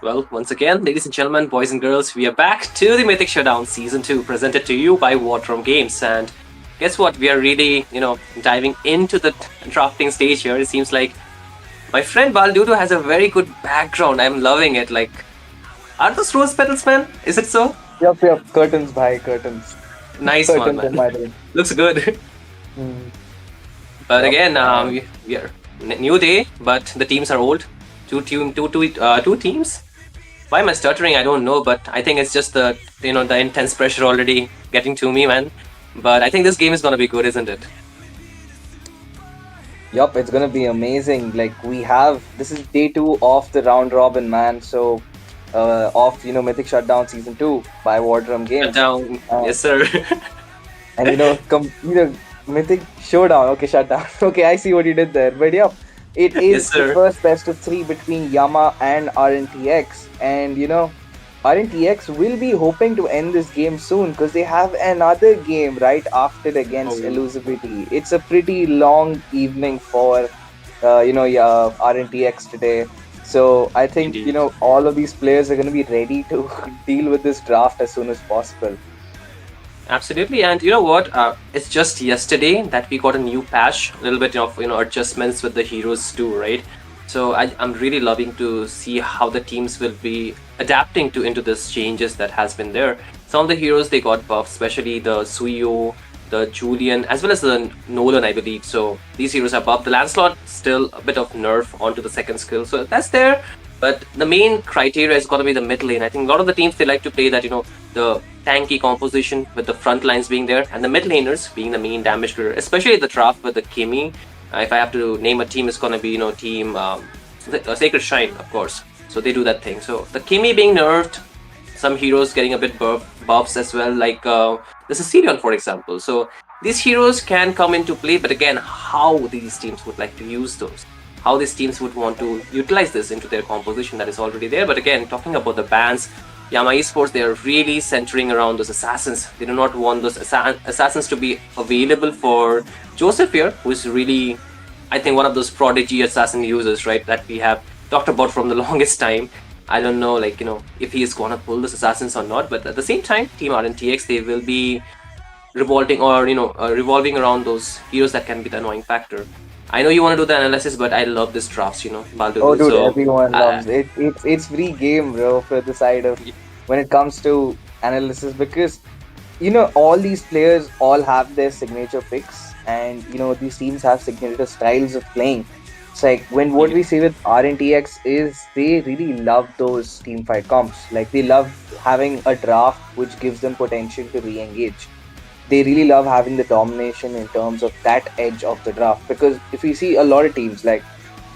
Well, once again, ladies and gentlemen, boys and girls, we are back to the Mythic Showdown Season 2, presented to you by War Drum Games. And guess what? We are really, diving into the drafting stage here. It seems like my friend Baldudo has a very good background. I'm loving it. Like, are those rose petals, man? Is it so? Yep. Curtains, bhai, curtains. Nice one, Curtains in man. my room. Looks good. Mm, But yep. again, we are new day, but the teams are old. Two teams. Why am I stuttering? I don't know, but I think it's just the intense pressure already getting to me, man. But I think this game is gonna be good, isn't it? Yup, it's gonna be amazing. Like this is day two of the round robin, man. So, of Mythic Shutdown Season 2 by War Drum Shut Games. down, Uh, yes, sir. and Mythic Showdown. Okay, shut down. Okay, I see what you did there. But yeah, it Yes, is the sir. first best of three between Yama and RNTX, and RNTX will be hoping to end this game soon because they have another game right after against Oh, Elusivity. It's a pretty long evening for RNTX today. So I think indeed. all of these players are going to be ready to deal with this draft as soon as possible. Absolutely, and you know what? It's just yesterday that we got a new patch, a little bit of adjustments with the heroes too, right? So I'm really loving to see how the teams will be adapting to into this changes that has been there. Some of the heroes they got buffed, especially the Suyo, the Julian, as well as the Nolan, I believe. So these heroes are buffed. The Lancelot still a bit of nerf onto the second skill, so that's there. But the main criteria is going to be the mid lane. I think a lot of the teams they like to play that the tanky composition with the front lines being there and the mid laners being the main damage dealer, especially the draft with the Kimi. If I have to name a team, it's gonna be team Sacred Shrine, of course. So they do that thing. So the Kimi being nerfed, some heroes getting a bit buffs as well, like the Sicilian, for example. So these heroes can come into play, but again, how these teams would like to use those, how these teams would want to utilize this into their composition that is already there. But again, talking about the bans, Yama Esports, they are really centering around those assassins. They do not want those assassins to be available for Joseph here, who is really, I think, one of those prodigy assassin users, right, that we have talked about from the longest time. I don't know, if he is gonna pull those assassins or not, but at the same time, Team RNTX, they will be revolving around those heroes that can be the annoying factor. I know you want to do the analysis, but I love this drafts, Oh, Baldudu. dude, So, everyone uh, loves it. It's free game, bro, for the side of when it comes to analysis because all these players all have their signature picks, and these teams have signature styles of playing. It's like when what we see with RNTX is they really love those team fight comps. Like they love having a draft which gives them potential to re-engage. They really love having the domination in terms of that edge of the draft because if we see a lot of teams like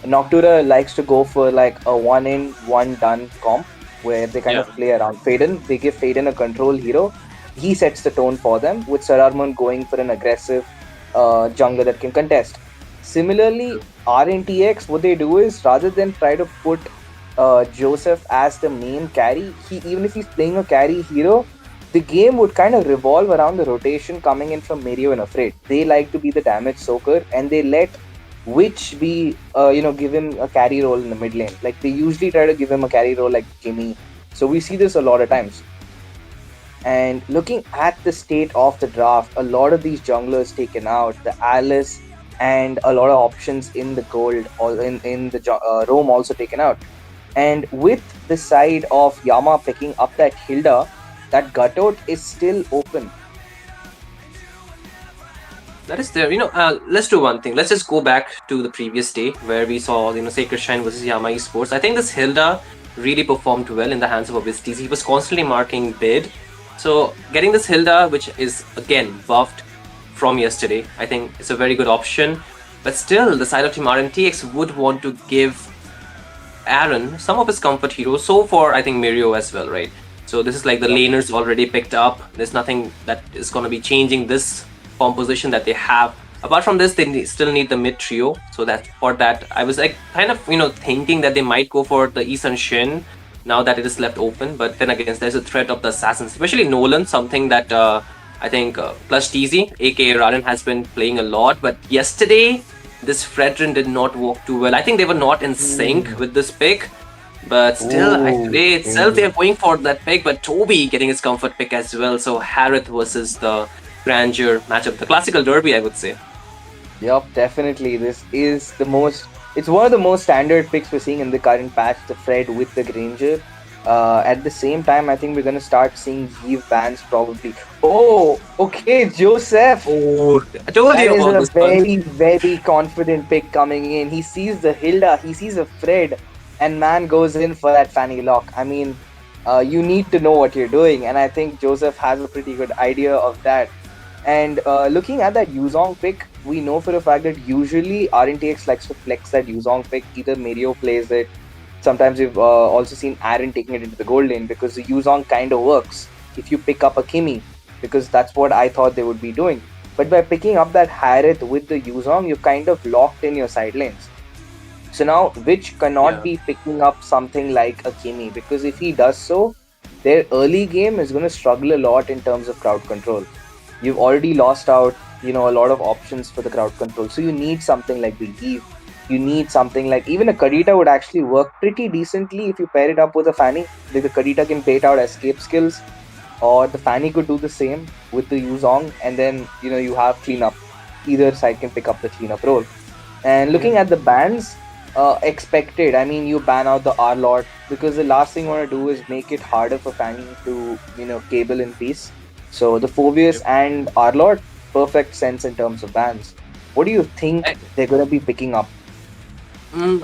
Noctura likes to go for like a one in, one done comp where they kind yeah, of play around Faden. They give Faden a control hero. He sets the tone for them, with Sararman going for an aggressive jungler that can contest. Similarly, RNTX, what they do is rather than try to put Joseph as the main carry, even if he's playing a carry hero, the game would kind of revolve around the rotation coming in from Mario and Afraid. They like to be the damage soaker and they let which be give him a carry role in the mid lane. Like they usually try to give him a carry role like Jimmy. So we see this a lot of times. And looking at the state of the draft, a lot of these junglers taken out, the Alice and a lot of options in the gold or in the Rome also taken out. And with the side of Yama picking up that Hilda, that Gutout is still open. that is there. Let's do one thing. Let's just go back to the previous day where we saw, Sacred Shrine versus Yama Esports. I think this Hilda really performed well in the hands of Vizta. He was constantly marking bid. So getting this Hilda, which is again buffed from yesterday, I think it's a very good option. But still, the side of Team RNTX would want to give Aaron some of his comfort heroes. So for I think Mirio as well, right? So this is like the Yep. laners already picked up. There's nothing that is going to be changing this composition that they have. Apart from this, they still need the mid trio. So that for that, I was like kind of thinking that they might go for the Isan Shin now that it is left open. But then again, there's a threat of the assassins, especially Nolan, something that I think plus TZ, aka Raran, has been playing a lot. But yesterday, this Fredrin did not work too well. I think they were not in sync with this pick. But still, Ooh, today itself they dangerous. are going for that pick, but Toby getting his comfort pick as well. So Harith versus the Grandeur matchup, the classical derby, I would say. Yup, definitely. This is the most. It's one of the most standard picks we're seeing in the current patch. The Fred with the Granger. At the same time, I think we're gonna start seeing Eve bans probably. Oh, okay, Joseph. Oh, I told That you is about a this one. very, very confident pick coming in. He sees the Hilda, he sees a Fred, and man goes in for that Fanny lock. I mean, you need to know what you're doing, and I think Joseph has a pretty good idea of that. And looking at that Yuzong pick, we know for a fact that usually RNTX likes to flex that Yuzong pick. Either Mario plays it. Sometimes we've also seen Aaron taking it into the gold lane because the Yuzong kind of works if you pick up a Kimi, because that's what I thought they would be doing. But by picking up that Harith with the Yuzong, you've kind of locked in your side lanes. So now Witch cannot Yeah, be picking up something like a Kimi, because if he does so, their early game is going to struggle a lot in terms of crowd control. You've already lost out, a lot of options for the crowd control. So you need something like the Eve. You need something like even a Kadita would actually work pretty decently if you pair it up with a Fanny. Like the Kadita can bait out escape skills, or the Fanny could do the same with the Yuzong, and then you have cleanup. Either side can pick up the cleanup role. And yeah, looking at the bans, expected. I mean, you ban out the R Lord because the last thing you want to do is make it harder for Fanny to cable in peace. So the Phobius yep. and R Lord, perfect sense in terms of bans. What do you think they're gonna be picking up?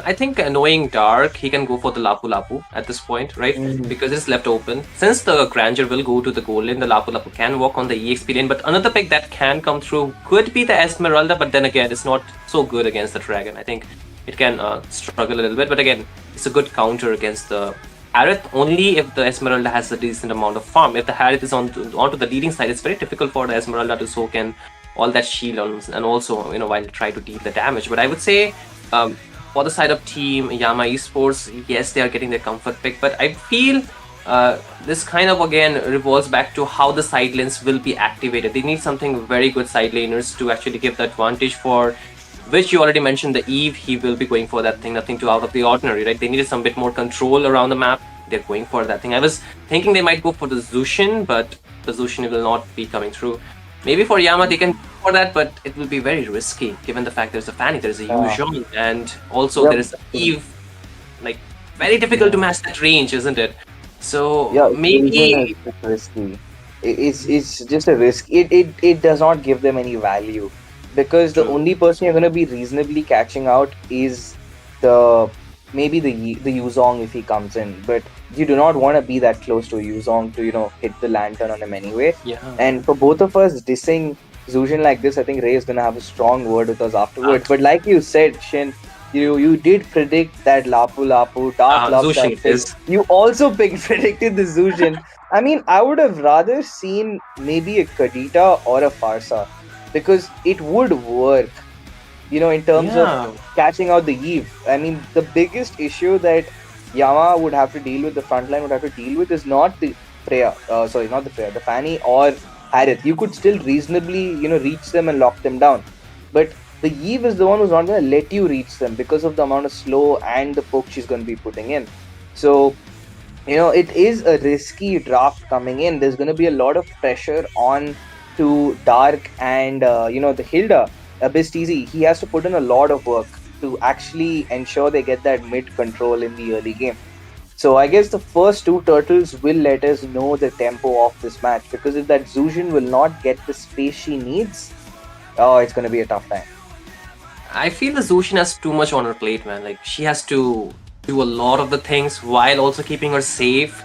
I think knowing Dark, he can go for the Lapu Lapu at this point, right? Mm. Because it's left open. Since the Grandeur will go to the goal lane, the Lapu Lapu can walk on the EXP lane. But another pick that can come through could be the Esmeralda, but then again, it's not so good against the Dragon. I think it can struggle a little bit. But again, it's a good counter against the Harith only if the Esmeralda has a decent amount of farm. If the Harith is onto the leading side, it's very difficult for the Esmeralda to soak in all that shield and also, while try to deal the damage. But I would say. For the side of team Yama Esports, yes, they are getting their comfort pick, but I feel this kind of again revolves back to how the side lanes will be activated. They need something very good side laners to actually give the advantage for. Which you already mentioned, the Eve, he will be going for that thing, nothing too out of the ordinary, right? They needed some bit more control around the map. They're going for that thing. I was thinking they might go for the Zushin, but the Zushin will not be coming through. Maybe for Yama they can go for that, but it will be very risky given the fact there's a Fanny, there's a Yeah. Yuzhong, and also Yep. there is a Eve. Like very difficult to Yeah. match that range, isn't it? So Yeah, Illusion is maybe just risky. It's just a risk. It does not give them any value, because the true. only person you're gonna be reasonably catching out is the maybe the Yuzong if he comes in, but you do not want to be that close to a Yuzong to hit the lantern on him anyway. Yeah. And for both of us dissing Zujin like this, I think Ray is gonna have a strong word with us afterwards. But like you said, Shin, you did predict that Lapu Lapu. Dark loves Zushin that it pick. is. You also predicted the Zujin. I mean, I would have rather seen maybe a Kadita or a Farsa, because it would work, in terms of Yeah. catching out the Eve. I mean, the biggest issue that Yama would have to deal with, the front line would have to deal with, is not the Freya. Sorry, not the Freya, the Fanny or Harith. You could still reasonably, reach them and lock them down. But the Eve is the one who's not going to let you reach them because of the amount of slow and the poke she's going to be putting in. So, it is a risky draft coming in. There's going to be a lot of pressure on to Dark and, the Hilda. Abyss TZ, he has to put in a lot of work to actually ensure they get that mid control in the early game. So I guess the first two turtles will let us know the tempo of this match, because if that Zujin will not get the space she needs, oh, it's going to be a tough time. I feel the Zushin has too much on her plate, man. Like she has to do a lot of the things while also keeping her safe,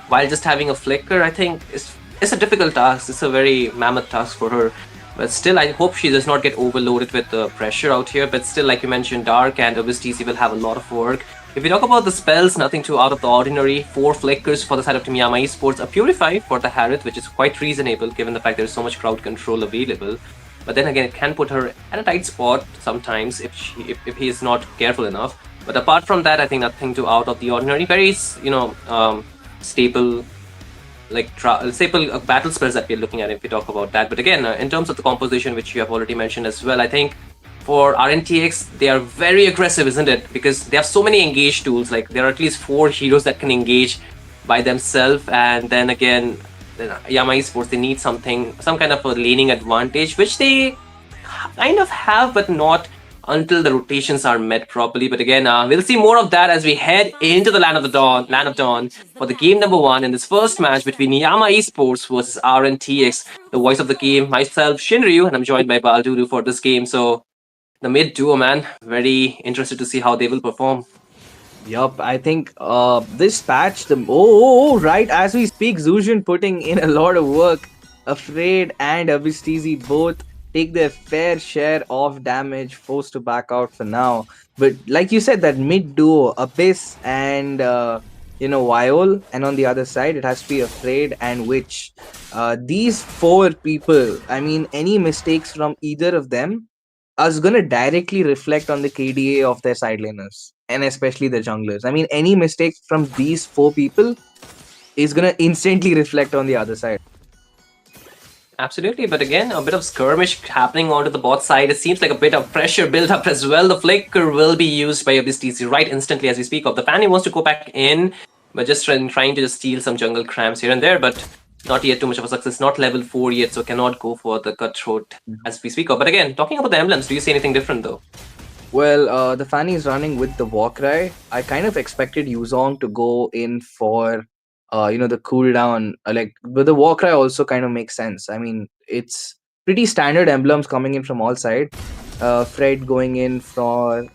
while just having a flicker. I think it's a difficult task. It's a very mammoth task for her. But still, I hope she does not get overloaded with the pressure out here. But still, like you mentioned, Dark and Abyss TC will have a lot of work. If we talk about the spells, nothing too out of the ordinary. 4 flickers for the side of Team Yama Esports. A Purify for the Harith, which is quite reasonable given the fact there is so much crowd control available. But then again, it can put her at a tight spot sometimes if he is not careful enough. But apart from that, I think nothing too out of the ordinary. Very staple staple battle spells that we're looking at if we talk about that. But again, in terms of the composition, which you have already mentioned as well, I think for RNTX, they are very aggressive, isn't it? Because they have so many engage tools. Like there are at least 4 heroes that can engage by themselves, and then again, Yama Esports, they need some kind of a laning advantage, which they kind of have, but not until the rotations are met properly. But again, we'll see more of that as we head into the Land of Dawn, for the game number 1 in this first match between Yama Esports versus RNTX. The voice of the game, myself, Shinryu, and I'm joined by Baldudu for this game. So the mid duo, man, very interested to see how they will perform. Yup, I think this patch, right as we speak, Zuzhin putting in a lot of work. Afraid and Abistizi both take their fair share of damage, forced to back out for now. But like you said, that mid duo, Abyss and Viol, and on the other side, it has to be Afraid and Witch. These 4 people, I mean, any mistakes from either of them is going to directly reflect on the KDA of their side laners and especially the junglers. I mean, any mistake from these 4 people is going to instantly reflect on the other side. Absolutely, but again, a bit of skirmish happening onto the bot side. It seems like a bit of pressure built up as well. The flicker will be used by Abyss TC right instantly as we speak of. The Fanny wants to go back in, but just trying to just steal some jungle cramps here and there, but not yet too much of a success. Not level 4 yet, so cannot go for the cutthroat as we speak of. But again, talking about the emblems, do you see anything different though? Well, the Fanny is running with the Warcry. I kind of expected Yuzong to go in for the cooldown. But the Warcry also kind of makes sense. I mean, it's pretty standard emblems coming in from all sides. Fred going in for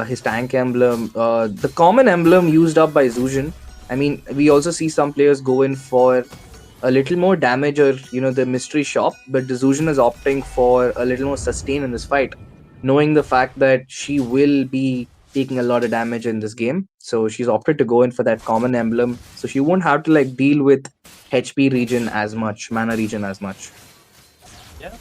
his tank emblem. The common emblem used up by Zuzhin. I mean, we also see some players go in for a little more damage or, the mystery shop. But the Zuzhin is opting for a little more sustain in this fight, knowing the fact that she will be taking a lot of damage in this game. So she's opted to go in for that common emblem. So she won't have to deal with HP region as much, mana region as much. Yeah.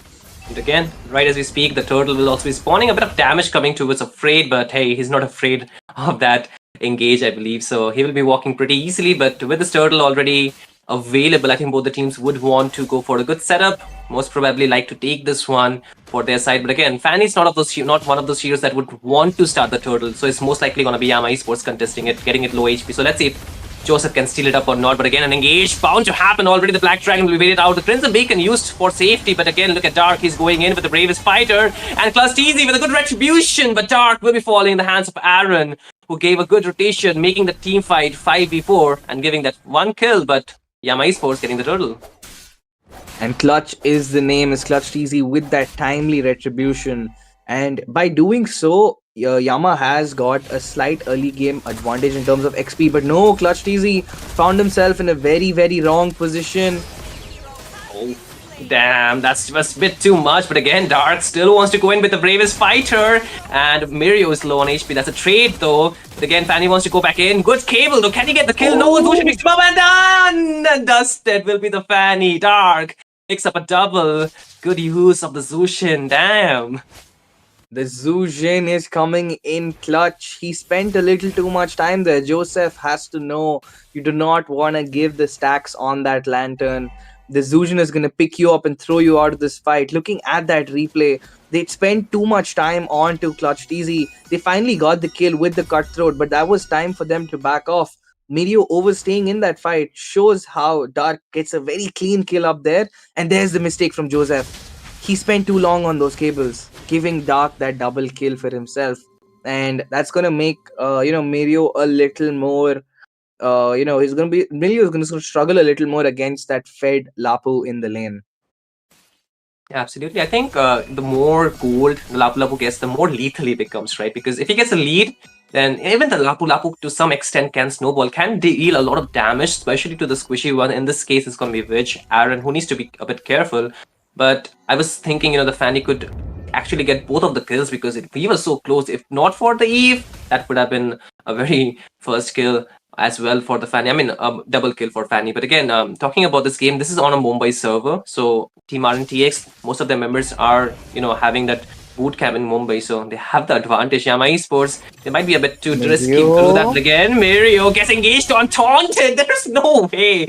And again, right as we speak, the turtle will also be spawning. A bit of damage coming towards Afraid, but hey, he's not afraid of that engage, I believe. So he will be walking pretty easily, but with this turtle already available, I think both the teams would want to go for a good setup. Most probably like to take this one for their side. But again, Fanny's not one of those heroes that would want to start the turtle. So it's most likely going to be Yama Esports contesting it, getting it low HP. So let's see if Joseph can steal it up or not. But again, an engage bound to happen already. The Black Dragon will be waited out. The Crimson Beacon used for safety. But again, look at Dark. He's going in with the bravest fighter. And Clusteezy with a good retribution. But Dark will be falling in the hands of Aaron, who gave a good rotation, making the team fight 5v4 and giving that 1 kill. But Yama Esports getting the turtle. And Clutch is the name, is Clutch TZ with that timely retribution. And by doing so, Yama has got a slight early game advantage in terms of XP. But no, Clutch TZ found himself in a very, very wrong position. Oh, damn, that's just a bit too much. But again, Dark still wants to go in with the bravest fighter. And Mirio is low on HP. That's a trade though. But again, Fanny wants to go back in. Good cable though. Can he get the kill? No, Zuzhin picks him up and done! And dusted will be the Fanny. Dark picks up a double. Good use of the Zuzhin. Damn. The Zuzhin is coming in clutch. He spent a little too much time there. Joseph has to know you do not want to give the stacks on that lantern. The Zuzhin is going to pick you up and throw you out of this fight. Looking at that replay, they'd spent too much time on to Clutch TZ. They finally got the kill with the cutthroat, but that was time for them to back off. Mirio overstaying in that fight shows how Dark gets a very clean kill up there. And there's the mistake from Joseph. He spent too long on those cables, giving Dark that double kill for himself. And that's going to make, Mirio a little more, Mirio is going to struggle a little more against that fed Lapu in the lane. Absolutely. I think the more gold the Lapu Lapu gets, the more lethal he becomes, right? Because if he gets a lead, then even the Lapu Lapu to some extent can snowball, can deal a lot of damage, especially to the squishy one. In this case, it's going to be Witch, Aaron, who needs to be a bit careful. But I was thinking, the Fanny could actually get both of the kills because we were so close. If not for the Eve, that would have been a very first kill as well for the Fanny. I mean, double kill for Fanny. But again, talking about this game, this is on a Mumbai server. So Team RNTX, most of their members are, having that boot camp in Mumbai. So they have the advantage. Yama Esports, they might be a bit too risky to do that. But again, Mirio gets engaged on Taunted. There's no way.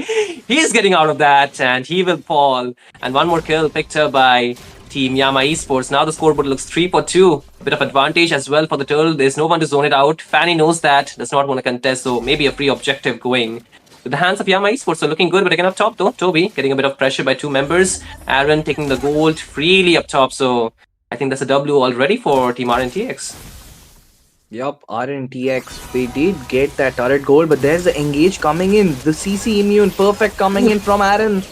He's getting out of that and he will fall. And one more kill picked up by Team Yama Esports. Now the scoreboard looks 3-2. A bit of advantage as well for the turtle. There's no one to zone it out. Fanny knows that, does not want to contest, so maybe a free objective going with the hands of Yama Esports. So looking good, but again up top though. Toby getting a bit of pressure by two members. Aaron taking the gold freely up top. So I think that's a W already for Team RNTX. Yup, RNTX, they did get that turret goal, but there's the engage coming in. The CC immune perfect coming in from Aaron.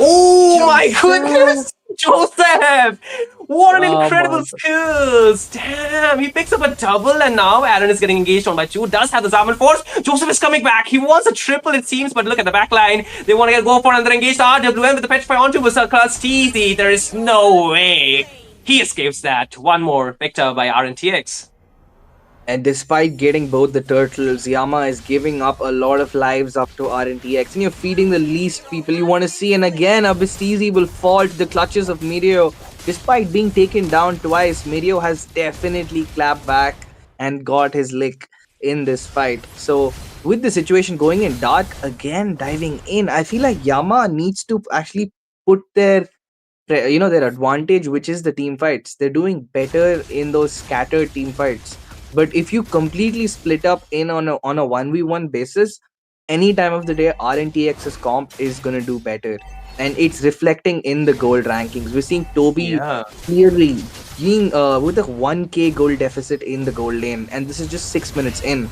Oh my goodness! Joseph! What an incredible My skills! Damn, he picks up a double and now Aaron is getting engaged on by two. Does have the Zaman Force. Joseph is coming back. He wants a triple, it seems, but look at the back line. They want to go for another engaged RWM with the Petrify onto Berserker's Teasy. There is no way. He escapes that. One more victor by RNTX. And despite getting both the turtles, Yama is giving up a lot of lives up to RNTX. And you're feeding the least people you want to see. And again, Abistizi will fall to the clutches of Mirio. Despite being taken down twice, Mirio has definitely clapped back and got his lick in this fight. So, with the situation going in dark, again diving in, I feel like Yama needs to actually put their advantage, which is the team fights. They're doing better in those scattered team fights, but if you completely split up in on a 1v1 basis, any time of the day RNTX's comp is going to do better, and it's reflecting in the gold rankings. We're seeing Toby Yeah. clearly being with a 1k gold deficit in the gold lane, and this is just 6 minutes in.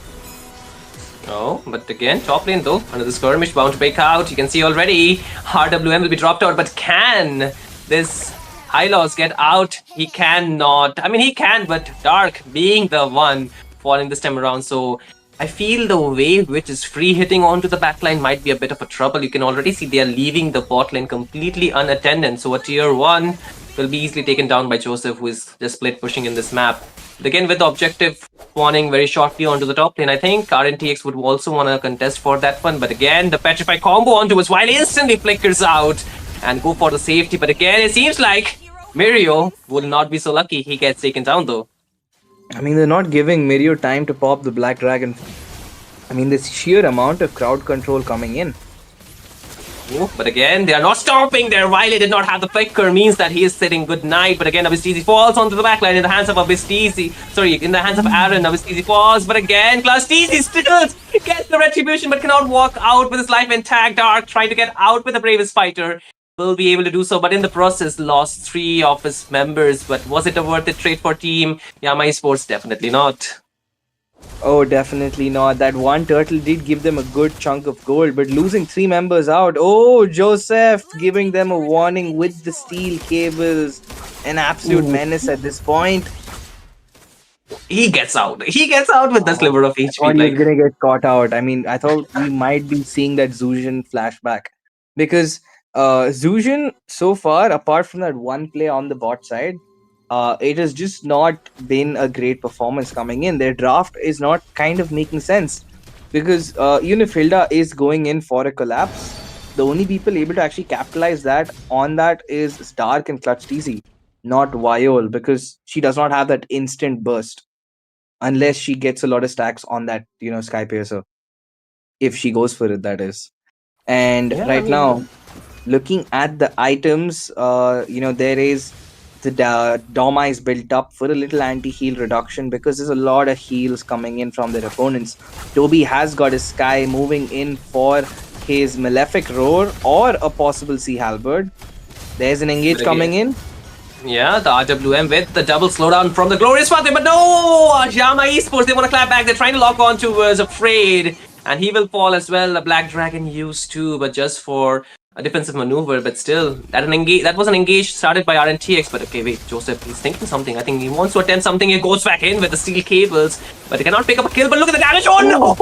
Oh, but again, top lane though, under the skirmish, bound to break out. You can see already, RWM will be dropped out, but can this Hylos get out? He cannot. I mean, he can, but Dark being the one falling this time around. So I feel the wave which is free hitting onto the backline might be a bit of a trouble. You can already see they are leaving the bot lane completely unattended. So a tier 1 will be easily taken down by Joseph, who is just split pushing in this map. But again, with the objective spawning very shortly onto the top lane, I think RNTX would also want to contest for that one. But again, the Petrify combo onto us while instantly flickers out and go for the safety. But again, it seems like Mirio will not be so lucky. He gets taken down though. I mean, they're not giving Mirio time to pop the Black Dragon. I mean, this sheer amount of crowd control coming in. Ooh, but again, they are not stopping there. Riley did not have the flicker, means that he is sitting good night. But again, Abistizi falls onto the backline in the hands of Abistizi. Sorry, in the hands of Aaron. Abistizi falls, but again, Clastizi still gets the retribution, but cannot walk out with his life intact. Dark trying to get out with the bravest fighter. Will be able to do so, but in the process, lost 3 of his members. But was it a worth it trade for Team Yama Esports? Definitely not. Oh, definitely not. That one turtle did give them a good chunk of gold, but losing 3 members out. Oh, Joseph giving them a warning with the steel cables. An absolute menace at this point. He gets out. He gets out with the sliver of I thought HP. he was Like, gonna get caught out. I mean, I thought we might be seeing that Zuzhan flashback, because Zuzhan so far, apart from that one play on the bot side, it has just not been a great performance coming in. Their draft is not kind of making sense, because even if Hilda is going in for a collapse, the only people able to actually capitalize that on that is Stark and Clutch TC, not Viol, because she does not have that instant burst unless she gets a lot of stacks on that, Sky Piercer, if she goes for it, that is. And yeah, I right mean, now, looking at the items, there is the Doma is built up for a little anti-heal reduction, because there's a lot of heals coming in from their opponents. Toby has got his Sky moving in for his Malefic Roar or a possible Sea Halberd. There's an engage but again, coming in. yeah, the RWM with the double slowdown from the Glorious Father, but no! Yama Esports, they want to clap back. They're trying to lock on to Afraid, and he will fall as well. A Black Dragon used too, but just for a defensive maneuver. But still, that was an engage started by RNTX. But okay, wait, Joseph, he's thinking something. I think he wants to attempt something. He goes back in with the steel cables, but he cannot pick up a kill. But look at the damage! Oh no!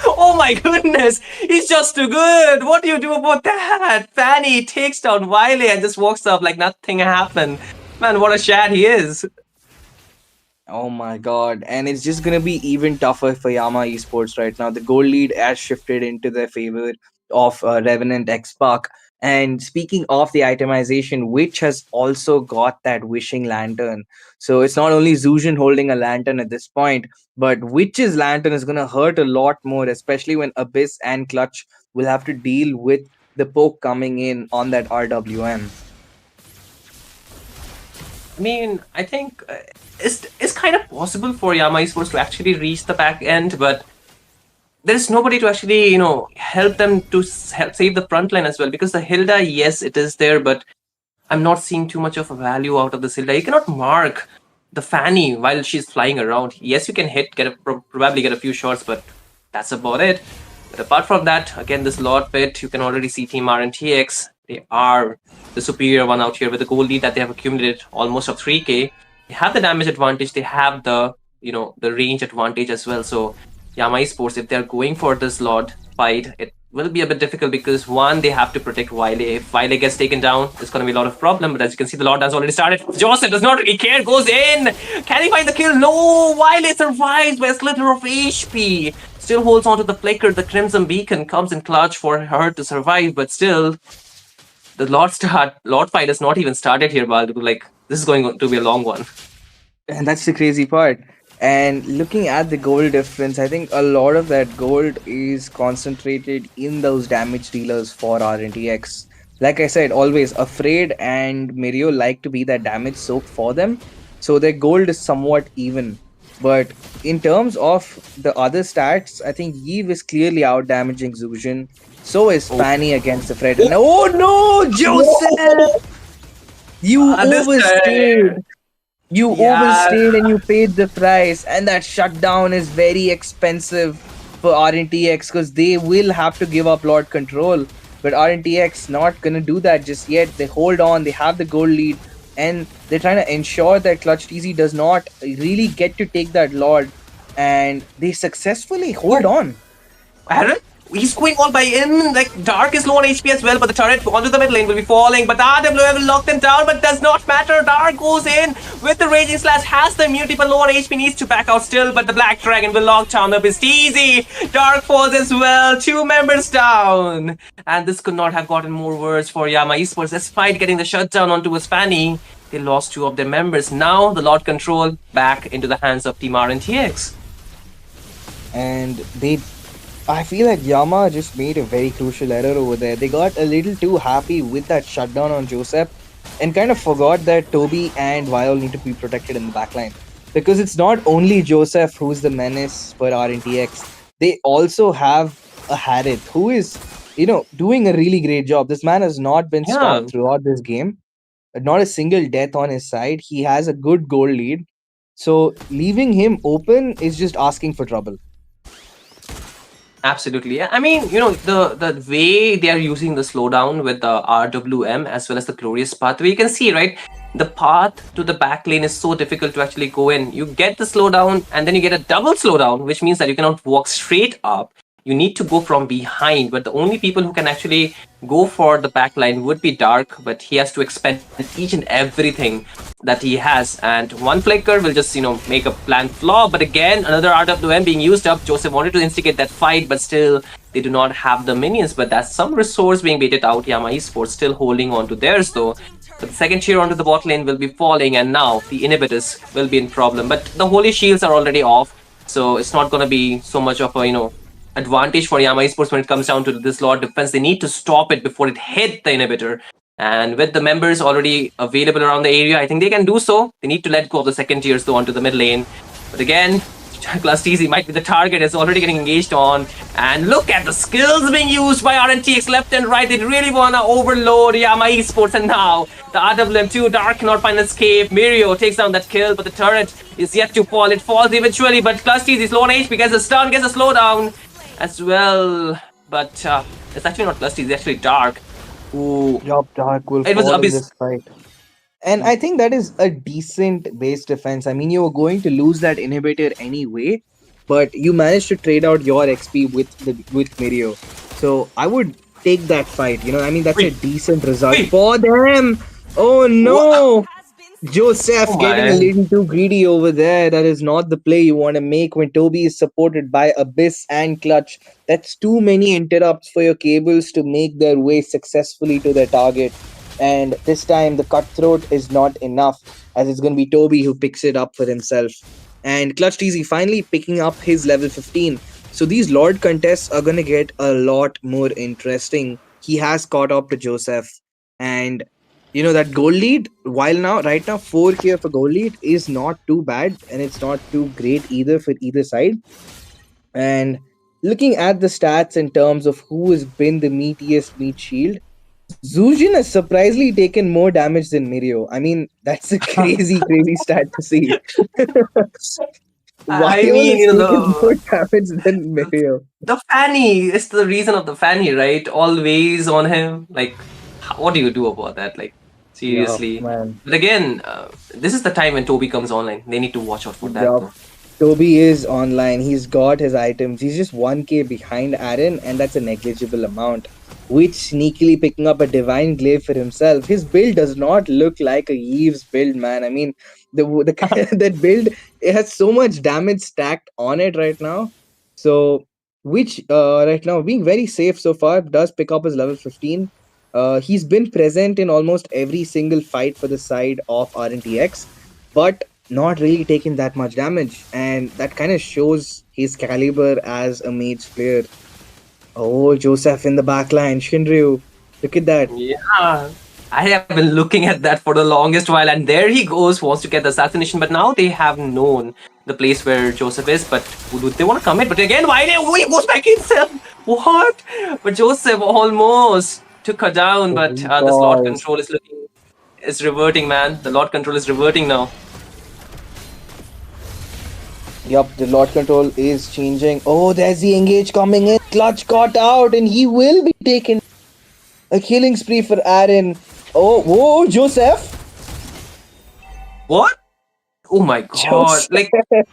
Oh my goodness! He's just too good. What do you do about that? Fanny takes down Wiley and just walks up like nothing happened. Man, what a shad he is. Oh my god. And it's just going to be even tougher for Yama Esports right now. The goal lead has shifted into their favor of Revenant X Park. And speaking of the itemization, Witch has also got that wishing lantern. So it's not only Zuzhan holding a lantern at this point, but Witch's lantern is going to hurt a lot more, especially when Abyss and Clutch will have to deal with the poke coming in on that RWM. I mean, I think it's kind of possible for Yama Esports to actually reach the back end, but there's nobody to actually help them to help save the front line as well. Because the Hilda, yes, it is there, but I'm not seeing too much of a value out of this Hilda. You cannot mark the Fanny while she's flying around. Yes, you can probably get a few shots, but that's about it. But apart from that, again, this Lord Pit, you can already see Team RNTX. They are the superior one out here with the gold lead that they have accumulated almost of 3k. They have the damage advantage. They have the range advantage as well. So Yama Esports, if they're going for this Lord fight, it will be a bit difficult because one, they have to protect Wile. If Wile gets taken down, it's going to be a lot of problem. But as you can see, the Lord has already started. Joseph does not really care, goes in. Can he find the kill? No, Wile survives by a slither of HP. Still holds on to the flicker. The Crimson Beacon comes in clutch for her to survive, but still, the Lord fight has not even started here, Baldu. Like, this is going to be a long one. And that's the crazy part. And looking at the gold difference, I think a lot of that gold is concentrated in those damage dealers for RNTX. Like I said, always Afraid and Mirio like to be that damage soak for them. So their gold is somewhat even. But in terms of the other stats, I think Yves is clearly out damaging Zuzhin. So is Oh, Fanny against Afraid. And oh no, Joseph! You this overstayed. time. You Yeah. overstayed and you paid the price, and that shutdown is very expensive for RNTX because they will have to give up Lord control. But RNTX not gonna do that just yet. They hold on, they have the goal lead, and they're trying to ensure that Clutch TZ does not really get to take that Lord, and they successfully hold Oh, on. Aaron, he's going all by in. Like, Dark is low on HP as well, but the turret onto the mid lane will be falling. But the RWM will lock them down, but does not matter. Dark goes in with the Raging Slash, has the immunity, but low on HP, needs to back out still. But the Black Dragon will lock down up his TZ. Dark falls as well. 2 members down. And this could not have gotten more worse for Yama Esports. Despite getting the shutdown onto his Fanny, they lost 2 of their members. Now the Lord control back into the hands of Team RNTX. And I feel like Yama just made a very crucial error over there. They got a little too happy with that shutdown on Joseph and kind of forgot that Toby and Viol need to be protected in the backline. Because it's not only Joseph who's the menace for RNTX, they also have a Harith who is, doing a really great job. This man has not been Yeah. stopped throughout this game. Not a single death on his side. He has a good goal lead. So leaving him open is just asking for trouble. Absolutely. I mean, the way they are using the slowdown with the RWM as well as the glorious pathway, you can see, right? The path to the back lane is so difficult to actually go in. You get the slowdown and then you get a double slowdown, which means that you cannot walk straight up. You need to go from behind. But the only people who can actually go for the back line would be Dark, but he has to expend each and everything that he has. And one flicker will just, make a plan flaw. But again, another RWM being used up. Joseph wanted to instigate that fight, but still they do not have the minions. But that's some resource being baited out. Yama Esports still holding on to theirs though. But the second tier onto the bot lane will be falling, and now the inhibitors will be in problem. But the holy shields are already off, so it's not gonna be so much of a advantage for Yama Esports when it comes down to this Lord defense. They need to stop it before it hit the inhibitor. And with the members already available around the area, I think they can do so. They need to let go of the second tiers though onto the mid lane. But again, Class TZ might be the target. It's already getting engaged on. And look at the skills being used by RNTX left and right. They really want to overload Yama Esports. And now the RWM2, Dark cannot find escape. Mirio takes down that kill, but the turret is yet to fall. It falls eventually, but Class TZ is low on HP, gets a stun, gets a slowdown as well. But it's actually not Lusty, it's actually Dark. Who Job Dark will it was fall in Abyss. this fight. And I think that is a decent base defense. I mean, you were going to lose that inhibitor anyway, but you managed to trade out your XP with Mirio. So I would take that fight. I mean, that's a Wait, decent result wait, for them. Oh what? no! Joseph Oh getting a my. little too greedy over there. That is not the play you want to make when Toby is supported by Abyss and Clutch. That's too many interrupts for your cables to make their way successfully to their target. And this time, the cutthroat is not enough, as it's going to be Toby who picks it up for himself. And Clutch TZ finally picking up his level 15. So these Lord contests are going to get a lot more interesting. He has caught up to Joseph. And that goal lead, while now right now 4K of a goal lead is not too bad, and it's not too great either for either side. And looking at the stats in terms of who has been the meatiest meat shield, Zujin has surprisingly taken more damage than Mirio. I mean, that's a crazy, crazy stat to see. I Viol mean, has taken more damage than Mirio. the fanny is the reason of the fanny, right? Always on him. Like, what do you do about that? Like, Yeah, seriously. man. But again, this is the time when Toby comes online. They need to watch out for that, Yup. though. Toby is online. He's got his items. He's just 1K behind Aaron, and that's a negligible amount. Which sneakily picking up a divine glaive for himself. His build does not look like a Eve's build, man. I mean, the that build, it has so much damage stacked on it right now. So, which right now being very safe so far, does pick up his level 15. He's been present in almost every single fight for the side of RNTX, but not really taking that much damage, and that kind of shows his caliber as a mage player. Oh, Joseph in the backline, Shinryu, look at that. Yeah. I have been looking at that for the longest while, and there he goes, wants to get the assassination. But now they have known the place where Joseph is, but do they want to commit? But again, why he goes back himself? What? But Joseph almost took her down, Oh but my the slot gosh. control is reverting, man. The lot control is reverting now. Yup, the Lord control is changing. Oh, there's the engage coming in. Clutch got out, and he will be taken. A killing spree for Aaron. Oh, whoa, Joseph. What? Oh my god! Joseph. Like I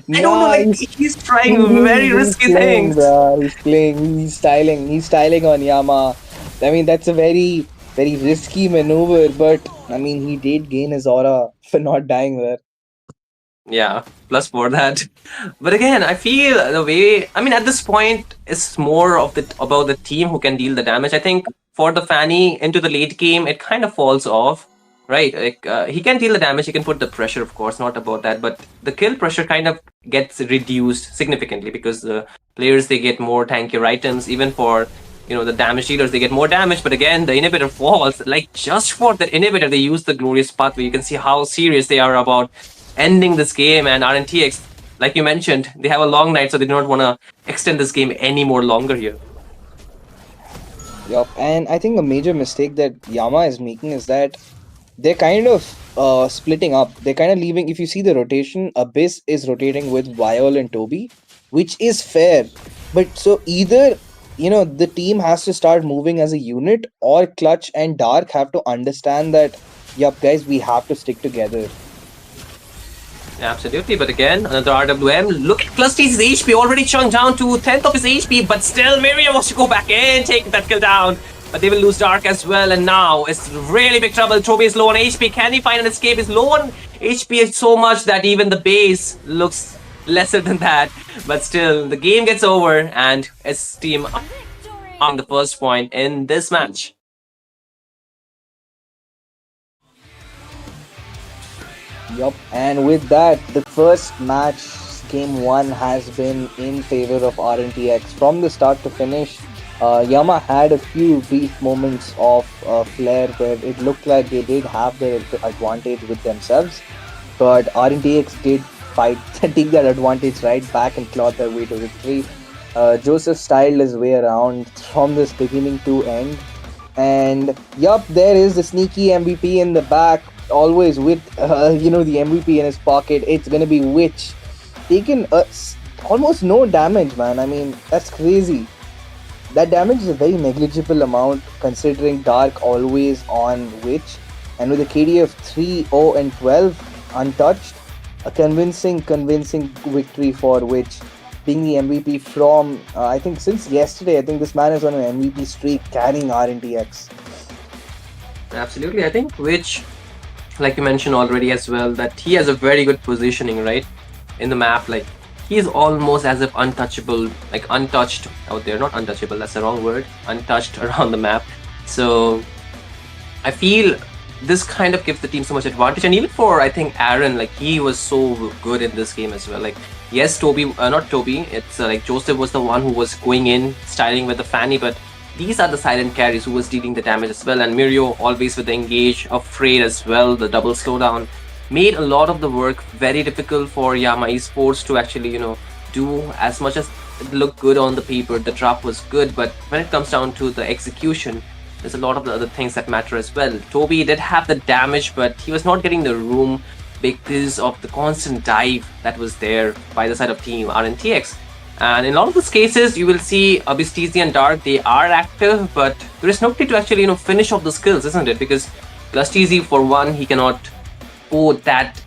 don't know. Like Nice. he's trying very He's risky playing, things. bro. He's playing. He's styling. He's styling on Yama. I mean, that's a very, very risky maneuver, but I mean, he did gain his aura for not dying there. Yeah, plus for that. But again, I feel the way I mean at this point it's more of the about the team who can deal the damage. I think for the Fanny into the late game, it kind of falls off, right? Like he can deal the damage, he can put the pressure, of course, not about that, but the kill pressure kind of gets reduced significantly because the players they get more tankier items, even for the damage dealers they get more damage. But again, the inhibitor falls. Like just for the inhibitor, they use the glorious pathway. You can see how serious they are about ending this game. And RNTX, like you mentioned, they have a long night, so they do not want to extend this game any more longer here. Yup. And I think a major mistake that Yama is making is that they're kind of splitting up. They're kind of leaving. If you see the rotation, Abyss is rotating with Viol and Toby, which is fair. But so either the team has to start moving as a unit, or Clutch and Dark have to understand that, yup, guys, we have to stick together. Absolutely, but again, another RWM. Look at Clusty's HP already chunked down to 10th of his HP, but still Miriam wants to go back in, take that kill down. But they will lose Dark as well, and now it's really big trouble. Toby is low on HP. Can he find an escape? He's low on HP so much that even the base looks lesser than that. But still, the game gets over, and his team on the first point in this match. Yup. And with that, the first match, game one, has been in favor of RNTX from the start to finish. Yama had a few brief moments of flair where it looked like they did have the advantage with themselves, but RNTX did fight take that advantage right back and clawed their way to victory. Joseph styled his way around from this beginning to end. And yup, there is the sneaky MVP in the back, always with the MVP in his pocket. It's gonna be Witch, taking almost no damage, man. I mean, that's crazy. That damage is a very negligible amount considering Dark always on Witch, and with a KD of 3, 0, and 12 untouched, a convincing victory for Witch, being the MVP from I think since yesterday. I think this man is on an MVP streak carrying RNTX. Absolutely, I think which, like you mentioned already as well, that he has a very good positioning, right, in the map. Like he's almost as if untouchable, like untouched out there. Not untouchable, that's the wrong word. Untouched around the map. So I feel this kind of gives the team so much advantage. And even for I think Aaron, like he was so good in this game as well. Like yes, Toby, not Toby. It's like Joseph was the one who was going in, styling with the fanny, but these are the silent carries who was dealing the damage as well. And Mirio always with the engage, afraid as well, the double slowdown made a lot of the work very difficult for Yama Esports to actually, do as much as it looked good on the paper. The draft was good, but when it comes down to the execution, there's a lot of the other things that matter as well. Toby did have the damage, but he was not getting the room because of the constant dive that was there by the side of team RNTX. And in a lot of those cases, you will see Abystizi and Dark, they are active, but there is nobody to actually, finish off the skills, isn't it? Because Abystizi, for one, he cannot go that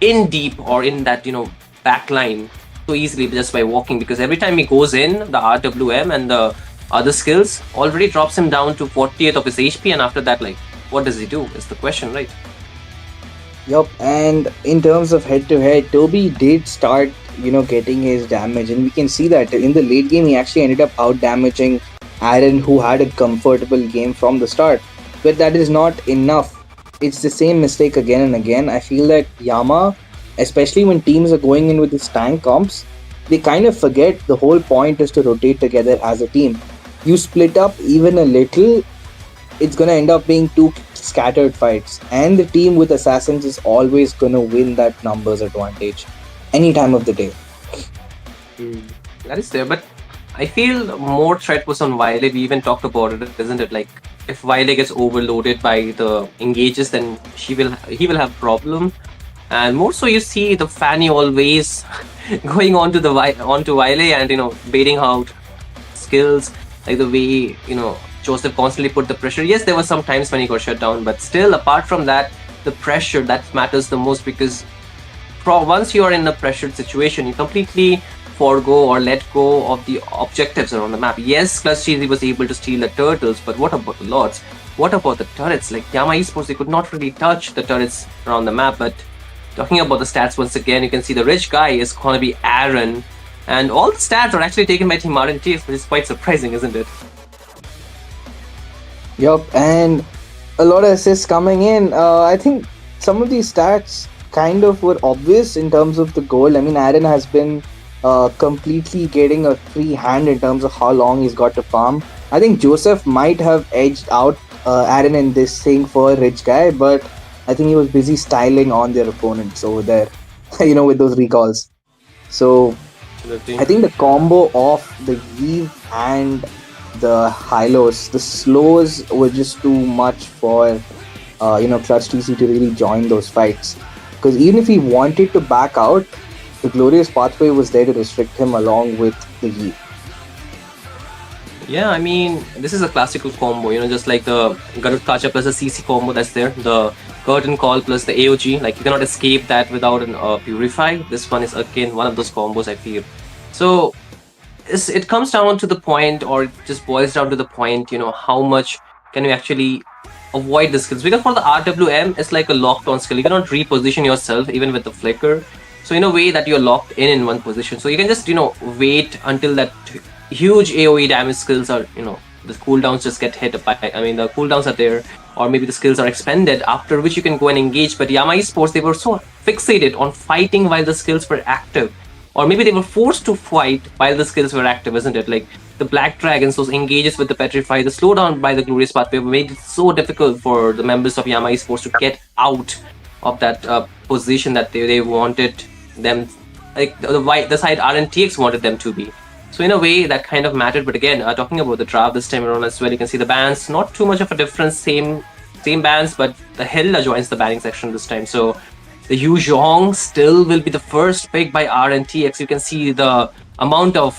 in deep or in that, back line so easily just by walking, because every time he goes in, the RWM and the other skills already drops him down to 40th of his HP, and after that, like, what does he do is the question, right? Yup, and in terms of head to head, Toby did start, getting his damage, and we can see that in the late game he actually ended up out damaging Aaron, who had a comfortable game from the start. But that is not enough. It's the same mistake again and again. I feel that Yama, especially when teams are going in with these tank comps, they kind of forget the whole point is to rotate together as a team. You split up even a little, it's going to end up being two scattered fights, and the team with assassins is always going to win that numbers advantage any time of the day. That is there, but I feel more threat was on Vile. We even talked about it, isn't it? Like, if Vile gets overloaded by the engages, then he will have problem. And more so, you see the Fanny always going onto Vile and baiting out skills, like the way Joseph constantly put the pressure. Yes, there were some times when he got shut down, but still, apart from that, the pressure that matters the most, because once you are in a pressured situation, you completely forego or let go of the objectives around the map. Yes, Clutch Cheesy was able to steal the turtles, but what about the lords? What about the turrets? Like Yama Esports, they could not really touch the turrets around the map. But talking about the stats once again, you can see the rich guy is going to be Aaron, and all the stats are actually taken by Team RNTX, which is quite surprising, isn't it? Yup, and a lot of assists coming in. I think some of these stats kind of were obvious in terms of the goal. I mean, Aaron has been completely getting a free hand in terms of how long he's got to farm. I think Joseph might have edged out Aaron in this thing for a rich guy, but I think he was busy styling on their opponents over there, with those recalls. So I think the combo of the Eve and the Hylos, the slows were just too much for Clutch TC to really join those fights. Because even if he wanted to back out, the Glorious Pathway was there to restrict him along with the Eve. Yeah, I mean, this is a classical combo, just like the Garut Kacha plus the CC combo that's there, the Curtain Call plus the AOG, like you cannot escape that without an Purify. This one is again one of those combos, I feel. So it comes down to the point, or it just boils down to the point, how much can you actually avoid the skills, because for the RWM, it's like a locked on skill. You cannot reposition yourself even with the flicker. So in a way that you're locked in one position. So you can just, wait until that huge AoE damage skills are, the cooldowns just get hit by, the cooldowns are there, or maybe the skills are expended, after which you can go and engage. But Yama Esports, they were so fixated on fighting while the skills were active. Or maybe they were forced to fight while the skills were active, isn't it? Like the Black Dragons, those engages with the Petrify, the slowdown by the Glorious Pathway made it so difficult for the members of Yama Esports to get out of that position that they wanted them, like the side RNTX wanted them to be. So in a way, that kind of mattered. But again, talking about the draft this time around as well, you can see the bans, not too much of a difference, same bans, but the Hilda joins the banning section this time. So the Yu Zhong still will be the first pick by RNTX. You can see the amount of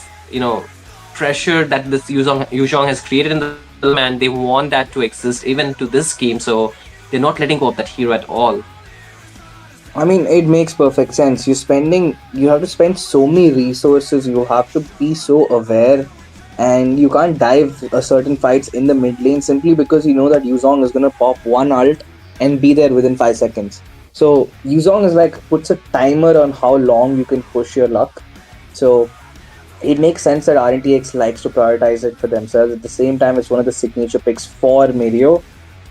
pressure that this Yu Zhong has created in the and they want that to exist even to this game. So they're not letting go of that hero at all. I mean, it makes perfect sense. You have to spend so many resources. You have to be so aware, and you can't dive a certain fights in the mid lane simply because you know that Yuzong is gonna pop one ult and be there within 5 seconds. So Yuzong is like puts a timer on how long you can push your luck. So it makes sense that RNTX likes to prioritize it for themselves. At the same time, it's one of the signature picks for Mirio.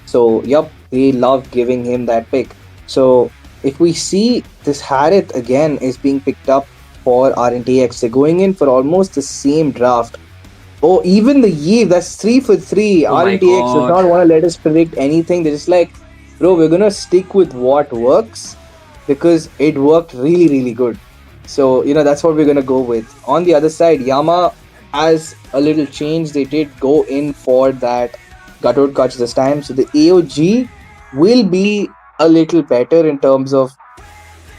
So yup, they love giving him that pick. So if we see this Harith again is being picked up for RNTX, they're going in for almost the same draft. Oh, even the Eve, that's 3 for 3. Oh my RNTX does god. not want to let us predict anything. They're just like, bro, we're gonna stick with what works because it worked really, really good. So, that's what we're gonna go with. On the other side, Yama has a little change. They did go in for that Gutted Catch this time. So the AOG will be a little better in terms of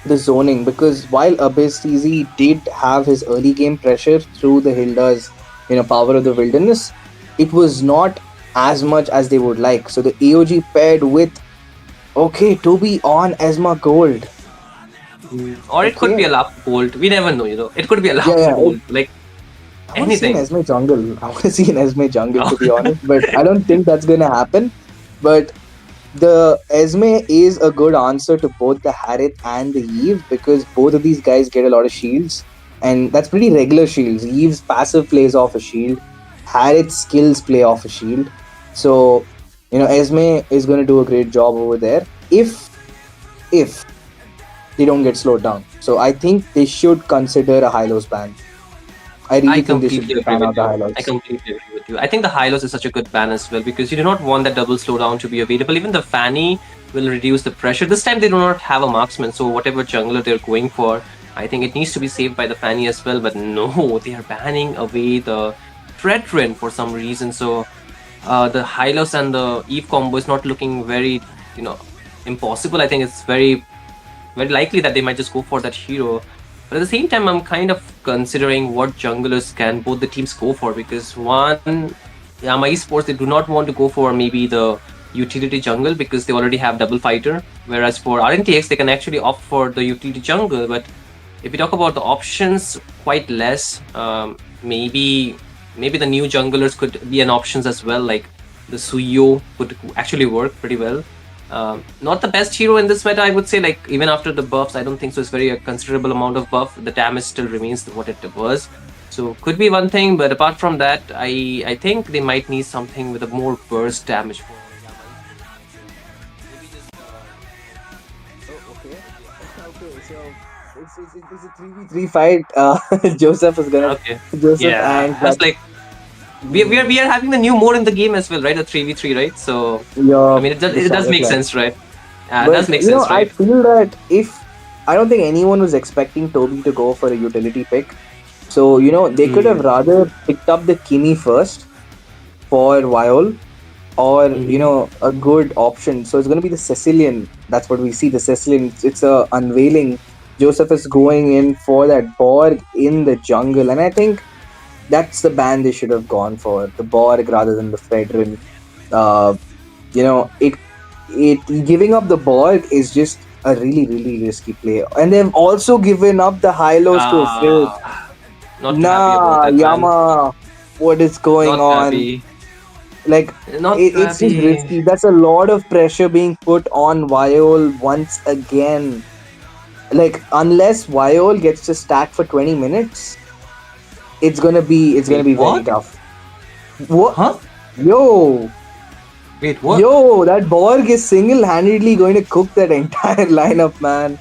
the zoning, because while Abyss TZ did have his early game pressure through the Hilda's power of the wilderness, it was not as much as they would like. So the AOG paired with, okay, to be on Esma Gold. Or it could be Okay. a lap gold. We never know, you know. It could be a Yeah, lap yeah. gold. Like I want to see an anything. Esme jungle. I want to see an Esme jungle, Oh, to be honest, but I don't think that's gonna happen. But the Esme is a good answer to both the Harith and the Eve, because both of these guys get a lot of shields, and that's pretty regular shields. Eve's passive plays off a shield, Harith's skills play off a shield. So, Esme is going to do a great job over there if they don't get slowed down. So I think they should consider a Hylos ban. I I really think they should completely agree ban with out the you. I Hylos. completely agree with you. I think the Hylos is such a good ban as well because you do not want that double slowdown to be available. Even the Fanny will reduce the pressure. This time they do not have a marksman, so whatever jungler they're going for, I think it needs to be saved by the Fanny as well. But no, they are banning away the Threat for some reason. So the Hylos and the Eve combo is not looking very, you know, impossible. I think it's very likely that they might just go for that hero. But at the same time, I'm kind of considering what junglers can both the teams go for, because one, Yama Esports, they do not want to go for maybe the utility jungle because they already have double fighter. Whereas for RNTX, they can actually opt for the utility jungle. But if we talk about the options, quite less. Maybe the new junglers could be an options as well. Like the Suyo could actually work pretty well. Not the best hero in this meta, I would say. Like even after the buffs, I don't think so. It's very a considerable amount of buff. The damage still remains what it was. So could be one thing, but apart from that, I think they might need something with a more burst damage for Yama Esports. So maybe just Oh, okay. Okay, so it's a 3v3 fight. Joseph is gonna okay, Joseph yeah. and I was that like, we are having the new mode in the game as well, right? The 3v3, right? So I your mean, the it does Shadow make Clan. sense, right? It But does make sense, I right? feel that if I don't think anyone was expecting Toby to go for a utility pick. So, they could have Mm. rather picked up the Kimi first for Viol, or, Mm-hmm. a good option. So it's gonna be the Sicilian. That's what we see. The Sicilian. It's a unveiling. Joseph is going in for that Borg in the jungle, and I think that's the ban they should have gone for, the Borg rather than the Fredrin. Uh, it giving up the Borg is just a really, really risky play. And they've also given up the Hylos to a Frizz. Uh, Not too happy about Nah, that, man. Yama, what is going Not too on? happy. Like, Not too it's just happy. risky. That's a lot of pressure being put on Viol once again. Like, unless Viol gets to stack for 20 minutes, it's gonna Wait, be very what? tough. What? Huh? Yo, Wait, what? yo, that Borg is single-handedly going to cook that entire lineup, man.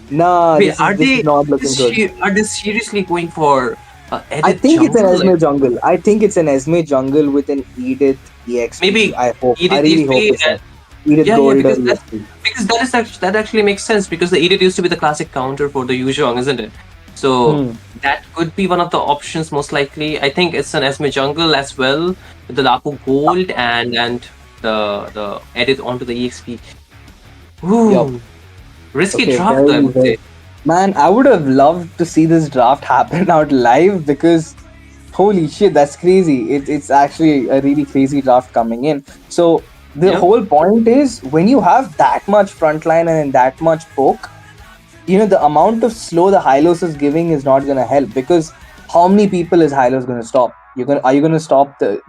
Nah, Wait, this is not looking good. are they seriously going for I edit think it's an jungle? Like Esme jungle. I think it's an Esme jungle with an Edith EXP. maybe I hope. I edit really hope EXP it's and that. Edith yeah, Gold or because EXP. that actually makes sense because the edit used to be the classic counter for the Yuzhong, isn't it? So Hmm. that could be one of the options most likely. I think it's an Esme jungle as well with the Lapu Gold and the edit onto the EXP. Yup. Ooh, risky Okay, draft, I very, would very. say. Man, I would have loved to see this draft happen out live, because holy shit, that's crazy. It's actually a really crazy draft coming in. So the Yep. whole point is, when you have that much frontline and that much poke, the amount of slow the Hylos is giving is not going to help, because how many people is Hylos going to stop? Are you going to stop the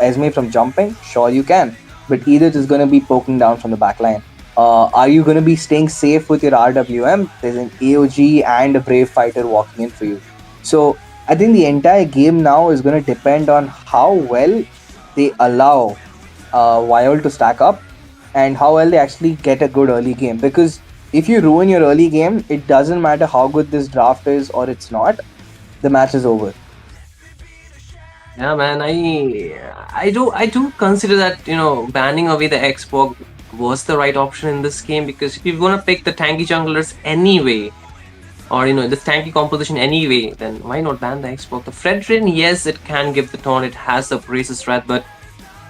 Esme from jumping? Sure, you can, but either is going to be poking down from the back line. Are you going to be staying safe with your RWM? There's an AOG and a Brave Fighter walking in for you. So I think the entire game now is going to depend on how well they allow Viol to stack up, and how well they actually get a good early game. Because if you ruin your early game, it doesn't matter how good this draft is or it's not, the match is over. Yeah, man. I do consider that banning away the Xbox was the right option in this game, because if you're gonna pick the tanky junglers anyway, or this tanky composition anyway, then why not ban the Xbox? The Fredrin, yes, it can give the taunt. It has the braces threat, but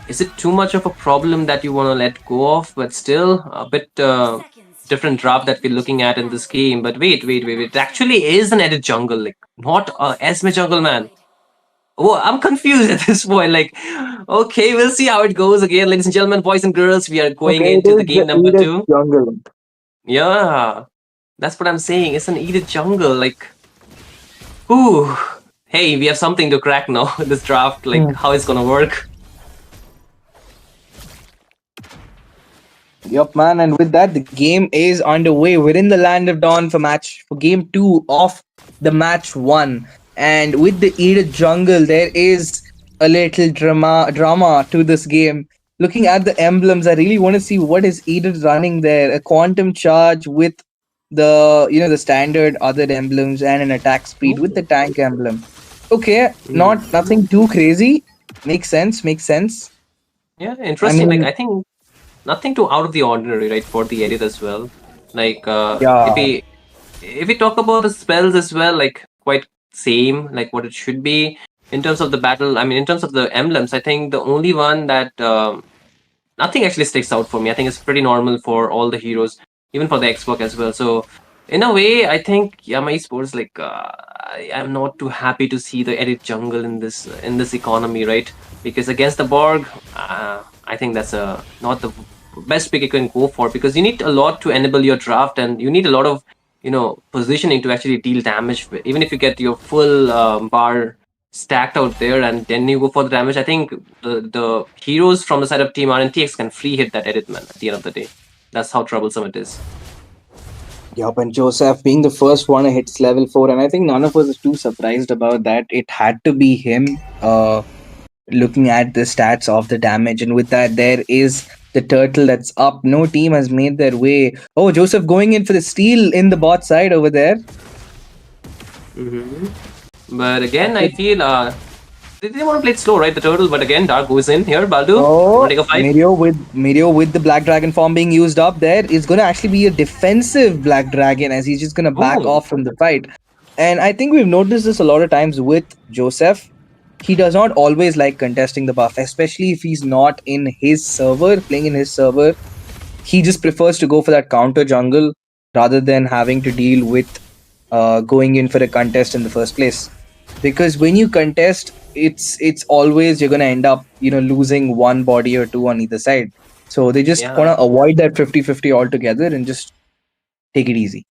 is it too much of a problem that you want to let go of? But still, a bit different draft that we're looking at in this game. But wait. It actually is an edit jungle, like not a Esme jungle, man. Oh, I'm confused at this point. Like, okay, we'll see how it goes again, ladies and gentlemen, boys and girls. We are going Okay, it into the is the game number Edith two. jungle. Yeah, that's what I'm saying. It's an edit jungle. Like, ooh, hey, we have something to crack now. This draft, like, how it's gonna work. Yup, man. And with that, the game is underway. We're in the land of dawn for game two of the match one. And with the Edith jungle, there is a little drama to this game. Looking at the emblems, I really want to see what is Edith running there. A quantum charge with the standard other emblems and an attack speed with the Ooh. tank emblem. Okay, Mm. nothing too crazy. Makes sense. Makes sense. Yeah, I interesting. Like, mean, I think nothing too out of the ordinary, right, for the edit as well. Like, yeah. if we talk about the spells as well, like quite same, like what it should be in terms of the battle. I mean, in terms of the emblems, I think the only one that nothing actually sticks out for me. I think it's pretty normal for all the heroes, even for the Xbox as well. So in a way, I think Yama Esports, like I am not too happy to see the edit jungle in this economy, right? Because against the Borg, I think that's not the best pick you can go for, because you need a lot to enable your draft, and you need a lot of positioning to actually deal damage. Even if you get your full bar stacked out there and then you go for the damage, I think the heroes from the side of Team RNTX can free hit that edit, man, at the end of the day. That's how troublesome it is. Yup, and Joseph being the first one to hit level 4, and I think none of us is too surprised about that. It had to be him, looking at the stats of the damage, and with that, there is the turtle that's up. No team has made their way. Oh, Joseph going in for the steal in the bot side over there. But again, I feel they want to play it slow, right? The turtle, but again, Dark goes in here. Baldu, you want Oh, to take a fight? Mirio with the Black Dragon form being used up there is going to actually be a defensive Black Dragon, as he's just going to back Oh, off from the fight. And I think we've noticed this a lot of times with Joseph. He does not always like contesting the buff, especially if he's not in his server, playing in his server. He just prefers to go for that counter jungle rather than having to deal with going in for a contest in the first place. Because when you contest, it's always you're gonna end up losing one body or two on either side. So they just yeah. want to avoid that 50-50 altogether and just take it easy.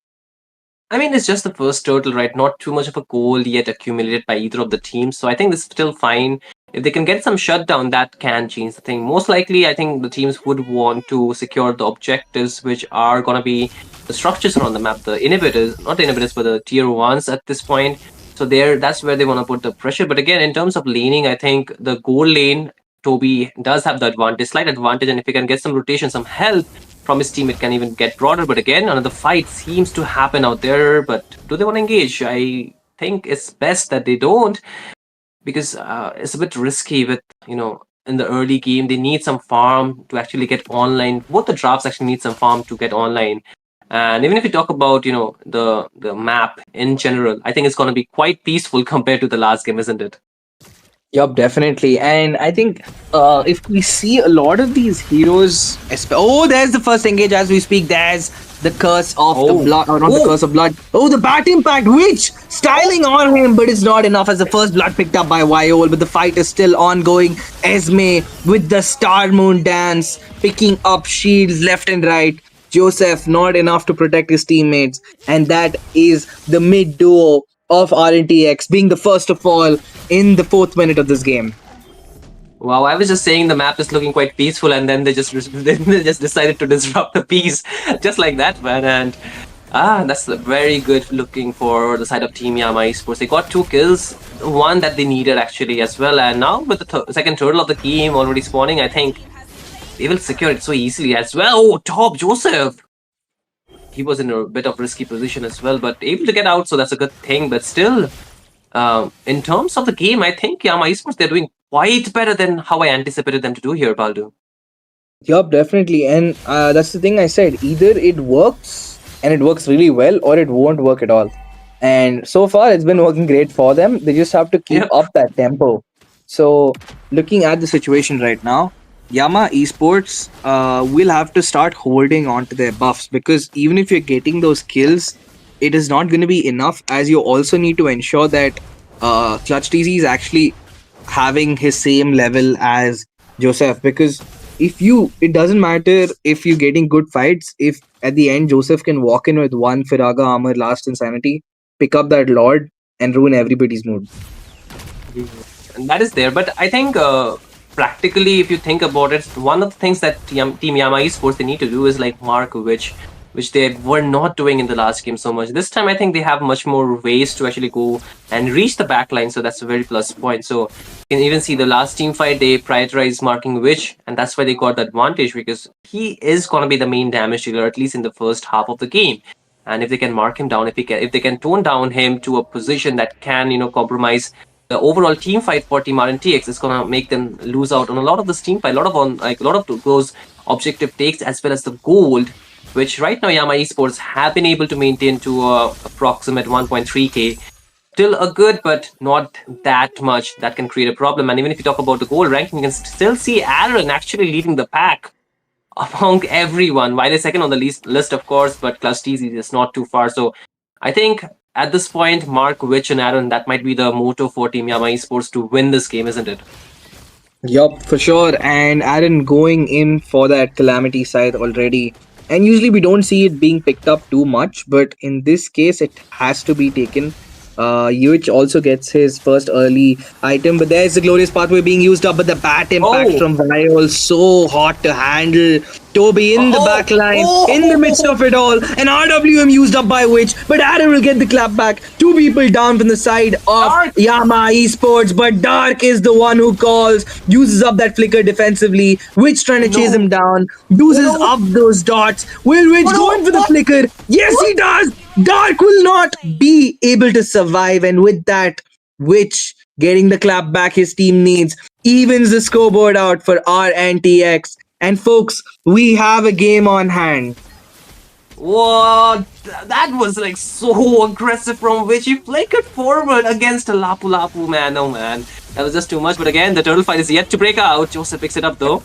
I mean, it's just the first turtle, right? Not too much of a goal yet accumulated by either of the teams. So I think this is still fine. If they can get some shutdown, that can change the thing. Most likely, I think the teams would want to secure the objectives, which are going to be the structures around the map, the inhibitors, not the inhibitors, but the tier ones at this point. So that's where they want to put the pressure. But again, in terms of laning, I think the goal lane, Toby does have the advantage, slight advantage. And if he can get some rotation, some help from his team, it can even get broader. But again, another fight seems to happen out there. But do they want to engage? I think it's best that they don't, because it's a bit risky with, in the early game. They need some farm to actually get online. Both the drafts actually need some farm to get online. And even if you talk about, the map in general, I think it's going to be quite peaceful compared to the last game, isn't it? Yup, definitely. And I think if we see a lot of these heroes, oh, there's the first engage as we speak. There's the curse of the blood, or not the curse of blood. Oh, the bat impact, which styling on him, but it's not enough as the first blood picked up by Viol. But the fight is still ongoing. Esme with the Star Moon dance, picking up shields left and right. Joseph not enough to protect his teammates, and that is the mid duo of RNTX being the first of all in the 4th minute of this game. Wow, I was just saying the map is looking quite peaceful, and then they just they just decided to disrupt the peace, just like that, man. And that's very good looking for the side of Team Yama Esports. They got 2 kills, one that they needed actually as well. And now with the second turtle of the game already spawning, I think they will secure it so easily as well. Oh, top Joseph! He was in a bit of risky position as well, but able to get out, so that's a good thing. But still, In terms of the game, I think Yama Esports, they're doing quite better than how I anticipated them to do here, Baldu. Yup, definitely. And that's the thing I said. Either it works and it works really well, or it won't work at all. And so far, it's been working great for them. They just have to keep Yep. up that tempo. So, looking at the situation right now, Yama Esports will have to start holding on to their buffs, because even if you're getting those kills, it is not going to be enough, as you also need to ensure that Clutch TZ is actually having his same level as Joseph. Because if you, it doesn't matter if you're getting good fights, if at the end Joseph can walk in with one Firaga armor, last insanity, pick up that Lord, and ruin everybody's mood. And that is there. But I think practically, if you think about it, one of the things that Team Yama Esports they need to do is like mark which they were not doing in the last game so much. This time, I think they have much more ways to actually go and reach the backline, so that's a very plus point. So you can even see the last team fight, they prioritized marking Witch, and that's why they got the advantage, because he is going to be the main damage dealer, at least in the first half of the game. And if they can mark him down, if they can tone down him to a position that can, compromise the overall team fight for Team RNTX, is gonna make them lose out on a lot of this team fight, a lot of those objective takes, as well as the gold, which right now Yama Esports have been able to maintain to approximate 1.3k. Still a good, but not that much that can create a problem. And even if you talk about the gold ranking, you can still see Aaron actually leading the pack among everyone. While second on the list, of course, but Clutch TZ is not too far. So I think at this point, Mark, Witch, and Aaron, that might be the motto for Team Yama Esports to win this game, isn't it? Yup, for sure. And Aaron going in for that Calamity side already. And usually we don't see it being picked up too much, but in this case, it has to be taken. Yuich also gets his first early item, but there's the glorious pathway being used up. But the bat impact Oh, from Viol, so hot to handle. Toby in the back line, in the midst of it all, and RWM used up by Witch, but Aaron will get the clap back. Two people down from the side of Dark. Yama Esports, but Dark is the one who calls, uses up that flicker defensively. Witch trying to chase him down, uses up those dots. Will Witch going for the flicker? Yes, he does! Dark will not be able to survive, and with that, Witch getting the clap back his team needs, evens the scoreboard out for RNTX. And folks, we have a game on hand. What? That was like so aggressive from Witch. He flickered forward against a Lapu Lapu, man. Oh man, that was just too much. But again, the turtle fight is yet to break out. Joseph picks it up though.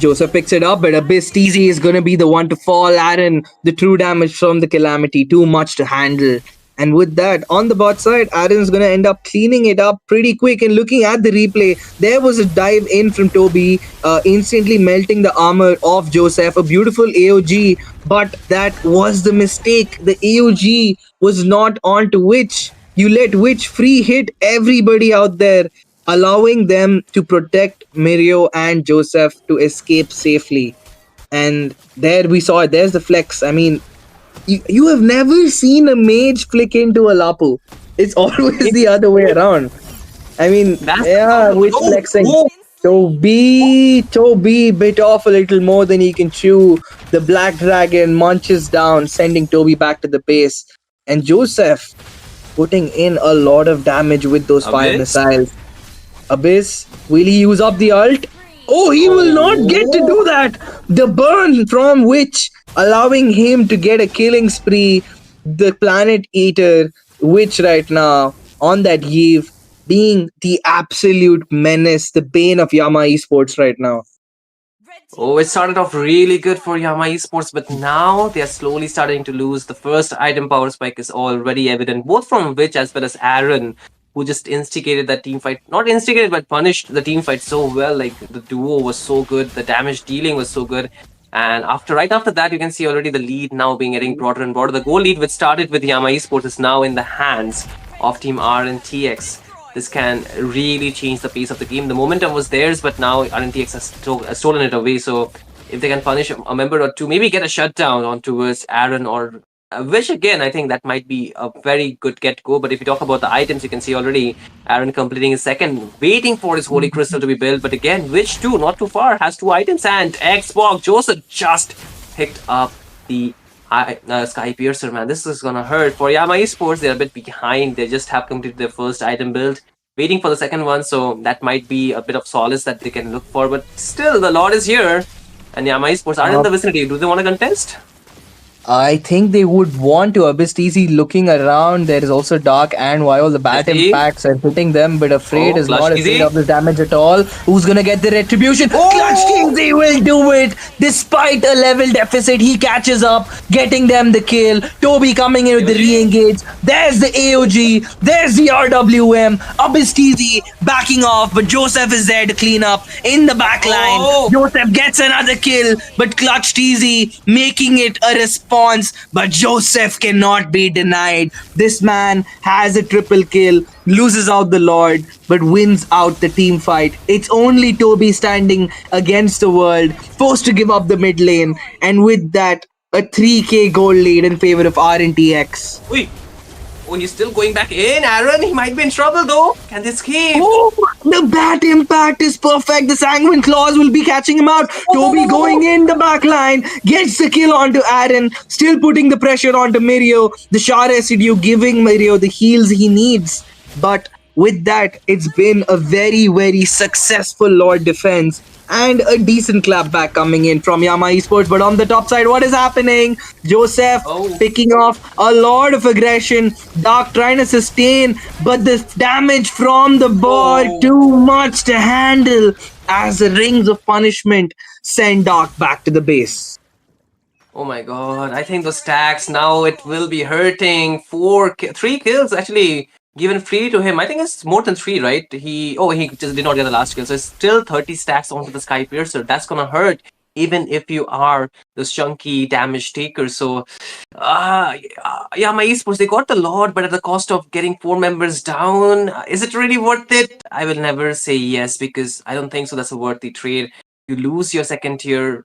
Joseph picks it up, but Abyss TZ is going to be the one to fall. Aaron, the true damage from the Calamity, too much to handle. And with that, on the bot side, Aaron's going to end up cleaning it up pretty quick. And looking at the replay, there was a dive in from Toby, instantly melting the armor of Joseph. A beautiful AOG, but that was the mistake. The AOG was not on to Witch. You let Witch free hit everybody out there, allowing them to protect Mirio and Joseph to escape safely. And there we saw it. There's the flex. I mean, you have never seen a mage flick into a Lapu. It's always the other way around. I mean, yeah, witch flexing. Toby bit off a little more than he can chew. The Black Dragon munches down, sending Toby back to the base. And Joseph putting in a lot of damage with those fire missiles. Abyss, will he use up the ult? Oh, he will not get to do that. The burn from Witch, allowing him to get a killing spree. The Planet Eater, Witch right now on that Eve, being the absolute menace, the bane of Yama Esports right now. Oh, it started off really good for Yama Esports, but now they are slowly starting to lose. The first item power spike is already evident, both from Witch as well as Aaron, who just instigated that team fight. Not instigated, but punished the team fight so well. Like, the duo was so good, the damage dealing was so good. And right after that, you can see already the lead now being getting broader and broader. The goal lead, which started with Yama Esports, is now in the hands of Team RNTX. This can really change the pace of the game. The momentum was theirs, but now RNTX has stolen it away. So if they can punish a member or two, maybe get a shutdown on towards Aaron or which again, I think that might be a very good get-go. But if you talk about the items, you can see already Aaron completing his second, waiting for his Holy Crystal to be built. But again, Witch too, not too far, has two items. And Xbox Joseph just picked up the Sky Piercer, man, this is gonna hurt. For Yama Esports, they're a bit behind. They just have completed their first item build, waiting for the second one, so that might be a bit of solace that they can look for. But still, the Lord is here, and Yama Esports are in Uh, the vicinity. Do they want to contest? I think they would want to. Abyss TZ looking around. There is also Dark and Vio. The bat Let's see. impacts are hitting them, but Afraid Oh, is Clutch not afraid Easy. of this damage at all. Who's gonna get the retribution? Oh! Clutch TZ will do it! Despite a level deficit, he catches up, getting them the kill. Toby coming in with the AOG. re-engage. There's the AOG. There's the RWM. Abyss TZ backing off, but Joseph is there to clean up in the back line. Oh! Joseph gets another kill, but Clutch TZ making it a response. But Joseph cannot be denied. This man has a triple kill, loses out the Lord, but wins out the team fight. It's only Toby standing against the world, forced to give up the mid lane, and with that, a 3k gold lead in favor of RNTX. Wait. Oh, he's still going back in. Aaron, he might be in trouble though. Can they escape? Oh, the bat impact is perfect. The Sanguine Claws will be catching him out. Toby going in the back line, gets the kill onto Aaron, still putting the pressure onto Mirio. The Shah Residue giving Mirio the heals he needs. But with that, it's been a very, very successful Lord defense and a decent clapback coming in from Yama Esports. But on the top side, what is happening? Joseph picking off a lot of aggression. Dark trying to sustain, but the damage from the board too much to handle as the rings of punishment send Dark back to the base. Oh my god, I think those stacks now it will be hurting. 3 kills actually given free to him. I think it's more than 3, right? He just did not get the last kill. So it's still 30 stacks onto the Sky Piercer. That's gonna hurt even if you are the chunky damage taker. So yeah, my esports, they got the Lord, but at the cost of getting 4 members down. Is it really worth it? I will never say yes, because I don't think so that's a worthy trade. You lose your second tier.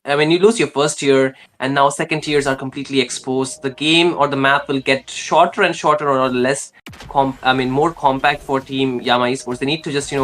I mean, you lose your first tier, and now second tiers are completely exposed. The game or the map will get shorter and shorter, or less more compact for Team Yama Esports. They need to just,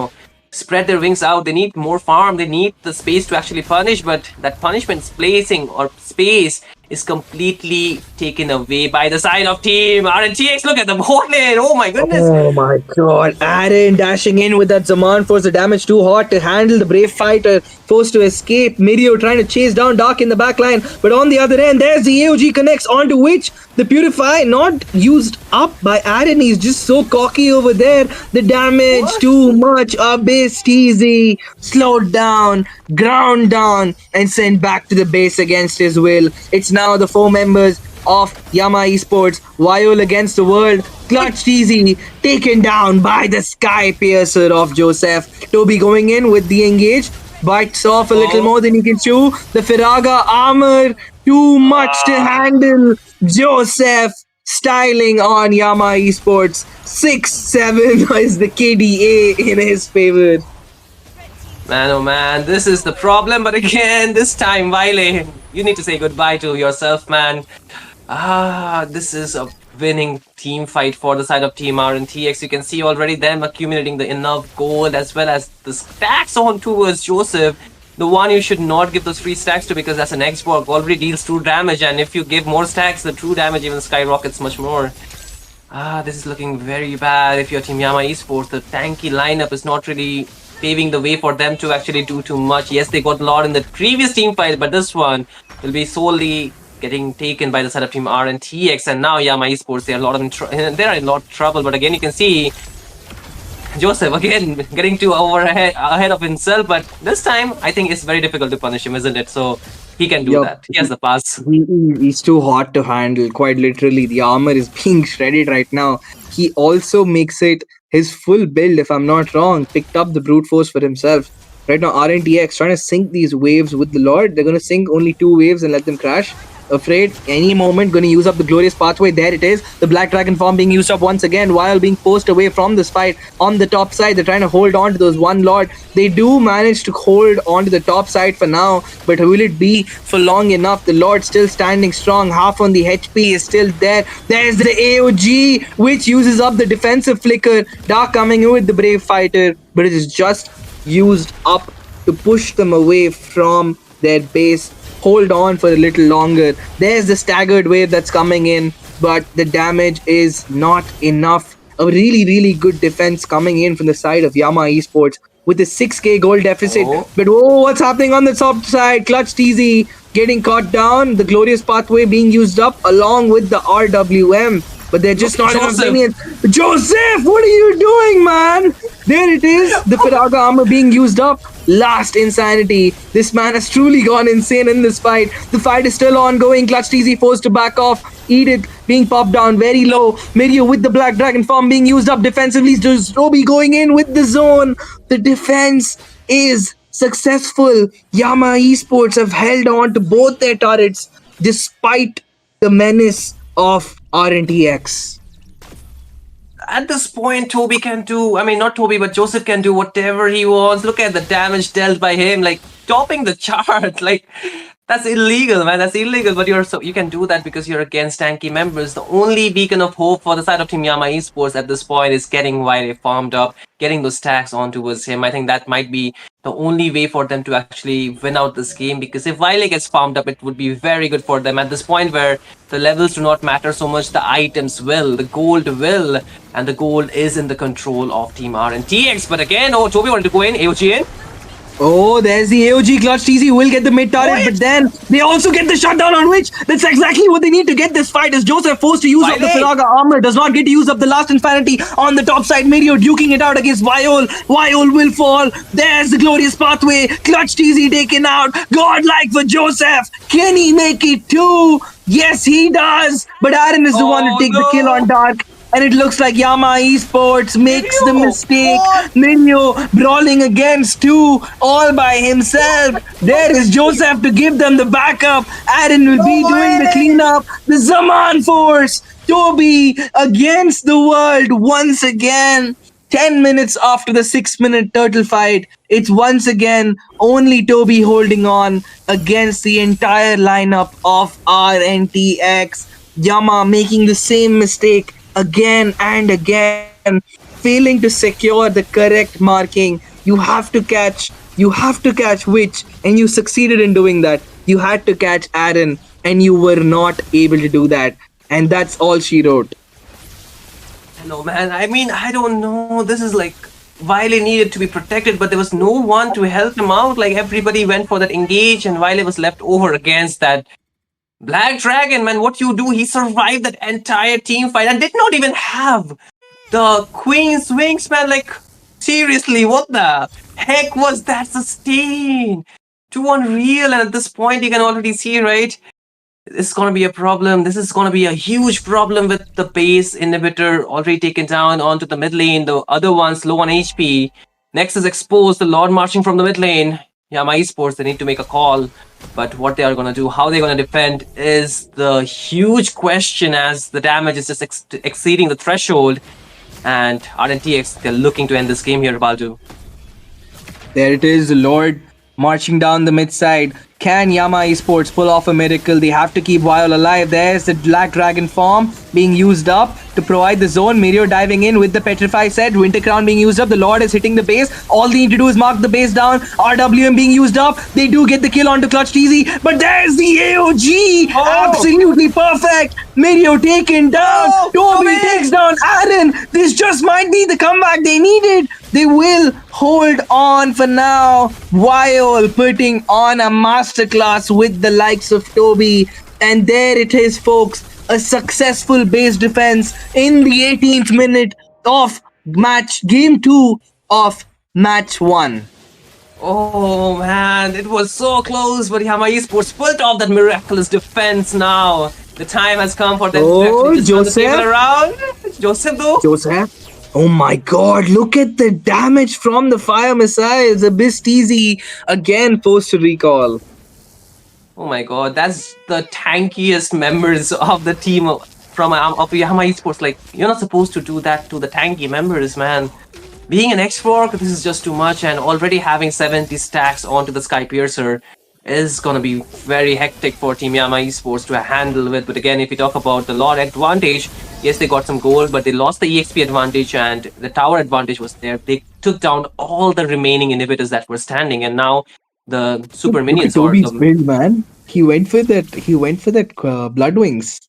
spread their wings out. They need more farm. They need the space to actually punish, but that punishment spacing or space is completely taken away by the side of Team RNTX. Look at the bot lane. Oh my goodness. Oh my god. Aaron dashing in with that Zaman force. The damage too hot to handle. The brave fighter forced to escape. Mirio trying to chase down Dark in the back line. But on the other end, there's the AOG connects, onto which the Purify not used up by Aaron. He's just so cocky over there. The damage too much. Abyss TZ slowed down, ground down, and sent back to the base against his will. It's now the 4 members of Yama Esports, Viol against the world. Clutch TZ taken down by the Sky Piercer of Joseph. Toby going in with the engage, bites off a little more than he can chew. The Firaga armor, too much to handle. Joseph styling on Yama Esports. 6-7 is the KDA in his favor. Man, oh man, this is the problem. But again, this time, Vile, you need to say goodbye to yourself, man. This is a winning team fight for the side of Team RNTX. You can see already them accumulating the enough gold as well as the stacks on towards Joseph. The one you should not give those free stacks to, because that's an Xborg, already deals true damage, and if you give more stacks, the true damage even skyrockets much more. This is looking very bad if you're Team Yama Esports. The tanky lineup is not really paving the way for them to actually do too much. Yes, they got a lot in the previous team fight, but this one will be solely getting taken by the side of Team RNTX, and now Yama Esports, they're in a lot of trouble. But again, you can see Joseph again getting too ahead of himself, but this time I think it's very difficult to punish him, isn't it? So he can do that. He has the pass. He's too hot to handle, quite literally. The armor is being shredded right now. He also makes it his full build, if I'm not wrong. Picked up the brute force for himself. Right now, RNTX trying to sync these waves with the Lord. They're going to sync only 2 waves and let them crash. Afraid any moment going to use up the glorious pathway. There it is, the black dragon form being used up once again while being forced away from this fight. On the top side, they're trying to hold on to those one Lord. They do manage to hold on to the top side for now, but will it be for long enough? The Lord still standing strong, half on the HP is still there. There's the AOG, which uses up the defensive flicker. Dark coming in with the brave fighter, but it is just used up to push them away from their base. hold on for a little longer. There's the staggered wave that's coming in, but the damage is not enough. A really, really good defense coming in from the side of Yama Esports with a 6k goal deficit. Oh, But oh, what's happening on the top side? Clutch TZ getting caught down. The glorious pathway being used up along with the RWM. But they're just look not at enough Joseph. minions. Joseph, what are you doing, man? There it is. The Firaga armor being used up. Last insanity. This man has truly gone insane in this fight. The fight is still ongoing. Clutch TZ forced to back off. Edith being popped down very low. Mirio with the Black Dragon form being used up defensively. Roby going in with the zone. The defense is successful. Yama Esports have held on to both their turrets despite the menace of RNTX. At this point, Toby can do, I mean, not Toby, but Joseph can do whatever he wants. Look at the damage dealt by him, like topping the chart. Like, that's illegal, man. That's illegal. But you can do that because you're against tanky members. The only beacon of hope for the side of Team Yama Esports at this point is getting Wiley farmed up, getting those stacks on towards him. I think that might be the only way for them to actually win out this game, because if Wiley gets farmed up, it would be very good for them at this point where the levels do not matter so much. The items will, the gold will, and the gold is in the control of Team RNTX. But again, oh, Toby wanted to go in, AOG in. Oh, there's the AOG. Clutch TZ will get the mid turret, but then they also get the shutdown on Witch. That's exactly what they need to get this fight. As Joseph forced to use up the Firaga armor, does not get to use up the last Infinity on the top side. Mirio duking it out against Viol. Viol will fall. There's the glorious pathway. Clutch TZ taken out. Godlike for Joseph. Can he make it too? Yes, he does. But Aaron is the one to take the kill on Dark. And it looks like Yama Esports makes the mistake. Minyo brawling against two all by himself. There is Joseph to give them the backup. Aaron will be doing the cleanup. The Zaman Force. Toby against the world once again. 10 minutes after the 6-minute turtle fight, it's once again only Toby holding on against the entire lineup of RNTX. Yama making the same mistake again and again, failing to secure the correct marking. You have to catch Witch, and you succeeded in doing that. You had to catch Aaron, and you were not able to do that. And that's all she wrote. No, man. I mean, I don't know. This is like Wiley needed to be protected, but there was no one to help him out. Like, everybody went for that engage, and Wiley was left over against that Black Dragon. Man, what you do? He survived that entire team fight and did not even have the Queen's Wings, man. Like, seriously, what the heck was that sustain? Too unreal. And at this point, you can already see, right? This is going to be a problem. This is going to be a huge problem with the base inhibitor already taken down onto the mid lane. The other one's low on HP. Next is exposed. The Lord marching from the mid lane. Yama Esports, they need to make a call. But what they are going to do, how they're going to defend, is the huge question, as the damage is just exceeding the threshold. And RNTX, they're looking to end this game here, Baldu. There it is, the Lord marching down the mid side. Can Yama Esports pull off a miracle? They have to keep Viol alive. There's the Black Dragon form being used up to provide the zone. Mirio diving in with the Petrify set. Winter Crown being used up. The Lord is hitting the base. All they need to do is mark the base down. RWM being used up. They do get the kill onto Clutch TZ. But there's the AOG. Absolutely perfect. Mirio taken down. Toby takes down Aaron. This just might be the comeback they needed. They will hold on for now. Viol putting on a masterclass with the likes of Toby. And there it is, folks. A successful base defense in the 18th minute of game 2 of match 1. Oh man, it was so close, but Yama Esports pulled off that miraculous defense now. The time has come for them to actually just turn the table around. Joseph though? Joseph? Oh my god, look at the damage from the fire missiles. Abyss TZ again forced to recall. Oh my god, that's the tankiest members of the team from Yama Esports. Like, you're not supposed to do that to the tanky members, man. Being an X-Fork, this is just too much, and already having 70 stacks onto the Sky Piercer is gonna be very hectic for Team Yama Esports to handle with. But again, if you talk about the Lord advantage, yes, they got some gold, but they lost the EXP advantage and the tower advantage was there. They took down all the remaining inhibitors that were standing, and now the super minions Toby's build, man. He went for that. He went for that blood wings.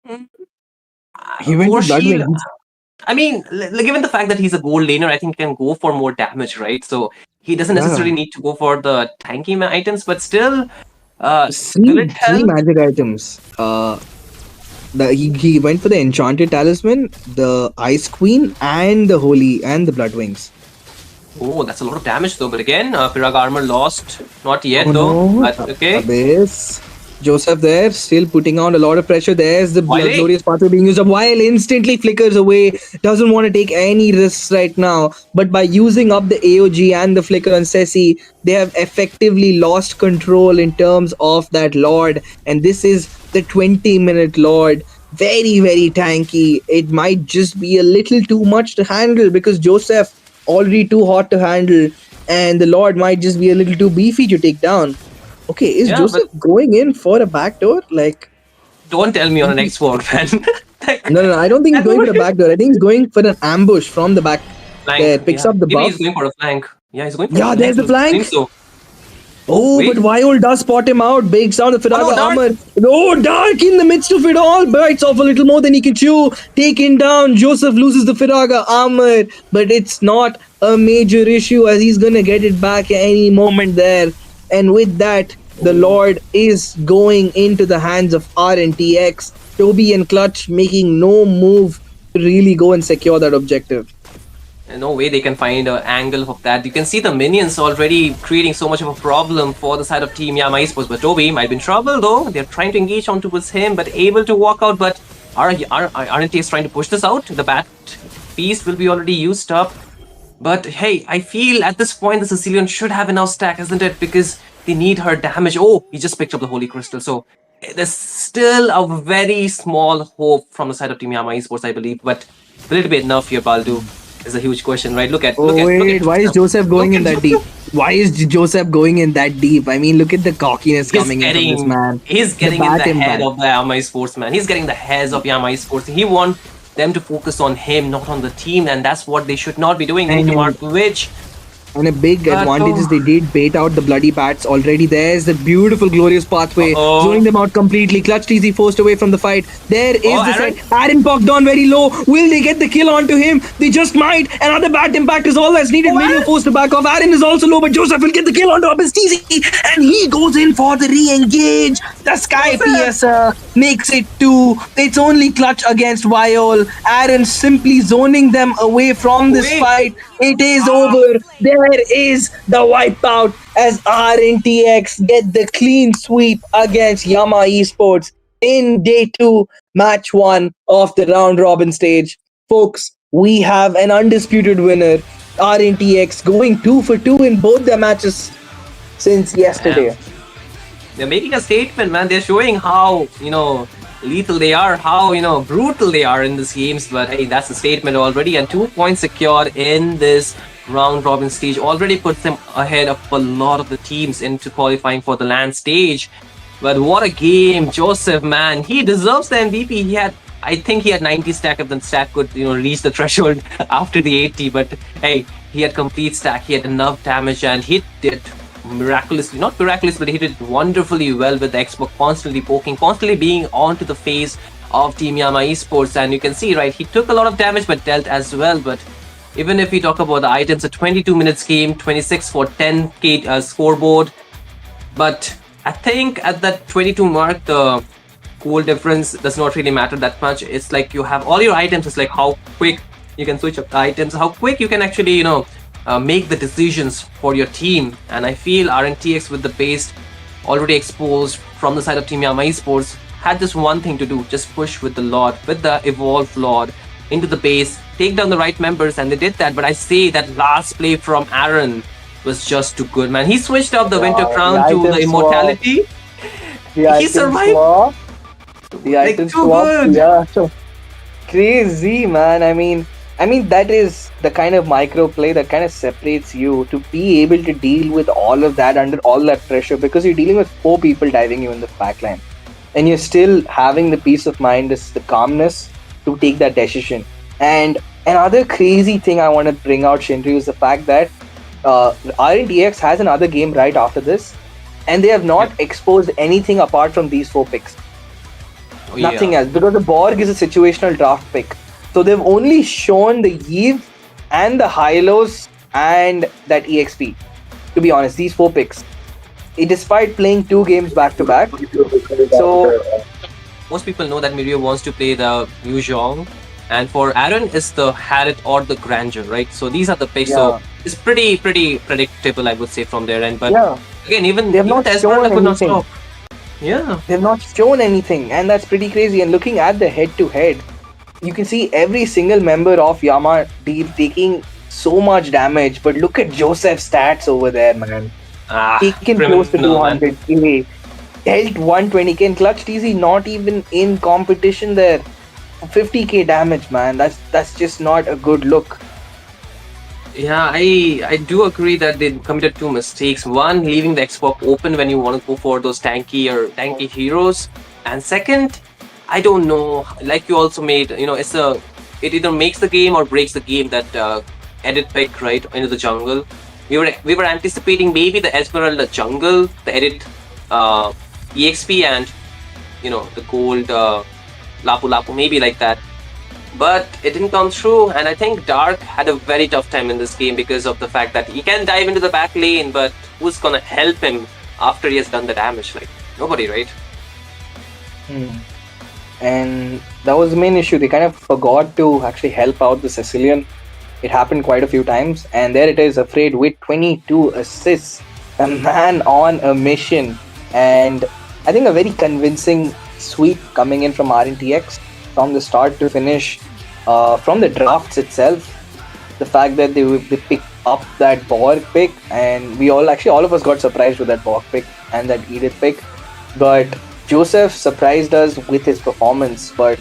Mm, He went War for blood Shield. wings. I mean, given the fact that he's a gold laner, I think he can go for more damage, right? So he doesn't necessarily Yeah. need to go for the tanky items, but still, will it Three help? magic items. He went for the enchanted talisman, the ice queen, and the holy and the blood wings. Oh, that's a lot of damage though. But again, Pirag armor lost. Not Oh yet though. no, But okay. Abyss. Joseph there, still putting on a lot of pressure. There's the Wile. glorious pathway being used up while instantly flickers away. Doesn't want to take any risks right now. But by using up the AOG and the flicker on Ceci, they have effectively lost control in terms of that Lord. And this is the 20-minute Lord. Very, very tanky. It might just be a little too much to handle because Joseph already too hot to handle. And the Lord might just be a little too beefy to take down. Okay, is Yeah, but Joseph going in for a backdoor? Like, don't tell me on an he- export, man. Like, no, I don't think he's that going for would a backdoor. I think he's going for an ambush from the back. flank. There, picks Yeah, up the maybe he's buff. going for a flank. Yeah, he's going for a Yeah, flank. there's the I think flank. so. Oh Oh, but wait. Viol does spot him out. Breaks down the Oh no, Firaga Dark. armor. Oh, Dark in the midst of it all. Bites off a little more than he can chew. Taken down. Joseph loses the Firaga armor. But it's not a major issue as he's going to get it back at any moment there. And with that, the Oh. Lord is going into the hands of RNTX. Toby and Clutch making no move to really go and secure that objective. No way they can find an angle of that. You can see the minions already creating so much of a problem for the side of Team Yama Esports. But Toby might be in trouble though. They're trying to engage on towards him, but able to walk out. But aren't they trying to push this out? The bat piece will be already used up. But hey, I feel at this point the Sicilian should have enough stack, isn't it? Because they need her damage. Oh, he just picked up the Holy Crystal. So there's still a very small hope from the side of Team Yama Esports, I believe. But will it be enough here, Baldu? Is a huge question, right? Oh Look at wait, why is Joseph. Joseph going Look in at that deep? Joseph. Why is Joseph going in that deep? I mean, look at the cockiness He's coming in from this getting man. he's The getting in the bat head impact. of the Yama Esports, man. He's getting the heads of Yama Esports. He wants them to focus on him, not on the team, and that's what they should not be doing. They need to mark And which. And a big But advantage is oh, they did bait out the bloody bats already. There's the beautiful, glorious pathway, oh, zoning them out completely. Clutch TZ forced away from the fight. There oh, is the set. Aaron. Aaron popped down very low. Will they get the kill onto him? They just might. Another bat impact is all that's needed. Oh, Mario Aaron. forced to back off. Aaron is also low, but Joseph will get the kill onto up his TZ. And he goes in for the re-engage. The Sky Joseph. Piercer makes it 2. It's only Clutch against Viol. Aaron simply zoning them away from this Wait. fight. It is Ah. over. There is the wipeout as RNTX get the clean sweep against Yama Esports in day 2, match 1 of the round robin stage. Folks, we have an undisputed winner. RNTX going 2 for 2 in both their matches since yesterday. Man, they're making a statement, man. They're showing how, lethal they are, how, brutal they are in these games. But hey, that's a statement already. And 2 points secured in this round robin stage already puts them ahead of a lot of the teams into qualifying for the LAN stage. But what a game, Joseph, man. He deserves the MVP. I think he had 90 stack if the stack could, reach the threshold after the 80. But hey, he had complete stack. He had enough damage and he did miraculously, not miraculous, but he did wonderfully well with the Xbox, constantly poking, constantly being onto the face of Team Yama Esports. And you can see, right, he took a lot of damage but dealt as well. But even if we talk about the items, a 22 minutes game, 26 for 10k scoreboard. But I think at that 22 mark, the goal difference does not really matter that much. It's like you have all your items. It's like how quick you can switch up the items, how quick you can actually, make the decisions for your team. And I feel RNTX with the base already exposed from the side of Team Yama Esports had just one thing to do, just push with the Lord, with the evolved Lord into the base, take down the right members, and they did that. But I say that last play from Aaron was just too good, man. He switched up the Winter Crown to the Immortality. He survived. The Like, item too swap, good. yeah. So crazy, man. I mean that is the kind of micro play that kind of separates you to be able to deal with all of that under all that pressure because you're dealing with 4 people diving you in the backline, and you're still having the peace of mind, the calmness to take that decision. And another crazy thing I want to bring out, Shinryu, is the fact that RNTX has another game right after this, and they have Yep. not exposed anything apart from these 4 picks. Oh, Nothing yeah. else, because the Borg is a situational draft pick. So they've only shown the Eve and the Hylos and that EXP. To be honest, these 4 picks, despite playing 2 games back to back. So Most people know that Mirio wants to play the Yu Zhong, and for Aaron it's the Harriet or the Grandeur, right? So these are the picks. So yeah, it's pretty predictable, I would say, from their end. But yeah, again, they have even not the shown Esmeralda could not anything. stop. Yeah. They've not shown anything, and that's pretty crazy. And looking at the head to head, you can see every single member of Yama taking so much damage. But look at Joseph's stats over there, man. Taken close to Criminal, man. 200k, dealt 120k, and clutched easy, not even in competition there. 50k damage, man. That's just not a good look. Yeah, I do agree that they committed 2 mistakes. One, leaving the Xbox open when you want to go for those tanky heroes, and second, I don't know. Like you also made, it either makes the game or breaks the game. That edit pick right into the jungle. We were anticipating maybe the Esmeralda jungle, the edit EXP, and the gold Lapu Lapu, maybe like that. But it didn't come through, and I think Dark had a very tough time in this game because of the fact that he can dive into the back lane, but who's gonna help him after he has done the damage? Like, nobody, right? Hmm. And that was the main issue. They kind of forgot to actually help out the Sicilian. It happened quite a few times, and there it is, Afraid with 22 assists, a man on a mission, and I think a very convincing sweep coming in from RNTX from the start to finish. From the drafts itself, the fact that they picked up that Borg pick, and we all of us got surprised with that Borg pick and that Edith pick, but Joseph surprised us with his performance, but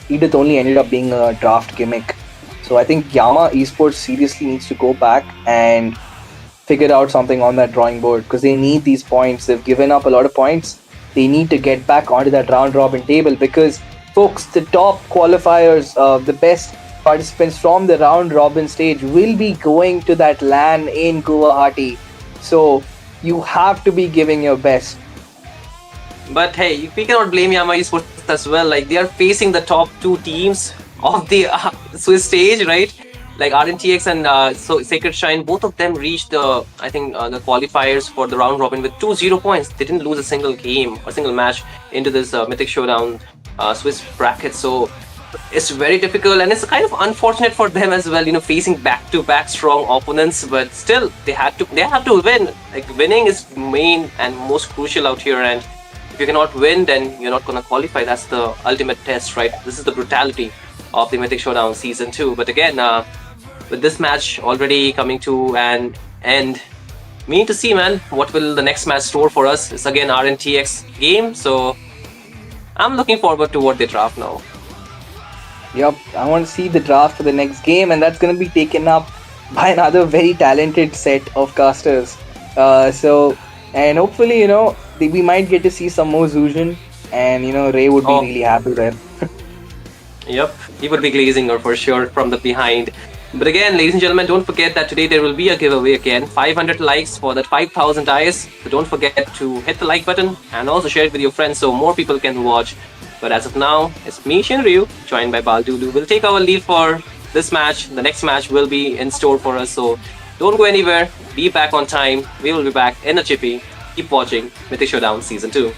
Edith only ended up being a draft gimmick. So I think Yama Esports seriously needs to go back and figure out something on that drawing board, because they need these points. They've given up a lot of points. They need to get back onto that round robin table, because folks, the top qualifiers, the best participants from the round robin stage will be going to that LAN in Guwahati. So you have to be giving your best. But hey, we cannot blame Yama Esports as well. Like, they are facing the top 2 teams of the Swiss stage, right? Like RNTX and Sacred Shrine, both of them reached the qualifiers for the round robin with 2-0 points. They didn't lose a single game or single match into this Mythic Showdown Swiss bracket. So it's very difficult, and it's kind of unfortunate for them as well. Facing back-to-back strong opponents, but still they have to win. Like, winning is main and most crucial out here, and if you cannot win, then you're not gonna qualify. That's the ultimate test, right? This is the brutality of the Mythic Showdown Season 2. But again, with this match already coming to an end, we need to see, man, what will the next match store for us. It's again RNTX game, so I'm looking forward to what they draft now. Yep, I want to see the draft for the next game, and that's going to be taken up by another very talented set of casters. And hopefully, we might get to see some more Zuzhan, and Ray would be really happy there. Yep, he would be glazing her for sure from the behind. But again, ladies and gentlemen, don't forget that today there will be a giveaway again. 500 likes for that 5,000 eyes. So don't forget to hit the like button and also share it with your friends so more people can watch. But as of now, it's me, Shinryu, joined by Baldulu. We'll take our leave for this match. The next match will be in store for us. So don't go anywhere. Be back on time. We will be back in a chippy. Keep watching Mythic Showdown Season 2.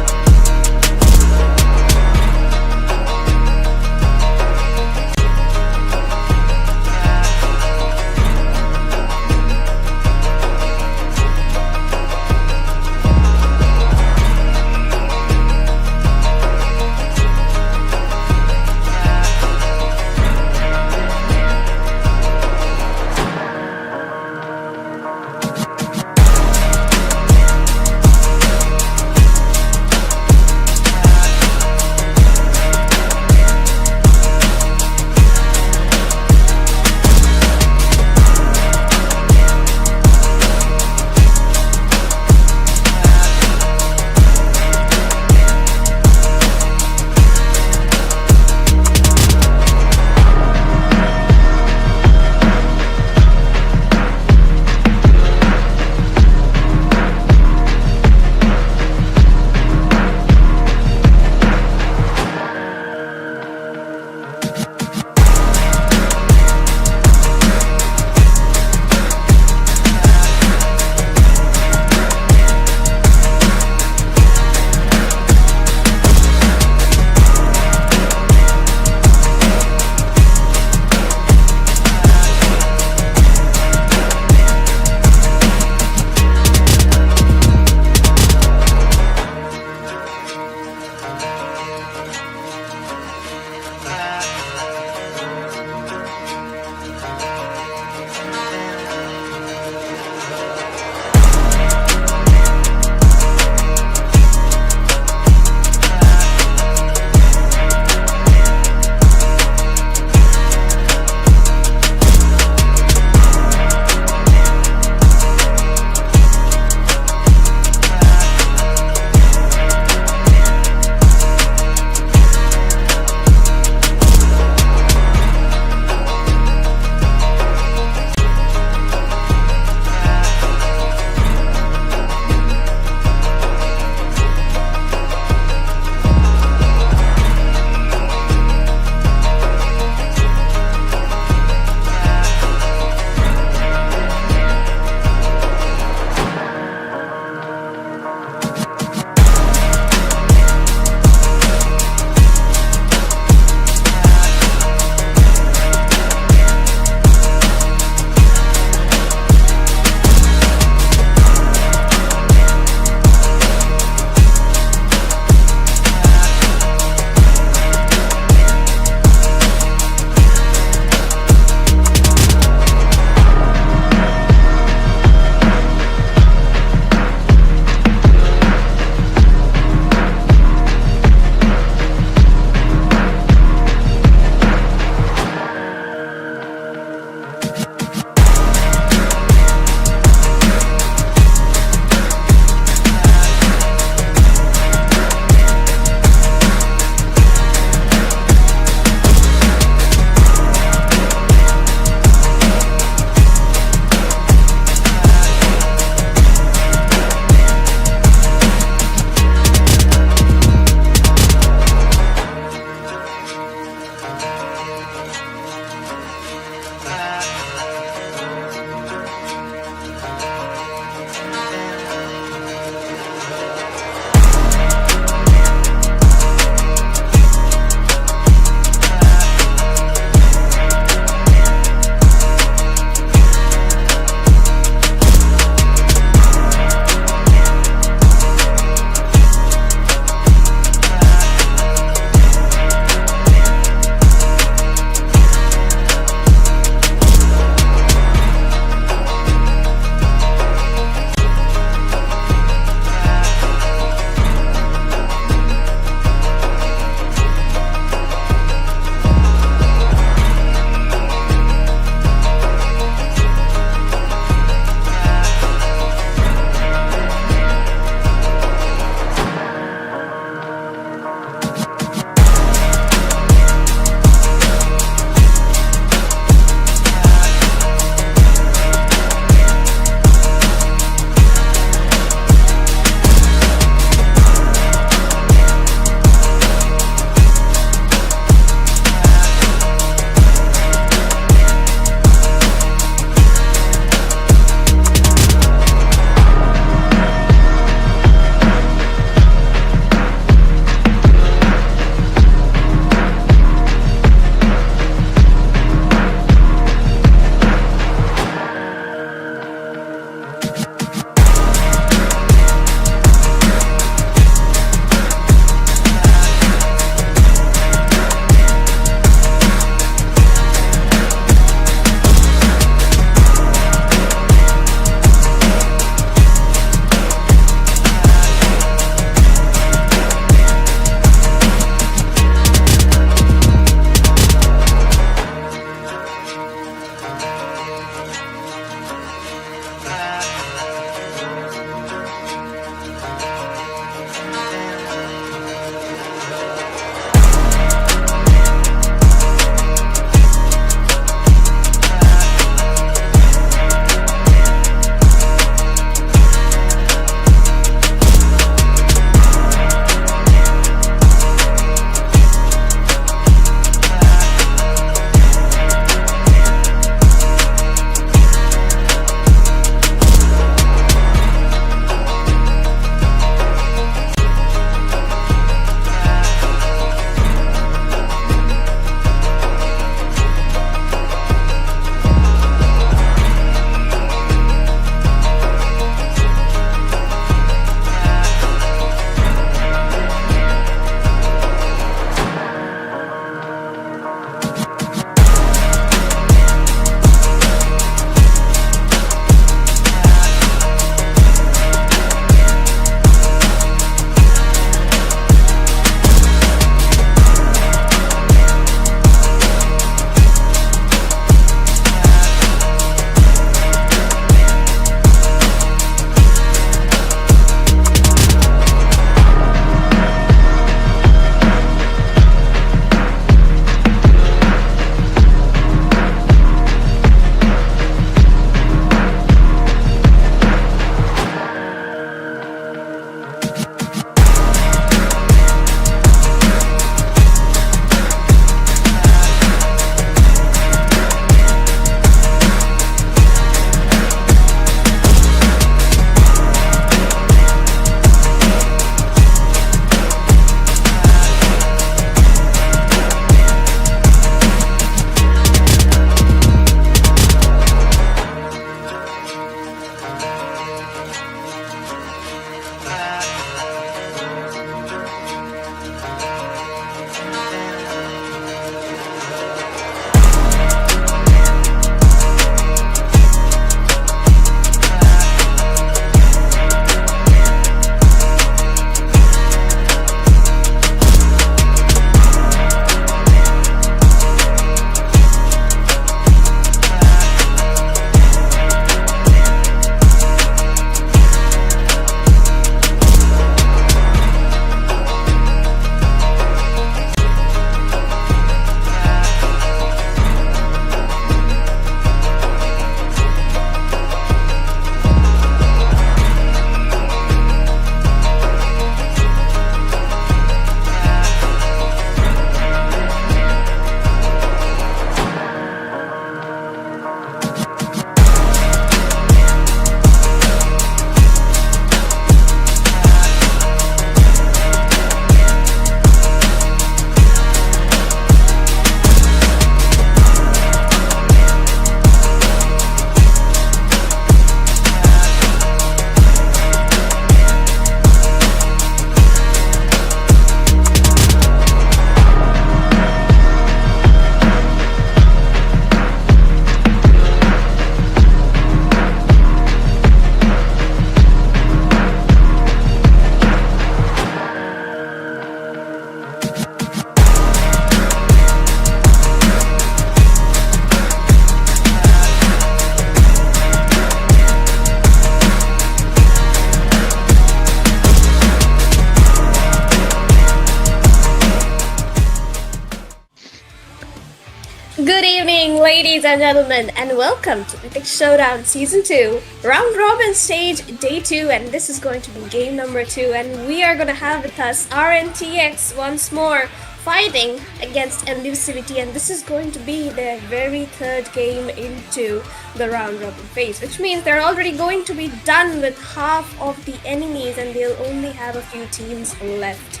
ladies and gentlemen, and welcome to Mythic Showdown Season 2, Round Robin Stage Day 2, and this is going to be game number 2, and we are going to have with us RNTX once more, fighting against Elusivity, and this is going to be their very third game into the Round Robin phase, which means they're already going to be done with half of the enemies, and they'll only have a few teams left.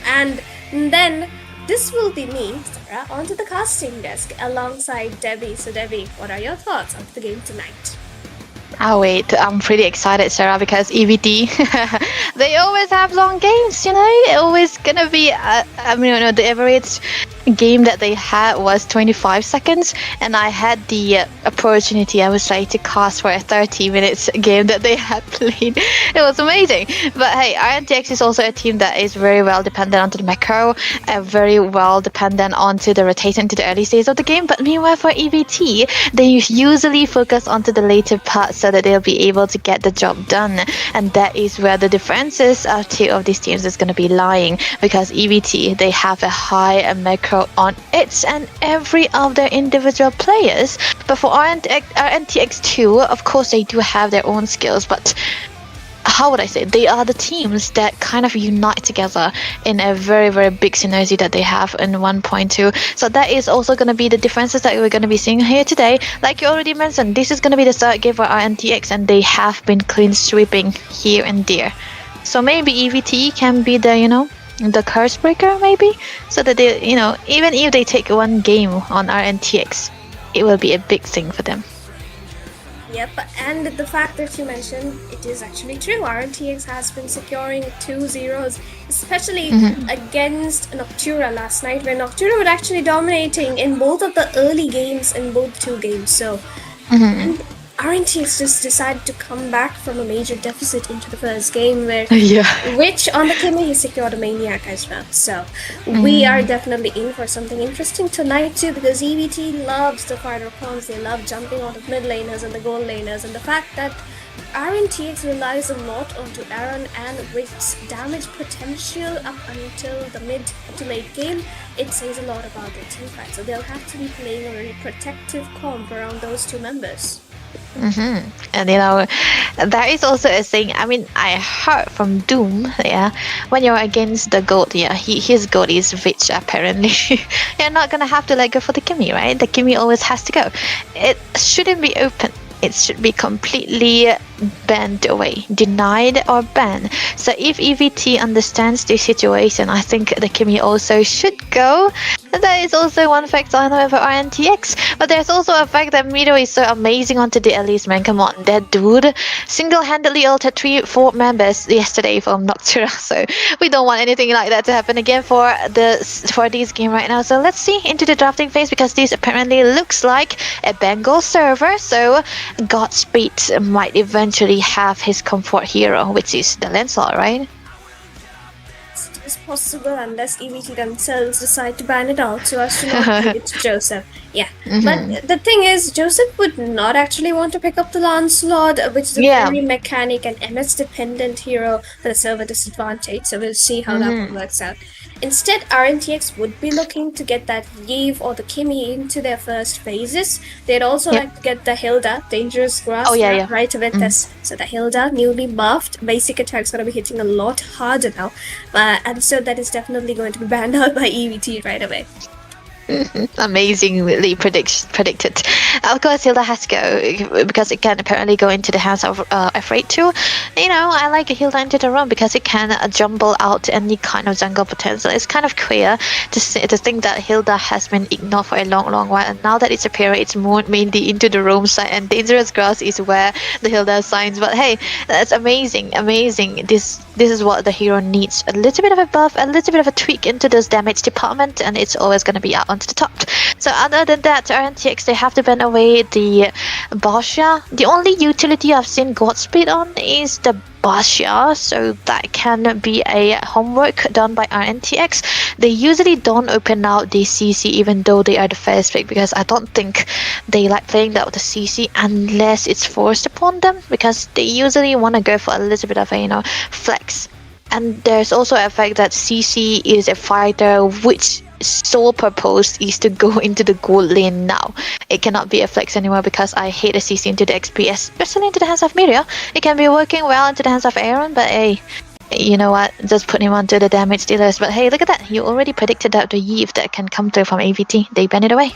And then this will be me, Sarah, onto the casting desk alongside Debbie. So Debbie, what are your thoughts on the game tonight? Oh wait, I'm pretty excited, Sarah, because EVT, they always have long games, you know? Always gonna be, the average game that they had was 25 seconds, and I had the opportunity, I would say, to cast for a 30 minutes game that they had played. It was amazing. But hey, RNTX is also a team that is very well dependent onto the macro, very well dependent onto the rotation to the early stage of the game. But meanwhile, for EVT, they usually focus onto the later parts so that they'll be able to get the job done. And that is where the differences of two of these teams is going to be lying, because EVT, they have a high macro on each and every of their individual players. But for RNTX2, of course, they do have their own skills, but how would I say, they are the teams that kind of unite together in a very, very big synergy that they have in 1.2. So that is also going to be the differences that we're going to be seeing here today. Like you already mentioned, this is going to be the third game for RNTX, and they have been clean sweeping here and there. So maybe EVT can be the, the curse breaker, maybe, so that they, even if they take one game on RNTX, it will be a big thing for them. Yep, and the fact that you mentioned, it is actually true. RNTX has been securing 2-0s, especially against Noctura last night, where Noctura was actually dominating in both of the early games in both two games. So, and RNTX just decided to come back from a major deficit into the first game, which on the Kimmy he secured a Maniac as well. So we are definitely in for something interesting tonight too, because EVT loves the fighter cons. They love jumping out of mid laners and the gold laners, and the fact that RNTX relies a lot onto Aaron and Rick's damage potential up until the mid to late game, it says a lot about their team fight. So they'll have to be playing a very protective comp around those two members. And there is also a thing, I heard from Doom, when you're against the goat, his goat is rich apparently. You're not gonna have to go for the Kimmy, right? The Kimmy always has to go. It shouldn't be open. It should be completely banned away, denied or banned. So if EVT understands this situation, I think the Kimmy also should go. And that is also one fact I know about RNTX. But there's also a fact that Mito is so amazing onto the Elise, man. Come on, that dude single-handedly ulted 3-4 members yesterday from Noctura. So we don't want anything like that to happen again for this game right now. So let's see into the drafting phase, because this apparently looks like a Bengal server. So Godspeed might eventually have his comfort hero, which is the Lancelot, right? It is possible, unless EVT themselves decide to ban it out so as to not give it to Joseph. Yeah, but the thing is, Joseph would not actually want to pick up the Lancelot, which is a very mechanic and MS dependent hero for the server disadvantage, so we'll see how that one works out. Instead, RNTX would be looking to get that Yve or the Kimmy into their first phases. They'd also like to get the Hilda, Dangerous Grass, right with us. So the Hilda, newly buffed, basic attack's going to be hitting a lot harder now. And so that is definitely going to be banned out by EVT right away. Amazingly predicted. Of course, Hilda has to go because it can apparently go into the hands of Afraid too. I like a Hilda into the room because it can jumble out any kind of jungle potential. It's kind of queer to think that Hilda has been ignored for a long while, and now that it's appearing, it's more mainly into the roam side, and Dangerous Grass is where the Hilda shines. But hey, that's amazing. This is what the hero needs: a little bit of a buff, a little bit of a tweak into this damage department, and it's always going to be out onto the top. So other than that, RNTX, they have to ban away the Basha. The only utility I've seen Godspeed on is the Basha, so that can be a homework done by RNTX. They usually don't open out the CC even though they are the first pick, because I don't think they like playing out the CC unless it's forced upon them, because they usually want to go for a little bit of a flex And there's also a fact that CC is a fighter which sole purpose is to go into the gold lane now. It cannot be a flex anymore because I hate a CC into the XP, especially into the hands of Miria. It can be working well into the hands of Aaron, but hey, you know what? Just put him onto the damage dealers. But hey, look at that. You already predicted that the Yves that can come through from AVT. They ban it away.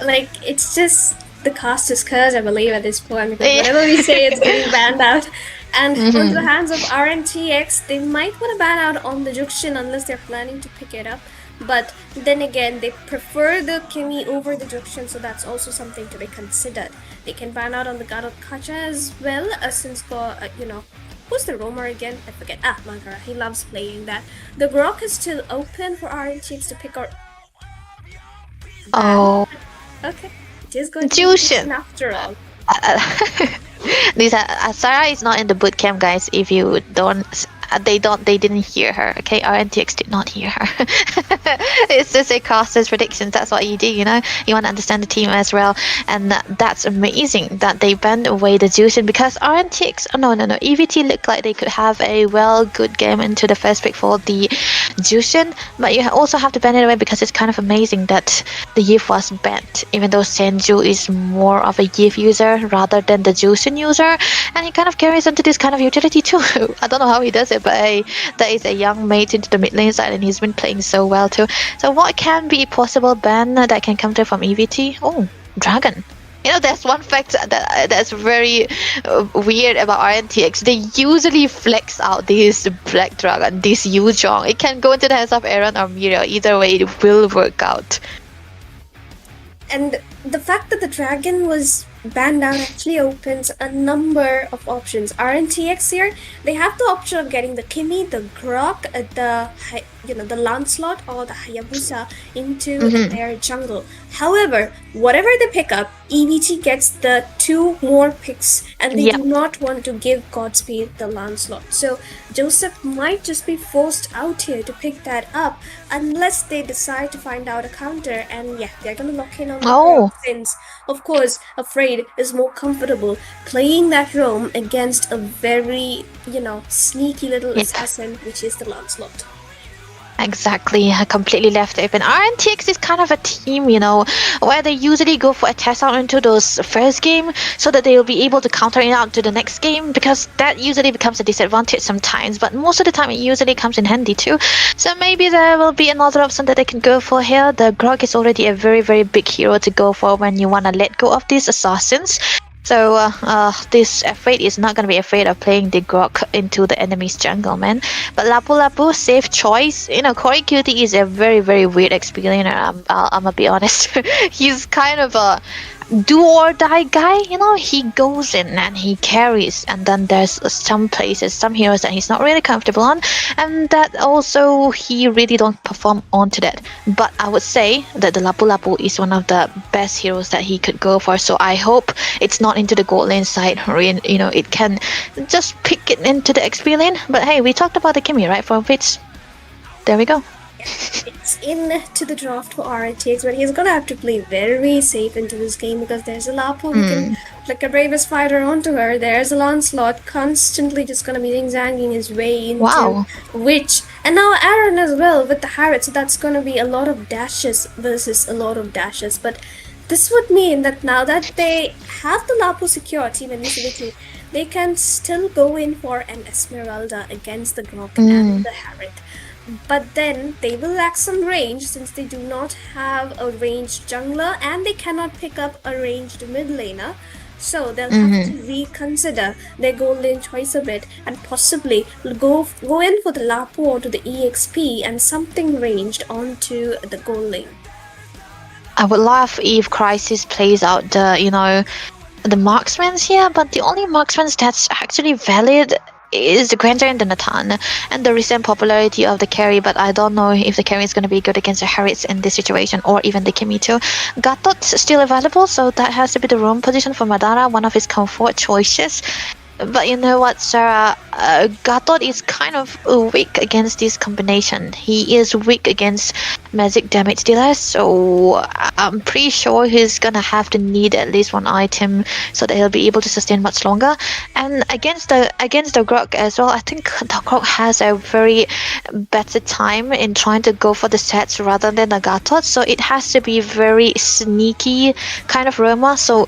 Like, it's just the caster's curse, I believe, at this point, because whatever we say, it's getting banned out. And onto the hands of RNTX, they might want to ban out on the Juxian unless they're planning to pick it up. But then again, they prefer the Kimi over the Juxian, so that's also something to be considered. They can ban out on the God of Kacha as well, since, who's the roamer again? I forget. Magara. He loves playing that. The Grok is still open for RNTX to pick out. Oh. Okay. It is going to Juxian be after all. Sarah is not in the boot camp, guys. If you don't, they didn't hear her. Okay, RNTX did not hear her. It's just a caster's predictions. That's what you do, you know. You want to understand the team as well, and that's amazing that they banned away the Juician because RNTX. No, EVT looked like they could have a good game into the first pick for the Juician, but you also have to ban it away because it's kind of amazing that the Yves was banned, even though Senju is more of a Yves user rather than the Juician user, and he kind of carries into this kind of utility too. I don't know how he does it, but hey, that is a young mate into the mid lane side, and he's been playing so well too. So what can be a possible ban that can come through from EVT? Oh, Dragon. You know, there's one fact that's very weird about RNTX. They usually flex out this Black Dragon, this Yuzhong. It can go into the hands of Aaron or Miria. Either way, it will work out. And the fact that the Dragon was banned out actually opens a number of options. RNTX here, they have the option of getting the Kimi, the Grok, the Lancelot or the Hayabusa into their jungle. However, whatever they pick up, EVT gets the 2 more picks, and they do not want to give Godspeed the Lancelot. So Joseph might just be forced out here to pick that up unless they decide to find out a counter, and they're gonna lock in on the Grok, since of course Afraid is more comfortable playing that roam against a very, sneaky little assassin, which is the Lancelot. Exactly, completely left open. RNTX is kind of a team, where they usually go for a test out into those first game so that they will be able to counter it out to the next game, because that usually becomes a disadvantage sometimes, but most of the time it usually comes in handy too. So maybe there will be another option that they can go for here. The Grog is already a very, very big hero to go for when you want to let go of these assassins. So this Afraid is not going to be afraid of playing the Grok into the enemy's jungle, man. But Lapu Lapu, safe choice. Corey Cutie is a very, very weird experience. I'm going to be honest. He's kind of a do or die guy. He goes in and he carries, and then there's some places, some heroes that he's not really comfortable on, and that also he really don't perform onto that. But I would say that the Lapu Lapu is one of the best heroes that he could go for, so I hope it's not into the gold lane side. It can just pick it into the XP lane. But hey, we talked about the Kimi, right, for Vitz? There we go. It's in to the draft for RNTX, but he's gonna have to play very safe into this game because there's a Lapu who can flick a Bravest Fighter onto her. There's a Lancelot constantly just gonna be zigzagging his way into Witch. And now Aaron as well with the Harriet, so that's gonna be a lot of dashes versus a lot of dashes. But this would mean that now that they have the Lapu secure, Team Elusivity, they can still go in for an Esmeralda against the Grok and the Harriet. But then they will lack some range since they do not have a ranged jungler and they cannot pick up a ranged mid laner. So they'll have to reconsider their gold lane choice a bit and possibly go in for the Lapu onto the EXP and something ranged onto the gold lane. I would love if Crisis plays out the marksmans here, but the only marksmans that's actually valid is the Granger and the Nathan and the recent popularity of the carry, but I don't know if the carry is going to be good against the Harriets in this situation, or even the Kimi too. Gatot's still available, so that has to be the roam position for Madara, one of his comfort choices. But you know what, Sarah? Gatot is kind of weak against this combination. He is weak against magic damage dealers, so I'm pretty sure he's gonna have to need at least one item so that he'll be able to sustain much longer. And against the Grok as well, I think the Grok has a very better time in trying to go for the sets rather than the Gatot, so it has to be very sneaky kind of Roma. So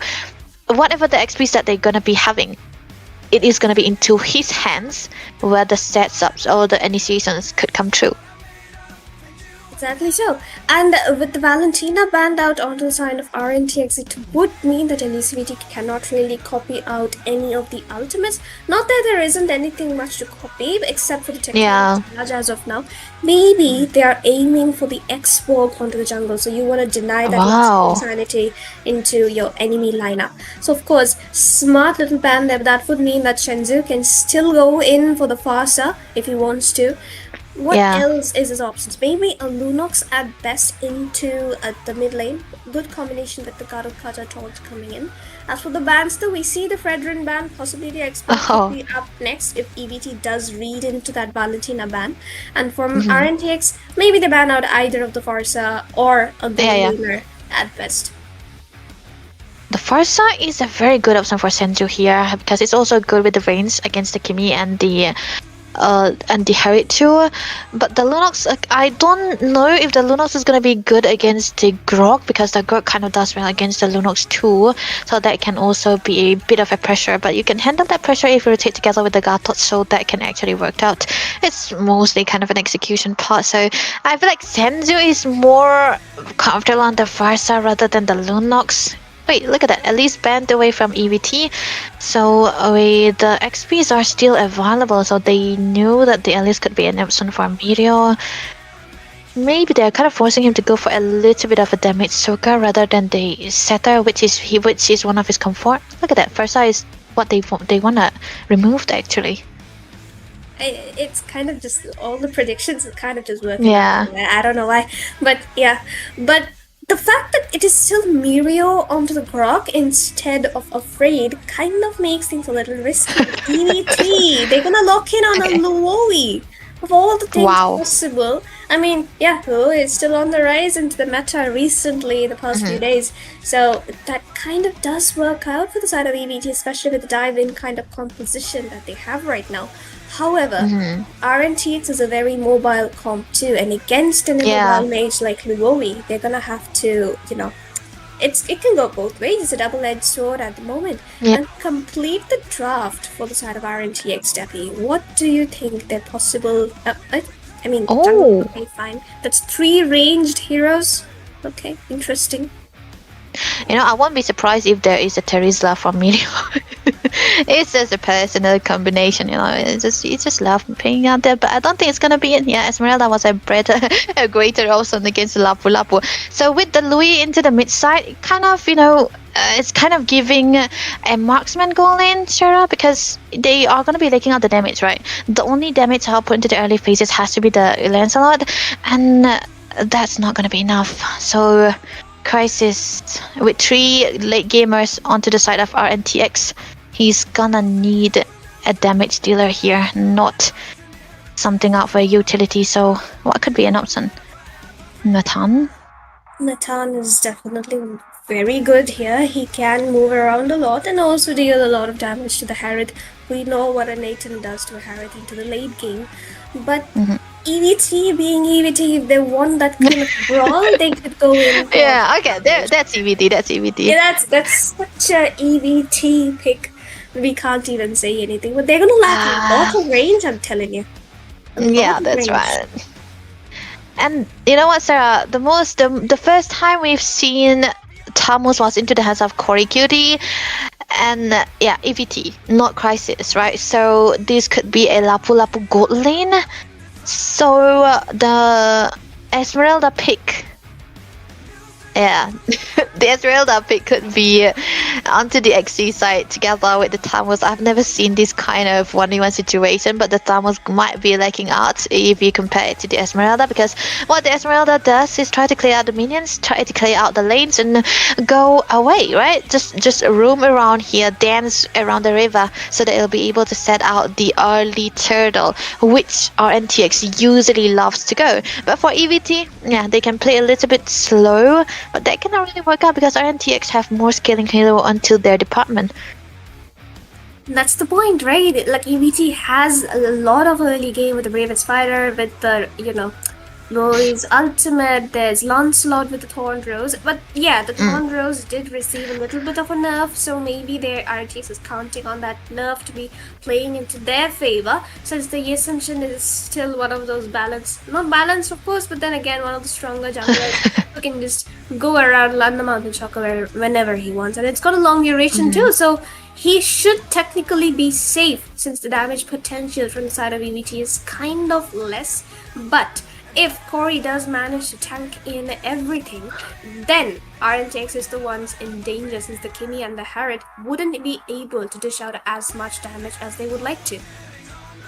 whatever the XPs that they're gonna be having, it is going to be into his hands where the stats ups or the initiations could come true. Exactly so. And with the Valentina banned out onto the side of RNTX, it would mean that Elusivity cannot really copy out any of the ultimates. Not that there isn't anything much to copy, except for the technology as of now. Maybe they are aiming for the X-Walk onto the jungle, so you want to deny that insanity into your enemy lineup. So of course, smart little ban there, but that would mean that Shenzhou can still go in for the Farsa if he wants to. What else is his options? Maybe a Lunox at best into the mid lane. Good combination with the Gatot Kaja Torch coming in. As for the bans though, we see the Fredrin ban, possibly the Expert will be up next if EVT does read into that Valentina ban. And from RNTX, maybe they ban out either of the Farsa or a Laner at best. The Farsa is a very good option for Senju here because it's also good with the range against the Kimi and the Harriet too. But the Lunox, I don't know if the Lunox is gonna be good against the Grok because the Grok kind of does well against the Lunox too, so that can also be a bit of a pressure. But you can handle that pressure if you rotate together with the Gatot, so that can actually work out. It's mostly kind of an execution part, so I feel like Senju is more comfortable on the Farsa rather than the Lunox. Wait, look at that, at least banned away from EVT. So the XPs are still available, so they knew that the Alice could be an option for Meteor. Maybe they're kind of forcing him to go for a little bit of a damage soaker rather than the setter, which is one of his comfort. Look at that, Farsa is what they wanna remove actually. It's kind of just, all the predictions are kind of just working out. I don't know why, but the fact that it is still Mirio onto the Grok instead of Afraid kind of makes things a little risky. EVT, they're gonna lock in on a Luoi. Of all the things possible, I mean, Luoi is still on the rise into the meta recently, the past few days. So that kind of does work out for the side of EVT, especially with the dive-in kind of composition that they have right now. However, RNTX is a very mobile comp too, and against an immobile mage like Luoi, they're gonna have to, it can go both ways. It's a double-edged sword at the moment. And complete the draft for the side of RNTX, Debbie. What do you think they're possible? Jungle, okay, fine. That's 3 ranged heroes. Okay, interesting. I won't be surprised if there is a Terizla from Meteor. It's just a personal combination, it's just love playing out there, but I don't think it's gonna be it. Esmeralda was a greater option against Lapu Lapu. So with the Louis into the mid side, it kind of, it's kind of giving a marksman goal in, Shara, because they are gonna be taking out the damage, right? The only damage I'll put into the early phases has to be the Lancelot, and that's not gonna be enough. So Crisis with 3 late gamers onto the side of RNTX, he's gonna need a damage dealer here, not something out for a utility. So what could be an option? Nathan is definitely very good here. He can move around a lot and also deal a lot of damage to the Harriet. We know what a Nathan does to a Harriet into the late game, but EVT being EVT, if they want that kind of brawl, they could go in. That's EVT. That's EVT. That's such a EVT pick. We can't even say anything, but they're gonna lack a lot of range. I'm telling you. That's right. And you know what, Sarah? The first time we've seen Tamus was into the hands of Cory Cutie, and EVT, not Crisis, right? So this could be a Lapu Lapu gold lane. So the Esmeralda pick Yeah, the Esmeralda pick could be onto the XC side together with the Tamos. I've never seen this kind of 1v1 situation, but the Tamos might be lacking out if you compare it to the Esmeralda, because what the Esmeralda does is try to clear out the minions, try to clear out the lanes, and go away, right? Just roam around here, dance around the river, so that it'll be able to set out the early turtle, which RNTX usually loves to go. But for EVT, yeah, they can play a little bit slow, but that cannot really work out because RNTX have more scaling hero until their department. That's the point, right? Like EVT has a lot of early game with the Bravest Fighter, with the Roy's ultimate. There's Lancelot with the Thorn Rose, but yeah, the Thorn Rose did receive a little bit of a nerf, so maybe their RTX is counting on that nerf to be playing into their favor, since the Ascension is still one of those not balanced of course, but then again one of the stronger junglers who can just go around London Mountain Chocolate whenever he wants, and it's got a long duration too, so he should technically be safe since the damage potential from the side of EVT is kind of less. But if Corey does manage to tank in everything, then RNTX is the ones in danger, since the Kimmy and the Harriet wouldn't be able to dish out as much damage as they would like to.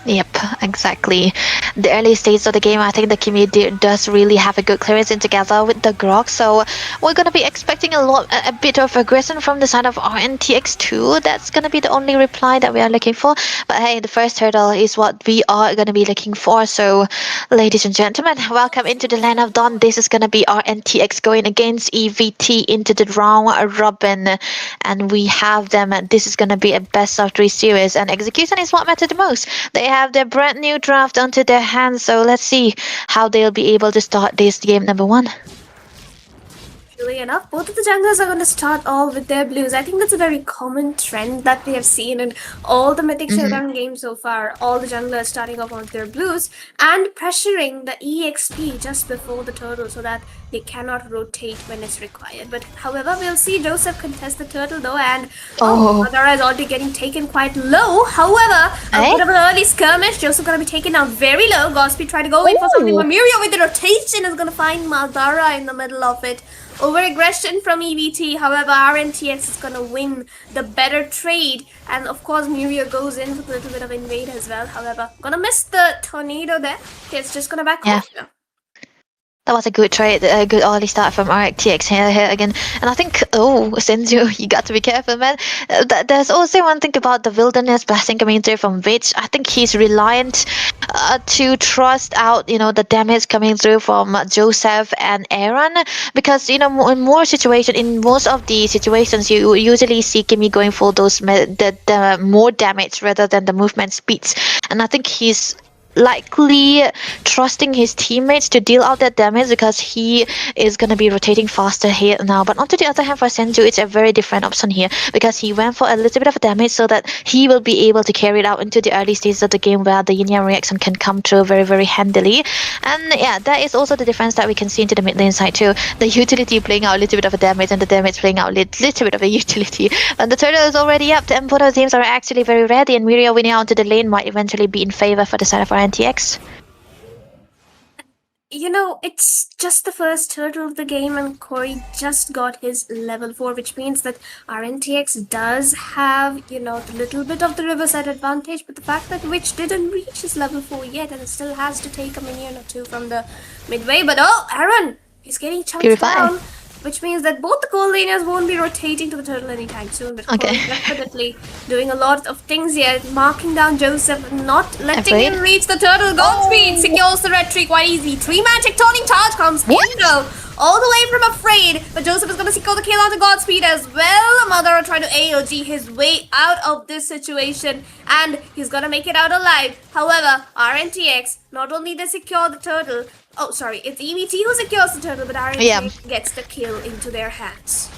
Yep, exactly. The early stages of the game, I think the Kimi does really have a good clearance in together with the Grok, so we're gonna be expecting a bit of aggression from the side of RNTX too. That's gonna be the only reply that we are looking for. But hey, the first hurdle is what we are gonna be looking for. So, ladies and gentlemen, welcome into the Land of Dawn. This is gonna be RNTX going against EVT into the round robin, and we have them. This is gonna be a best of 3 series, and execution is what matters the most. They have their brand new draft onto their hands, so let's see how they'll be able to start this game number 1. Truly enough, both of the junglers are going to start all with their blues. I think that's a very common trend that we have seen in all the Mythic Showdown games so far. All the junglers starting off on their blues and pressuring the EXP just before the turtle so that they cannot rotate when it's required. But however, we'll see Joseph contest the turtle though, and Madara is already getting taken quite low. However, a bit of an early skirmish. Joseph going to be taken out very low. Godspeed try to go in for something, but Mirio with the rotation is going to find Madara in the middle of it. Over aggression from EVT, however, RNTX is gonna win the better trade, and of course Mirio goes in with a little bit of invade as well. However, gonna miss the tornado there. Okay, it's just gonna back off now. That was a good trade, a good early start from RNTX here again. And I think, Senju, you got to be careful, man. There's also one thing about the wilderness blessing coming through from Vich. I think he's reliant to trust out, the damage coming through from Joseph and Aaron. Because, in most of the situations, you usually see Kimi going for those the more damage rather than the movement speeds. And I think he's likely trusting his teammates to deal out that damage because he is going to be rotating faster here now. But on to the other hand, for Senju, it's a very different option here because he went for a little bit of damage so that he will be able to carry it out into the early stages of the game where the yin-yang reaction can come through very, very handily. And yeah, that is also the difference that we can see into the mid lane side too. The utility playing out a little bit of a damage and the damage playing out a little bit of a utility. And the turtle is already up. The both of the teams are actually very ready, and Mirio winning out to the lane might eventually be in favor for the side of RNTX. It's just the first turtle of the game, and Corey just got his level 4, which means that RNTX does have, the little bit of the riverside advantage, but the fact that Witch didn't reach his level 4 yet and still has to take a minion or two from the midway. But Aaron, he's getting chunked down, which means that both the gold laners won't be rotating to the turtle anytime soon. But Corey definitely doing a lot of things here, marking down Joseph, not letting him reach the turtle. Godspeed secures the red tree quite easy. 3-man tectonic charge comes in though, all the way from Afraid, but Joseph is going to secure the kill onto Godspeed as well. Madara trying to AOG his way out of this situation, and he's going to make it out alive. However, RNTX, not only they secure the turtle, it's EVT who secures the turtle, but RNTX gets the kill into their hands.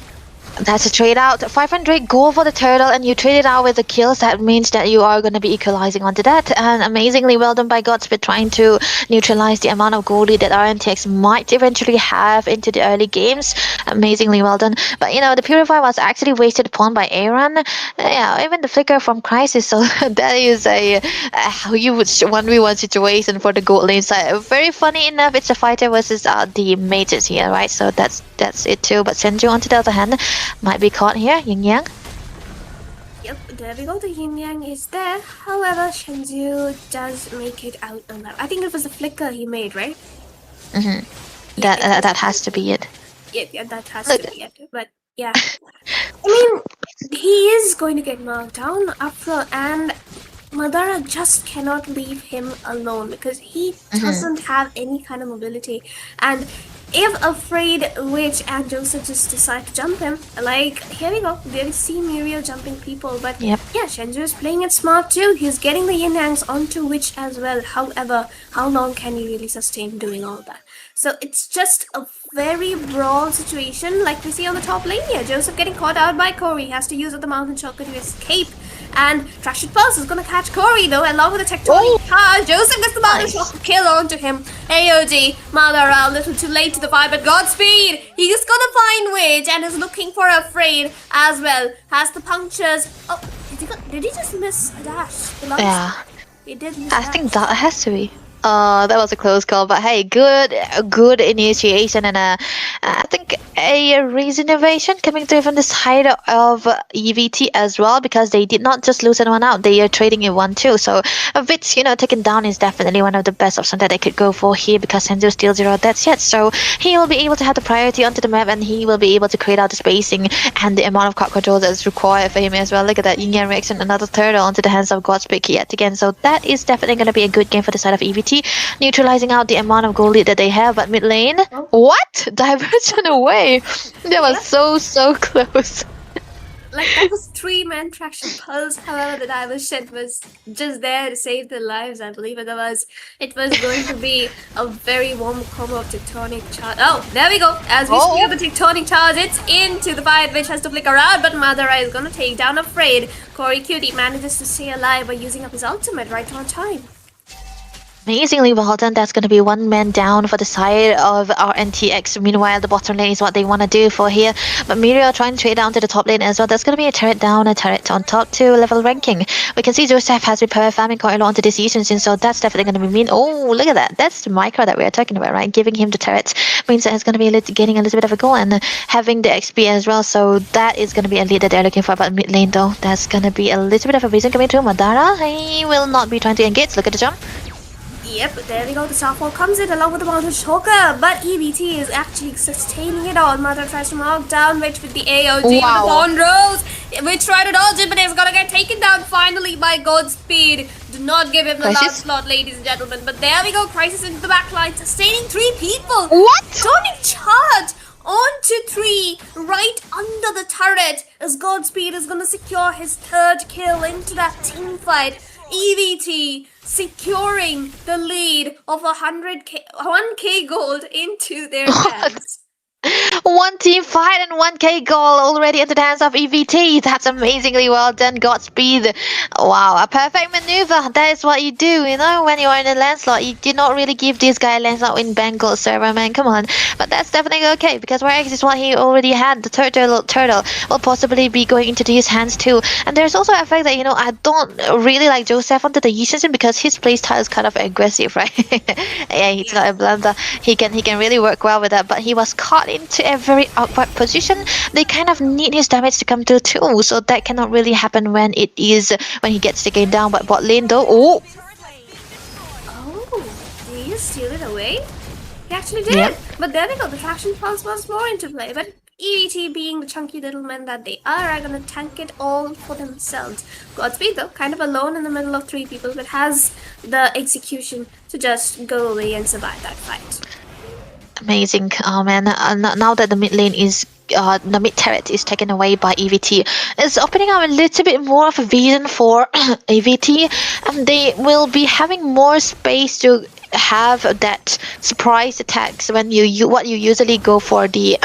That's a trade out. 500 gold for the turtle, and you trade it out with the kills. That means that you are going to be equalizing onto that. And amazingly well done by Godspeed trying to neutralize the amount of gold that RNTX might eventually have into the early games. Amazingly well done. But the Purify was actually wasted upon by Aaron. Even the flicker from Crisis. So that is a huge 1v1 situation for the gold lane side. Very funny enough, it's a fighter versus the mages here, right? So that's that's it too. But Senju, on the other hand, might be caught here. Yin Yang. Yep, there we go. The yin yang is there. However, Shenzhou does make it out alive. I think it was a flicker he made, right? That has to be it. Yeah, that has to be it. But yeah, I mean, he is going to get knocked down after, and Madara just cannot leave him alone because he doesn't have any kind of mobility. And if afraid Witch and Joseph just decide to jump him, like, here we go, we see Muriel jumping people, but Yep. yeah, Shenju is playing it smart too. He's getting the yin yangs onto Witch as well. However, how long can he really sustain doing all that? So it's just a very brawl situation, like we see on the top lane here. Joseph getting caught out by Corey, he has to use the mountain choker to escape. And Trash It Pulse is gonna catch Corey though, along with the tectonic charge. Joseph gets the mountain choker kill onto him. AOD, Madara a little too late to the fight, but Godspeed! He's gonna find Witch and is looking for Afraid as well. Has the punctures. Oh, did he just miss a dash? Yeah. He did miss I a think dash. that has to be. That was a close call, but hey, good initiation, and I think a regeneration coming through from the side of EVT as well, because they did not just lose anyone out; they are trading in 1-2. So a bit, taken down is definitely one of the best options that they could go for here, because Senju still 0 deaths yet, so he will be able to have the priority onto the map, and he will be able to create out the spacing and the amount of card control that's required for him as well. Look at that, Yin Yang reaction, another turtle onto the hands of Godspeed yet again. So that is definitely going to be a good game for the side of EVT. Neutralizing out the amount of goal lead that they have, but mid lane, what? Diversion away. That was so close. Like, that was 3-man Traction Pulse. However, the diversion was just there to save their lives, I believe. Otherwise, it was going to be a very warm combo of Tectonic Charge. Oh, there we go. As we speak of the Tectonic Charge, it's into the fight, which has to flicker out, but Madara is going to take down Afraid. Corey Cutie manages to stay alive by using up his ultimate right on time. Amazingly well done. That's going to be 1 man down for the side of RNTX. Meanwhile, the bottom lane is what they want to do for here. But Muriel trying to trade down to the top lane as well. That's going to be a turret down, a turret on top, 2 level ranking. We can see Joseph has been power farming quite a lot onto this season, so that's definitely going to be mean. Oh, look at that. That's the micro that we are talking about, right? Giving him the turret means that he's going to be getting a little bit of a goal and having the XP as well. So that is going to be a lead that they're looking for. But mid lane though, that's going to be a little bit of a reason coming through. Madara, he will not be trying to engage. Look at the jump. Yep, there we go. The softball comes in along with the mountain choker, but EBT is actually sustaining it all. Mother tries to mark down Witch with the AOG with the Thorn Rose. Witch tried to dodge it, but he's gonna get taken down finally by Godspeed. Do not give him the last slot, ladies and gentlemen. But there we go. Crisis into the backline, sustaining 3 people. What? Tonic charge onto 3, right under the turret, as Godspeed is gonna secure his 3rd kill into that team fight. EVT securing the lead of 1k gold into their hands. 1 team fight and 1k goal already into the hands of EVT. That's amazingly well done, Godspeed. Wow, a perfect maneuver. That is what you do, when you are in a landslot. You did not really give this guy a landslot in Bengal server, man. Come on. But that's definitely okay, because Rex is what he already had. The turtle will possibly be going into his hands too. And there's also a fact that, I don't really like Joseph onto the Yi season, because his playstyle is kind of aggressive, right? Yeah, he's not a blunder. He can really work well with that, but he was caught into a very awkward position. They kind of need his damage to come through too, so that cannot really happen when he gets the game down. But bot lane though, oh, did he steal it away? He actually did. Yeah. But there we go, the Traction Pulse was more into play, but EVT being the chunky little men that they are gonna tank it all for themselves. Godspeed though, kind of alone in the middle of 3 people, but has the execution to just go away and survive that fight. amazing. Oh man, now that the mid lane is the mid turret is taken away by EVT, it's opening up a little bit more of a vision for EVT, and they will be having more space to have that surprise attacks when what you usually go for the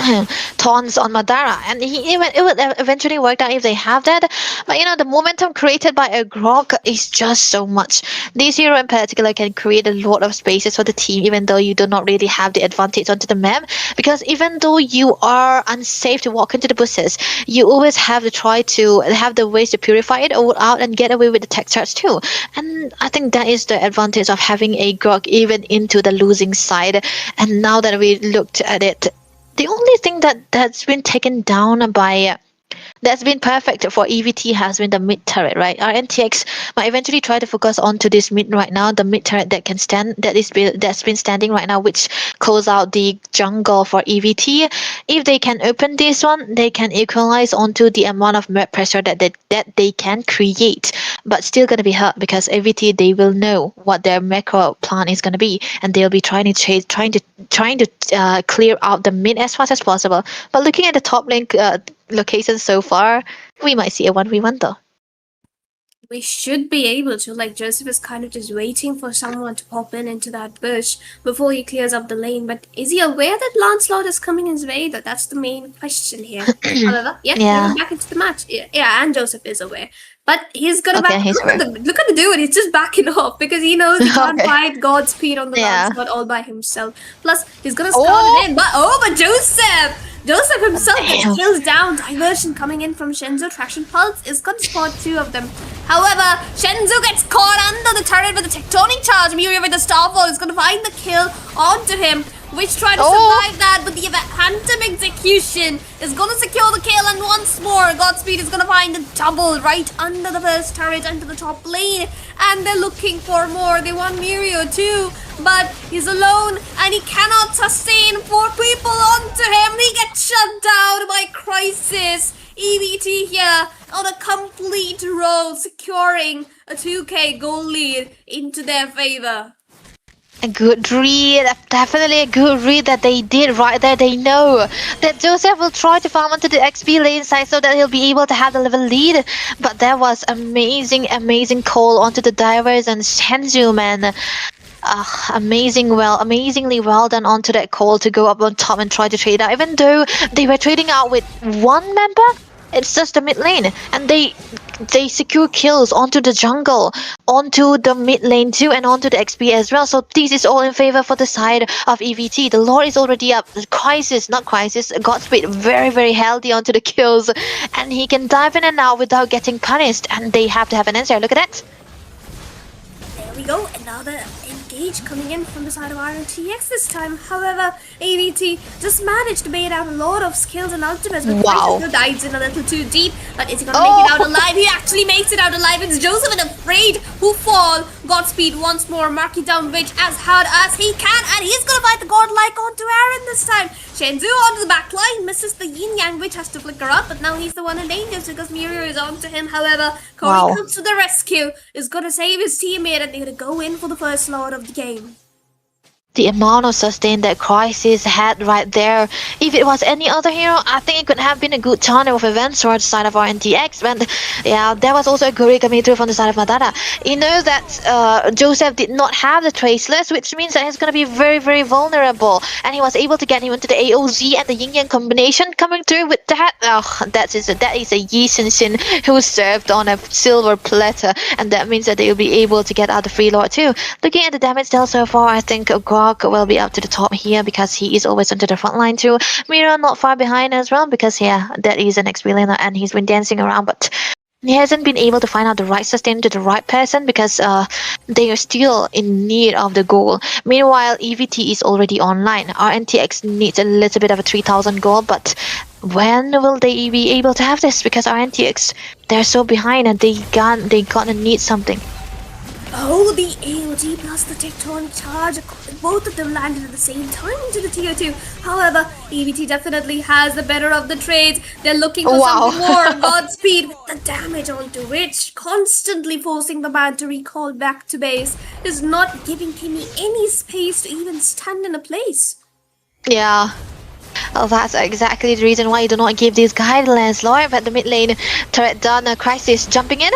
taunts on Madara, and it would eventually work out if they have that. But the momentum created by a Grok is just so much. This hero in particular can create a lot of spaces for the team, even though you do not really have the advantage onto the map, because even though you are unsafe to walk into the bushes, you always have to try to have the ways to purify it all out and get away with the tech charge too. And I think that is the advantage of having a Grok even into the losing side. And now that we looked at it, The only thing that's been taken down by that's been perfect for EVT has been the mid turret, right? RNTX might eventually try to focus onto this mid right now, the mid turret that can stand that's been standing right now, which close out the jungle for EVT. If they can open this one, they can equalize onto the amount of map pressure that they can create, but still gonna be hurt because EVT they will know what their macro plan is gonna be, and they'll be trying to clear out the mid as fast as possible. But looking at the top lane locations so far, we might see a 1v1 though. We should be able to. Like, Joseph is kind of just waiting for someone to pop in into that bush before he clears up the lane. But is he aware that Lancelot is coming his way? That's the main question here. However, Yeah. he's back into the match. Yeah, and Joseph is aware. But he's gonna Okay, back. he's Look at the dude. He's just backing off because he knows he can't Okay. fight Godspeed on the Yeah. Lancelot all by himself. Plus, he's gonna scout it in. But Joseph himself gets Damn. kills down. Diversion coming in from Shenzo. Traction Pulse is gonna spot two of them. However, Shenzo gets caught under the turret with a tectonic charge. Miria with the Starfall is gonna find the kill onto him. Which tried to survive that, but the Phantom Execution is gonna secure the kill, and once more, Godspeed is gonna find a double right under the first turret, under the top lane, and they're looking for more. They want Mirio too, but he's alone, and he cannot sustain 4 people onto him. He gets shut down by Crisis. EVT here on a complete roll, securing a 2k goal lead into their favor. A good read, definitely a good read that they did right there. They know that Joseph will try to farm onto the XP lane side so that he'll be able to have the level lead. But there was amazing call onto the divers and Shenzhou, man. Amazingly well done onto that call to go up on top and try to trade out. Even though they were trading out with one member, it's just the mid lane, and they secure kills onto the jungle, onto the mid lane too, and onto the XP as well. So this is all in favor for the side of EVT. The Lord is already up. Godspeed very healthy onto the kills, and he can dive in and out without getting punished, and they have to have an answer. Look at that. There we go, another engage coming in from the side of RNTX this time. However, AVT just managed to bait out a lot of skills and ultimates, but Wow. Crisis dives in a little too deep. But is he gonna make it out alive? He actually makes it out alive. It's Joseph and Afraid who fall. Godspeed once more marking down Witch as hard as he can, and he's gonna fight the godlike onto Aaron this time. Shenzu onto the back line, misses the yin yang, Witch has to flicker up, but now he's the one in danger because Mirio is onto him. However, Cody comes to the rescue, is gonna save his teammate, and they're gonna go in for the first Lord of the game. The amount of sustain that Crisis had right there. If it was any other hero, I think it could have been a good channel of events towards the side of RNTX. But yeah, there was also a Guri coming through from the side of Madara. You know that Joseph did not have the Traceless, which means that he's going to be very vulnerable. And he was able to get him into the AOZ and the Yin Yang combination coming through with that. Oh, that is a Yi Xin who served on a silver platter. And that means that they will be able to get out the free lord too. Looking at the damage dealt so far, I think Grog will be up to the top here because he is always onto the front line too. Mira not far behind as well because yeah, that is an XP laner and he's been dancing around, but he hasn't been able to find out the right sustain to the right person because they are still in need of the goal. Meanwhile, EVT is already online. RNTX needs a little bit of a 3000 goal, but when will they be able to have this? Because RNTX, they're so behind and they gonna need something. Oh, the AOD plus the tectonic charge, both of them landed at the same time into the tier 2. However, EVT definitely has the better of the trades. They're looking for something more. Godspeed with the damage onto Witch, constantly forcing the man to recall back to base, is not giving Kimmy any space to even stand in a place. Yeah. Oh, that's exactly the reason why you do not give these guidelines, Lord. But the mid lane turret done, Crisis jumping in.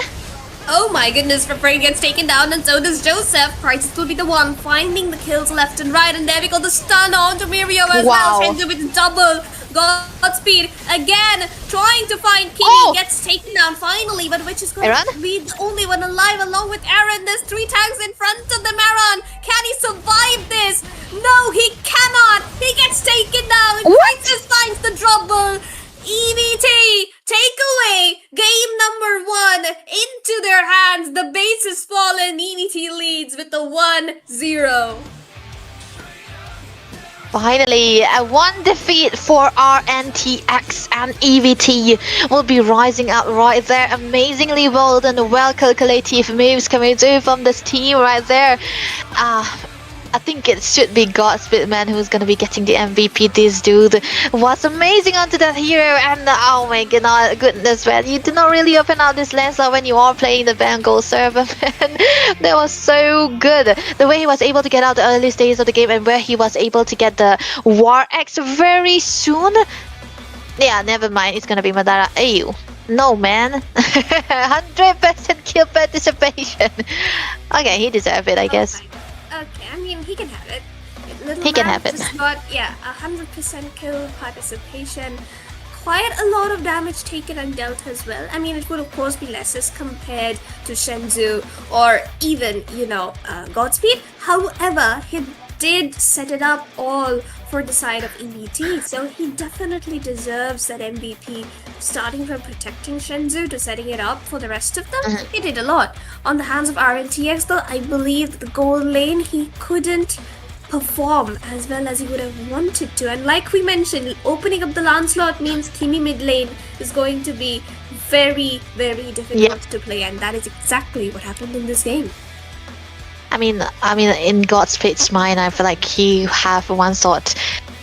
Oh my goodness, Frey gets taken down and so does Joseph. Crisis will be the one finding the kills left and right, and there we go, the stun on to Mirio as well. Shenzu with double. Godspeed again trying to find Kimi, gets taken down finally, but Witch is going to be the only one alive along with Aaron. There's 3 tanks in front of them. Aaron, can he survive this? No, he cannot. He gets taken down. Crisis finds the trouble. EVT, take away game number 1 into their hands. The base is fallen. EVT leads with the 1-0. Finally, one defeat for RNTX, and EVT will be rising up right there. Amazingly well done, well calculated moves coming through from this team right there. I think it should be Godspeed man who's gonna be getting the MVP. This dude was amazing onto that hero, and oh my goodness man, you did not really open out this Lancelot when you are playing the Bengal server, man. That was so good. The way he was able to get out the early stages of the game, and where he was able to get the War X very soon. Yeah, never mind, it's gonna be Madara. Ew. No man. 100% kill participation. Okay, he deserved it, I guess. Okay, I mean, he can have it. Little He can man have it. just got, 100% kill participation. Quite a lot of damage taken and dealt as well. I mean, it would of course be less as compared to Shenzhou or even, Godspeed. However, he did set it up all for the side of EVT, so he definitely deserves that MVP. Starting from protecting Shenzhou to setting it up for the rest of them, he did a lot. On the hands of RNTX though, I believe the gold lane, he couldn't perform as well as he would have wanted to. And like we mentioned, opening up the Lancelot means Kimi mid lane is going to be very, very difficult to play, and that is exactly what happened in this game. I mean, in Godspeed's mind, I feel like he have one thought.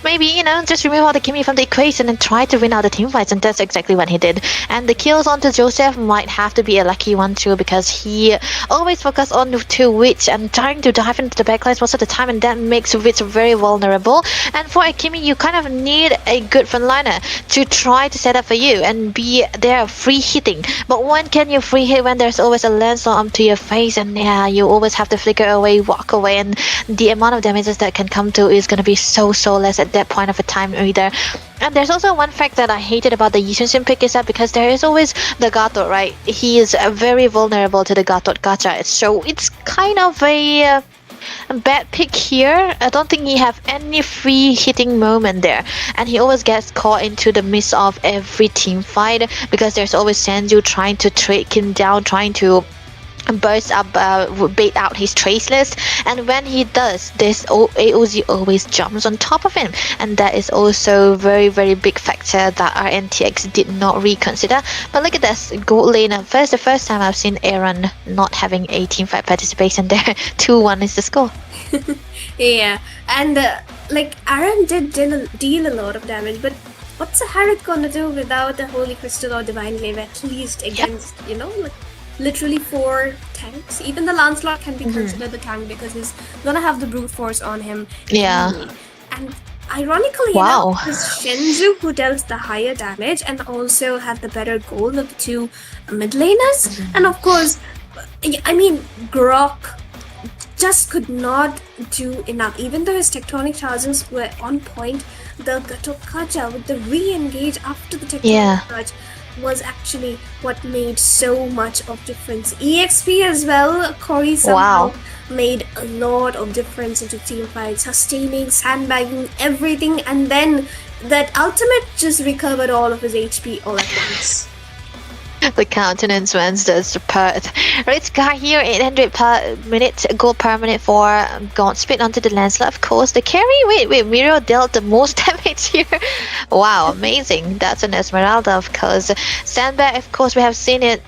Maybe, just remove all the Kimi from the equation and try to win out the team fights, and that's exactly what he did. And the kills onto Joseph might have to be a lucky one too, because he always focused on to Witch and trying to dive into the backlines most of the time, and that makes Witch very vulnerable. And for a Kimi, you kind of need a good frontliner to try to set up for you and be there free hitting. But when can you free hit when there's always a Lancelot up to your face, and you always have to flicker away, walk away, and the amount of damages that can come to is going to be so less at that point of a time either. And there's also one fact that I hated about the Yishun pick is that because there is always the Gatot, right? He is very vulnerable to the Gatot gacha, so it's kind of a bad pick here. I don't think he have any free hitting moment there, and he always gets caught into the midst of every team fight because there's always Sanju trying to track him down, trying to burst up, bait out his trace list, and when he does this, AOZ always jumps on top of him, and that is also very big factor that RNTX did not reconsider. But look at this gold lane. The first time I've seen Aaron not having a team fight participation there. 2-1 is the score. Yeah, and Aaron did deal a lot of damage, but what's a Harith gonna do without a Holy Crystal or Divine Glaive, at least against, literally 4 tanks? Even the Lancelot can be considered the tank because he's gonna have the brute force on him. Yeah. And ironically enough, it was Shenzhou who dealt the higher damage and also had the better goal of the two mid laners. And of course, I mean, Grok just could not do enough. Even though his tectonic charges were on point, the Gatokaja with the re-engage after the tectonic charge was actually what made so much of difference. EXP as well, Corey somehow made a lot of difference into team fights, sustaining, sandbagging, everything, and then that ultimate just recovered all of his HP all at once. The countenance ones, that's the part. Rich guy here, 800 per minute, gold per minute for Godspeed onto the Lancelot. Of course, the carry, wait, Miro dealt the most damage here. Wow, amazing. That's an Esmeralda, of course. Sandbag, of course, we have seen it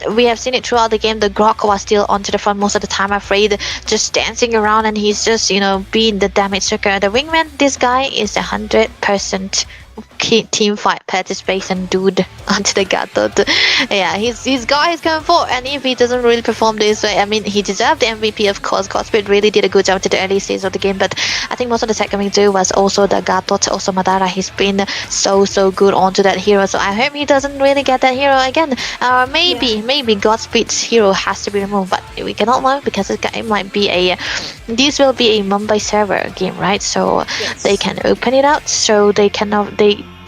throughout the game. The Grok was still onto the front most of the time, afraid, just dancing around, and he's just, being the damage circle. The wingman, this guy is 100% team fight participation dude onto the Gatot. Yeah, he's got his coming for, and if he doesn't really perform this way, I mean, he deserved the MVP, of course. Godspeed really did a good job to the early stages of the game, but I think most of the set coming through was also the Gatot, also Madara. He's been so good onto that hero, so I hope he doesn't really get that hero again. Maybe Godspeed's hero has to be removed, but we cannot know because it might be this will be a Mumbai server game, right? So they can open it out, so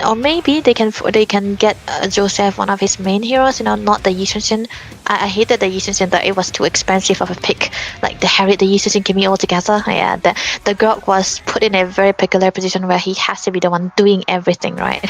or maybe they can get Joseph, one of his main heroes, not the Yishun. I hated the Yishun, that it was too expensive of a pick, like the Harry, the Yishun give me all together. Yeah, the Grok was put in a very peculiar position where he has to be the one doing everything, right?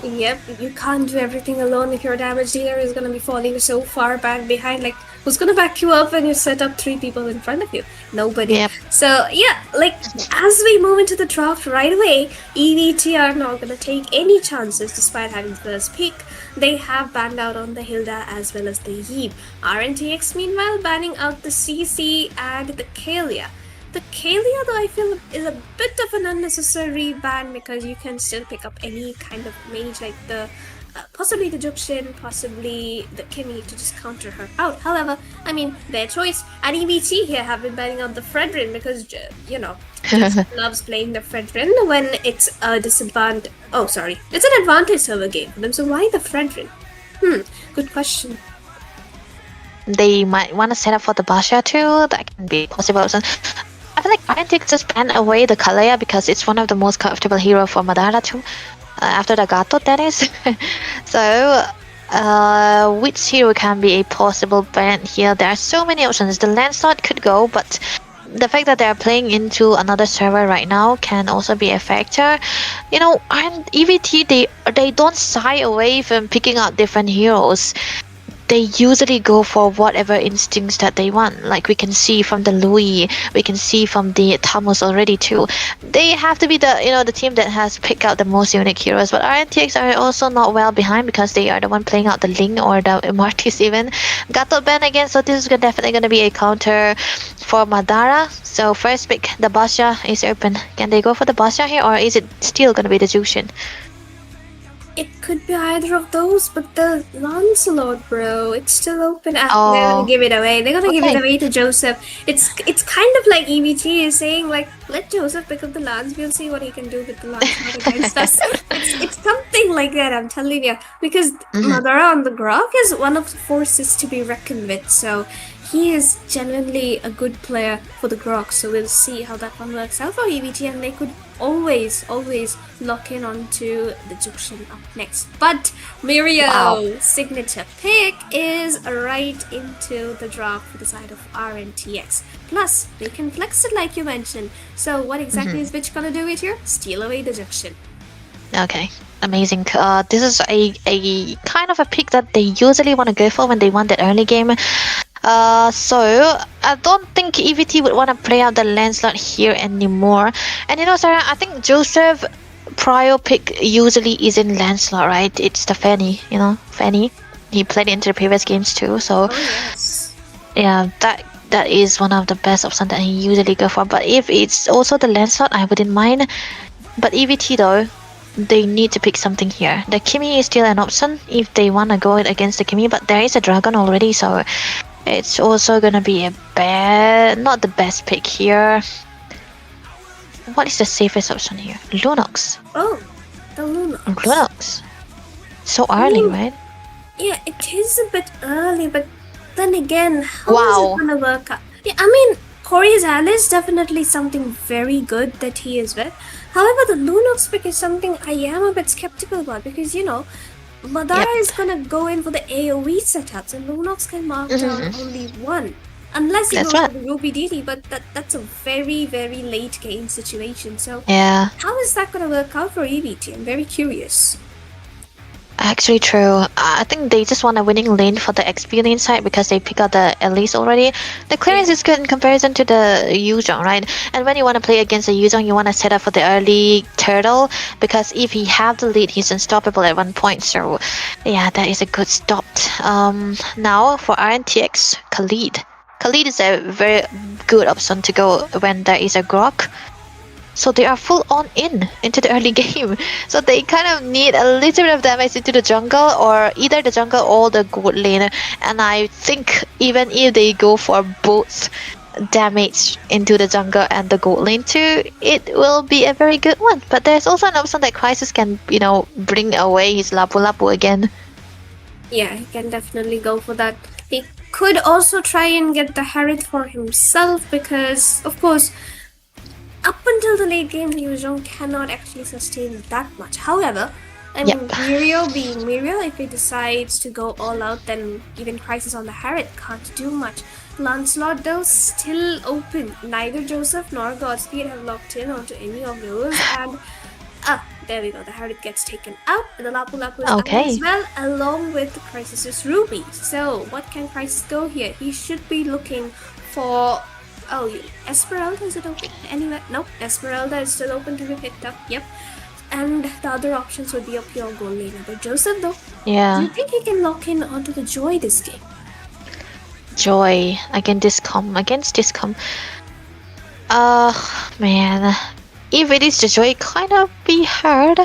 Yep, you can't do everything alone if your damage dealer is gonna be falling so far back behind. Like, who's gonna back you up when you set up 3 people in front of you? Nobody. Yep. So, yeah, like, as we move into the draft right away, EVT are not gonna take any chances despite having the first pick. They have banned out on the Hilda as well as the Yeep. RNTX, meanwhile, banning out the CC and the Kalia. The Kalia, though, I feel is a bit of an unnecessary ban because you can still pick up any kind of mage like the possibly the Jukshin, possibly the Kimmy to just counter her out. However, I mean, their choice. And EBT here have been banning out the Fredrin because, you know, loves playing the Fredrin when it's a disadvantage. Oh, sorry. It's an advantage server game for them, so why the Fredrin? Good question. They might want to set up for the Basha too. That can be possible. I feel like RNTX just banned away the Kalaya because it's one of the most comfortable hero for Madara too. After the Gato, that is. So, which hero can be a possible ban here? There are so many options. The Landslot could go, but the fact that they are playing into another server right now can also be a factor. You know, and EVT, they don't shy away from picking out different heroes. They usually go for whatever instincts that they want. Like we can see from the Louis, we can see from the Tamus already too. They have to be the team that has picked out the most unique heroes. But RNTX are also not well behind because they are the one playing out the Ling or the Martis even. Gato ban again, so this is definitely going to be a counter for Madara. So first pick, the Basha is open. Can they go for the Basha here or is it still going to be the Jushin? It could be either of those, but the Lancelot, bro, it's still open. They're gonna give it away. They're gonna give it away to Joseph. It's kind of like EVT is saying, like, let Joseph pick up the Lance. We'll see what he can do with the Lancelot against us. It's something like that, I'm telling you. Because Madara on the Grok is one of the forces to be reckoned with. So he is genuinely a good player for the Grok. So we'll see how that one works out for EVT, and they could always lock in onto the Jukshin up next. But Mirio signature pick is right into the draft for the side of RNTX. Plus, they can flex it like you mentioned. So what exactly is Vich gonna do with here? Steal away the Jukshin. Okay, amazing. This is a kind of a pick that they usually want to go for when they want that early game. So I don't think EVT would want to play out the Lancelot here anymore. And you know, Sarah, I think Joseph prior pick usually is in Lancelot, right? It's the Fanny, Fanny. He played into the previous games too, so yeah, that is one of the best options that he usually go for. But if it's also the Lancelot, I wouldn't mind. But EVT though, they need to pick something here. The Kimi is still an option if they want to go against the Kimi, but there is a dragon already, so it's also gonna be not the best pick here. What is the safest option here? Lunox. Oh, the Lunox. Lunox. So early, right? Yeah, it is a bit early, but then again, how is it gonna work out? Yeah, I mean, Corey's is definitely something very good that he is with. However, the Lunox pick is something I am a bit skeptical about because, Madara is gonna go in for the AoE setups and Lunox can mark down only one. Unless he goes for the Ruby DD, but that's a very, very late game situation. So how is that gonna work out for EVT? I'm very curious. Actually true. I think they just want a winning lane for the experience side because they pick out the Elise already. The clearance is good in comparison to the Yuzhong, right? And when you want to play against the Yuzhong, you want to set up for the early turtle because if he have the lead, he's unstoppable at one point. So yeah, that is a good stop. Now for RNTX, Khalid. Khalid is a very good option to go when there is a Grok. So they are full on into the early game. So they kind of need a little bit of damage into the jungle or either the jungle or the gold lane. And I think even if they go for both damage into the jungle and the gold lane too, it will be a very good one. But there's also an option that Crisis can, bring away his Lapu Lapu again. Yeah, he can definitely go for that. He could also try and get the Harith for himself because, of course, up until the late game, Yuzhong cannot actually sustain that much. However, I mean, Mirio being Mirio, if he decides to go all out, then even Crisis on the Harith can't do much. Lancelot, though, still open. Neither Joseph nor Godspeed have locked in onto any of those. And There we go. The Harriet gets taken out, and the Lapu Lapu is out as well, along with the Crisis's Ruby. So, what can Crisis go here? He should be looking for. Oh, Esmeralda, is it open anywhere? Nope, Esmeralda is still open to be picked up. Yep. And the other options would be a pure gold laner. But Joseph, though, do you think he can lock in onto the Joy this game? Joy against Discom. Man. If it is the Joy, kind of be hard.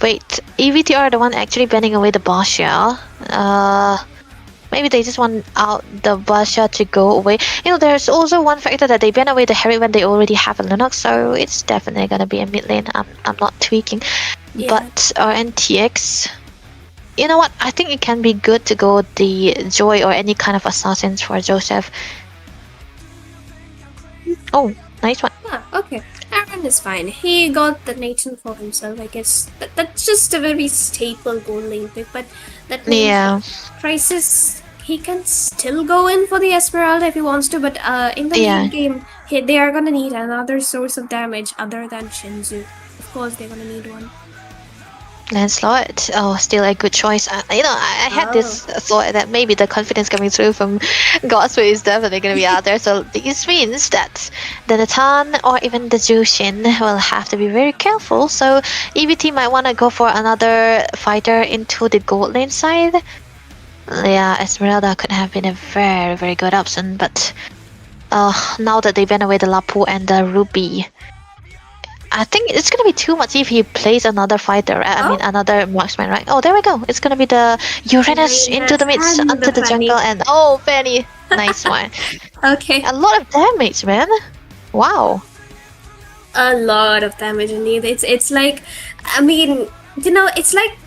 Wait, EVT are the one actually banning away the Basha. Maybe they just want out the Basha to go away. You know, there's also one factor that they ban away the Harry when they already have a Linux, so it's definitely gonna be a mid lane. I'm not tweaking. Yeah. But RNTX, you know what? I think it can be good to go the Joy or any kind of assassins for Joseph. Oh, nice one. Okay. Aaron is fine. He got the Nathan for himself, I guess. That's just a very staple gold lane pick, but that means Crisis, he can still go in for the Esmeralda if he wants to, but in the late game, they are gonna need another source of damage other than Shinzu. Of course, they're gonna need one. Lancelot, still a good choice. I had this thought that maybe the confidence coming through from Godsway is definitely going to be out there. So this means that the Nathan or even the Jushin will have to be very careful. So EVT might want to go for another fighter into the gold lane side. Yeah, Esmeralda could have been a very, very good option, but now that they ban away the Lapu and the Ruby, I think it's gonna be too much if he plays another fighter. I mean, another marksman, right? Oh, there we go. It's gonna be the Uranus into the midst, onto the jungle, and Fanny, nice one. Okay. A lot of damage, man. Wow. A lot of damage indeed. It's like, I mean, it's like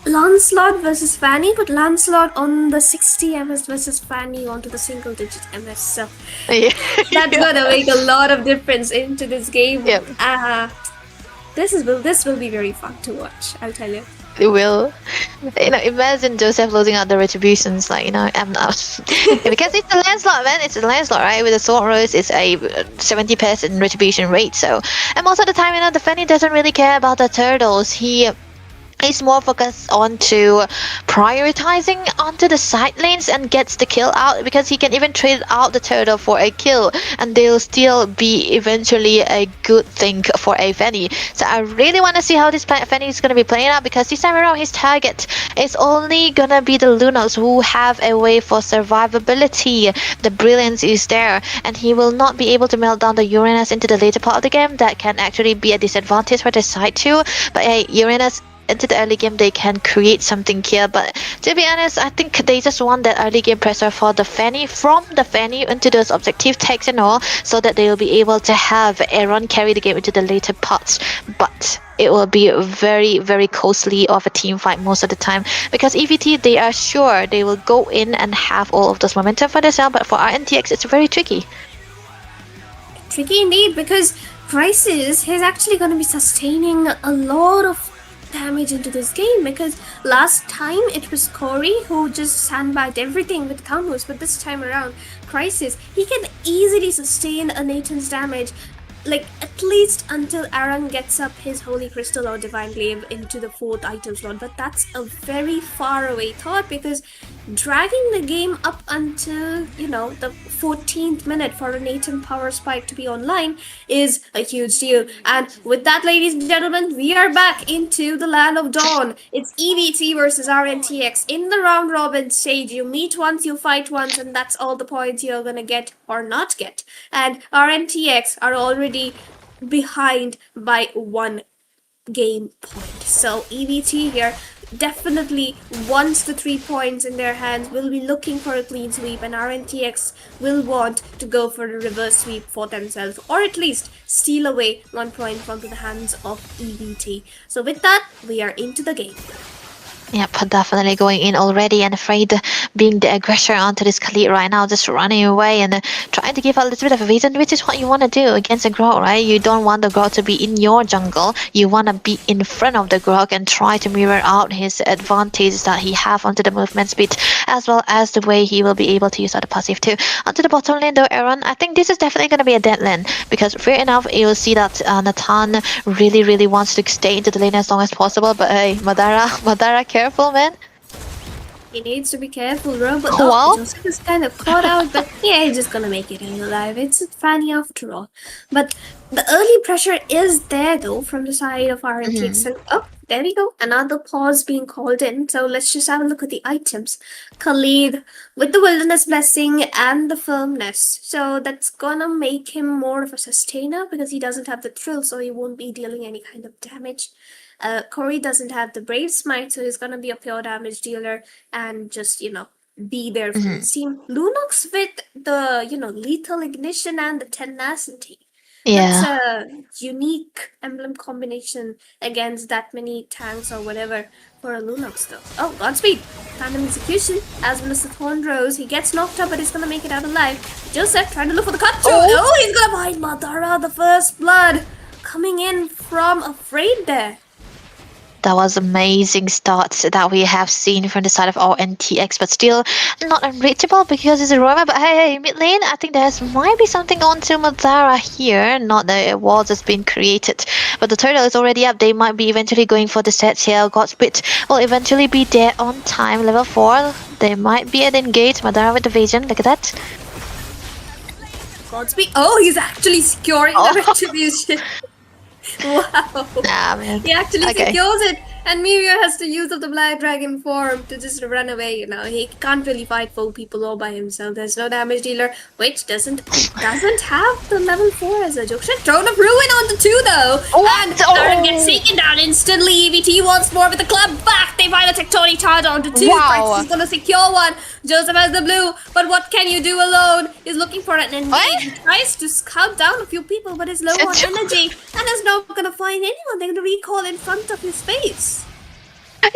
Lancelot versus Fanny, but Lancelot on the 60 MS versus Fanny onto the single digit MS. So that's gonna make a lot of difference into this game. Yep. This will be very fun to watch, I'll tell you. It will. Imagine Joseph losing out the retributions, I'm not. Because it's a Lancelot, man. It's a Lancelot, right? With the Sword Rose, it's a 70% retribution rate. So, and most of the time, the Fanny doesn't really care about the turtles. He's more focused on to prioritizing onto the side lanes and gets the kill out, because he can even trade out the turtle for a kill and they'll still be eventually a good thing for a Fanny. So I really want to see how this Fanny is going to be playing out, because this time around his target is only going to be the Lunox, who have a way for survivability. The brilliance is there, and he will not be able to melt down the Uranus into the later part of the game. That can actually be a disadvantage for the side too. But hey, Uranus into the early game, they can create something here. But to be honest, I think they just want that early game pressure for the Fanny, from the Fanny into those objective tags and all, so that they will be able to have Aaron carry the game into the later parts. But it will be very, very costly of a team fight most of the time, because EVT, they are sure they will go in and have all of those momentum for themselves, but for RNTX it's very tricky. Tricky indeed, because Crisis is actually going to be sustaining a lot of damage into this game, because last time it was Corey who just sandbagged everything with combos, but this time around Crisis, he can easily sustain a Nathan's damage, like at least until Aaron gets up his Holy Crystal or Divine Glaive into the 4th item slot. But that's a very far away thought, because dragging the game up until the 14th minute for a Nathan power spike to be online is a huge deal. And with that, ladies and gentlemen, we are back into the land of dawn. It's EVT versus RNTX in the round robin stage. You meet once, you fight once, and that's all the points you're gonna get or not get. And RNTX are already behind by 1 game point. So EVT here definitely, once the 3 points in their hands, will be looking for a clean sweep, and RNTX will want to go for a reverse sweep for themselves, or at least steal away 1 point from the hands of EVT. So with that, we are into the game. Yep, definitely going in already and afraid being the aggressor onto this Khalid right now, just running away and trying to give a little bit of a reason, which is what you want to do against a Grog, right? You don't want the Grog to be in your jungle. You want to be in front of the Grog and try to mirror out his advantages that he have onto the movement speed, as well as the way he will be able to use the passive too. Onto the bottom lane though, Aaron, I think this is definitely going to be a dead lane, because fair enough, you'll see that Nathan really wants to stay into the lane as long as possible, but hey, Madara, careful, man. He needs to be careful, bro. But Well? Joseph is kind of caught out. But yeah, he's just gonna make it in alive. It's Fanny after all. But the early pressure is there though from the side of RNTX. And oh, there we go. Another pause being called in. So let's just have a look at the items. Khalid with the Wilderness Blessing and the Firmness. So that's gonna make him more of a sustainer because he doesn't have the thrill, so he won't be dealing any kind of damage. Corey doesn't have the Brave Smite, so he's gonna be a pure damage dealer and just, be there for the team. Lunox with the, lethal ignition and the tenacity. Yeah. That's a unique emblem combination against that many tanks or whatever for a Lunox though. Oh, Godspeed! Tandem execution, as well as the Thorn Rose. He gets knocked up, but he's gonna make it out alive. Joseph trying to look for the cut through. Oh, he's gonna find Madara, the first blood, coming in from Afraid there. That was amazing starts that we have seen from the side of RNTX, but still not unreachable because it's a Roma. But hey, mid lane, I think there might be something on to Madara here. Not that a wall has been created, but the turtle is already up. They might be eventually going for the sets here. Godspeed will eventually be there on time. Level 4. They might be at engage. Madara with the vision. Look at that. Godspeed. Oh, he's actually securing the retribution. Wow. Nah, man. He actually secures it, and Mirio has to use up the Black Dragon form to just run away. He can't really fight 4 people all by himself. There's no damage dealer, which doesn't have the level 4 as a joke. Throne of Ruin onto 2 though, and Aaron gets taken down instantly. EVT wants more with the club back. They find a Tectonic Charge onto 2. Wow. Francis is gonna secure one. Joseph has the blue, but what can you do alone? He's looking for an engage. He tries to scout down a few people, but is low on energy and is not gonna find anyone. They're gonna recall in front of his face.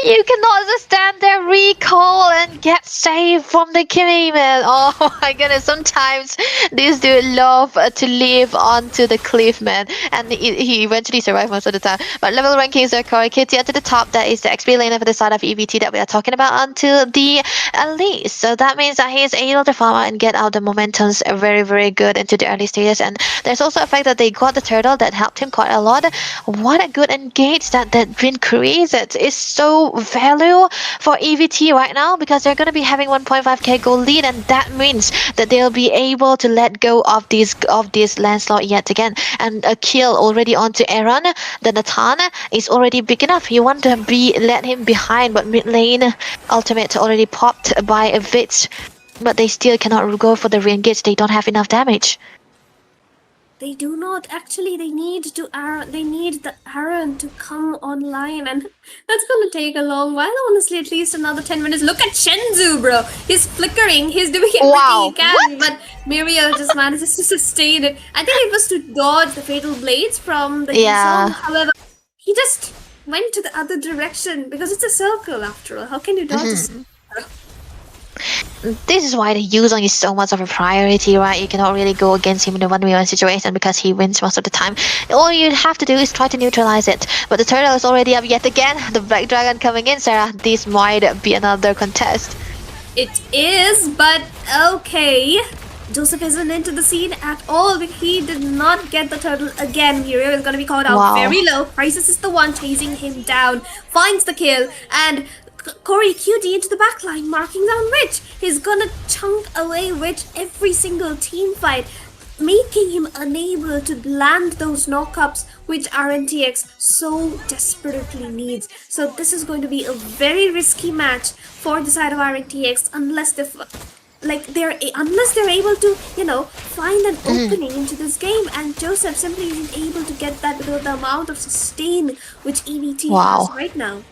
You cannot just stand there, recall, and get saved from the Kimmy, man. Oh my goodness, sometimes this dude love to live onto the cliff, man. And he eventually survived most of the time. But level rankings are Corey Kitty at the top. That is the XP lane for the side of EVT that we are talking about onto the elite. So that means that he is able to farm out and get out the momentums very good into the early stages. And there's also a fact that they got the turtle that helped him quite a lot. What a good engage that been created. Is so value for EVT right now, because they're going to be having 1.5k gold lead, and that means that they'll be able to let go of this landslide yet again. And a kill already onto Aaron. The Nathan is already big enough. You want to let him behind, but mid lane ultimate already popped by a bit, but they still cannot go for the re-engage. They don't have enough damage. They do not. Actually, they need the Aaron to come online, and that's gonna take a long while. Honestly, at least another 10 minutes. Look at Shenzu, bro. He's flickering. He's doing everything he can, but Muriel just manages to sustain it. I think it was to dodge the fatal blades from the zone. However, he just went to the other direction because it's a circle after all. How can you dodge a circle? This is why the Yuzong is so much of a priority, right? You cannot really go against him in a 1v1 situation because he wins most of the time. All you have to do is try to neutralize it. But the turtle is already up yet again. The Black Dragon coming in, Sarah. This might be another contest. It is, but okay. Joseph isn't into the scene at all because he did not get the turtle again. Muriel is going to be called out very low. Crisis is the one chasing him down. Finds the kill, and Corey QD into the backline, marking down Witch. He's gonna chunk away Witch every single team fight, making him unable to land those knockups which RNTX so desperately needs. So this is going to be a very risky match for the side of RNTX unless they're able to, find an opening into this game, and Joseph simply isn't able to get that because of the amount of sustain which EVT has right now.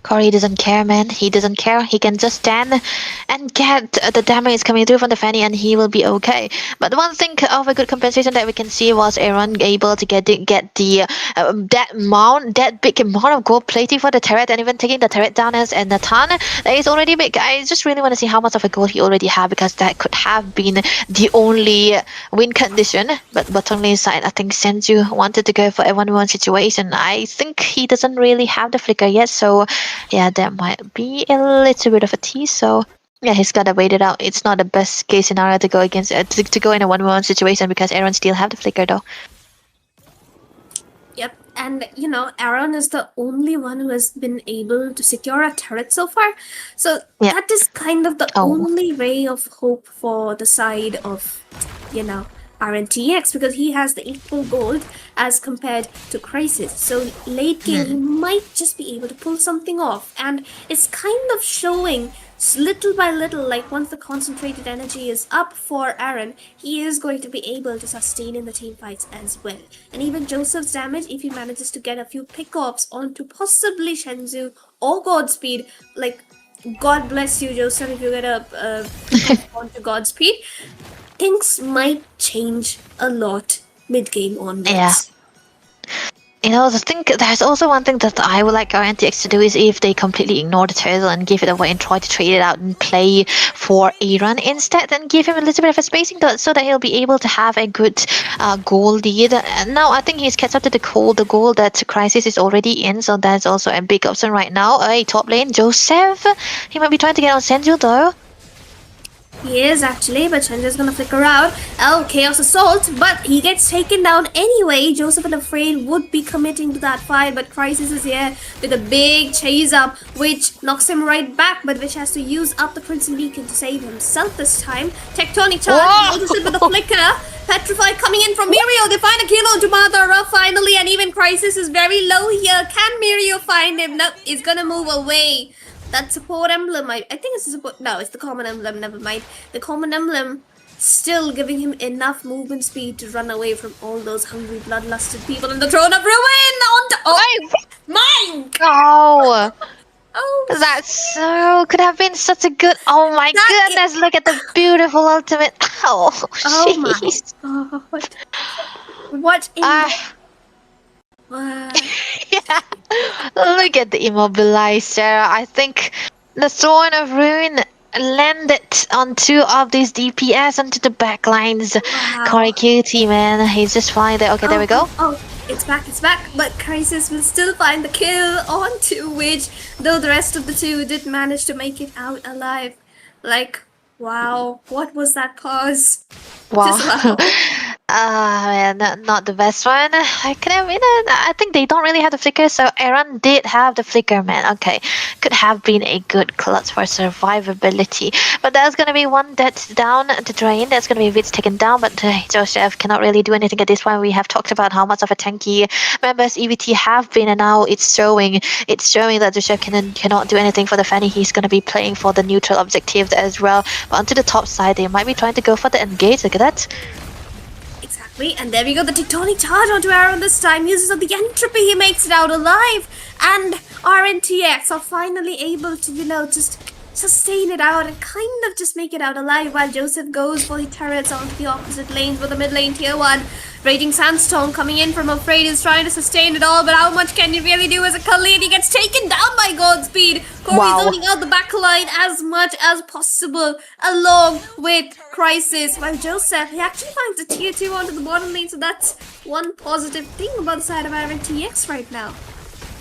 Corey doesn't care, man. He doesn't care. He can just stand and get the damage coming through from the Fanny, and he will be okay. But one thing of a good compensation that we can see was Aaron able to get the that big amount of gold plating for the turret, and even taking the turret down as a Nathan. That is already big. I just really want to see how much of a gold he already have, because that could have been the only win condition. But bottom lane side, I think Senju wanted to go for a 1v1 situation. I think he doesn't really have the flicker yet, so yeah, that might be a little bit of a tease. So yeah, he's gotta wait it out. It's not the best case scenario to go against to go in a 1v1 situation, because Aaron still have the flicker though. Yep, and you know, Aaron is the only one who has been able to secure a turret so far. So Yeah. that is kind of the Oh. only ray of hope for the side of, you know, RNTX, because he has the equal gold as compared to Crisis. So late game, he might just be able to pull something off, and it's kind of showing little by little. Like once the concentrated energy is up for Aaron, he is going to be able to sustain in the team fights as well. And even Joseph's damage, if he manages to get a few pickoffs onto possibly Shenzhou or Godspeed, like God bless you, Joseph, if you get a pickoff onto Godspeed, things might change a lot mid-game onwards. Yeah. You know, the thing, there's also one thing that I would like RNTX to do is if they completely ignore the turtle and give it away and try to trade it out and play for Aaron instead, and give him a little bit of a spacing so that he'll be able to have a good goal lead. And now I think he's catch up to the goal that Crisis is already in, so that's also a big option right now. Top lane, Joseph, he might be trying to get on Senju though. He is actually, but Chenja's gonna flicker out. Oh, Chaos Assault, but he gets taken down anyway. Joseph and Afraid would be committing to that fight, but Crisis is here with a big chase up, which knocks him right back, but which has to use up the Crimson Beacon to save himself this time. Tectonic Charge, notice it with a flicker. Petrify coming in from Mirio. They find a kill onto Madara finally, and even Crisis is very low here. Can Mirio find him? No, he's gonna move away. That support emblem, I think it's a support, no, it's the common emblem, never mind. The common emblem still giving him enough movement speed to run away from all those hungry, bloodlusted people in the Throne of Ruin! Mine! Oh, Oh, that so could have been such a good. Oh my That goodness! Look at the beautiful ultimate. Oh, oh my jeez. god. What in Yeah. Look at the immobilizer. I think the Throne of Ruin landed on two of these DPS onto the backlines. Wow. Corey Cutie, man, he's just flying there. Okay, there we go. Oh, it's back. But Crisis will still find the kill onto which, though the rest of the two did manage to make it out alive. Like, wow, what was that pause? Wow. Just wow. Man, not the best one. I could have, I think they don't really have the flicker, so Aaron did have the flicker, man. Okay, could have been a good clutch for survivability. But there's gonna be one that's down the drain. That's gonna be Vitz taken down, but Joseph cannot really do anything at this point. We have talked about how much of a tanky members EVT have been, and now it's showing that Joseph cannot do anything for the Fanny. He's gonna be playing for the neutral objectives as well. But onto the top side, they might be trying to go for the engage. Look at that. Exactly, and there we go, the Tectonic Charge onto Aaron this time. Uses up the entropy, he makes it out alive. And RNTX are finally able to, just sustain it out and kind of just make it out alive, while Joseph goes for the turrets onto the opposite lanes for the mid lane tier 1. Raging Sandstorm coming in from Afraid is trying to sustain it all, but how much can you really do as a Khalid? He gets taken down by Godspeed. Corey's zoning out the back line as much as possible, along with Crisis. While Joseph, he actually finds a tier 2 onto the bottom lane, so that's one positive thing about the side of RNTX right now.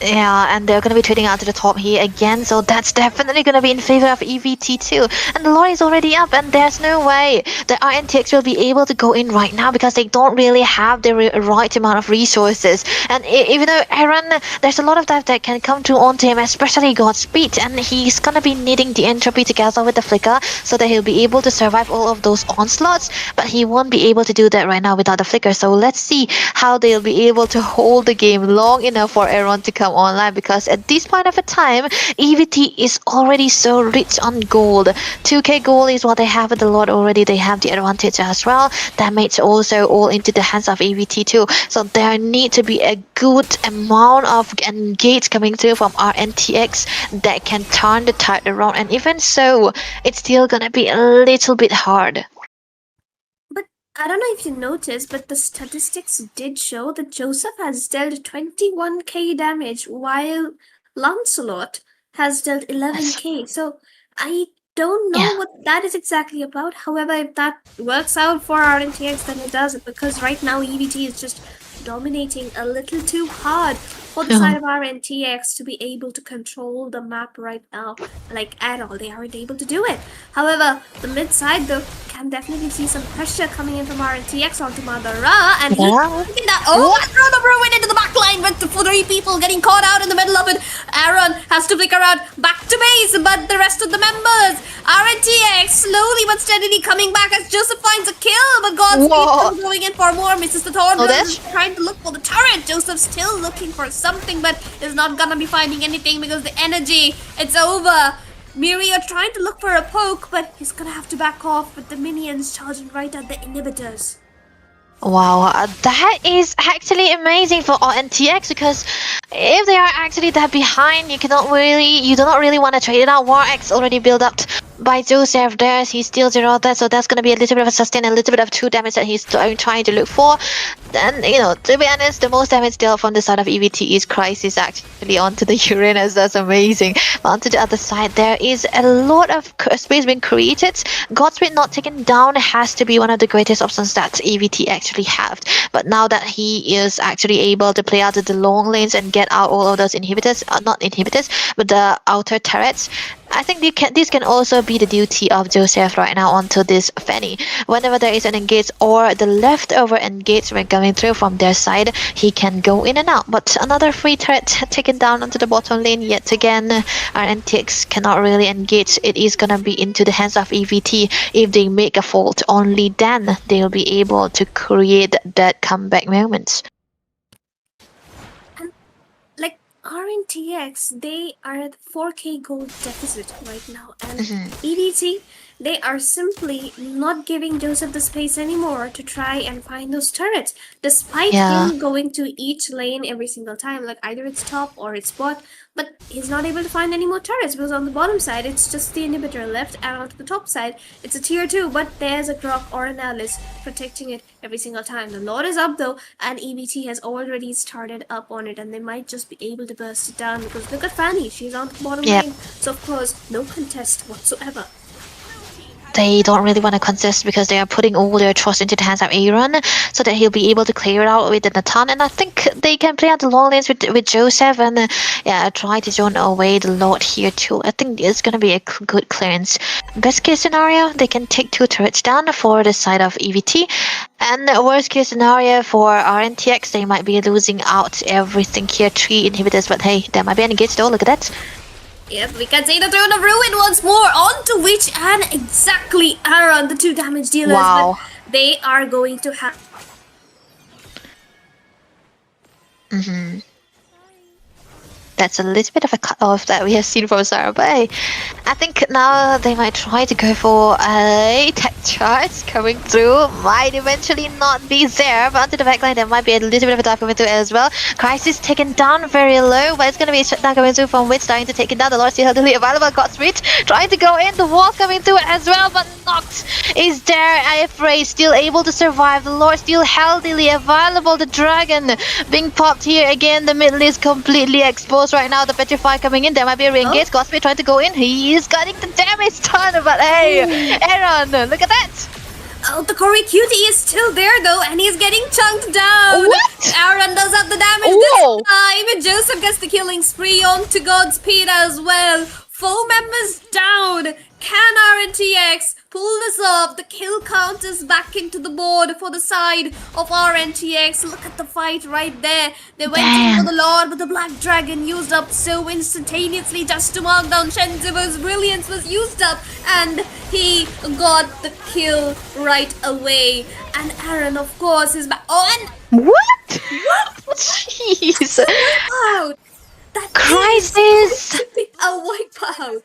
Yeah, and they're going to be trading out to the top here again, so that's definitely going to be in favor of EVT too. And the lore is already up, and there's no way that RNTX will be able to go in right now, because they don't really have the right amount of resources. And even though Aaron, there's a lot of that can come to onto him, especially Godspeed, and he's going to be needing the entropy together with the flicker so that he'll be able to survive all of those onslaughts, but he won't be able to do that right now without the flicker. So let's see how they'll be able to hold the game long enough for Aaron to come come online, because at this point of a time, EVT is already so rich on gold. 2k gold is what they have with the lot already. They have the advantage as well. Damage also all into the hands of EVT too. So there need to be a good amount of engage coming through from RNTX that can turn the tide around. And even so, it's still gonna be a little bit hard. But I don't know if you noticed, but the statistics did show that Joseph has dealt 21k damage while Lancelot has dealt 11k. So I don't know Yeah. what that is exactly about. However, if that works out for RNTX, then it does, because right now EVT is just dominating a little too hard for the side of RNTX to be able to control the map right now, like at all. They aren't able to do it. However, the mid side though can definitely see some pressure coming in from RNTX onto Madara, and Yeah. he that throw the ruin into the back line with the 3 people getting caught out in the middle of it. Aaron has to flicker out back to base, but the rest of the members, RNTX slowly but steadily coming back as Joseph finds a kill, but Godspeed still going in for more, misses the thorn, trying to look for the turret. Joseph still looking for something, but is not gonna be finding anything because the energy, it's over. Mirio trying to look for a poke, but he's gonna have to back off with the minions charging right at the inhibitors. Wow, that is actually amazing for RNTX, because if they are actually that behind, you do not really want to trade it out. War X already built up by Joseph there. He's still 0 there, so that's going to be a little bit of a sustain, a little bit of 2 damage that he's trying to look for. Then, to be honest, the most damage dealt from the side of EVT is Crisis actually onto the Uranus. That's amazing. But onto the other side, there is a lot of space being created. Godspeed not taken down has to be one of the greatest options that EVT actually have. But now that he is actually able to play out the long lanes and get out all of those inhibitors, not inhibitors, but the outer turrets, I think this can also be the duty of Joseph right now onto this Fanny. Whenever there is an engage or the leftover engagement coming through from their side, he can go in and out. But another free turret taken down onto the bottom lane yet again. RNTX cannot really engage. It is gonna be into the hands of EVT. If they make a fault, only then they'll be able to create that comeback moments. Like RNTX, they are at 4k gold deficit right now, and EDT, they are simply not giving Joseph the space anymore to try and find those turrets, despite him going to each lane every single time, like either it's top or it's bot, but he's not able to find any more turrets because on the bottom side it's just the inhibitor left, and onto the top side it's a tier 2, but there's a Grok or an Alice protecting it every single time. The Lord is up though, and EVT has already started up on it, and they might just be able to burst it down because look at Fanny, she's on the bottom lane, so of course no contest whatsoever. They don't really want to contest because they are putting all their trust into the hands of Aaron so that he'll be able to clear it out within a ton. And I think they can play out the long lanes with Joseph and try to zone away the Lord here too. I think it's going to be a good clearance. Best case scenario, they can take 2 turrets down for the side of EVT. And worst case scenario for RNTX, they might be losing out everything here. 3 inhibitors, but hey, there might be an engage though, look at that. Yep, we can see the Throne of Ruin once more, onto which and exactly Aaron, the 2 damage dealers, but they are going to have... That's a little bit of a cut-off that we have seen from Sarah, but hey, I think now they might try to go for a tech charge coming through. Might eventually not be there, but onto the backline there might be a little bit of a dive coming through as well. Crisis taken down very low, but it's going to be a shutdown coming through from Witch, starting to take it down. The Lord still heavily available. Godspeed trying to go in, the wall coming through as well, but Noct is there. Afraid still able to survive. The Lord still healthily available. The Dragon being popped here again. The middle is completely exposed right now. The Petrify coming in. There might be a re-engage. Godspeed trying to go in. He is getting the damage done, but hey, Aaron, look at that. Oh, the Corey Cutie is still there though, and he's getting chunked down. What? Aaron does have the damage this time. Joseph gets the killing spree onto Godspeed as well. 4 members down. Can RNTX pull this off? The kill count is back into the board for the side of RNTX. Look at the fight right there. They went in for the Lord, but the Black Dragon used up so instantaneously just to mark down Shenziver's brilliance was used up, and he got the kill right away. And Aaron, of course, is back. Oh, and what? Jeez. out. That Crisis! is going to be a wipeout.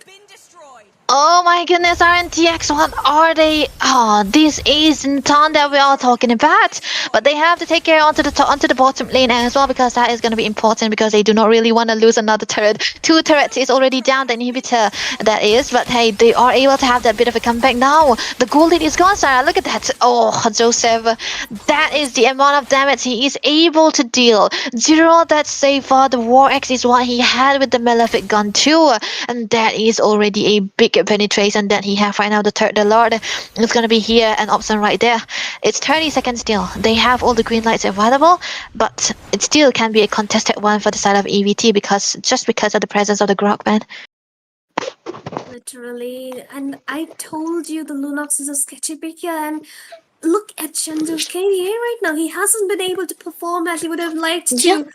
Oh my goodness, RNTX, what are they? Oh, this is Ntan that we are talking about. But they have to take care onto the bottom lane as well, because that is going to be important, because they do not really want to lose another turret. 2 turrets is already down, the inhibitor that is. But hey, they are able to have that bit of a comeback now. The gold lead is gone, Sarah. Look at that. Oh, Joseph. That is the amount of damage he is able to deal. 0 that save for the War X is what he had with the Malefic gun too. And that is already a big penetration that he have right now. The Lord is gonna be here and option right there. It's 30 seconds still. They have all the green lights available, but it still can be a contested one for the side of EVT, because of the presence of the Grog man. Literally, and I told you the Lunox is a sketchy picker, and look at Shenzu's KDA right now. He hasn't been able to perform as he would have liked to. Yep.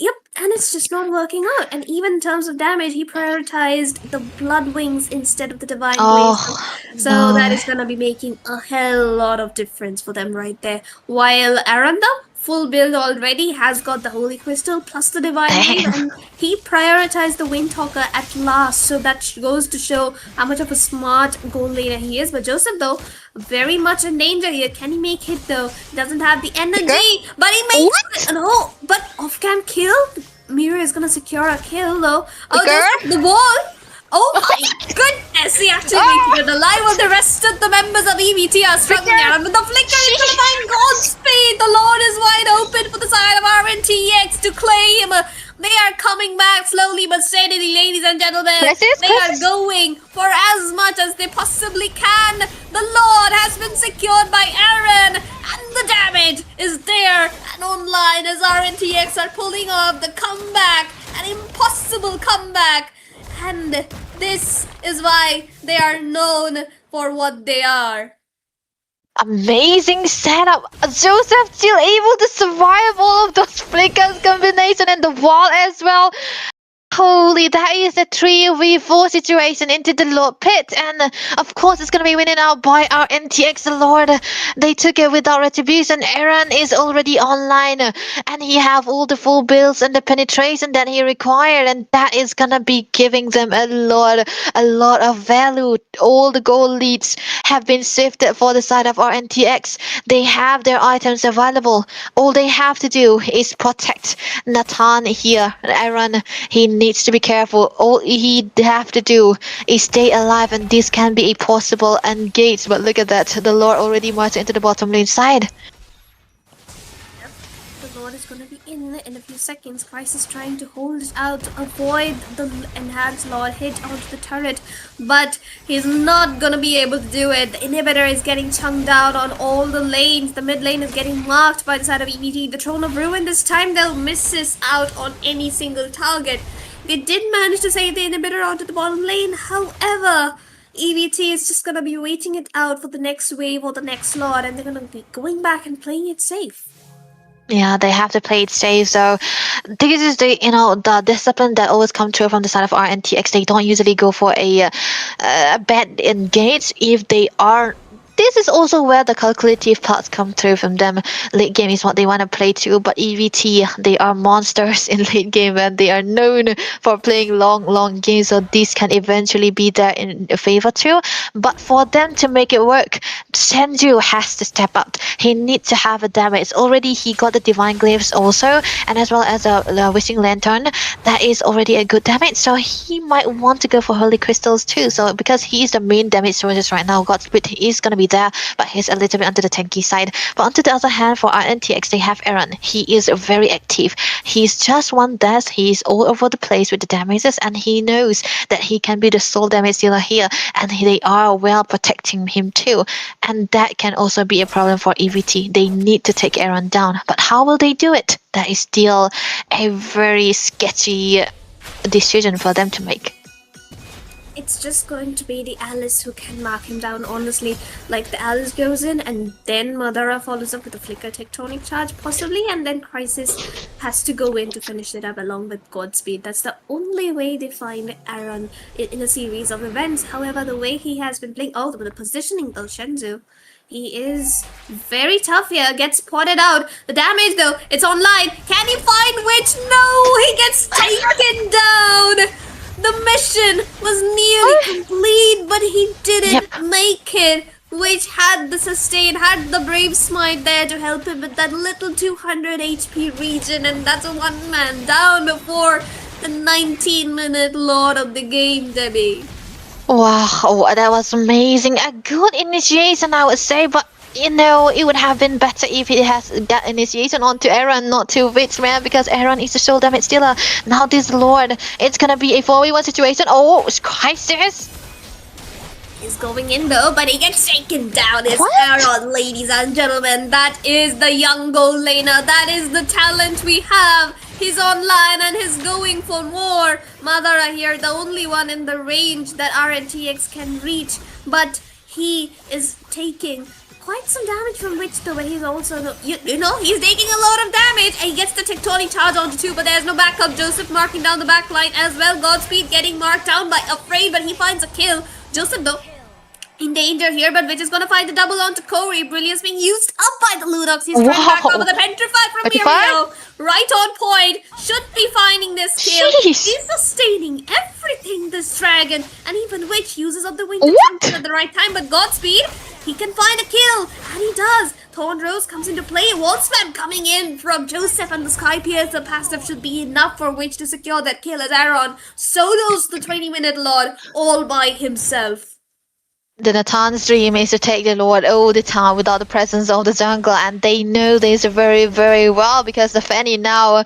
Yep, and it's just not working out. And even in terms of damage, he prioritized the Blood Wings instead of the Divine Glaze. So no. that is gonna be making a hell lot of difference for them right there. While Aranda, full build already, has got the Holy Crystal plus the Divine Glaze, and he prioritized the Windtalker at last. So that goes to show how much of a smart gold laner he is. But Joseph, though, very much in danger here. Can he make hit though? He doesn't have the energy, but he makes no. But off-cam kill. Mira is gonna secure a kill though. Oh, there's the wall. Oh my goodness! He actually makes it alive while the rest of the members of EVT are struggling around. But the flicker is gonna find Godspeed. The Lord is wide open for the side of RNTX to claim. They are coming back slowly but steadily, ladies and gentlemen. They are going for as much as they possibly can. The Lord has been secured by Aaron, and the damage is there and online as RNTX are pulling off the comeback, an impossible comeback. And this is why they are known for what they are. Amazing setup. Joseph still able to survive all of those flickers combination and the wall as well. Holy, that is a 3v4 situation into the Lord pit, and of course it's gonna be winning out by our RNTX. The Lord, they took it without retribution. Aaron is already online, and he have all the full builds and the penetration that he required, and that is gonna be giving them a lot of value. All the gold leads have been shifted for the side of our RNTX. They have their items available. All they have to do is protect Nathan here. Aaron, he needs to be careful. All he have to do is stay alive, and this can be a possible engage. But look at that, the Lord already marched into the bottom lane side. Yep, the Lord is gonna be in a few seconds. Crisis trying to hold it out to avoid the enhanced Lord hit onto the turret, but he's not gonna be able to do it. The inhibitor is getting chunked out on all the lanes. The mid lane is getting marked by the side of EVT. The Throne of Ruin, this time they'll miss this out on any single target. They did manage to save the inhibitor onto the bottom lane. However, EVT is just gonna be waiting it out for the next wave or the next Lord, and they're gonna be going back and playing it safe. Yeah, they have to play it safe. So this is the discipline that always come true from the side of RNTX. They don't usually go for a bad engage if they are. This is also where the calculative parts come through from them. Late game is what they want to play too, but EVT, they are monsters in late game, and they are known for playing long games, so this can eventually be there in favor too. But for them to make it work, Senju has to step up. He needs to have a damage. Already he got the Divine Glaives also, and as well as a Wishing Lantern. That is already a good damage, so he might want to go for Holy Crystals too. So because he is the main damage sources right now, Godspeed is going to be there, but he's a little bit under the tanky side. But on the other hand, for RNTX, they have Aaron. He is very active. He's just one dash. He's all over the place with the damages, and he knows that he can be the sole damage dealer here, and they are well protecting him too. And that can also be a problem for EVT. They need to take Aaron down, but how will they do it? That is still a very sketchy decision for them to make. It's just going to be the Alice who can mark him down, honestly. Like, the Alice goes in, and then Madara follows up with a Flicker Tectonic Charge, possibly, and then Crisis has to go in to finish it up along with Godspeed. That's the only way they find Aaron in a series of events. However, the way he has been playing, the positioning though, Shenzu. He is very tough here. Gets spotted out. The damage though, it's online. Can he find Witch? No, he gets taken down. The mission was nearly complete, but he didn't make it. Which had the sustain, had the brave smite there to help him with that little 200 HP region, and that's a one man down before the 19-minute lord of the game, Debbie. Wow, that was amazing. A good initiation, I would say, but you know, it would have been better if he has that initiation onto Aaron, not to Witch, man, because Aaron is the soul damage dealer. Now this Lord, it's gonna be a 4v1 situation. Oh, crisis! He's going in though, but he gets shaken down. It's Aaron, ladies and gentlemen. That is the young goal laner. That is the talent we have. He's online and he's going for more. Madara here, the only one in the range that RNTX can reach. But he is taking quite some damage from Witch though, but he's also, you know, he's taking a lot of damage. And he gets the tectonic charge onto two, but there's no backup. Joseph marking down the back line as well. Godspeed getting marked down by Afraid, but he finds a kill. Joseph though, in danger here, but Witch is gonna find the double onto Corey. Brilliance being used up by the Ludox. He's trying back over the Petrify from Muriel. Right on point. Should be finding this kill. Jeez. He's sustaining everything, this dragon. And even Witch uses up the wing at the right time, but Godspeed, he can find a kill. And he does. Thorn Rose comes into play. Wall spam coming in from Joseph, and the Sky Pierce. The passive should be enough for Witch to secure that kill as Aaron solos the 20-minute Lord all by himself. The Nathan's dream is to take the Lord all the time without the presence of the jungle, and they know this very, very well because the Fanny now,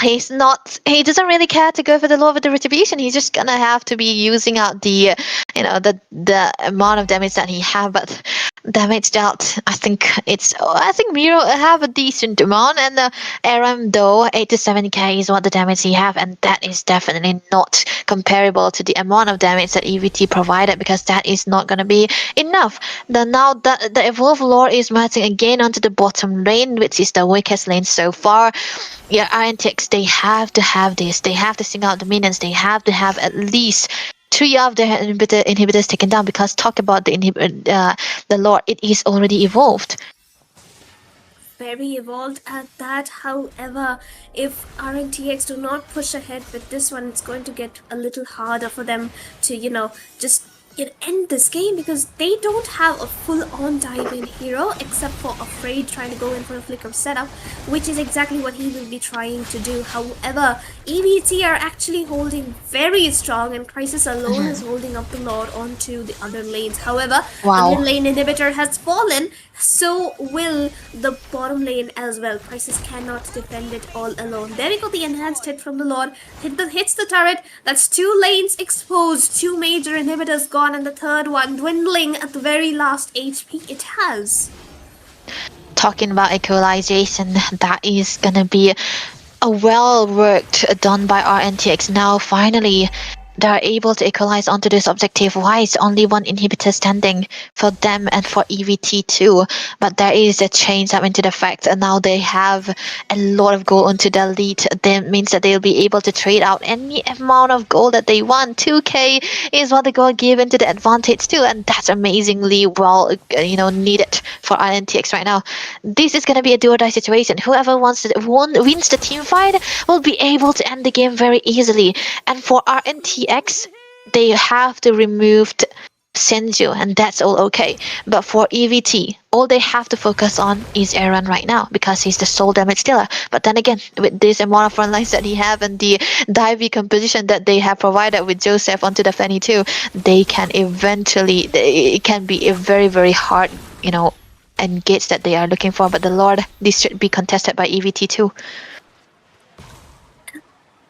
he doesn't really care to go for the Lord with the retribution. He's just gonna have to be using out the, you know, the amount of damage that he have, but damage dealt, I think Miro have a decent amount, and the Aram though 8 to 7k is what the damage he have, and that is definitely not comparable to the amount of damage that EVT provided, because that is not gonna be enough. Now the evolved lore is marching again onto the bottom lane, which is the weakest lane so far. Yeah, RNTX, they have to have this. They have to sing out the minions. They have to have at least 3 of the inhibitors taken down, because talk about the lore, it is already evolved. Very evolved at that. However, if RNTX do not push ahead with this one, it's going to get a little harder for them to, you know, just end this game, because they don't have a full-on dive-in hero except for Afraid trying to go in for a flicker setup, which is exactly what he will be trying to do. However, EVT are actually holding very strong, and Crisis alone is holding up the Lord onto the other lanes. However, the mid lane inhibitor has fallen, so will the bottom lane as well. Crisis cannot defend it all alone. There we go, the enhanced hit from the Lord. Hits the turret. That's 2 lanes exposed, 2 major inhibitors gone, and the third one dwindling at the very last HP it has. Talking about equalization, that is gonna be a well worked done by RNTX. Now finally they're able to equalize onto this objective. Why is only 1 inhibitor standing for them and for EVT too? But there is a change up into the fact, and now they have a lot of gold onto the lead. That means that they'll be able to trade out any amount of gold that they want. 2k is what the gold give into the advantage too, and that's amazingly well, needed for RNTX right now. This is gonna be a do or die situation. Whoever wins the team fight will be able to end the game very easily. And for RNTX, they have to remove Senju, and that's all okay. But for EVT, all they have to focus on is Aaron right now, because he's the sole damage dealer. But then again, with this amount of front lines that he have and the divey composition that they have provided with Joseph onto the Fanny too, they can eventually, it can be a very, very hard, engage that they are looking for. But the Lord, this should be contested by EVT too.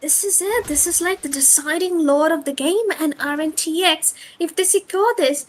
This is it. This is like the deciding lord of the game, and RNTX, if they secure this,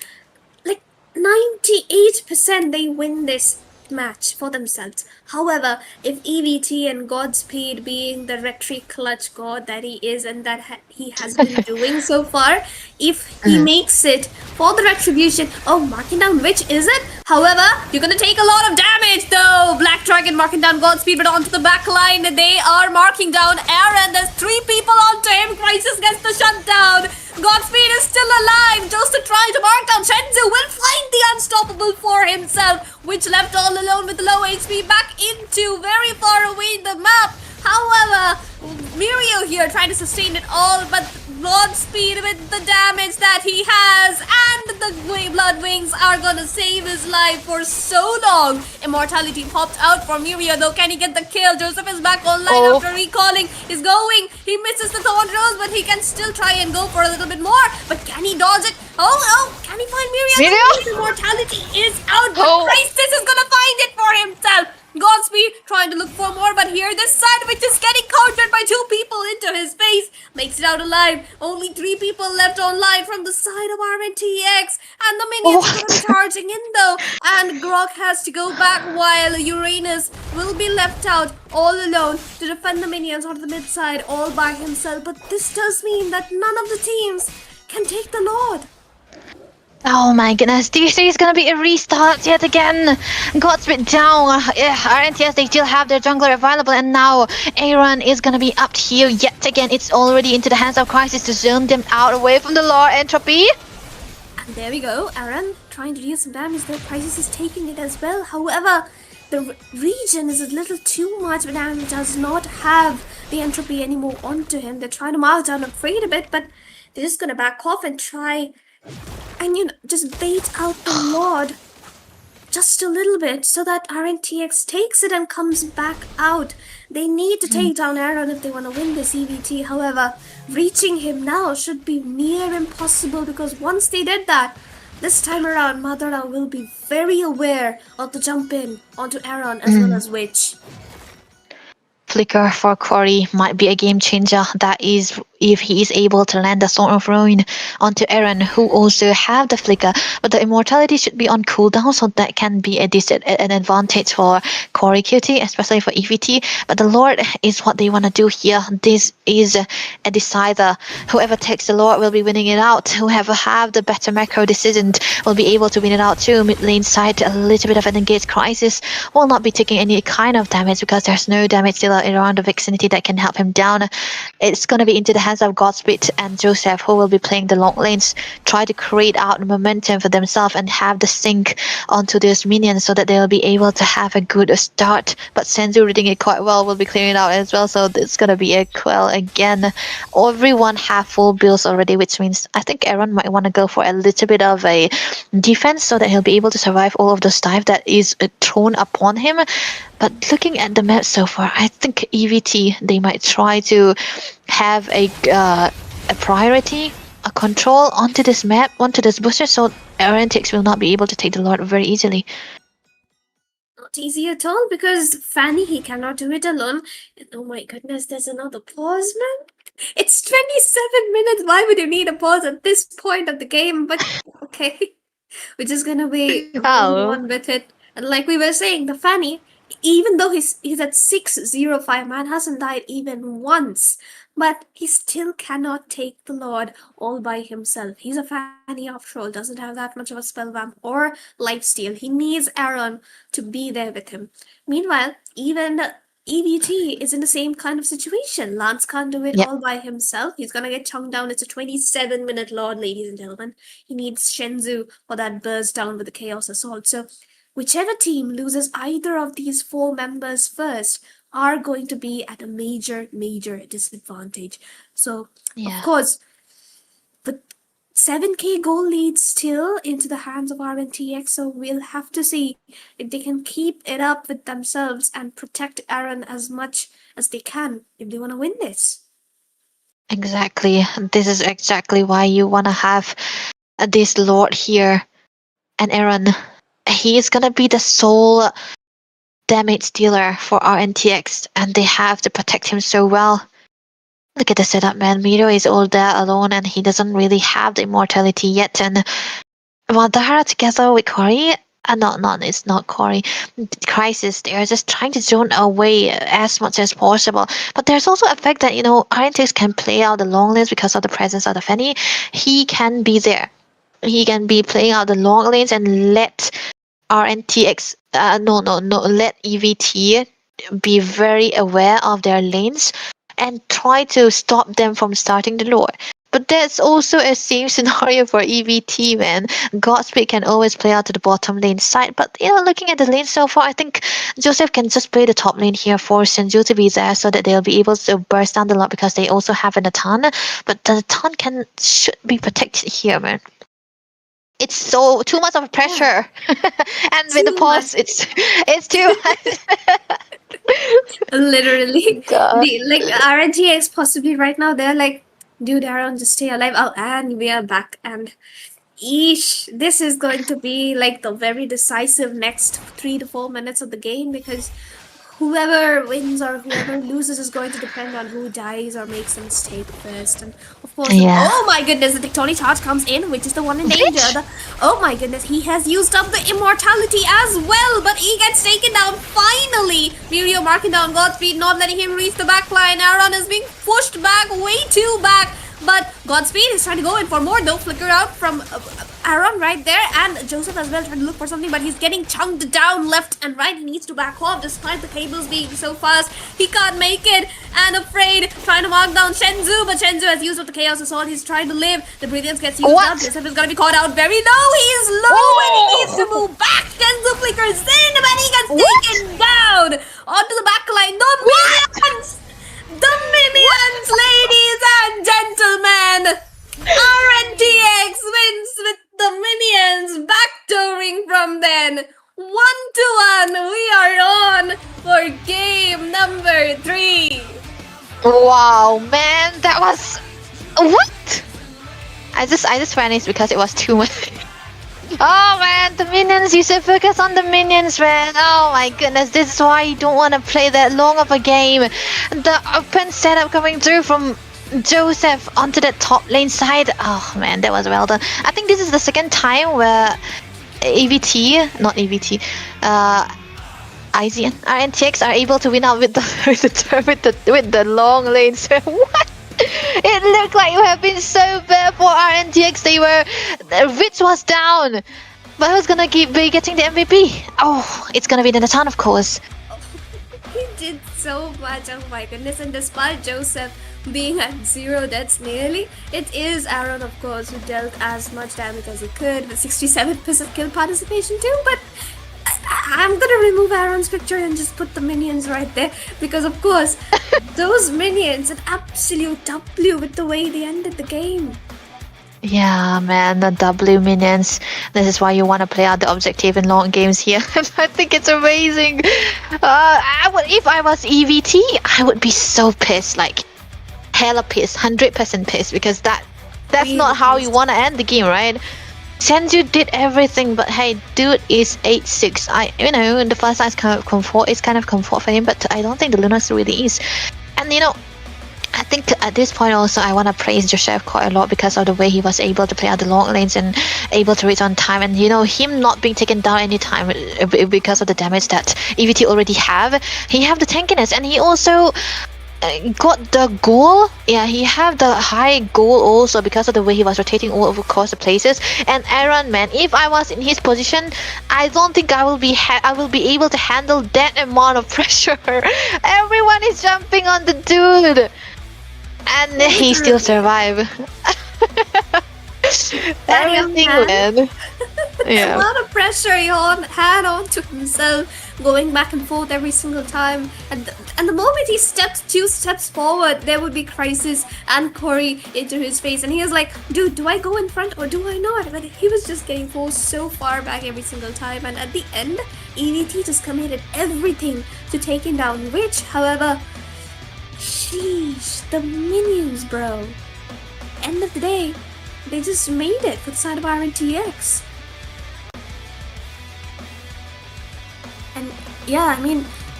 like 98% they win this match for themselves. However, if EVT and Godspeed, being the rhetoric clutch god that he is and that he has been doing so far, if he makes it for the retribution, marking down Witch, is it? However, you're gonna take a lot of damage though. Black Dragon marking down Godspeed, but onto the back line they are marking down Aaron. There's 3 people onto him. Crisis gets the shutdown. Godspeed is still alive. Joseph trying to mark down. Shenzu will find the unstoppable for himself, which left all alone with low HP back into very far away the map. However, Mirio here trying to sustain it all, but Godspeed with the damage that he has, and the Blood Wings are gonna save his life for so long. Immortality popped out for Mirio though. Can he get the kill? Joseph is back online after recalling. He's going. He misses the Thorn Rose, but he can still try and go for a little bit more. But can he dodge it? Oh no! Can he find Mirio? His immortality is out, but Crisis is gonna find it for himself. Godspeed trying to look for more, but here this sandwich is getting countered by 2 people into his face. Makes it out alive. Only 3 people left online from the side of RNTX. And the minions are gonna be charging in though. And Grok has to go back while Uranus will be left out all alone to defend the minions on the mid side all by himself. But this does mean that none of the teams can take the Lord. Oh my goodness, do you think it's gonna be a restart yet again? Godspeed down. RNTS, they still have their jungler available, and now Aaron is gonna be up here yet again. It's already into the hands of Crisis to zone them out away from the Lord Entropy. And there we go, Aaron trying to deal some damage there. Crisis is taking it as well. However, the region is a little too much, but Aaron does not have the Entropy anymore onto him. They're trying to mark down Afraid a bit, but they're just gonna back off and try and just bait out the Lord just a little bit so that RNTX takes it and comes back out. They need to take down Aaron if they want to win this EVT. However, reaching him now should be near impossible, because once they did that, this time around Madara will be very aware of the jump in onto Aaron as well as Witch. Flicker for Corey might be a game changer. That is, if he is able to land the Sword of Ruin onto Aaron, who also have the Flicker. But the immortality should be on cooldown, so that can be an advantage for Corey QT, especially for EVT. But the Lord is what they want to do here. This is a decider. Whoever takes the Lord will be winning it out. Whoever have the better macro decision will be able to win it out too. Mid lane side, a little bit of an engaged Crisis will not be taking any kind of damage, because there's no damage still around the vicinity that can help him down. It's going to be into the hands of Godspeed and Joseph, who will be playing the long lanes, try to create out momentum for themselves and have the sync onto those minions so that they'll be able to have a good start. But Senzu reading it quite well will be clearing out as well, so it's going to be a quell again. Everyone have full builds already, which means I think Aaron might want to go for a little bit of a defense so that he'll be able to survive all of the dive that is thrown upon him. But looking at the map so far, I think EVT, they might try to have a priority, a control onto this map, onto this booster, so RNTX will not be able to take the Lord very easily. Not easy at all, because Fanny, he cannot do it alone. And oh my goodness, there's another pause, man. It's 27 minutes. Why would you need a pause at this point of the game? But okay, we're just gonna be on with it. And like we were saying, the Fanny, even though he's at 605, man, hasn't died even once, but he still cannot take the Lord all by himself. He's a Fanny after all, doesn't have that much of a spell vamp or lifesteal. He needs Aaron to be there with him. Meanwhile, even EVT is in the same kind of situation. Lance can't do it all by himself. He's gonna get chunked down. It's a 27-minute Lord, ladies and gentlemen. He needs Shenzu for that burst down with the Chaos Assault. So whichever team loses either of these 4 members first are going to be at a major disadvantage. So, of course, the 7k goal lead still into the hands of RNTX, so we'll have to see if they can keep it up with themselves and protect Aaron as much as they can if they want to win this. Exactly. This is exactly why you want to have this Lord here. And Aaron, he is going to be the sole damage dealer for RNTX, and they have to protect him so well. Look at the setup, man. Miro is all there alone, and he doesn't really have the immortality yet. And Madara together with Corey, it's not Corey, Crisis, they are just trying to zone away as much as possible. But there's also a fact that, RNTX can play out the long lanes because of the presence of the Fanny. He can be there. He can be playing out the long lanes and let RNTX, let EVT be very aware of their lanes and try to stop them from starting the lore. But there's also a same scenario for EVT, man. Godspeed can always play out to the bottom lane side, but looking at the lane so far, I think Joseph can just play the top lane here, force Senju to be there so that they'll be able to burst down the lot because they also have an Atan. But the Atan should be protected here, man. It's so too much of pressure, and with the pause, it's too much. Literally, God. like RNTX possibly right now they're like, dude, Aaron, just stay alive. Oh, and we are back, and this is going to be like the very decisive next 3 to 4 minutes of the game, because whoever wins or whoever loses is going to depend on who dies or makes a mistake first. And of course, Yeah. oh my goodness, the Tectonic Charge comes in, which is the one in danger. Oh my goodness, he has used up the immortality as well, but he gets taken down finally. Mirio marking down Godspeed, not letting him reach the back line. Aaron is being pushed back, way too back. But Godspeed is trying to go in for more, though. Flicker out from Aaron right there, and Joseph as well trying to look for something, but he's getting chunked down left and right. He needs to back off despite the cables being so fast. He can't make it, and afraid, trying to mark down Shenzhou, but Shenzhou has used up the Chaos Assault. He's trying to live. The Brilliance gets used up. Joseph is going to be caught out very low. He is low, and he needs to move back. Shenzhou flickers in, but he gets taken down onto the back line. The Minions! The Minions, ladies and gentlemen! RNTX wins with the Minions backdooring from then. 1-1, we are on for game number 3. Wow, man, that was what? I just vanished because it was too much. Oh man, the minions! You should focus on the minions, man. Oh my goodness, this is why you don't want to play that long of a game. The open setup coming through from Joseph onto the top lane side. Oh man, that was well done. I think this is the second time where not EVT, IZN, RNTX are able to win out with the long lane. So what? It looked like it would have been so bad for RNTX. Witch was down, but who's gonna be getting the MVP? Oh, it's gonna be the Natan, of course. He did so much, oh my goodness, and despite Joseph being at 0 deaths nearly, it is Aaron, of course, who dealt as much damage as he could with 67% kill participation too, but I'm gonna remove Aaron's picture and just put the minions right there, because of course those minions an absolute W with the way they ended the game. Yeah, man, the W minions. This is why you want to play out the objective in long games here. I think it's amazing. If I was EVT, I would be so pissed, like hella pissed, 100% pissed, because that's really not how you want to end the game, right? Senju did everything, but hey, dude is 8-6. In the first line is kind of comfort for him, but I don't think the Lunas really is. And I think at this point also I want to praise Joseph quite a lot because of the way he was able to play out the long lanes and able to reach on time, and him not being taken down anytime because of the damage that EVT already have. He have the tankiness, and he also got the goal. Yeah, he have the high goal also because of the way he was rotating all across the places. And Aaron, man, if I was in his position, I don't think I will be able to handle that amount of pressure. Everyone is jumping on the dude, and he still survived. Everything, man. Yeah. A lot of pressure he had onto himself, going back and forth every single time, and the moment he stepped 2 steps forward, there would be Crisis and Corey into his face, and he was like, dude, do I go in front or do I not? But he was just getting forced so far back every single time, and at the end, EVT just committed everything to take him down, which, however, sheesh, the minions, bro. End of the day, they just made it for the side of RNTX. And yeah,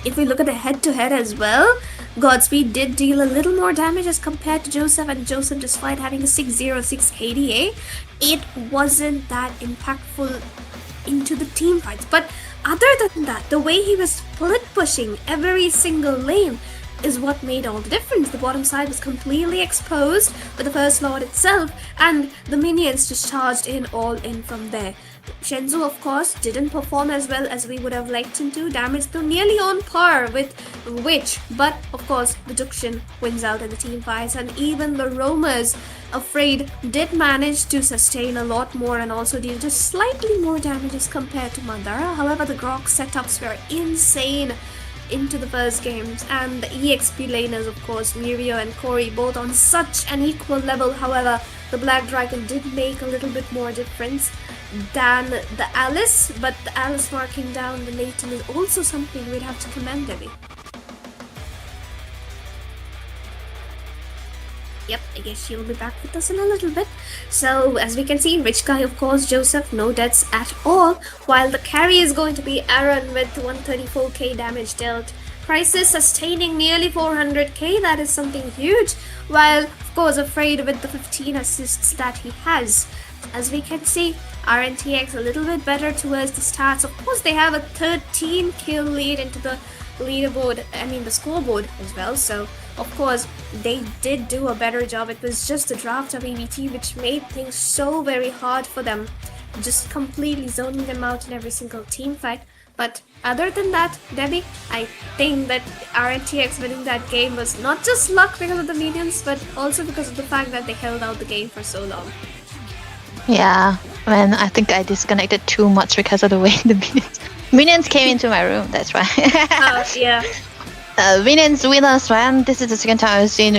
if we look at the head-to-head as well, Godspeed did deal a little more damage as compared to Joseph, and Joseph, despite having a 606 KDA, it wasn't that impactful into the team fights. But other than that, the way he was split pushing every single lane is what made all the difference. The bottom side was completely exposed with the first lord itself, and the minions just charged in all in from there. Shenzhou, of course, didn't perform as well as we would have liked him to. Damage though nearly on par with Witch, but of course, Reduction wins out in the team fights, and even the Roamers, afraid, did manage to sustain a lot more and also deal just slightly more damages compared to Mandara. However, the Grok setups were insane into the first games, and the EXP laners, of course, Mirio and Corey, both on such an equal level. However, the Black Dragon did make a little bit more difference than the Alice, but the Alice marking down the Nathan is also something we'd have to commend, Debbie. Yep, I guess she'll be back with us in a little bit. So, as we can see, Rich Guy, of course, Joseph, no deaths at all, while the carry is going to be Aaron with 134k damage dealt. Crisis sustaining nearly 400k, that is something huge, while, of course, Afraid with the 15 assists that he has. As we can see, RNTX a little bit better towards the stats. Of course, they have a 13 kill lead into the leaderboard, the scoreboard as well, so of course they did do a better job. It was just the draft of EVT which made things so very hard for them, just completely zoning them out in every single team fight. But other than that, Debbie, I think that RNTX winning that game was not just luck because of the minions, but also because of the fact that they held out the game for so long. Yeah, man, I think I disconnected too much because of the way the minions came into my room, that's why. Oh, yeah. Minions winners, man. This is the second time I've seen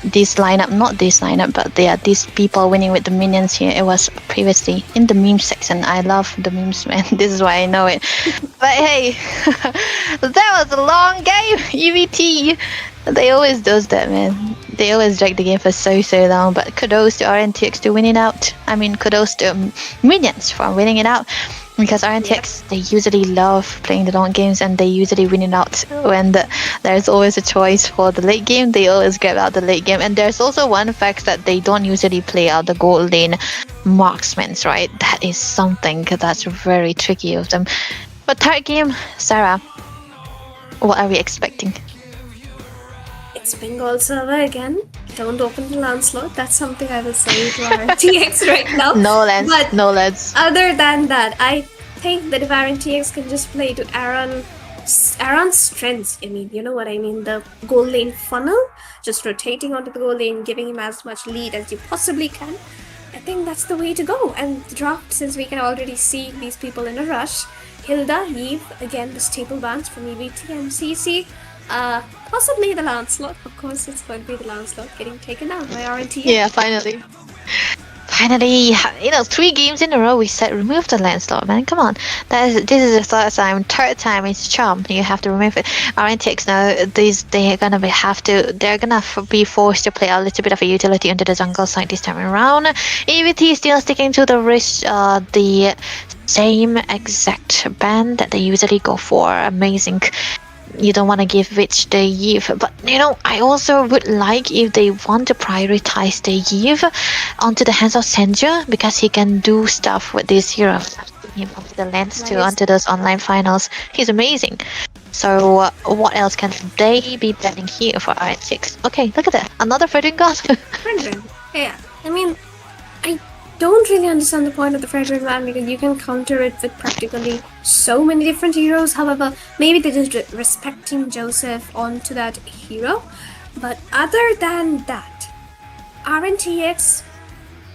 this lineup, not this lineup, but there are these people winning with the minions here. It was previously in the meme section. I love the memes, man. This is why I know it. But hey, that was a long game, EVT. They always does that, man. They always drag the game for so long, but kudos to RNTX to win it out. I mean, kudos to Minions for winning it out. Because RNTX, they usually love playing the long games and they usually win it out when there's always a choice for the late game. They always grab out the late game. And there's also one fact that they don't usually play out the gold lane marksmen, right? That is something that's very tricky of them. But third game, Sarah, what are we expecting? It's Bengal server again. Don't open the Lancelot. That's something I will say to RNTX right now. No Lance, but no Lance. Other than that, I think that if RNTX can just play to Aaron's strengths, you know what I mean, the goal lane funnel, just rotating onto the goal lane, giving him as much lead as you possibly can, I think that's the way to go. And the draft, since we can already see these people in a rush, Hilda, Eve, again the staple bands from EVT and CC, possibly the Lancelot. Of course, it's going to be the Lancelot getting taken out by RNTX. Yeah, finally. Finally, 3 games in a row we said remove the Lancelot, man. Come on. This is the third time it's charm. You have to remove it. RNTX now, they're gonna be forced to play a little bit of a utility into the jungle side this time around. EVT still sticking to the same exact band that they usually go for. Amazing. You don't want to give Witch the Eve, but I also would like if they want to prioritize the Eve onto the hands of Senju, because he can do stuff with this hero. Him off the lens to onto those online finals. He's amazing. So what else can they be betting here for RNTX? Okay, look at that, another Fredrin God. Fredrin, yeah. I don't really understand the point of the Fredrin man, because you can counter it with practically so many different heroes. However, maybe they're just respecting Joseph onto that hero. But other than that, RNTX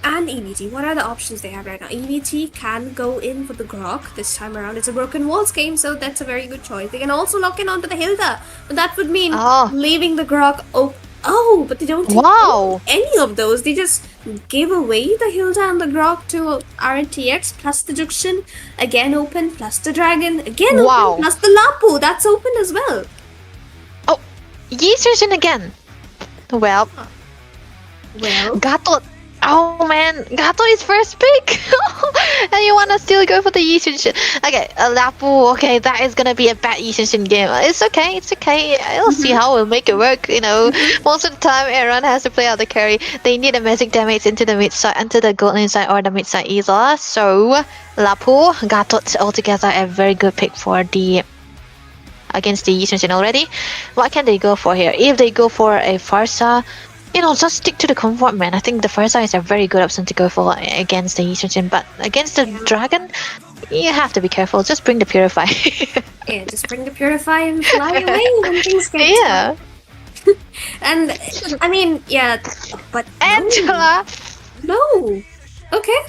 and EVT, what are the options they have right now? EVT can go in for the Grok this time around. It's a Broken Walls game, so that's a very good choice. They can also lock in onto the Hilda, but that would mean leaving the Grok open. Oh, but they don't take any of those. They just give away the Hilda and the Grok to RNTX, plus the Juxian, again open, plus the Dragon, again open, plus the Lapu, that's open as well. Oh, Yisurin again. Well, Gato. Oh man, Gato is first pick. And you wanna still go for the Yisurin. Okay, Lapu, okay, that is gonna be a bad Yisurin game. It's okay. I'll see how we'll make it work, Most of the time Aaron has to play out the carry. They need a magic damage into the mid side, into the golden side or the mid side either. So Lapu, Gato altogether a very good pick for the against the Yisurin already. What can they go for here? If they go for a Farsa, just stick to the comfort, man. I think the first is a very good option to go for against the Eastern team, but against the dragon, you have to be careful. Just bring the Purify. Yeah, just bring the Purify and fly away when things get Yeah. tough. And I mean, yeah, but Angela! no. Okay.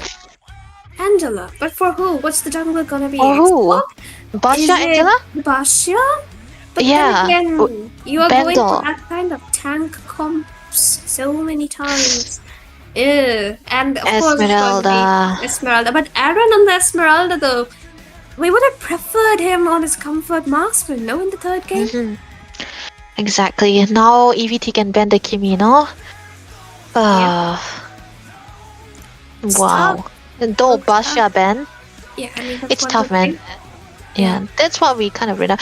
Angela. But for who? What's the jungle gonna be? For who? Xbox? Basha, Is it Angela? Basha? But Yeah. then again, you are going Bendel. for that kind of tank comps so many times. Ew. And of course it's going to Esmeralda. be Esmeralda. But Aaron on the Esmeralda though, we would have preferred him on his comfort marksman, no, in the third game? Mhm. Exactly. Now EVT can ban the Kimi, no? Wow. Though It's Basha tough. ban, Yeah, I mean, that's it's one tough, good man. thing. Yeah, that's what we kind of read.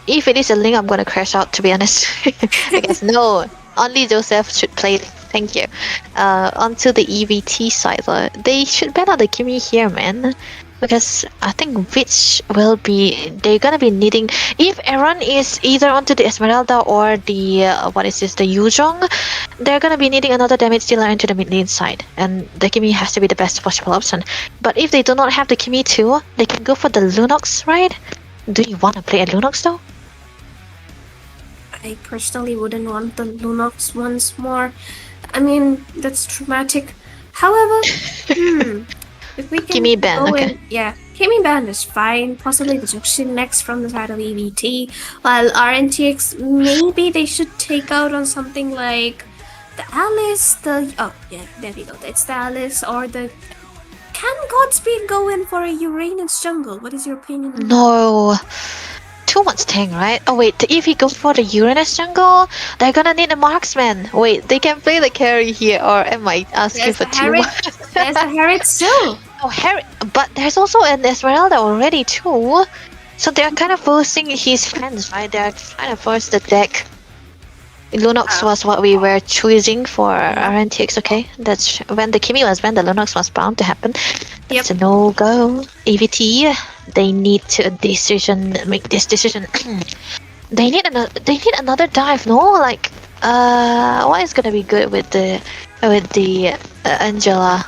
If it is a link, I'm gonna crash out. To be honest, I guess no. Only Joseph should play it. Thank you. Onto the EVT side, they should ban out the Kimi here, man. Because I think which will be they're gonna be needing if Aaron is either onto the Esmeralda or the the Yuzhong, they're gonna be needing another damage dealer into the mid lane side, and the Kimi has to be the best possible option. But if they do not have the Kimi too, they can go for the Lunox, right? Do you want to play a Lunox though? I personally wouldn't want the Lunox once more. I mean, that's traumatic. However, if we can Kimi ban, go okay. in, yeah, Kimi ban is fine. Possibly the Juxin next from the side of EVT. While RNTX, maybe they should take out on something like the Alice, there we go. It's the Alice or the. Can Godspeed go in for a Uranus jungle? What is your opinion on that? No. Too much tank, right? Oh wait, if he goes for the Uranus jungle, they're gonna need a marksman. Wait, they can play the carry here, or am I asking There's for the too Harriet. much? There's the Harriet too. Oh, Harry, but there's also an Esmeralda already too. So they're kind of forcing his friends, right? They're trying to force the deck. Lunox was what we were choosing for RNTX, okay? That's when the Kimi was banned, the Lunox was bound to happen. That's a no-go. EVT, they need to make this decision. They need another dive, no? Like, what is gonna be good with the Angela?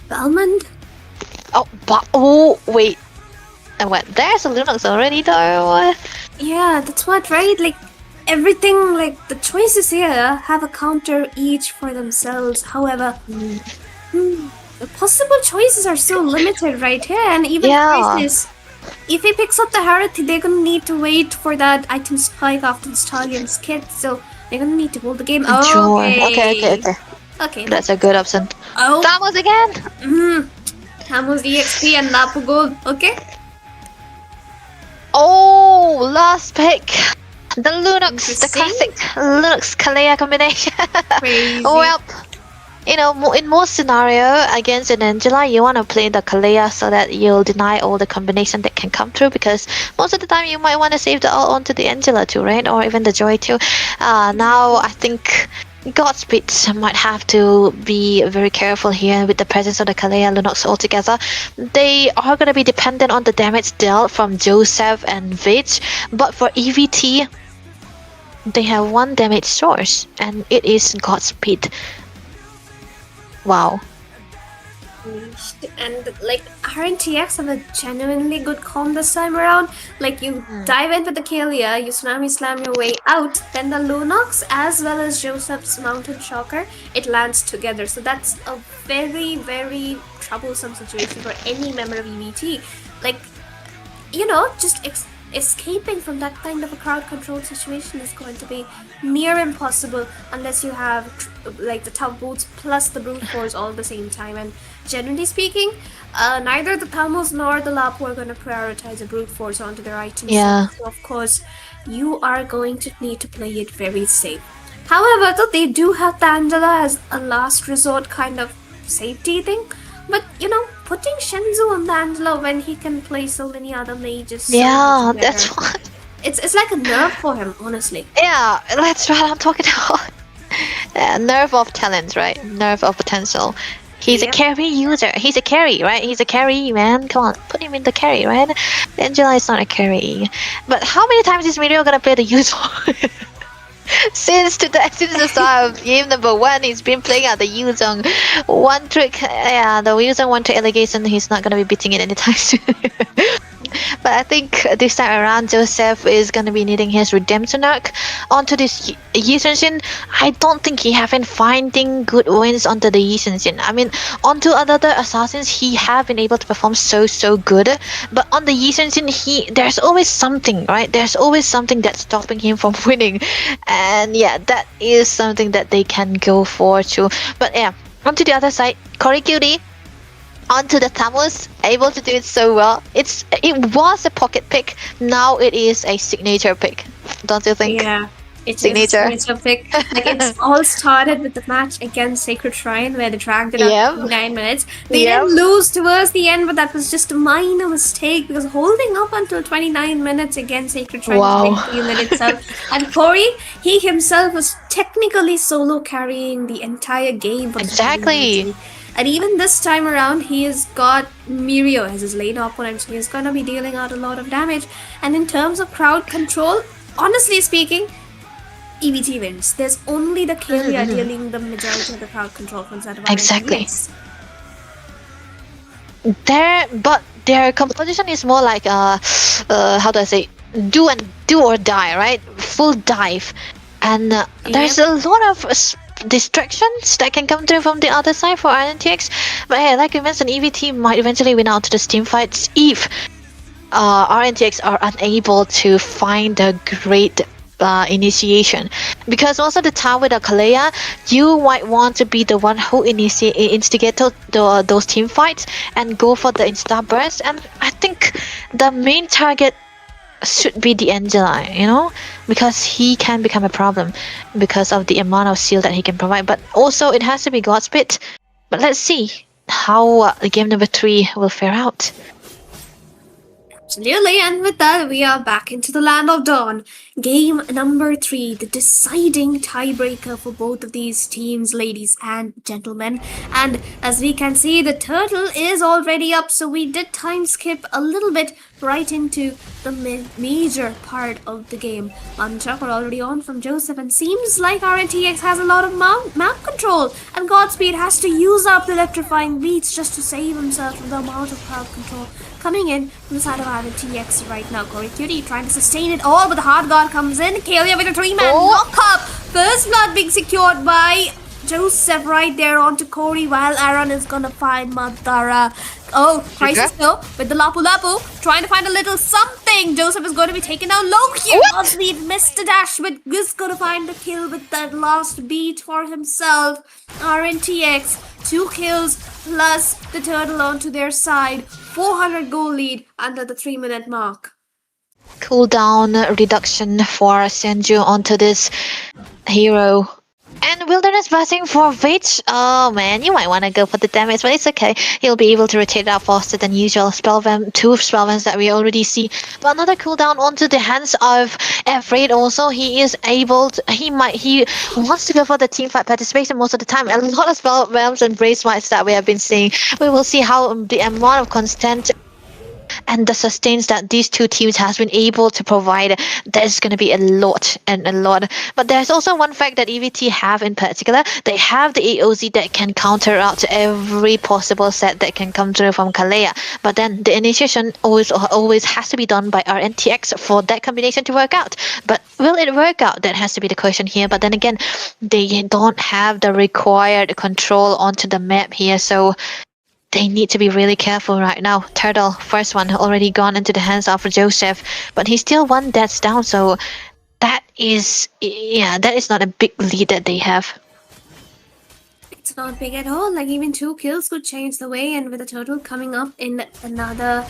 Belmond? Oh wait. What? There's a Lunox already though. Yeah, that's what, right? Like, everything, like, the choices here have a counter each for themselves. However, the possible choices are so limited right here, and even choices. If he picks up the Harriet, they're gonna need to wait for that item spike after the Stallion's kit, so they're gonna need to hold the game. Sure. Okay. Okay. That's a good option. Oh. Tamos again! Tamos EXP and Lapu Gold. Okay. Oh, last pick. The Lunox, the Interesting. classic Lunox Kalea combination. Crazy. Well, in most scenario against an Angela, you want to play the Kalea so that you'll deny all the combination that can come through, because most of the time you might want to save the ult onto the Angela too, right? Or even the Joy too. Now I think Godspeed might have to be very careful here with the presence of the Kalea Lunox altogether. They are going to be dependent on the damage dealt from Joseph and Vich, but for EVT, they have one damage source, and it is Godspeed. Wow. And like RNTX have a genuinely good comp this time around. Like you dive in with the Kalia, you tsunami slam your way out, then the Lunox as well as Joseph's Mountain Shocker, it lands together. So that's a very, very troublesome situation for any member of EVT. Like, just escaping from that kind of a crowd control situation is going to be near impossible unless you have like the tough boots plus the brute force all at the same time. And generally speaking, neither the Thamos nor the Lapu are going to prioritize a brute force onto their items. Yeah. So of course, you are going to need to play it very safe. However, though, they do have the Angela as a last resort kind of safety thing. But, putting Shenzu on the Angela when he can play so many other mages. So Yeah, much that's better. what. It's like a nerf for him, honestly. Yeah, that's what I'm talking about. Nerve of talent, right? Nerve of potential. He's a carry user. He's a carry, right? He's a carry, man. Come on, put him in the carry, right? Angela is not a carry. But how many times is Mirio gonna play the user? Since the start of game number 1, he's been playing out the Yuzong. One trick, yeah, the Yuzong one trick allegation, he's not gonna be beating it anytime soon. But I think this time around, Joseph is gonna be needing his redemption arc onto this Yisenshin. I don't think he have been finding good wins onto the Yisenshin. I mean, onto other assassins, he have been able to perform so good. But on the Yisenshin, there's always something, right? There's always something that's stopping him from winning. And yeah, that is something that they can go for too. But yeah, onto the other side, Korikuri onto the Tamus, able to do it so well. It was a pocket pick, now it is a signature pick, don't you think? Yeah, it's Signature. a signature pick. Like, it's all started with the match against Sacred Shrine where they dragged it up to 9 minutes. They didn't lose towards the end, but that was just a minor mistake because holding up until 29 minutes against Sacred Shrine was a big deal in itself. And Corey, he himself was technically solo carrying the entire game. For Exactly. And even this time around, he has got Mirio as his lane opponent, so he's gonna be dealing out a lot of damage. And in terms of crowd control, honestly speaking, EVT wins. There's only the Kalia dealing the majority of the crowd control from side of Exactly. RNTX. But their composition is more like how do I say, do or die, right? Full dive. And there's a lot of distractions that can come through from the other side for RNTX. But hey, like you mentioned, EVT might eventually win out to the team fights if RNTX are unable to find a great initiation, because most of the time with a Kalea, you might want to be the one who instigate those team fights and go for the insta burst. And I think the main target should be the Angela, because he can become a problem because of the amount of seal that he can provide. But also it has to be Godspeed. But let's see how game number 3 will fare out. Absolutely, and with that, we are back into the land of dawn. Game number 3, the deciding tiebreaker for both of these teams, ladies and gentlemen. And as we can see, the turtle is already up, so we did time skip a little bit right into the major part of the game. Manchak are already on from Joseph, and seems like RNTX has a lot of map control, and Godspeed has to use up the electrifying beats just to save himself from the amount of crowd control coming in from the side of RNTX right now. Corey Cutie trying to sustain it all, but the hard guard comes in. Kalia with a 3-man knock-up. First blood being secured by Joseph right there onto Corey, while Aaron is gonna find Madara. Oh, Crisis though with the Lapu Lapu trying to find a little something. Joseph is going to be taken down low here. Godspeed missed the dash, but is going to find the kill with that last beat for himself. RNTX 2 kills plus the turtle onto their side. 400 goal lead under the 3-minute mark. Cooldown reduction for Senju onto this hero. And Wilderness Blessing for Vich. Oh man, you might want to go for the damage, but it's okay. He'll be able to rotate out faster than usual. 2 spellvamps that we already see. But another cooldown onto the hands of Afraid also. He is able to, he wants to go for the teamfight participation most of the time. A lot of spellvamps and brave smites that we have been seeing. We will see how the amount of constant and the sustains that these two teams has been able to provide. There's going to be a lot. But there's also one fact that EVT have in particular. They have the AOZ that can counter out every possible set that can come through from Kalea. But then the initiation always has to be done by RNTX for that combination to work out. But will it work out? That has to be the question here. But then again, they don't have the required control onto the map here. So they need to be really careful right now. Turtle, first one, already gone into the hands of Joseph, but he's still 1 deaths down, so that is not a big lead that they have. It's not big at all. Like, even 2 kills could change the way, and with the turtle coming up in another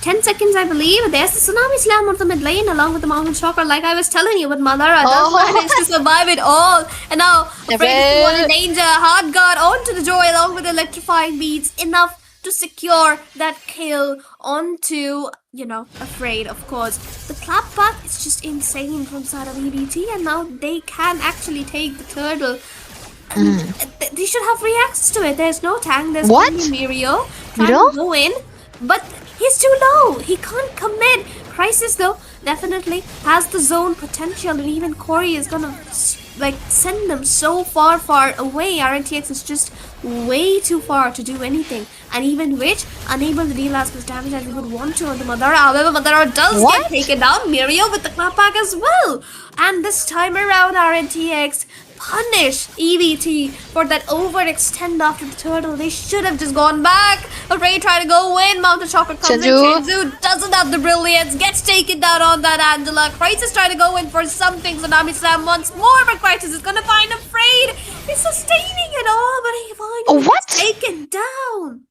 10 seconds, I believe. There's the Tsunami Slam on the mid lane along with the Mountain Shocker, like I was telling you, but Madara does manage to survive it all. And now, Afraid is one in danger. Hard guard onto the Joy along with electrifying beats. Enough to secure that kill onto, Afraid, of course. The clapback is just insane from side of EBT, and now they can actually take the turtle. They should have free access to it. There's no tank. There's only Mirio trying to go in, but he's too low. He can't commit. Crisis though definitely has the zone potential, and even Corey is gonna like send them so far away. RNTX is just way too far to do anything, and even Witch unable to deal as much damage as we would want to on the Madara. However, Madara does get taken down. Mirio with the clapback as well, and this time around RNTX punish EVT for that overextend after the turtle. They should have just gone back. Ray tried to go in. Mountain Chocolate comes in. Chenzu doesn't have the brilliance. Gets taken down on that Angela. Crisis trying to go in for something. Tsunami Slam once more, but Crisis is gonna find afraid. He's sustaining it all, but he finally gets taken down.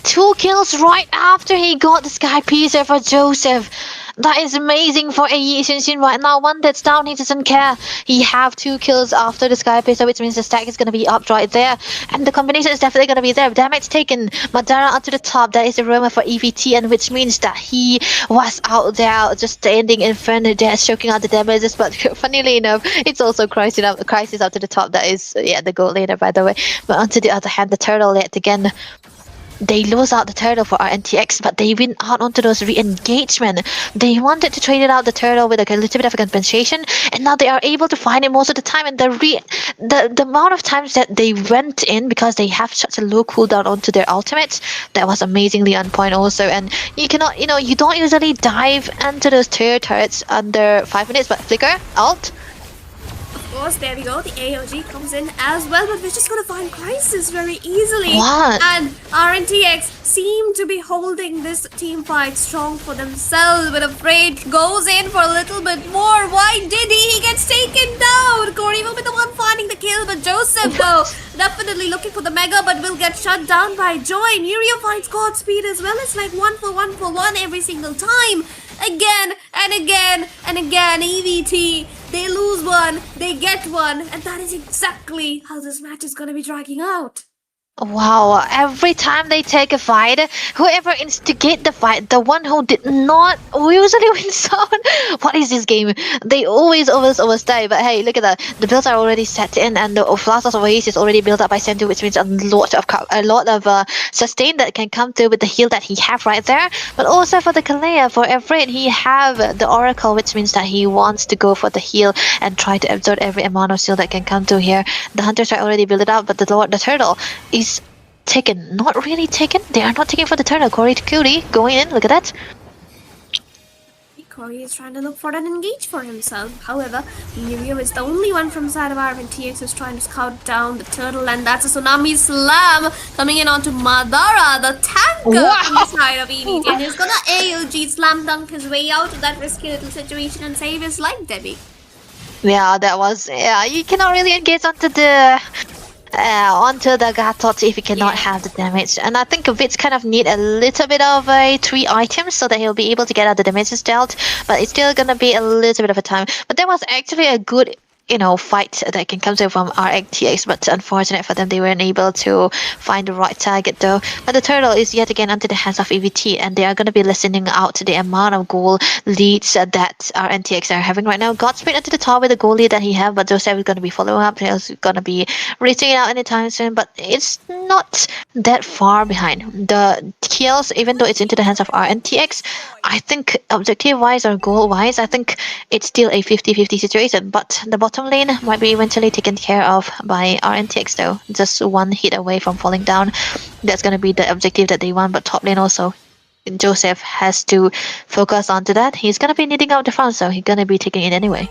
2 kills right after he got the Sky Piercer for Joseph. That is amazing for AE Shinshin right now. One that's down, he doesn't care. He have 2 kills after the Sky Piercer, which means the stack is going to be up right there. And the combination is definitely going to be there. Damage taken. Madara onto the top. That is the rumor for EVT, and which means that he was out there just standing in front of there, choking out the damages. But funnily enough, it's also Crisis up to the top. That is, the gold later, by the way. But onto the other hand, the turtle yet again. They lose out the turtle for RNTX, but they win out onto those re-engagement. They wanted to trade it out the turtle with like a little bit of a compensation, and now they are able to find it most of the time. And the amount of times that they went in, because they have such a low cooldown onto their ultimates, that was amazingly on point also. And you cannot, you don't usually dive into those turrets under 5 minutes, but flicker, alt. Of course, there we go. The AOG comes in as well, but we're just gonna find Crisis very easily. What? And RNTX seem to be holding this team fight strong for themselves, but Afraid goes in for a little bit more. Why did he? He gets taken down. Corey will be the one finding the kill, but Joseph though definitely looking for the mega, but will get shut down by Joy. Mirio finds Godspeed as well. It's like 1 for 1 for 1 every single time. Again and again and again, EVT, they lose one, they get one, and that is exactly how this match is going to be dragging out. Wow, every time they take a fight, whoever instigate the fight, the one who did not usually wins out. What is this game? They always die. But hey, look at that. The builds are already set in, and the Flashes of Oasis is already built up by Sendu, which means a lot of sustain that can come through with the heal that he have right there. But also for the Kalea, for Everett, he have the Oracle, which means that he wants to go for the heal and try to absorb every amount of shield that can come through here. The Hunters are already built up, but the Turtle is taken. Not really taken. They are not taken for the turtle. Corey to Cody going in. Look at that. Corey is trying to look for an engage for himself. However, Mirio is the only one from side of RNTX who's trying to scout down the turtle, and that's a Tsunami Slam coming in onto Madara, the tanker from the side of EVT, and he's gonna AOG slam dunk his way out of that risky little situation and save his life, Debbie. Yeah, that was. Yeah, you cannot really engage onto the Gatot if you cannot have the damage. And I think Vitz kind of need a little bit of 3 items so that he'll be able to get out the damages dealt, but it's still gonna be a little bit of a time. But there was actually a good fight that can come through from RNTX, but unfortunate for them, they weren't able to find the right target though. But the turtle is yet again under the hands of EVT, and they are going to be listening out the amount of goal leads that RNTX are having right now. Godspeed into the top with the goal lead that he have, but Joseph is going to be following up. He's going to be reaching it out anytime soon, but it's not that far behind. The kills, even though it's into the hands of RNTX, I think objective-wise or goal-wise, I think it's still a 50-50 situation, but the bottom lane might be eventually taken care of by RNTX though. Just 1 hit away from falling down. That's going to be the objective that they want, but top lane also, Joseph has to focus onto that. He's going to be needing out the front, so he's going to be taking it anyway.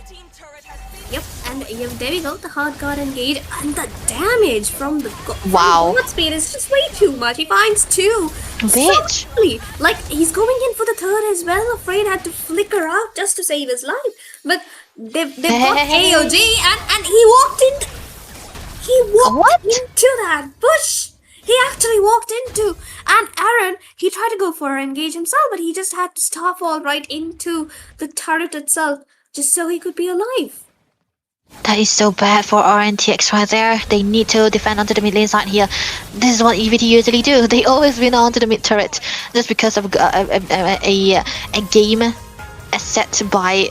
Yep, and there we go, the hard guard engage, and the damage from the Godspeed is just way too much. He finds 2. Bitch! So like, he's going in for the third as well. Afraid had to flicker out just to save his life. But they've got AOG, and he walked in. He walked into that bush. He actually walked into. And Aaron, he tried to go for an engage himself, but he just had to starfall right into the turret itself just so he could be alive. That is so bad for RNTX right there. They need to defend onto the mid lane side here. This is what EVT usually do. They always win onto the mid turret just because of a game set by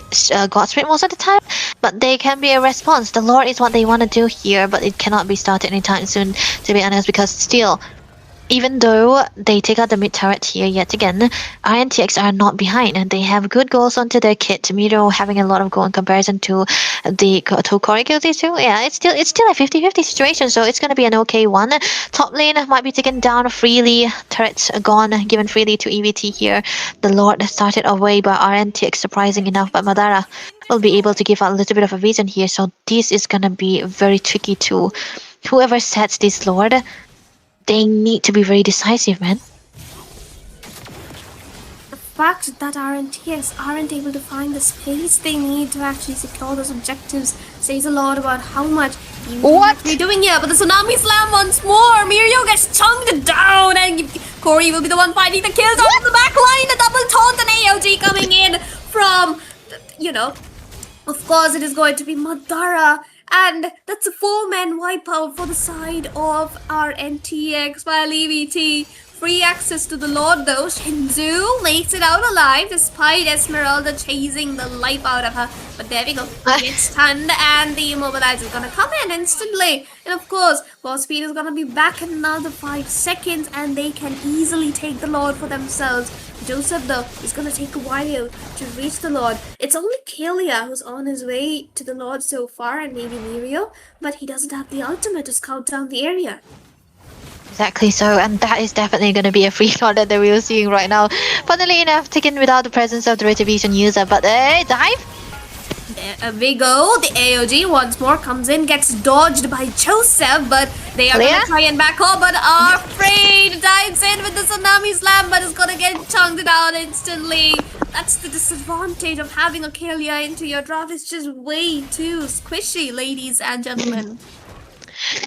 Godspeed most of the time. But they can be a response. The Lord is what they want to do here, but it cannot be started anytime soon, to be honest, because still even though they take out the mid turret here yet again, RNTX are not behind and they have good goals onto their kit. Miro having a lot of goal in comparison to the Koriki too. Yeah, it's still a 50-50 situation, so it's gonna be an okay one. Top lane might be taken down freely. Turrets gone, given freely to EVT here. The Lord started away by RNTX, surprising enough, but Madara will be able to give out a little bit of a vision here. So this is gonna be very tricky to whoever sets this Lord. They need to be very decisive, man. The fact that RNTX aren't able to find the space they need to actually secure those objectives says a lot about how much they're doing here. But the Tsunami Slam once more. Mirio gets chunked down, and Corey will be the one finding the kills off the back line. The double taunt and AOG coming in from, of course it is going to be Madara. And that's a 4-man wipeout for the side of RNTX while EVT. Free access to the Lord though. Shinzu makes it out alive despite Esmeralda chasing the life out of her. But there we go. Gets stunned and the immobilizer is gonna come in instantly. And of course, Godspeed is gonna be back in another 5 seconds and they can easily take the Lord for themselves. Joseph though is gonna take a while to reach the Lord. It's only Kalia who's on his way to the Lord so far, and maybe Mirio, but he doesn't have the ultimate to scout down the area. Exactly so, and that is definitely going to be a free shot that we are seeing right now. Funnily enough, taken without the presence of the Retribution user, but dive? There we go. The AOG once more comes in, gets dodged by Joseph, but they are going to try and back up, but are afraid. Dives in with the Tsunami Slam, but is going to get chunked down instantly. That's the disadvantage of having a Kalia into your draft. It's just way too squishy, ladies and gentlemen.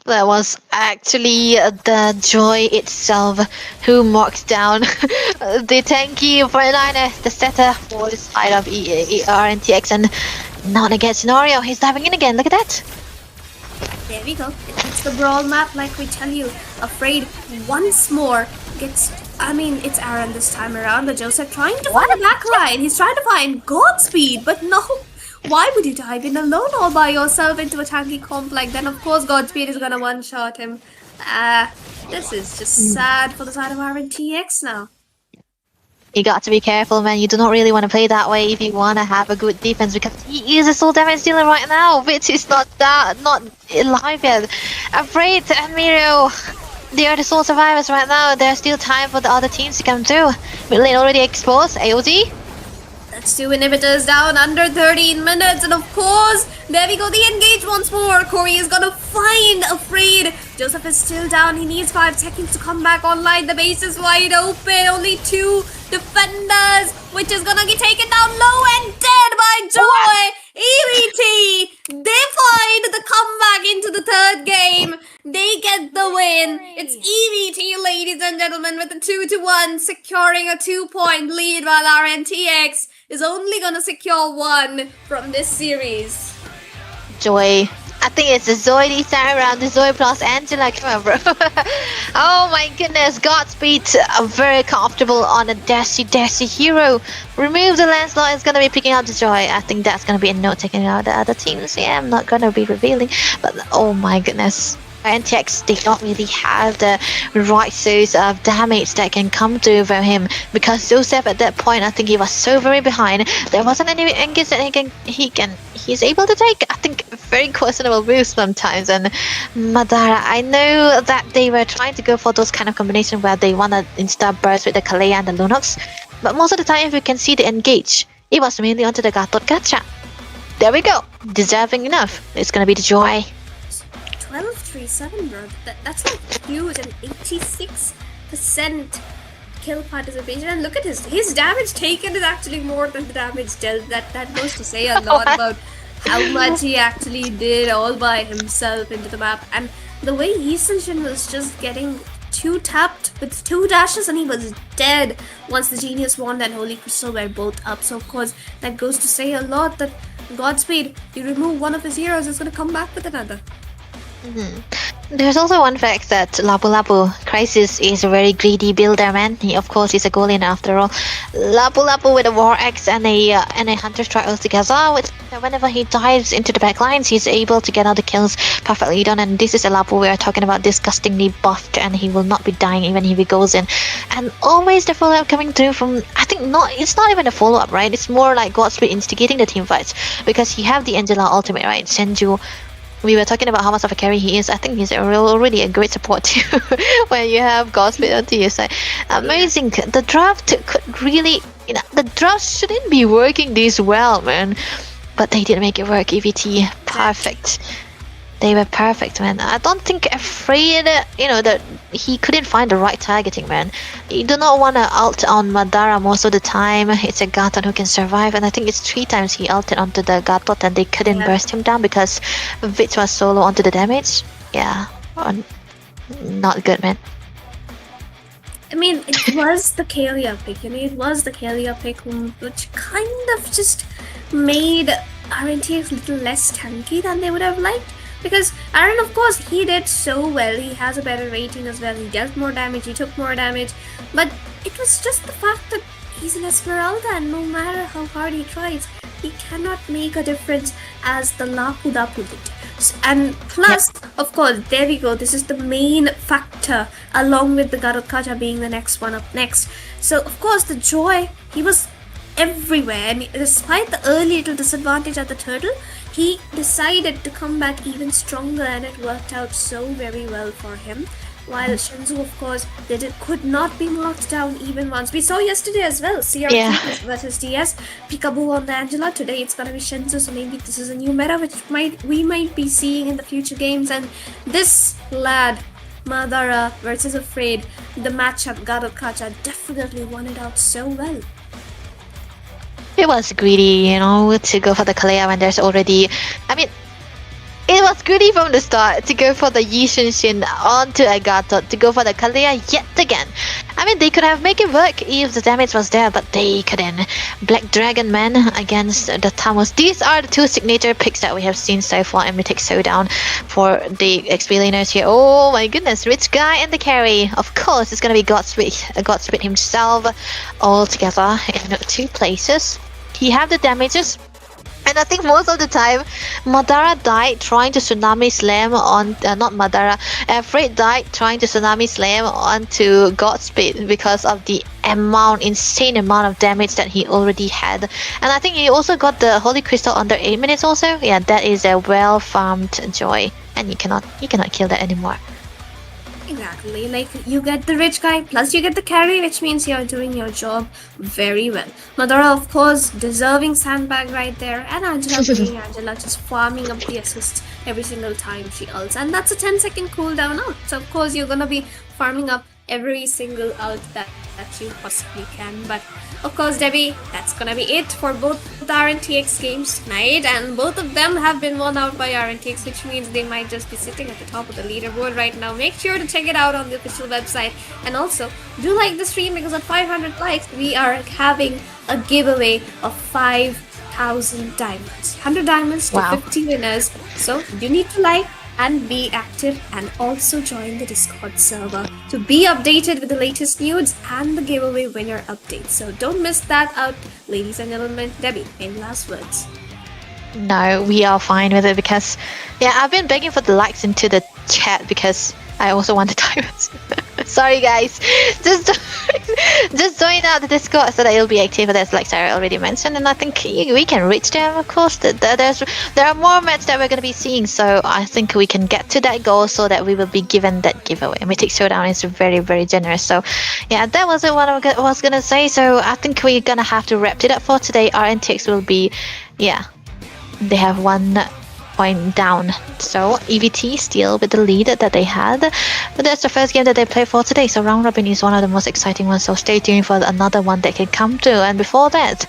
That was actually the Joy itself who marks down the tanky 49er, the setter for the side of RNTX, and not a good scenario. He's diving in again, look at that. There we go. It's the brawl map, like we tell you. Afraid once more gets... it's Aaron this time around, but Joseph trying to find a backline. He's trying to find Godspeed, but no. Why would you dive in alone all by yourself into a tanky comp like that? Of course, Godspeed is gonna one-shot him. This is just sad for the side of RNTX now. You got to be careful, man. You do not really want to play that way if you want to have a good defense, because he is a soul damage dealer right now, which is not alive yet. Afraid and Mirio, they are the sole survivors right now. There's still time for the other teams to come through. Mid lane already exposed. AOG. That's 2 inhibitors down under 13 minutes, and of course, there we go, the engage once more. Corey is gonna find Afraid. Joseph is still down, he needs 5 seconds to come back online. The base is wide open, only 2 defenders, which is gonna get taken down low and dead by Joy. EVT, they find the comeback into the 3rd game. They get the win. It's EVT, ladies and gentlemen, with a 2-1, securing a 2-point lead, while RNTX is only gonna secure 1 from this series. Joy. I think it's the Zoe this time around, the Zoe plus Angela. Come on, bro. Oh my goodness, Godspeed very comfortable on a dashy hero. Remove the Lancelot, is gonna be picking up the Joy. I think that's gonna be a note taking out the other teams. Yeah, I'm not gonna be revealing, but oh my goodness. RNTX, they don't really have the right source of damage that can come through from him, because Joseph at that point, I think he was so very behind. There wasn't any engage that he's able to take. I think very questionable moves sometimes. And Madara, I know that they were trying to go for those kind of combination where they wanna insta burst with the Kalea and the Lunox, but most of the time if you can see the engage, it was mainly onto the Gatot Gacha. There we go, deserving enough. It's gonna be the Joy. 12-3-7, bro. That's like huge, and 86% kill participation. And look at his damage taken is actually more than the damage dealt. That goes to say a lot about how much he actually did all by himself into the map. And the way Yisenshin was just getting 2 tapped with 2 dashes, and he was dead once the Genius Wand and Holy Crystal were both up. So of course that goes to say a lot that Godspeed, you remove one of his heroes, is gonna come back with another. There's also one fact that Lapu Lapu Crisis is a very greedy builder, man. He, of course, is a goaliener after all. Lapu Lapu with a War Axe and a Hunter Strike all together. Whenever he dives into the backlines, he's able to get all the kills perfectly done. And this is a Lapu we are talking about, disgustingly buffed, and he will not be dying even if he goes in. And always the follow-up coming through from, I think it's not even a follow-up, right? It's more like Godspeed instigating the team fights, because you have the Angela ultimate, right? Senju. We were talking about how much of a carry he is. I think he's already a great support too. When you have Godspeed onto your side, amazing. The draft could really, the draft shouldn't be working this well, man. But they did make it work. EVT, perfect. They were perfect, man. I don't think afraid, that he couldn't find the right targeting, man. You do not want to ult on Madara most of the time. It's a Gatan who can survive, and I think it's 3 times he ulted onto the Godbot and they couldn't burst him down because Vitz was solo onto the damage. Yeah, not good, man. I mean, it was the Kalia pick, it was the Kalia pick, which kind of just made RNTX a little less tanky than they would have liked. Because Aaron, of course, he did so well. He has a better rating as well. He dealt more damage, he took more damage. But it was just the fact that he's an Esmeralda, and no matter how hard he tries, he cannot make a difference as the Lapu Lapu did. And plus, of course, there we go. This is the main factor, along with the Garut Kacha being the next one up next. So, of course, the Joy, he was everywhere. And despite the early little disadvantage at the turtle, he decided to come back even stronger, and it worked out so very well for him. While Shenzu, of course, could not be marked down even once. We saw yesterday as well, CRT versus DS, Peekaboo on the Angela. Today it's gonna be Shenzu, so maybe this is a new meta which we might be seeing in the future games. And this lad, Madara versus Afraid, the matchup Garut Kacha definitely won it out so well. It was greedy, to go for the Kalea when there's already... it was greedy from the start to go for the Yi Shin onto Agato, to go for the Kalea yet again. They could have made it work if the damage was there, but they couldn't. Black Dragon Man against the Tamus. These are the 2 signature picks that we have seen so far in Mythic Showdown for the XP laners here. Oh my goodness, Rich Guy and the carry. Of course, it's gonna be Godspeed himself all together in 2 places. He have the damages, and I think most of the time Madara died trying to Tsunami Slam on not Madara, Afraid died trying to Tsunami Slam onto Godspeed because of the insane amount of damage that he already had. And I think he also got the Holy Crystal under 8 minutes also. Yeah, that is a well farmed Joy, and you cannot kill that anymore. Exactly, like you get the Rich Guy, plus you get the carry, which means you're doing your job very well. Madara, of course, deserving sandbag right there, and Angela being Angela, just farming up the assists every single time she ults. And that's a 10-second cooldown ult, so of course you're gonna be farming up every single ult that you possibly can. But of course, Debbie, that's gonna be it for both the RNTX games tonight, and both of them have been won out by RNTX, which means they might just be sitting at the top of the leaderboard right now. Make sure to check it out on the official website, and also do like the stream, because at 500 likes we are having a giveaway of 5,000 diamonds, 100 diamonds to 50 winners. So you need to like and be active, and also join the Discord server to be updated with the latest news and the giveaway winner updates. So don't miss that out, ladies and gentlemen. Debbie, any last words? No, we are fine with it, because I've been begging for the likes into the chat because I also want the diamonds. Sorry guys, just join out the Discord so that it'll be active, as like Sarah already mentioned, and I think we can reach them. Of course, there are more matches that we're going to be seeing, so I think we can get to that goal so that we will be given that giveaway. Mythic Showdown is very, very generous. So that wasn't what I was going to say, so I think we're going to have to wrap it up for today. RNTX will be, they have 1 point down, so EVT still with the lead that they had, but that's the first game that they play for today, so round robin is one of the most exciting ones, so stay tuned for another one that can come through. And before that,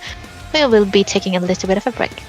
we will be taking a little bit of a break.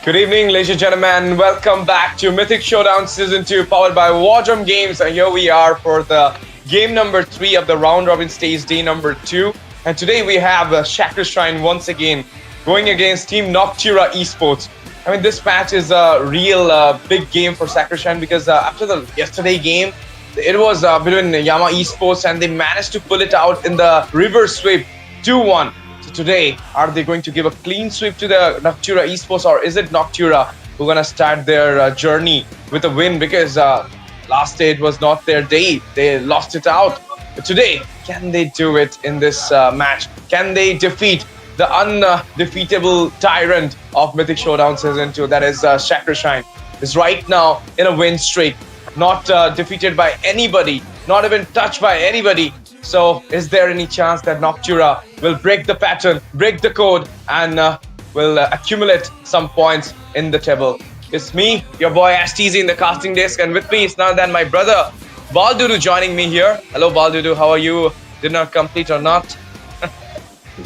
Good evening, ladies and gentlemen. Welcome back to Mythic Showdown Season 2, powered by War Drum Games. And here we are for the game number 3 of the round robin stage, day number 2. And today we have Shaker Shrine once again going against Team Noctura Esports. I mean, this match is a real big game for Shaker Shrine because after the yesterday game, it was between Yama Esports and they managed to pull it out in the reverse sweep 2-1. So today, are they going to give a clean sweep to the Noctura Esports, or is it Noctura who are going to start their journey with a win? Because last day it was not their day. They lost it out. But today, can they do it in this match? Can they defeat the undefeatable tyrant of Mythic Showdown Season 2, that is Shaker Shrine, is right now in a win streak, not defeated by anybody, not even touched by anybody. So is there any chance that Noctura will break the pattern, break the code, and will accumulate some points in the table? It's me, your boy Ashtizi in the casting desk, and with me is none other than my brother Baldudu joining me here. Hello Baldudu, how are you? Dinner complete or not?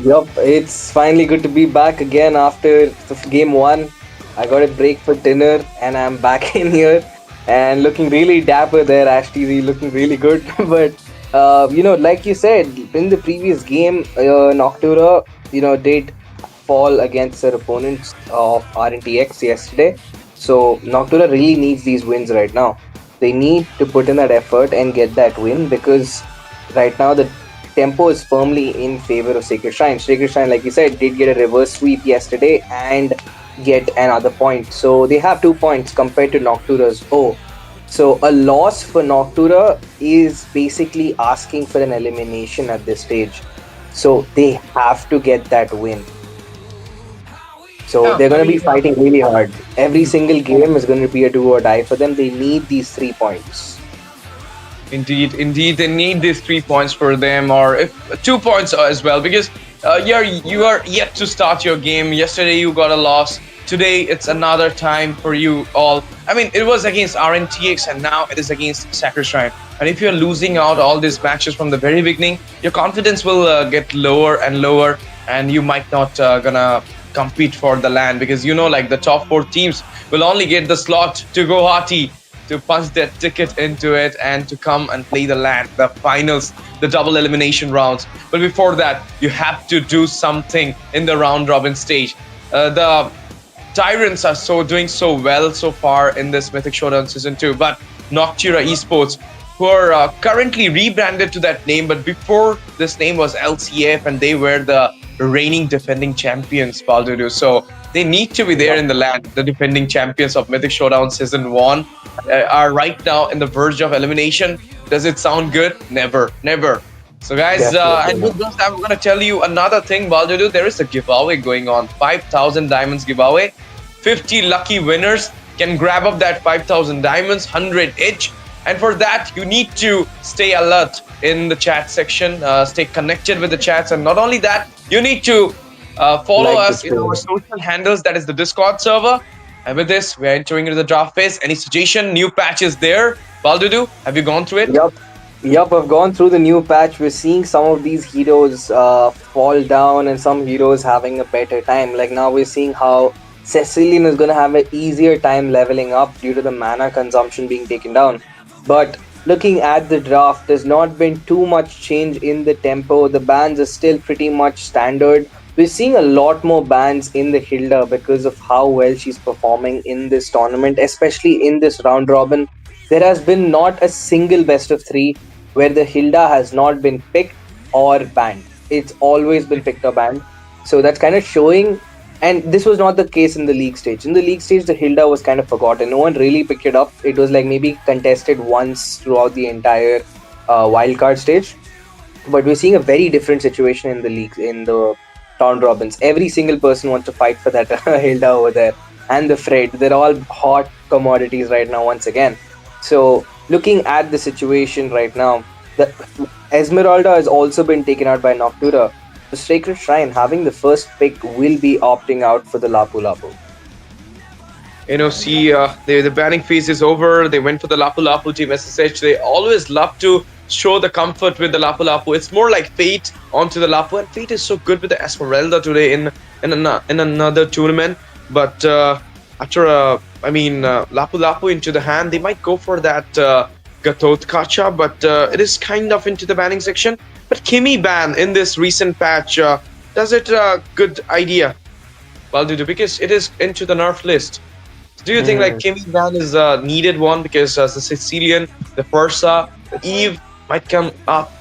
Yup, it's finally good to be back again after game 1. I got a break for dinner and I'm back in here and looking really dapper there, Ashtizi, looking really good. But like you said, in the previous game, Noctura, did fall against their opponents of RNTX yesterday. So Noctura really needs these wins right now. They need to put in that effort and get that win, because right now the tempo is firmly in favor of Sacred Shrine. Sacred Shrine, like you said, did get a reverse sweep yesterday and get another point. So they have 2 points compared to Noctura's. So a loss for Noctura is basically asking for an elimination at this stage. So they have to get that win. So they're going to be fighting really hard. Every single game is going to be a do or die for them. They need these 3 points. Indeed, they need these 3 points for them, or if 2 points as well, because you are yet to start your game. Yesterday you got a loss. Today it's another time for you all. I mean, it was against RNTX and now it is against Shaker Shrine. And if you're losing out all these matches from the very beginning, your confidence will get lower and lower, and you might not gonna compete for the LAN, because like the top 4 teams will only get the slot to go hearty, to punch their ticket into it and to come and play the LAN, the finals, the double elimination rounds. But before that, you have to do something in the round robin stage. The Tyrants are doing so well so far in this Mythic Showdown Season 2, but Noctura Esports, who are currently rebranded to that name, but before this name was LCF and they were the reigning defending champions, Baldudu. So they need to be there in the land. The defending champions of Mythic Showdown Season 1 are right now in the verge of elimination. Does it sound good? Never. So guys, and with this, I'm going to tell you another thing, Baldudu. There is a giveaway going on, 5,000 diamonds giveaway. 50 lucky winners can grab up that 5,000 diamonds, 100 each. And for that, you need to stay alert in the chat section, stay connected with the chats. And not only that, you need to follow us in our social handles, that is the Discord server. And with this, we are entering into the draft phase. Any suggestion, new patches there? Baldudu, have you gone through it? Yup, I've gone through the new patch. We're seeing some of these heroes fall down and some heroes having a better time. Like now we're seeing how Cecilian is going to have an easier time leveling up due to the mana consumption being taken down. But looking at the draft, there's not been too much change in the tempo. The bans are still pretty much standard. We're seeing a lot more bans in the Hilda because of how well she's performing in this tournament, especially in this round robin. There has been not a single best of 3 where the Hilda has not been picked or banned. It's always been picked or banned. So that's kind of showing. And this was not the case in the league stage. In the league stage, the Hilda was kind of forgotten. No one really picked it up. It was like maybe contested once throughout the entire wildcard stage. But we're seeing a very different situation in the leagues, in the round robins. Every single person wants to fight for that Hilda over there. And the Fred, they're all hot commodities right now once again. So looking at the situation right now, the Esmeralda has also been taken out by Noctura. The Sacred Shrine, having the first pick, will be opting out for the Lapu Lapu. The banning phase is over. They went for the Lapu Lapu team SSH. They always love to show the comfort with the Lapu Lapu. It's more like Fate onto the Lapu, and Fate is so good with the Esmeralda today in another tournament. But after Lapu Lapu into the hand, they might go for that Gatot Kacha, but it is kind of into the banning section. But Kimi ban in this recent patch, does it a good idea? Well, because it is into the nerf list. Do you think like Kimi ban is a needed one because the Sicilian, the Fursa, the Eve might come up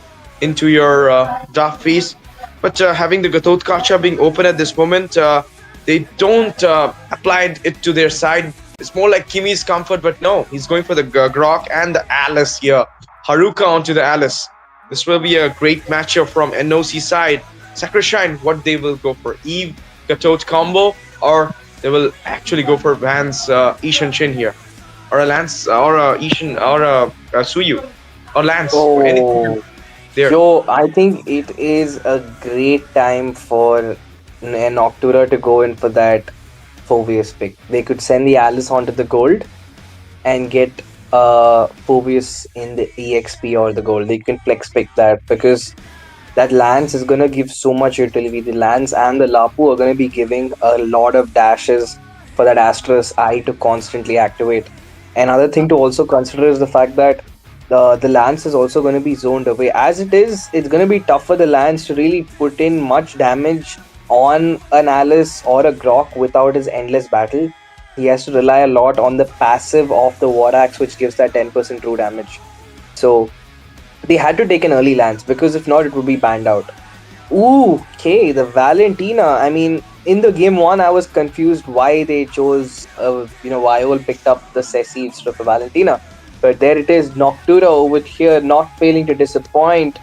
into your draft phase? But having the Gatot Kacha being open at this moment, they don't apply it to their side. It's more like Kimi's comfort, but no, he's going for the Grok and the Alice here. Haruka onto the Alice. This will be a great matchup from NOC side. Sacrishine, what they will go for? Eve, Gatot combo, or they will actually go for Van's Ishan Shin here, or a Lance, or a Ishan, or a Suyu, or Lance, or anything there. So I think it is a great time for Noctura to go in for that Phobius pick. They could send the Alice onto the gold and get Phobius in the EXP or the gold. They can flex pick that because that Lance is going to give so much utility. The Lance and the Lapu are going to be giving a lot of dashes for that Astra's Eye to constantly activate. Another thing to also consider is the fact that the Lance is also going to be zoned away. As it is, it's going to be tough for the Lance to really put in much damage on an Alice or a Grok without his endless battle. He has to rely a lot on the passive of the War Axe, which gives that 10% true damage. So they had to take an early Lance because if not, it would be banned out. Ooh, okay, the Valentina. I mean, in the game one, I was confused why they chose, Viol picked up the Ceci instead of the Valentina. But there it is, Noctura over here, not failing to disappoint.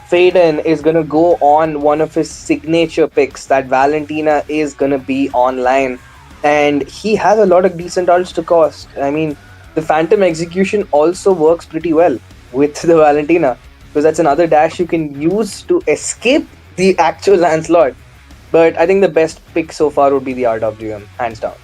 Faden is going to go on one of his signature picks. That Valentina is going to be online. And he has a lot of decent ults to cost. I mean, the Phantom Execution also works pretty well with the Valentina, because that's another dash you can use to escape the actual Lancelot. But I think the best pick so far would be the RWM, hands down.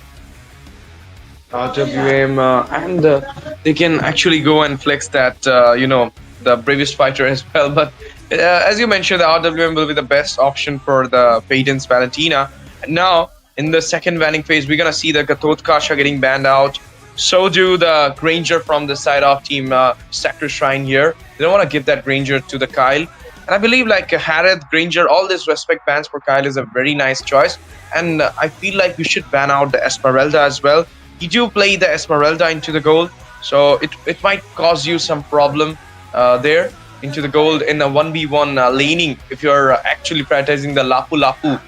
RWM, and they can actually go and flex that, the Bravest Fighter as well. But as you mentioned, the RWM will be the best option for the Payton's Valentina. And now, in the second banning phase, we're going to see the Gatot Kasha getting banned out. So do the Granger from the side of team Sacred Shrine here. They don't want to give that Granger to the Kyle. And I believe like Harith, Granger, all this respect bans for Kyle is a very nice choice. And I feel like we should ban out the Esmeralda as well. You do play the Esmeralda into the gold, so it might cause you some problem there into the gold in a 1v1 laning if you're actually prioritizing the Lapu Lapu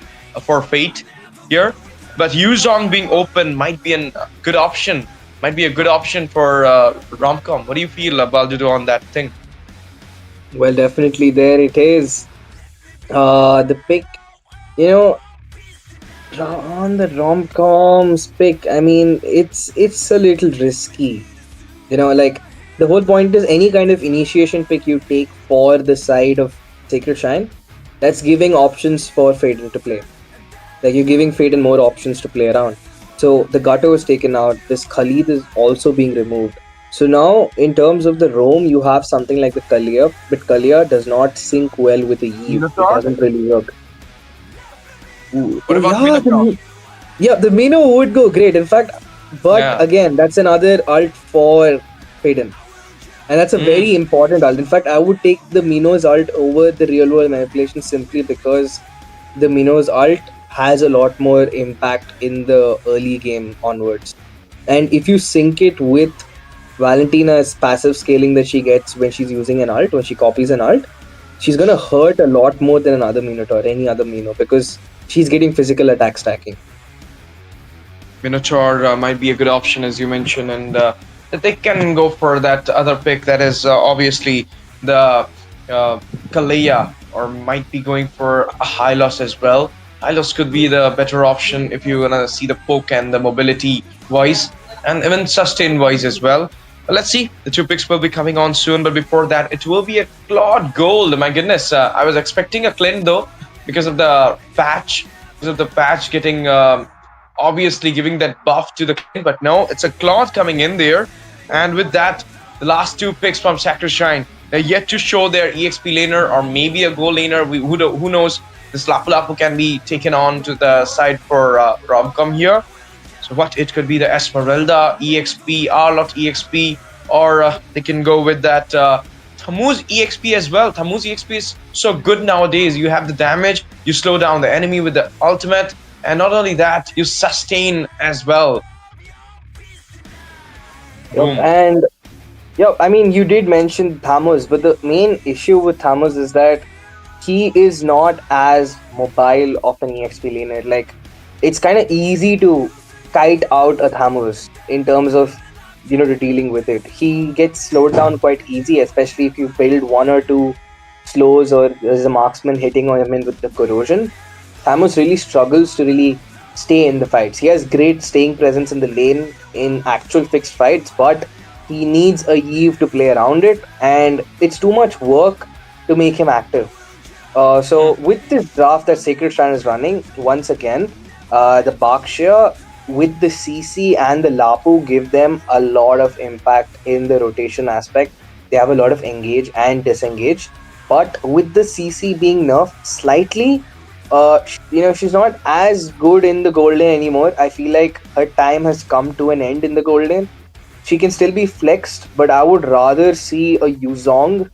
for Fate here. But Yuzong being open might be a good option. Might be a good option for Romcom. What do you feel, Baldudo, on that thing? Well, definitely there it is. The pick, on the Romcom's pick, I mean, it's a little risky. Like the whole point is any kind of initiation pick you take for the side of Sacred Shrine, that's giving options for Faden to play. Like you're giving Faden more options to play around. So the Gato is taken out. This Khalid is also being removed. So now, in terms of the roam, you have something like the Kalia, but Kalia does not sync well with the Eve. It doesn't really work. Ooh. What about Minotaur? The Mino would go great. In fact, but again, that's another ult for Faden. And that's a very important ult. In fact, I would take the Mino's ult over the real world manipulation simply because the Mino's ult has a lot more impact in the early game onwards. And if you sync it with Valentina's passive scaling that she gets when she's using an ult, when she copies an ult, she's gonna hurt a lot more than another Minotaur, any other Mino, because she's getting physical attack stacking. Minotaur might be a good option, as you mentioned, and they can go for that other pick that is obviously the Kalea, or might be going for a Hylos as well. Hylos could be the better option if you want to see the poke and the mobility wise, and even sustain wise as well. But let's see, the two picks will be coming on soon, but before that, it will be a Claude Gold. My goodness, I was expecting a Clint though, because of the patch, getting obviously giving that buff to the Clint, but no, it's a Claude coming in there. And with that, the last two picks from Sacred Shrine, they're yet to show their EXP laner or maybe a gold laner. Who knows? This Lapu Lapu can be taken on to the side for Romcom here. So what it could be the Esmeralda EXP, Arlot EXP, or they can go with that Tammuz EXP as well. Tammuz EXP is so good nowadays. You have the damage, you slow down the enemy with the ultimate, and not only that, you sustain as well. Yep. Boom. And yeah, I mean, you did mention Thamus, but the main issue with Thamus is that he is not as mobile of an EXP laner. Like, it's kind of easy to kite out a Thamus in terms of, the dealing with it. He gets slowed down quite easy, especially if you build one or two slows or there's a marksman hitting on him in with the corrosion. Thamus really struggles to really stay in the fights. He has great staying presence in the lane in actual fixed fights, but he needs a Eve to play around it, and it's too much work to make him active. So with this draft that Sacred Shrine is running, once again, the Bakshia with the CC and the Lapu give them a lot of impact in the rotation aspect. They have a lot of engage and disengage, but with the CC being nerfed slightly, she's not as good in the golden anymore. I feel like her time has come to an end in the golden. She can still be flexed, but I would rather see a Yuzong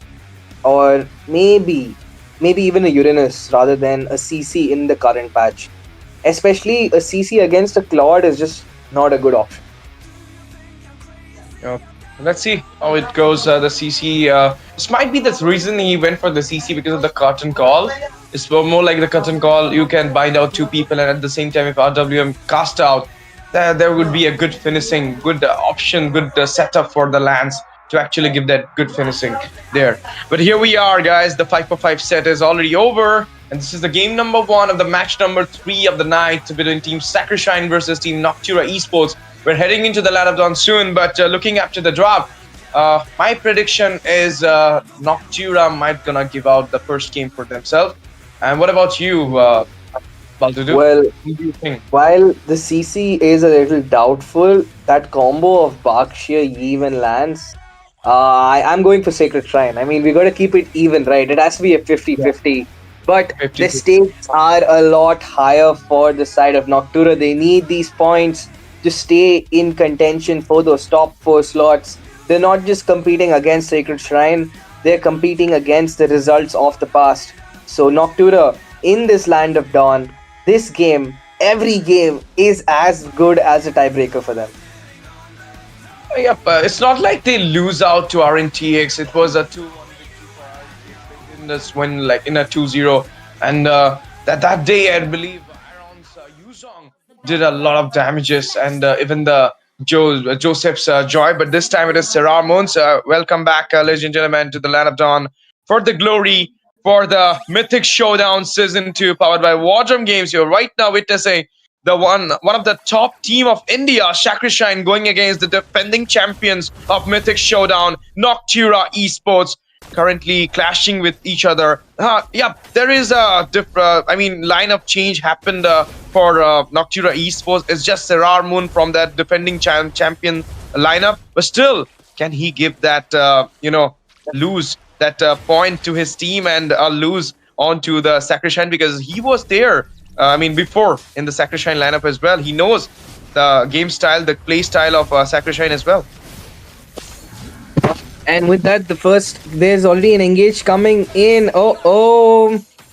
or maybe even a Uranus rather than a CC in the current patch. Especially a CC against a Claude is just not a good option. Yeah. Let's see how it goes. The CC. This might be the reason he went for the CC because of the curtain call. It's more like the curtain call. You can bind out two people, and at the same time, if RWM cast out, there would be a good finishing, good option, good setup for the Lance to actually give that good finishing there. But here we are, guys. The 5-for-5 set is already over. And this is the game number 1 of the match number 3 of the night between Team Sacrishine versus Team Noctura Esports. We're heading into the Land of Dawn soon, but looking after the draft, my prediction is Noctura might gonna give out the first game for themselves. And what about you, Baldudu? Well, What do you think? while the CC is a little doubtful, that combo of Bakshia, Yeve, and Lance, I'm going for Sacred Shrine. I mean, we got to keep it even, right? It has to be a 50-50. But 50. the stakes are a lot higher for the side of Noctura. They need these points to stay in contention for those top 4 slots. They're not just competing against Sacred Shrine, they're competing against the results of the past. So Noctura, in this Land of Dawn, this game, every game is as good as a tiebreaker for them. Yep, it's not like they lose out to RNTX. It was a 2-1 victory for RNTX. They didn't just win like in a 2-0. And that day, I believe Aaron's Yuzong did a lot of damages, and even the Joseph's Joy. But this time it is Serrar Moons. Welcome back, ladies and gentlemen, to the Land of Dawn for the glory, for the Mythic Showdown Season 2, powered by War Drum Games. You're right now witnessing the one of the top team of India, Sacrishine, going against the defending champions of Mythic Showdown, Noctura Esports, currently clashing with each other. Yeah, there is a line of change happened for Noctura Esports. It's just Serrar Moon from that defending champion lineup, but still, can he give that lose that point to his team and lose onto the Sacrishine, because he was there. Before in the Sacrishine lineup as well. He knows the game style, the play style of Sacrishine as well. And with that, there's already an engage coming in.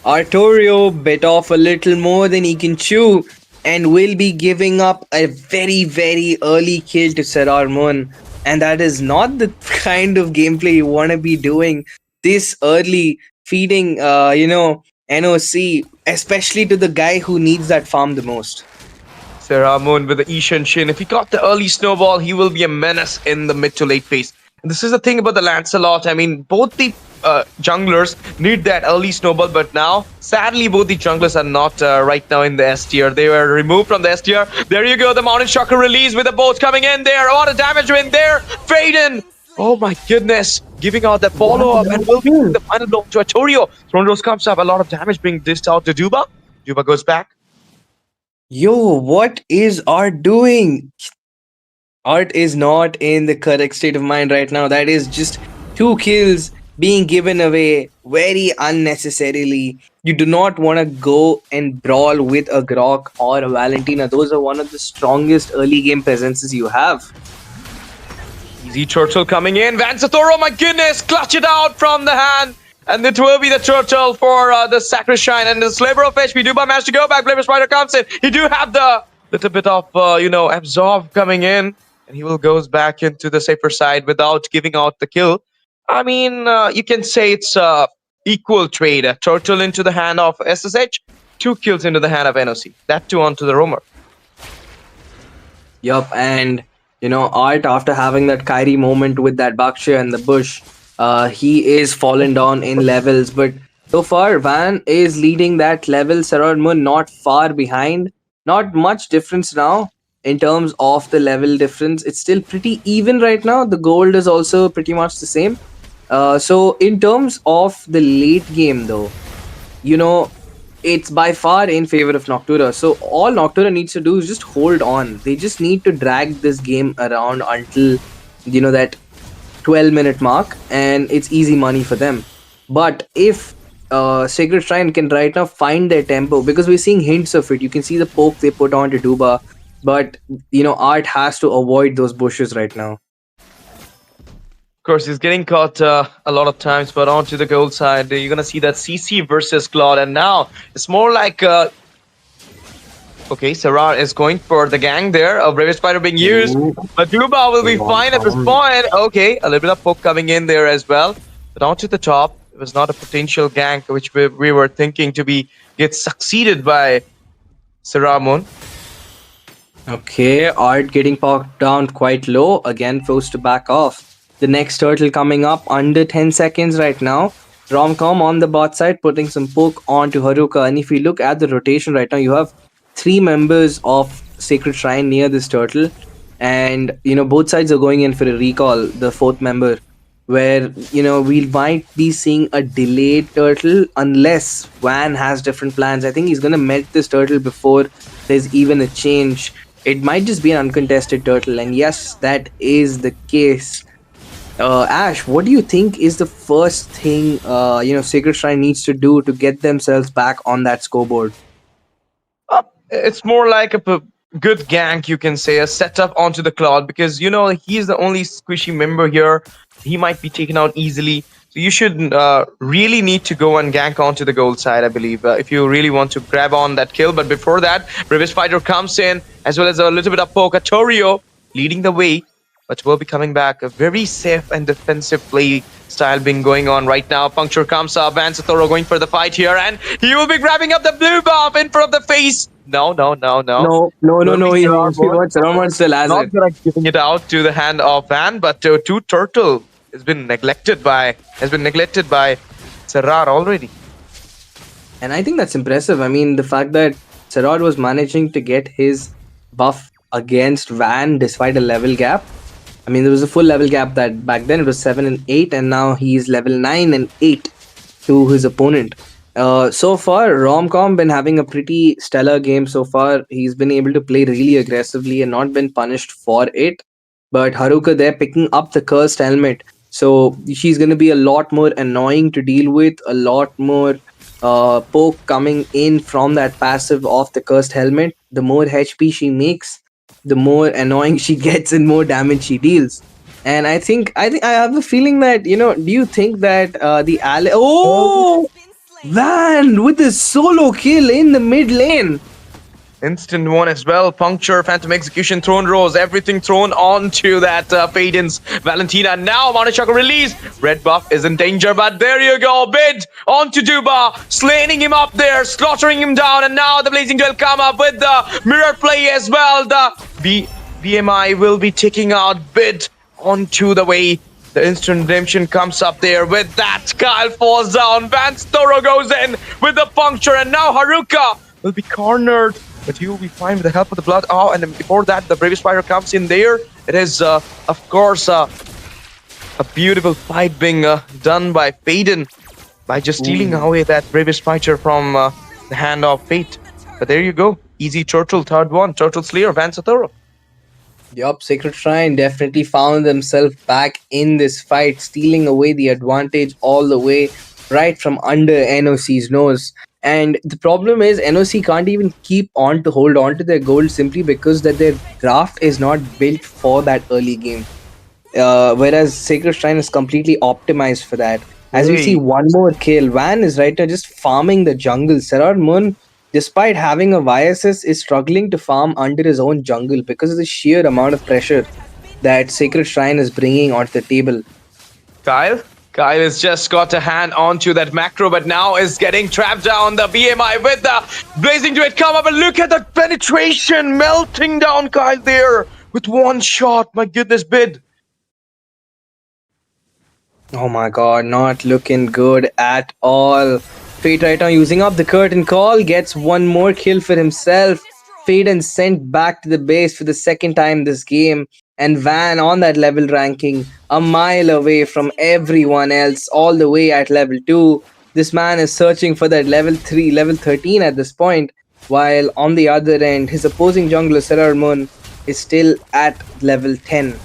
Artorio bit off a little more than he can chew and will be giving up a very, very early kill to Serrar Moon. And that is not the kind of gameplay you want to be doing this early, feeding, NOC, especially to the guy who needs that farm the most. Serrar Moon with the Ishan Shin. If he got the early snowball, he will be a menace in the mid to late phase. And this is the thing about the Lancelot. Both the junglers need that early snowball, but now, sadly, both the junglers are not right now in the S tier. They were removed from the S tier. There you go, the Mountain Shocker release with the both coming in there. A lot of damage win there. Faden! Oh my goodness, giving out the follow-up and will be the final blow to Artorio. Throne Rose comes up, a lot of damage being dished out to Duba. Duba goes back. Yo, what is Art doing? Art is not in the correct state of mind right now. That is just 2 kills being given away very unnecessarily. You do not want to go and brawl with a Grok or a Valentina. Those are one of the strongest early game presences you have. Easy turtle coming in. Vansatoro, my goodness, clutch it out from the hand. And it will be the turtle for the Sacrishrine. And the sliver of HP. Duba managed to go back. Flavor Spider comes in. He do have the little bit of, absorb coming in. And he will goes back into the safer side without giving out the kill. I mean, you can say it's equal trade. A turtle into the hand of SSH. 2 kills into the hand of NOC. That too onto the roamer. Yup, and Art, after having that Kyrie moment with that Baksha and the bush, he is fallen down in levels. But so far, Van is leading that level. Sarod Moon not far behind. Not much difference now in terms of the level difference. It's still pretty even right now. The gold is also pretty much the same. So in terms of the late game, though, it's by far in favor of Noctura. So all Noctura needs to do is just hold on. They just need to drag this game around until that 12-minute mark, and it's easy money for them. But if Sacred Shrine can right now find their tempo, because we're seeing hints of it. You can see the poke they put on to Duba, but Art has to avoid those bushes right now. Of course, he's getting caught a lot of times, but onto the gold side, you're going to see that CC versus Claude. And now it's more like... okay, Sarar is going for the gang there. A Brave Spider being used, but Duba will be fine at this point. Okay, a little bit of poke coming in there as well. But onto the top, it was not a potential gank, which we were thinking to get succeeded by Saramon. Okay, Art getting popped down quite low. Again, forced to back off. The next turtle coming up under 10 seconds right now. Romcom on the bot side putting some poke onto Haruka. And if you look at the rotation right now, you have 3 members of Sacred Shrine near this turtle. And, both sides are going in for a recall, the 4th member. Where, we might be seeing a delayed turtle unless Van has different plans. I think he's going to melt this turtle before there's even a change. It might just be an uncontested turtle. And yes, that is the case. Ash, what do you think is the first thing Sacred Shrine needs to do to get themselves back on that scoreboard? It's more like a good gank, you can say, a setup onto the Cloud, because he's the only squishy member here. He might be taken out easily, so you should really need to go and gank onto the gold side, I believe, if you really want to grab on that kill. But before that, Brave Spider comes in, as well as a little bit of poke. Torio leading the way, but will be coming back. A very safe and defensive play style being going on right now. Puncture comes up, and Satoru going for the fight here, and he will be grabbing up the blue buff in front of the face. No. No. He wants still has Not it. giving it out to the hand of Van, but 2 turtle has been neglected by Serrar already. And I think that's impressive. I mean, the fact that Serrar was managing to get his buff against Van despite a level gap. I mean, there was a full level gap that back then it was 7 and 8, and now he's level 9 and 8 to his opponent. So far, Romcom been having a pretty stellar game so far. He's been able to play really aggressively and not been punished for it. But Haruka there picking up the cursed helmet. So she's going to be a lot more annoying to deal with, a lot more poke coming in from that passive of the cursed helmet. The more HP she makes, the more annoying she gets and more damage she deals. And I have a feeling that, do you think that the ally... Oh! Van with a solo kill in the mid lane. Instant one as well. Puncture, Phantom Execution, Throne Rose, everything thrown onto that Faden's Valentina. Now Monachaka release. Red buff is in danger, but there you go. Bid onto Duba, slaying him up there, slaughtering him down, and now the Blazing Duel come up with the mirror play as well. The BMI will be taking out Bid onto the way. The instant redemption comes up there with that. Kyle falls down. Vance Toro goes in with the puncture, and now Haruka will be cornered, but he will be fine with the help of the blood. Oh, and then before that, the Brave Spider comes in there. It is, of course, a beautiful fight being done by Faden by just stealing away that Brave Spider from the hand of Fate. But there you go. Easy turtle, third one. Turtle Slayer, Vance Toro. Yup, Sacred Shrine definitely found themselves back in this fight, stealing away the advantage all the way right from under NOC's nose. And the problem is NOC can't even keep on to hold on to their gold simply because that their draft is not built for that early game. Whereas Sacred Shrine is completely optimized for that. As we see Hey. one more kill, Van is right now just farming the jungle. Serrar Moon, despite having a YSS, is struggling to farm under his own jungle because of the sheer amount of pressure that Sacred Shrine is bringing onto the table. Kyle? Kyle has just got a hand onto that macro, but now is getting trapped down the BMI with the blazing to it come up, and look at the penetration melting down Kyle there with one shot. My goodness, bid. Oh my god, not looking good at all. Fate right now using up the curtain call, gets one more kill for himself. Faden sent back to the base for the second time this game. And Van on that level ranking, a mile away from everyone else, all the way at level 2. This man is searching for that level 3, level 13 at this point. While on the other end, his opposing jungler, Serrar Moon, is still at level 10.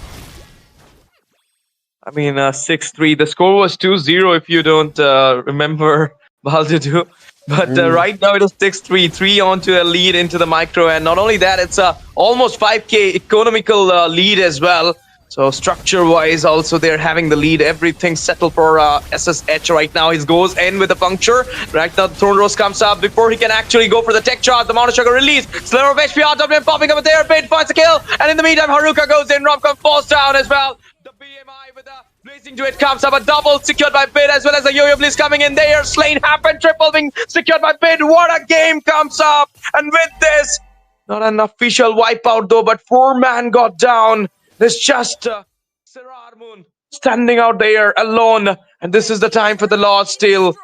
I mean, 6-3. The score was 2-0 if you don't remember, Baldudu. But right now it is 6-3, 3 onto a lead into the micro. And not only that, it's a almost 5k economical lead as well. So structure-wise, also they're having the lead. Everything settled for SSH right now. He goes in with a puncture. Right now, the Throne Rose comes up before he can actually go for the tech charge. The Monosugar release. Sliver of HP, RWM popping up there. Bid finds a kill. And in the meantime, Haruka goes in. Romcom falls down as well. The BMI with the blazing to it comes up. A double secured by Bid, as well as the Yo-Yo Bliss coming in there. Slain happened. Triple being secured by Bid. What a game comes up. And with this, not an official wipeout though, but 4-man got down. There's just Serrar Moon standing out there alone. And this is the time for the Lord Steel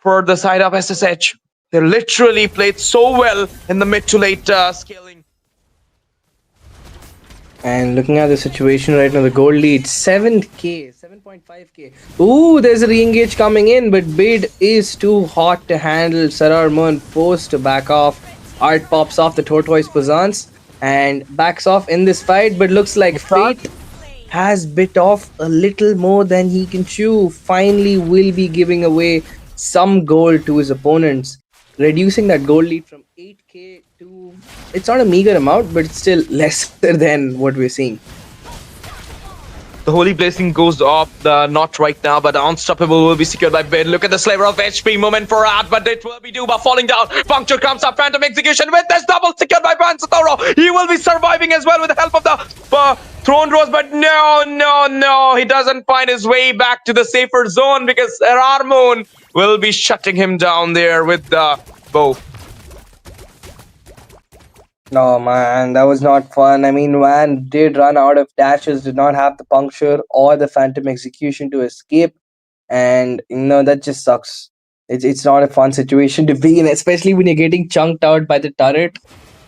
for the side of SSH. They literally played so well in the mid to late scaling. And looking at the situation right now, the gold lead 7k, 7.5k. Ooh, there's a re-engage coming in, but Bid is too hot to handle. Serrar Moon forced to back off. Art pops off the Tortoise Pazance and backs off in this fight, but looks like Fate has bit off a little more than he can chew. Finally will be giving away some gold to his opponents, reducing that gold lead from 8k to, it's not a meager amount, but it's still lesser than what we're seeing. The Holy Blessing goes off, not right now, but Unstoppable will be secured by Bid. Look at the Slaver of HP moment for Art, but it will be Duba falling down. Puncture comes up, Phantom Execution with this double secured by Bansatoro. He will be surviving as well with the help of the Throne Rose, but no, he doesn't find his way back to the safer zone because Serrar Moon will be shutting him down there with the bow. No, man, that was not fun. I mean, Van did run out of dashes, did not have the puncture or the phantom execution to escape. And, that just sucks. It's not a fun situation to be in, especially when you're getting chunked out by the turret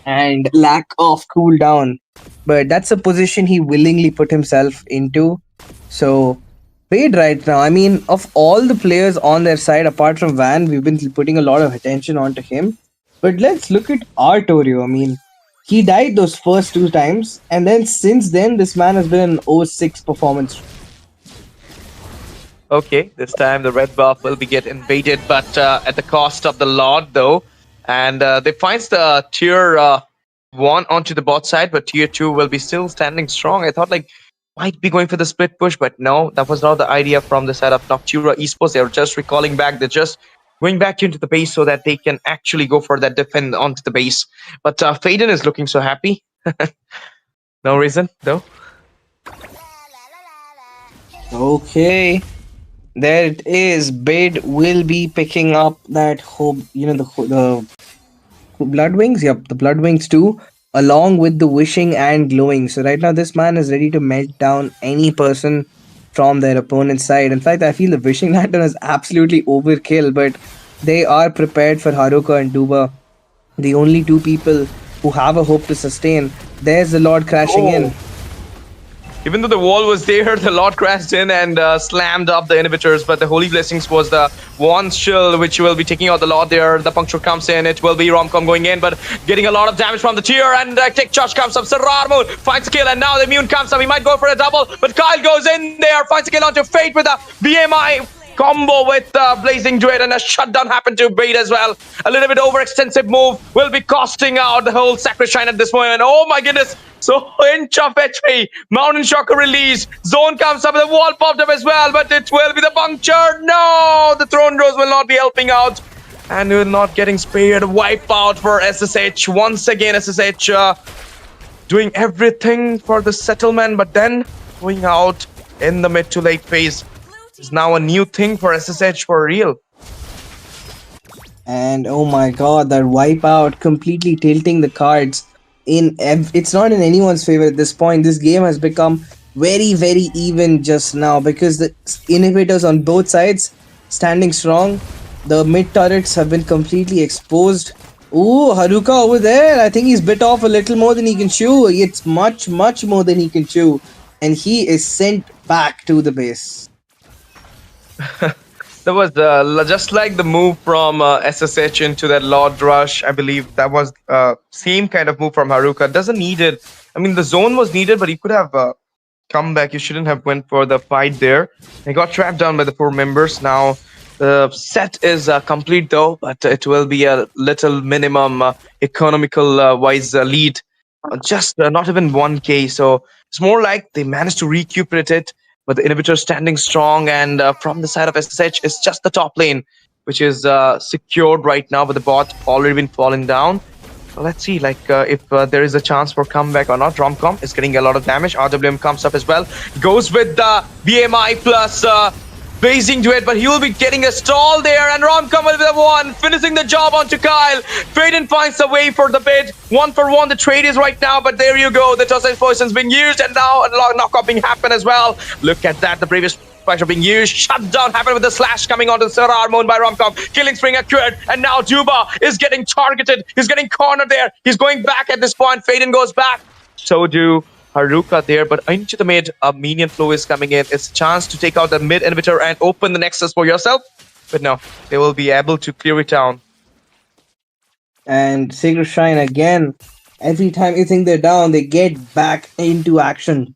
and lack of cooldown. But that's a position he willingly put himself into. So, Wade right now, I mean, of all the players on their side, apart from Van, we've been putting a lot of attention onto him. But let's look at Artorio. I mean, he died those first 2 times, and then since then, this man has been an 06 performance. Okay, this time the red buff will be get invaded, but at the cost of the Lord, though. And they finds the tier 1 onto the bot side, but tier 2 will be still standing strong. I thought might be going for the split push, but no, that was not the idea from the side of Noctura Esports. They were just recalling back. They're just going back into the base so that they can actually go for that defend onto the base. But Faden is looking so happy. No reason, though. Okay. There it is. Bid will be picking up that hope, the Blood Wings. Yep, the Blood Wings too, along with the Wishing and Glowing. So right now, this man is ready to melt down any person from their opponent's side. In fact, I feel the Wishing Lantern is absolutely overkill, but they are prepared for Haruka and Duba, the only 2 people who have a hope to sustain. There's the Lord crashing in. Even though the wall was there, the Lord crashed in and slammed up the inhibitors. But the Holy Blessings was the one shield which will be taking out the Lord there. The puncture comes in. It will be Romcom going in, but getting a lot of damage from the tier. And Tick Charge comes up. Sararmo finds a kill, and now the immune comes up. He might go for a double, but Kyle goes in there, finds a kill onto Fate with a BMI combo with Blazing Druid, and a shutdown happened to Bait as well. A little bit overextensive move will be costing out the whole Sacred Shrine at this moment. Oh my goodness. So inch of HP, Mountain Shocker release, zone comes up, the wall popped up as well, but it will be the puncture. No, the Throne Rose will not be helping out, and we're not getting spared. Wipe out for SSH once again. SSH doing everything for the settlement, but then going out in the mid to late phase is now a new thing for SSH for real. And oh my god, that wipeout completely tilting the cards. It's not in anyone's favor at this point. This game has become very, very even just now because the inhibitors on both sides standing strong. The mid turrets have been completely exposed. Ooh, Haruka over there. I think he's bit off a little more than he can chew. It's much, much more than he can chew. And he is sent back to the base. That was just like the move from SSH into that Lord Rush. I believe that was same kind of move from Haruka. Doesn't need it. I mean, the zone was needed, but he could have come back. You shouldn't have went for the fight there. He got trapped down by the 4 members. Now the set is complete though, but it will be a little minimum economical wise lead. Just not even 1k. So it's more like they managed to recuperate it. But the inhibitor standing strong, and from the side of SSH is just the top lane, which is secured right now, but the bot already been falling down. So let's see, like if there is a chance for comeback or not. Romcom is getting a lot of damage. RWM comes up as well, goes with the BMI plus phasing to it, but he will be getting a stall there, and Romcom with the one, finishing the job onto Kyle. Faden finds a way for the bid. 1-for-1 the trade is right now, but there you go. The Tossage Poison's being used, and now a knockout being happened as well. Look at that, the previous pressure being used. Shutdown happened with the slash coming onto Sarah Armon by Romcom. Killing Spring occurred, and now Juba is getting targeted. He's getting cornered there. He's going back at this point. Faden goes back. So do Haruka there, but into the mid, a minion flow is coming in. It's a chance to take out the mid inhibitor and open the nexus for yourself. But no, they will be able to clear it down. And Sacred Shrine again, every time you think they're down, they get back into action.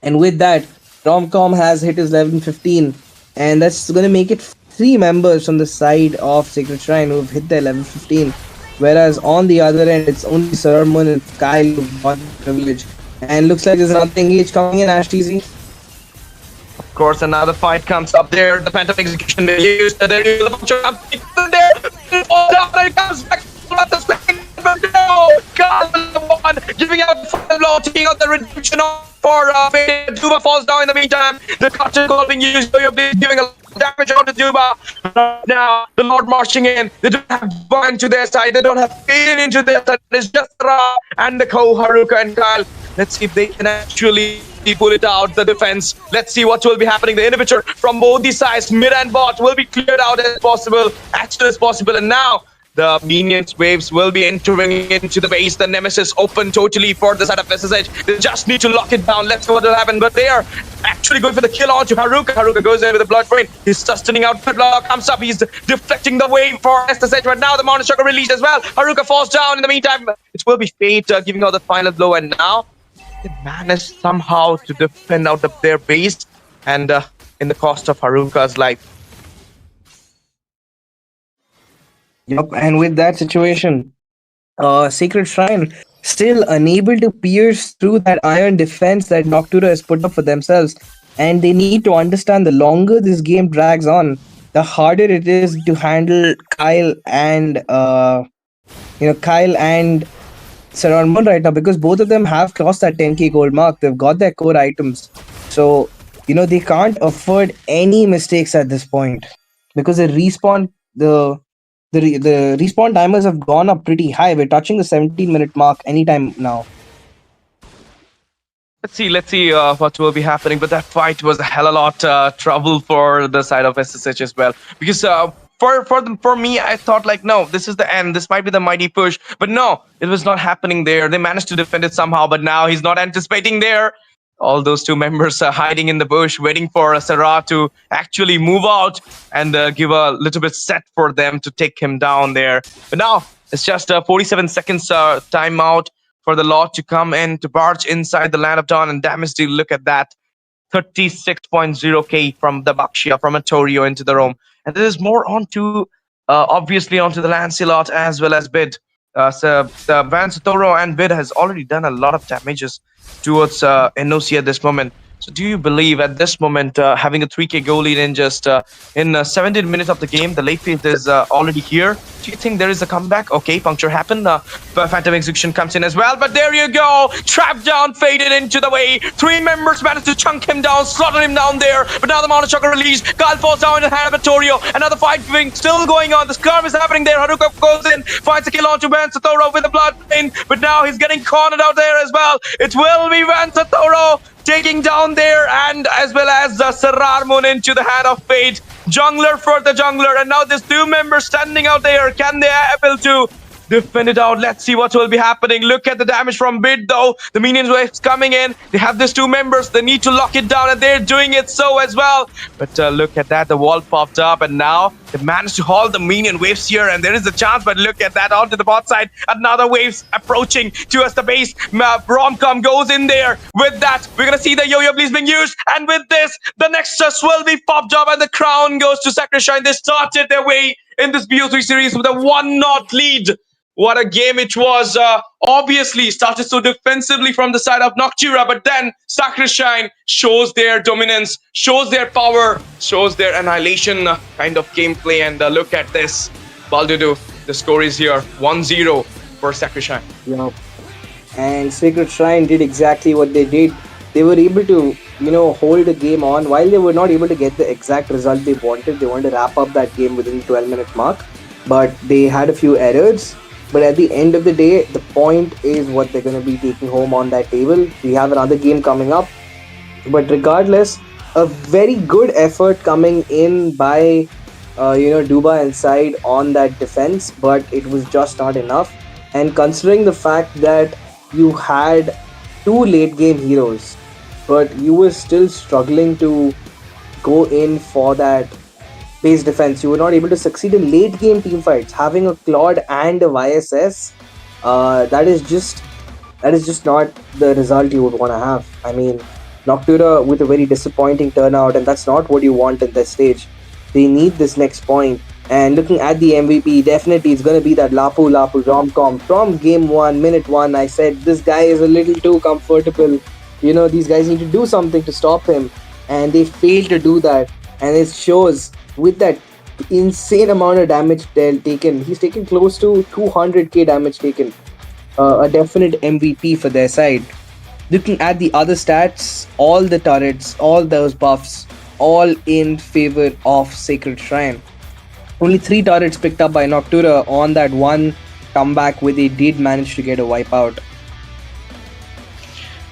And with that, Romcom has hit his 11-15, and that's going to make it 3 members from the side of Sacred Shrine who've hit their 11-15. Whereas on the other end, it's only Sararmun and Kyle who've got the privilege. And looks like there's another engage coming in, Ash TZ. Of course, another fight comes up there. The Phantom Execution they used. There is a bunch of there. Falls down and it comes back. No! God, the one giving out the final blow, taking out the redemption for Juba falls down in the meantime. The cotton goal being used. So you're giving a lot of damage out to Juba. Now, the Lord marching in. They don't have Bun to their side. They don't have Faden into their side. It's just Ra and the Ko, Haruka, and Kyle. Let's see if they can actually pull it out, the defense. Let's see what will be happening. The inhibitor from both the sides, mid and bot, will be cleared out as possible, as soon as possible. And now the minions waves will be entering into the base. The Nemesis open totally for the side of SSH. They just need to lock it down. Let's see what will happen. But they are actually going for the kill onto Haruka. Haruka goes in with a blood rain. He's sustaining out. Blood comes up. He's deflecting the wave for SSH. Right now, the Mountain Shocker released as well. Haruka falls down. In the meantime, it will be Fate giving out the final blow. And now they managed somehow to defend out of their base, and in the cost of Haruka's life. Yup, and with that situation, Sacred Shrine still unable to pierce through that iron defense that Noctura has put up for themselves. And they need to understand, the longer this game drags on, the harder it is to handle Kyle and Saran right now, because both of them have crossed that 10k gold mark. They've got their core items. So, they can't afford any mistakes at this point, because the respawn timers have gone up pretty high. We're touching the 17-minute mark anytime now. Let's see what will be happening. But that fight was a hell of a lot trouble for the side of SSH as well, because for me, I thought like, no, this is the end. This might be the mighty push, but no, it was not happening there. They managed to defend it somehow, but now he's not anticipating there. all those two members are hiding in the bush, waiting for Sarah to actually move out and give a little bit set for them to take him down there. But now it's just 47 seconds timeout for the Lord to come in to barge inside the Land of Dawn and damage deal. Look at that. 36.0k from the Bakshia, from a Torio into the Rome. And there is more onto, obviously, onto the Lancelot as well as Bid. So the Van Toro and Bid has already done a lot of damages towards NOC at this moment. So do you believe at this moment, having a 3k goal lead in just in 17 minutes of the game, the late phase is already here? Do you think there is a comeback? Okay, puncture happened. Phantom Execution comes in as well, but there you go. Trapped down, faded into the way. Three members managed to chunk him down, slaughter him down there. But now the Mono Chakra released. Kyle falls down in the hand of Torio. Another fight still going on. The skirm is happening there. Haruka goes in, finds a kill onto Van Satoro with a blood in, but now he's getting cornered out there as well. It will be Van Satoro taking down there, and as well as Sararmun into the hand of fate. Jungler for the jungler, and now there's two members standing out there. Can they able to defend it out? Let's see what will be happening. Look at the damage from Bid though. The minions waves coming in. They have these two members. They need to lock it down, and they're doing it so as well. But look at that. The wall popped up, and now they managed to hold the minion waves here, and there is a chance. But look at that onto the bot side. Another waves approaching towards the base. Romcom goes in there. With that, we're gonna see the yo-yo please being used, and with this, the Nexus will be popped up, and the crown goes to Sacrishine. They started their way in this BO3 series with a 1-0 lead. What a game it was. Obviously, started so defensively from the side of Noctura, but then Sacrishine shows their dominance, shows their power, shows their annihilation kind of gameplay. And look at this. Baldudu, the score is here, 1-0 for Sacrishine. Yeah. And Sacred Shrine did exactly what they did. They were able to, hold the game on. While they were not able to get the exact result they wanted to wrap up that game within the 12-minute mark. But they had a few errors. But at the end of the day, the point is what they're going to be taking home on that table. We have another game coming up. But regardless, a very good effort coming in by, Duba inside on that defense. But it was just not enough. And considering the fact that you had two late game heroes, but you were still struggling to go in for that base defense, you were not able to succeed in late game team fights. Having a Claude and a YSS, that is just not the result you would want to have. I mean, Noctura with a very disappointing turnout, and that's not what you want at this stage. They need this next point. And looking at the MVP, definitely it's going to be that Lapu Romcom. From game 1, minute 1, I said this guy is a little too comfortable. These guys need to do something to stop him, and they failed to do that. And it shows with that insane amount of damage taken. He's taken close to 200k damage taken. A definite MVP for their side. Looking at the other stats, all the turrets, all those buffs, all in favor of Sacred Shrine. Only 3 turrets picked up by Noctura on that one comeback where they did manage to get a wipeout.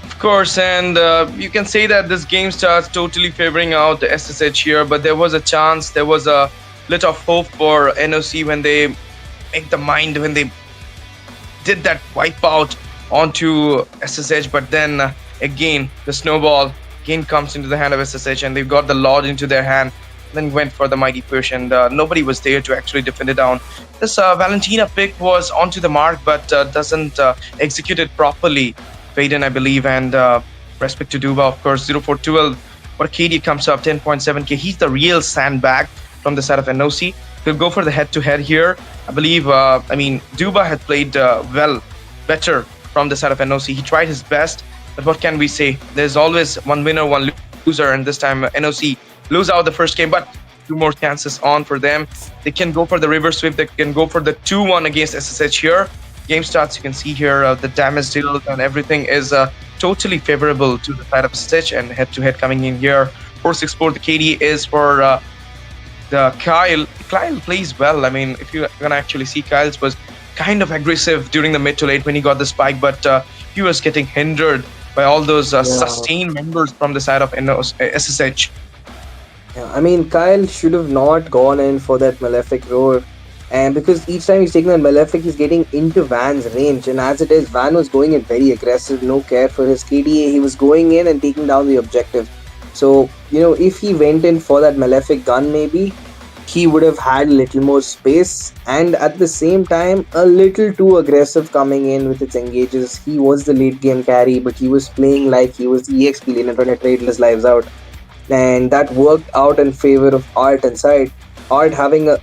Of course, and you can say that this game starts totally favoring out the SSH here, but there was a chance, there was a little of hope for NOC when they make the mind, when they did that wipeout onto SSH, but then again, the snowball again comes into the hand of SSH, and they've got the Lord into their hand, then went for the mighty push, and nobody was there to actually defend it down. This Valentina pick was onto the mark, but doesn't execute it properly. Faden, I believe, and respect to Duba, of course, 0-4-12. But KD comes up 10.7k. He's the real sandbag from the side of NOC. He'll go for the head-to-head here. I believe, Duba had played better from the side of NOC. He tried his best, but what can we say? There's always one winner, one loser, and this time NOC lose out the first game, but 2 more chances on for them. They can go for the reverse sweep. They can go for the 2-1 against SSH here. Game starts, you can see here the damage deal and everything is totally favorable to the side of Stitch, and head-to-head coming in here. 4-6-4, the KD is for the Kyle. Kyle plays well. I mean, if you're gonna actually see, Kyle's was kind of aggressive during the mid to late when he got the spike, but he was getting hindered by all those sustained members from the side of SSH. Yeah, I mean, Kyle should have not gone in for that Malefic Roar. And because each time he's taking that Malefic, he's getting into Van's range. And as it is, Van was going in very aggressive, no care for his KDA. He was going in and taking down the objective. So, if he went in for that Malefic gun, maybe he would have had a little more space. And at the same time, a little too aggressive coming in with its engages. He was the late game carry, but he was playing like he was the EXP laner trying to trade his lives out. And that worked out in favor of Art and Side. Art having a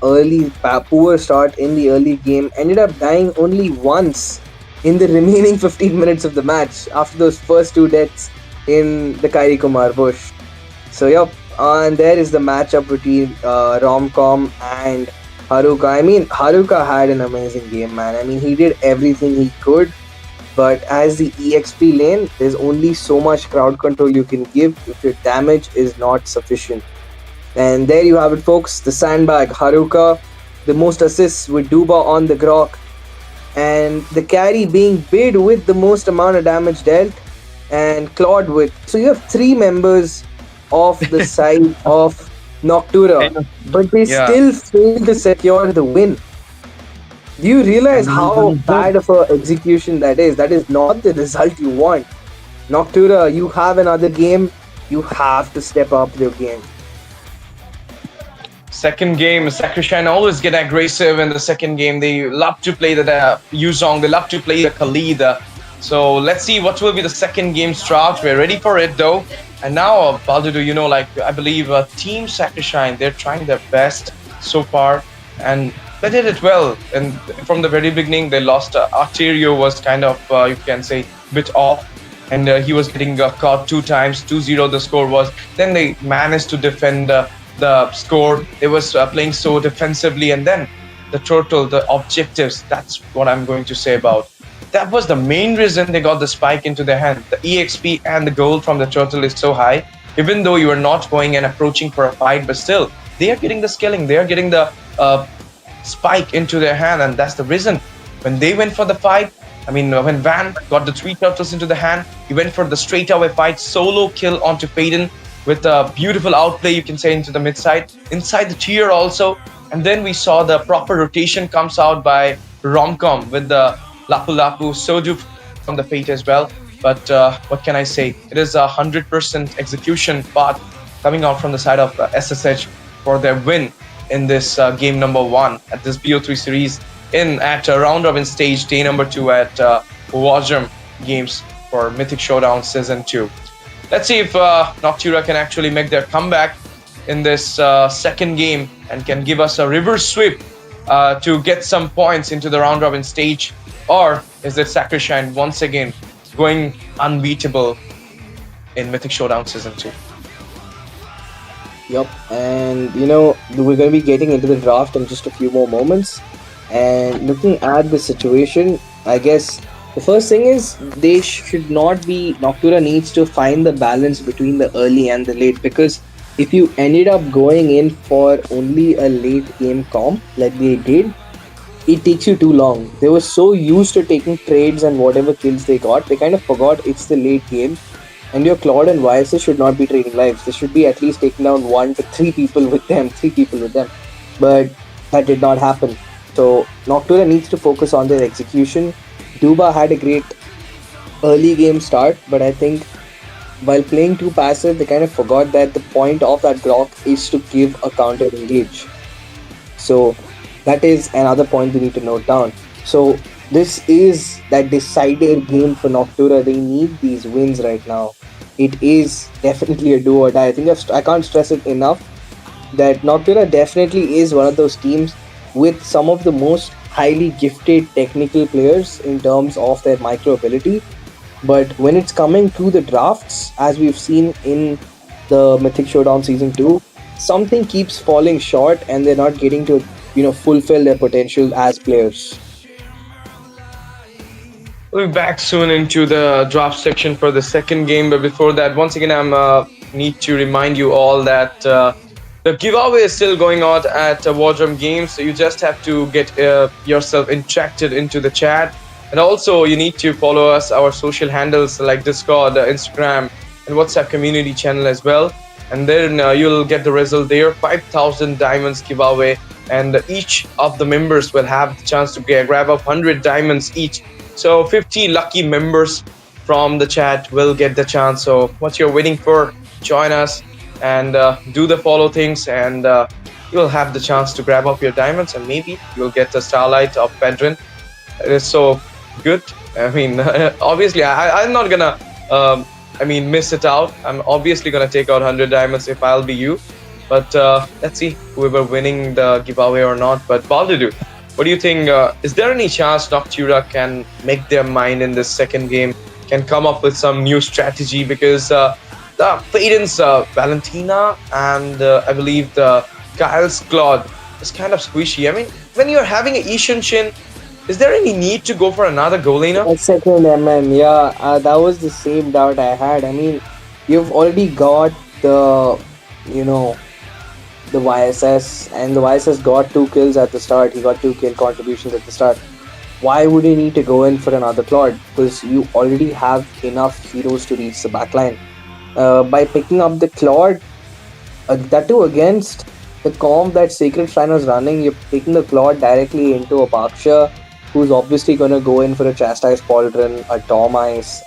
poor start in the early game, ended up dying only once in the remaining 15 minutes of the match after those first two deaths in the Kyrie Kumar bush. So yep, and there is the matchup between Romcom and Haruka. I mean, Haruka had an amazing game, man. I mean, he did everything he could, but as the EXP lane, there's only so much crowd control you can give if your damage is not sufficient. And there you have it, folks. The sandbag, Haruka, the most assists with Duba on the Grok, and the carry being bid with the most amount of damage dealt, and Claude with. So you have three members of the side of Noctura, but they still failed to secure the win. Do you realize how bad of an execution that is? That is not the result you want. Noctura, you have another game. You have to step up your game. Second game, Sakrishine always get aggressive in the second game. They love to play the Yuzong. They love to play the Khalid. So let's see what will be the second game start. We're ready for it though. And now, Baldudu, I believe Team Sakrishine, they're trying their best so far. And they did it well. And from the very beginning, they lost. Arterio was kind of, you can say, bit off. And he was getting caught 2 times. 2-0 the score was. Then they managed to defend the score. They was playing so defensively, and then the total, the objectives, that's what I'm going to say about. That was the main reason they got the spike into their hand. The EXP and the gold from the turtle is so high, even though you are not going and approaching for a fight, but still they are getting the skilling, they are getting the spike into their hand, and that's the reason when they went for the fight. I mean, when Van got the 3 turtles into the hand, he went for the straight away fight, solo kill onto Faden with a beautiful outplay, you can say, into the mid side, inside the tier also. And then we saw the proper rotation comes out by Romcom with the Lapu Lapu, Soju from the Fate as well. But what can I say? It is 100% execution part coming out from the side of SSH for their win in this game number 1 at this BO3 series at round robin stage, day number 2 at War Drum Games for Mythic Showdown Season 2. Let's see if Noctura can actually make their comeback in this second game and can give us a reverse sweep to get some points into the round robin stage, or is it Sakrishine once again going unbeatable in Mythic Showdown Season 2? Yep, and we're going to be getting into the draft in just a few more moments. And looking at the situation, I guess the first thing is they should not be. Noctura needs to find the balance between the early and the late, because if you ended up going in for only a late game comp like they did, it takes you too long. They were so used to taking trades and whatever kills they got, they kind of forgot it's the late game. And your Claude and YSS should not be trading lives. They should be at least taking down 1 to 3 people with them, But that did not happen. So Noctura needs to focus on their execution. Duba had a great early game start, but I think while playing too passive, they kind of forgot that the point of that Grok is to give a counter engage. So that is another point we need to note down. So this is that decider game for Noctura. They need these wins right now. It is definitely a do or die. I think I can't stress it enough that Noctura definitely is one of those teams with some of the most highly gifted technical players in terms of their micro ability. But when it's coming to the drafts, as we've seen in the Mythic Showdown Season 2, something keeps falling short and they're not getting to fulfill their potential as players. We'll be back soon into the draft section for the second game, but before that, once again, I need to remind you all that the giveaway is still going on at War Drum Games, so you just have to get yourself injected into the chat. And also, you need to follow us, our social handles like Discord, Instagram, and WhatsApp community channel as well. and then you'll get the result there. 5,000 diamonds giveaway, and each of the members will have the chance to grab up 100 diamonds each. So 50 lucky members from the chat will get the chance. So what you're waiting for, join us and do the follow things, and you'll have the chance to grab up your diamonds, and maybe you'll get the Starlight of Pedrin. It is so good. I mean, obviously, I'm not gonna, miss it out. I'm obviously gonna take out 100 diamonds if I'll be you. But let's see whoever winning the giveaway or not. But Baldudu, what do you think? Is there any chance Noctura can make their mind in this second game? Can come up with some new strategy? Because the Faden's Valentina and I believe the Kyle's Claude is kind of squishy. I mean, when you're having an Ishan Shin, is there any need to go for another goal laner? A second yeah, that was the same doubt I had. I mean, you've already got the, the YSS, and the YSS got 2 kills at the start. He got 2 kill contributions at the start. Why would you need to go in for another Claude? Because you already have enough heroes to reach the backline. By picking up the Claude, that too against the comp that Sacred Shrine was running, you're taking the Claude directly into a Baksha, who's obviously going to go in for a Chastise Pauldron, a Tom Ice,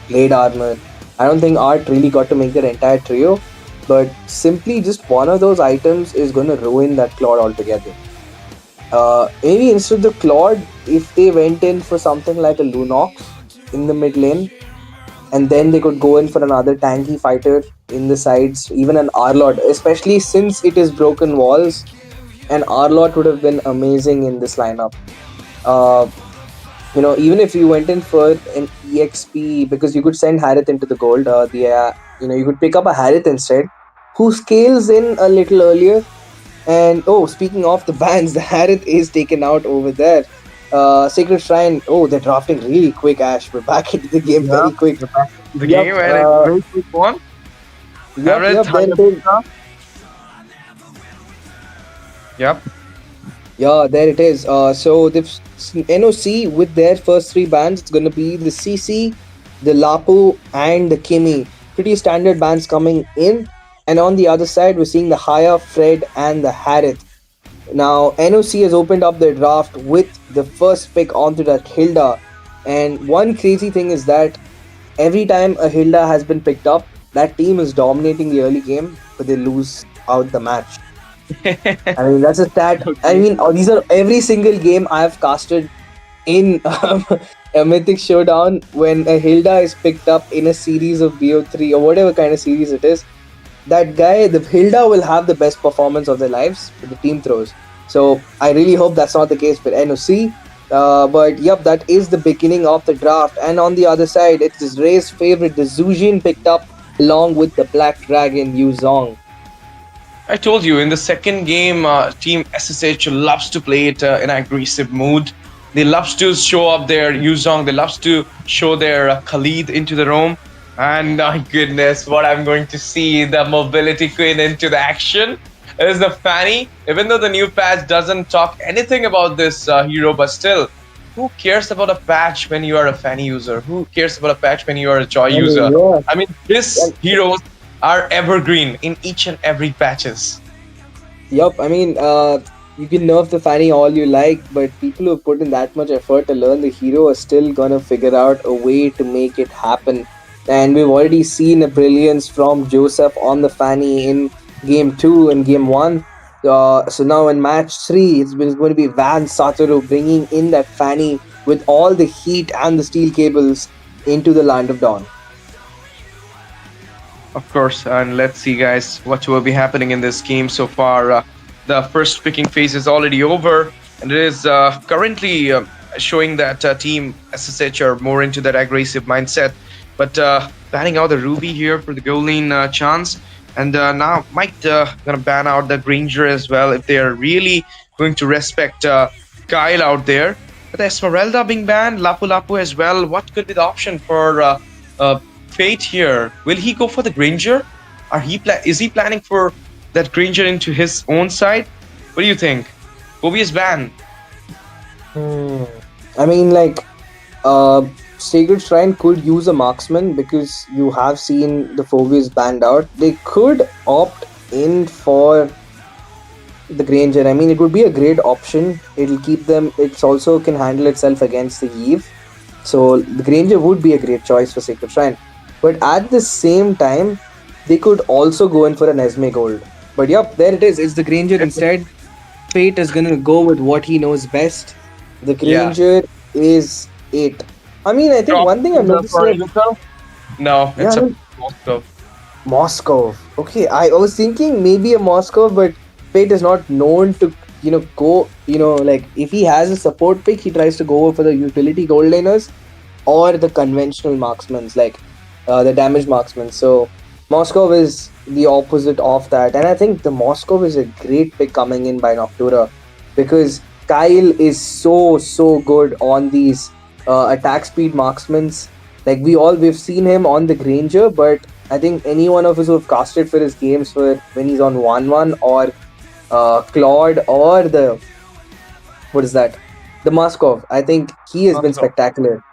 Blade Armor. I don't think Art really got to make that entire trio, but simply just one of those items is going to ruin that Claude altogether. Maybe instead of the Claude, if they went in for something like a Lunox in the mid lane, and then they could go in for another tanky fighter in the sides, even an Arlord, especially since it is broken walls, an Arlord would have been amazing in this lineup. Even if you went in for an EXP, because you could send Harith into the gold, you could pick up a Harith instead, who scales in a little earlier. And speaking of the bans, the Harith is taken out over there. Sacred Shrine, they're drafting really quick, Ash. We're back into the game very quick. The game and it's very quick one. Yep. Yeah, there it is. So the NOC with their first 3 bans, it's going to be the CC, the Lapu, and the Kimi. Pretty standard bans coming in. And on the other side, we're seeing the Haya, Fred, and the Harith. Now, NOC has opened up their draft with the first pick onto that Hilda. And one crazy thing is that every time a Hilda has been picked up, that team is dominating the early game, but they lose out the match. I mean, that's a stat. I mean, these are every single game I've casted in a Mythic Showdown. When a Hilda is picked up in a series of BO3 or whatever kind of series it is, that guy, the Hilda, will have the best performance of their lives with the team throws. So I really hope that's not the case for NOC. But yep, that is the beginning of the draft. And on the other side, it is Ray's favorite, the Zujin, picked up along with the Black Dragon, Yu Zong. I told you, in the second game, Team SSH loves to play it in an aggressive mood. They loves to show up their Yuzong. They loves to show their Khalid into the roam. And my goodness, what I'm going to see, the mobility queen into the action is the Fanny. Even though the new patch doesn't talk anything about this hero, but still, who cares about a patch when you are a Fanny user? Who cares about a patch when you are a Joy user? Yeah. I mean, these heroes are evergreen in each and every patches. Yup, I mean, you can nerf the Fanny all you like, but people who have put in that much effort to learn the hero are still gonna figure out a way to make it happen. And we've already seen a brilliance from Joseph on the Fanny in Game 2 and Game 1. So now in Match 3, it's going to be Van Satoru bringing in that Fanny with all the heat and the steel cables into the Land of Dawn. Of course, and let's see, guys, what will be happening in this game so far. The first picking phase is already over, and it is currently showing that Team SSH are more into that aggressive mindset. But banning out the Ruby here for the goal lane chance, and now might gonna ban out the Granger as well if they are really going to respect Kyle out there. But Esmeralda being banned, Lapu Lapu as well. What could be the option for Fate here? Will he go for the Granger? Is he planning for that Granger into his own side? What do you think? Bobby is banned. I mean, like, Sacred Shrine could use a marksman because you have seen the Phobius banned out. They could opt in for the Granger. I mean, it would be a great option. It'll keep them. It's also can handle itself against the Eve. So the Granger would be a great choice for Sacred Shrine. But at the same time, they could also go in for an Esme Gold. But yep, there it is. It's the Granger instead. Fate is gonna go with what he knows best. The Yeah. Granger is it. I mean, I think Drop one thing I've noticed, for like, Intel? No, yeah, it's I a mean, Moscow. Moscow. Okay, I was thinking maybe a Moscow, but Fate is not known to, go, like if he has a support pick, he tries to go for the utility gold laners or the conventional marksmen, like the damage marksmen. So Moscow is the opposite of that, and I think the Moscow is a great pick coming in by Noctura because Kyle is so good on these attack speed marksmens. Like we've seen him on the Granger, but I think any one of us who've casted for his games for when he's on 1-1 or Claude or the what is that? The Moskov. I think he has been Moscow. spectacular.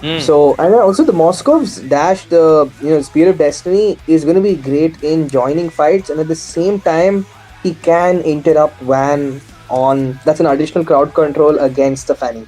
Hmm. So and also the Moscov's dash, the Spear of Destiny is going to be great in joining fights, and at the same time he can interrupt Van on. That's an additional crowd control against the Fanny.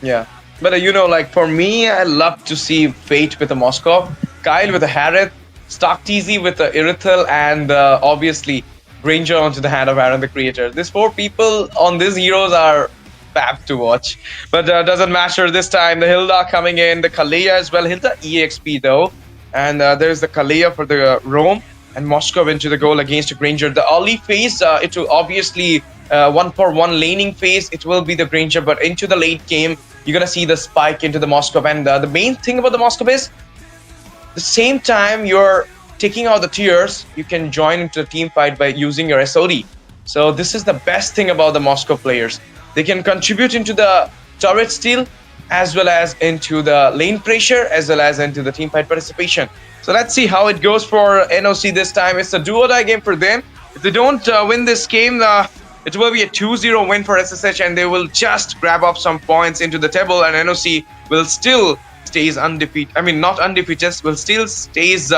Yeah. But like for me, I love to see Fate with a Moscow, Kyle with a Harith, Stark TZ with a Irithel, and obviously Granger onto the hand of Aaron the Creator. These four people on these heroes are fab to watch. But doesn't matter this time. The Hilda coming in, the Kalea as well. Hilda EXP though. And there's the Kalea for the Rome, and Moscow into the goal against Granger. The early phase, it will obviously 1-for-1 laning phase, it will be the Granger, but into the late game, you're gonna see the spike into the Moscow. And the main thing about the Moscow is the same time you're taking out the tiers, you can join into the team fight by using your SOD. So this is the best thing about the Moscow players. They can contribute into the turret steal as well as into the lane pressure as well as into the team fight participation. So let's see how it goes for NOC this time. It's a do-or-die game for them. If they don't win this game, it will be a 2-0 win for SSH, and they will just grab up some points into the table, and NOC will still stays undefeated. I mean, not undefeated, will still stays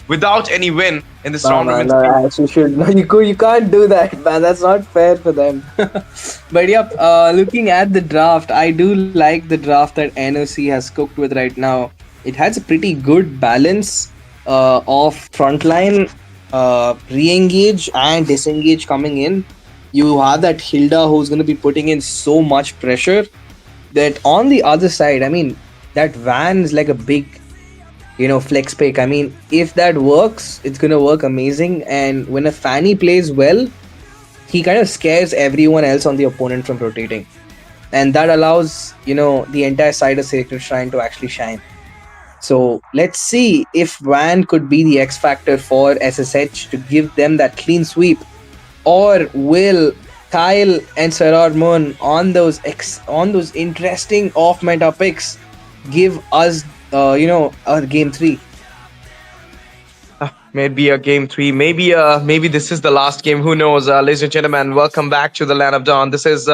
without any win in this round. Man, no, actually should. No, you can't do that, man. That's not fair for them. But yep, looking at the draft, I do like the draft that NOC has cooked with right now. It has a pretty good balance of frontline, re-engage and disengage coming in. You have that Hilda who's going to be putting in so much pressure that on the other side, I mean, that Van is like a big, flex pick. I mean, if that works, it's going to work amazing. And when a Fanny plays well, he kind of scares everyone else on the opponent from rotating. And that allows, the entire side of Sacred Shrine to actually shine. So let's see if Van could be the X factor for SSH to give them that clean sweep. Or will Kyle and Sarah Moon on those interesting off meta picks give us a game 3? Maybe a game 3. Maybe this is the last game. Who knows? Ladies and gentlemen, welcome back to the Land of Dawn. This is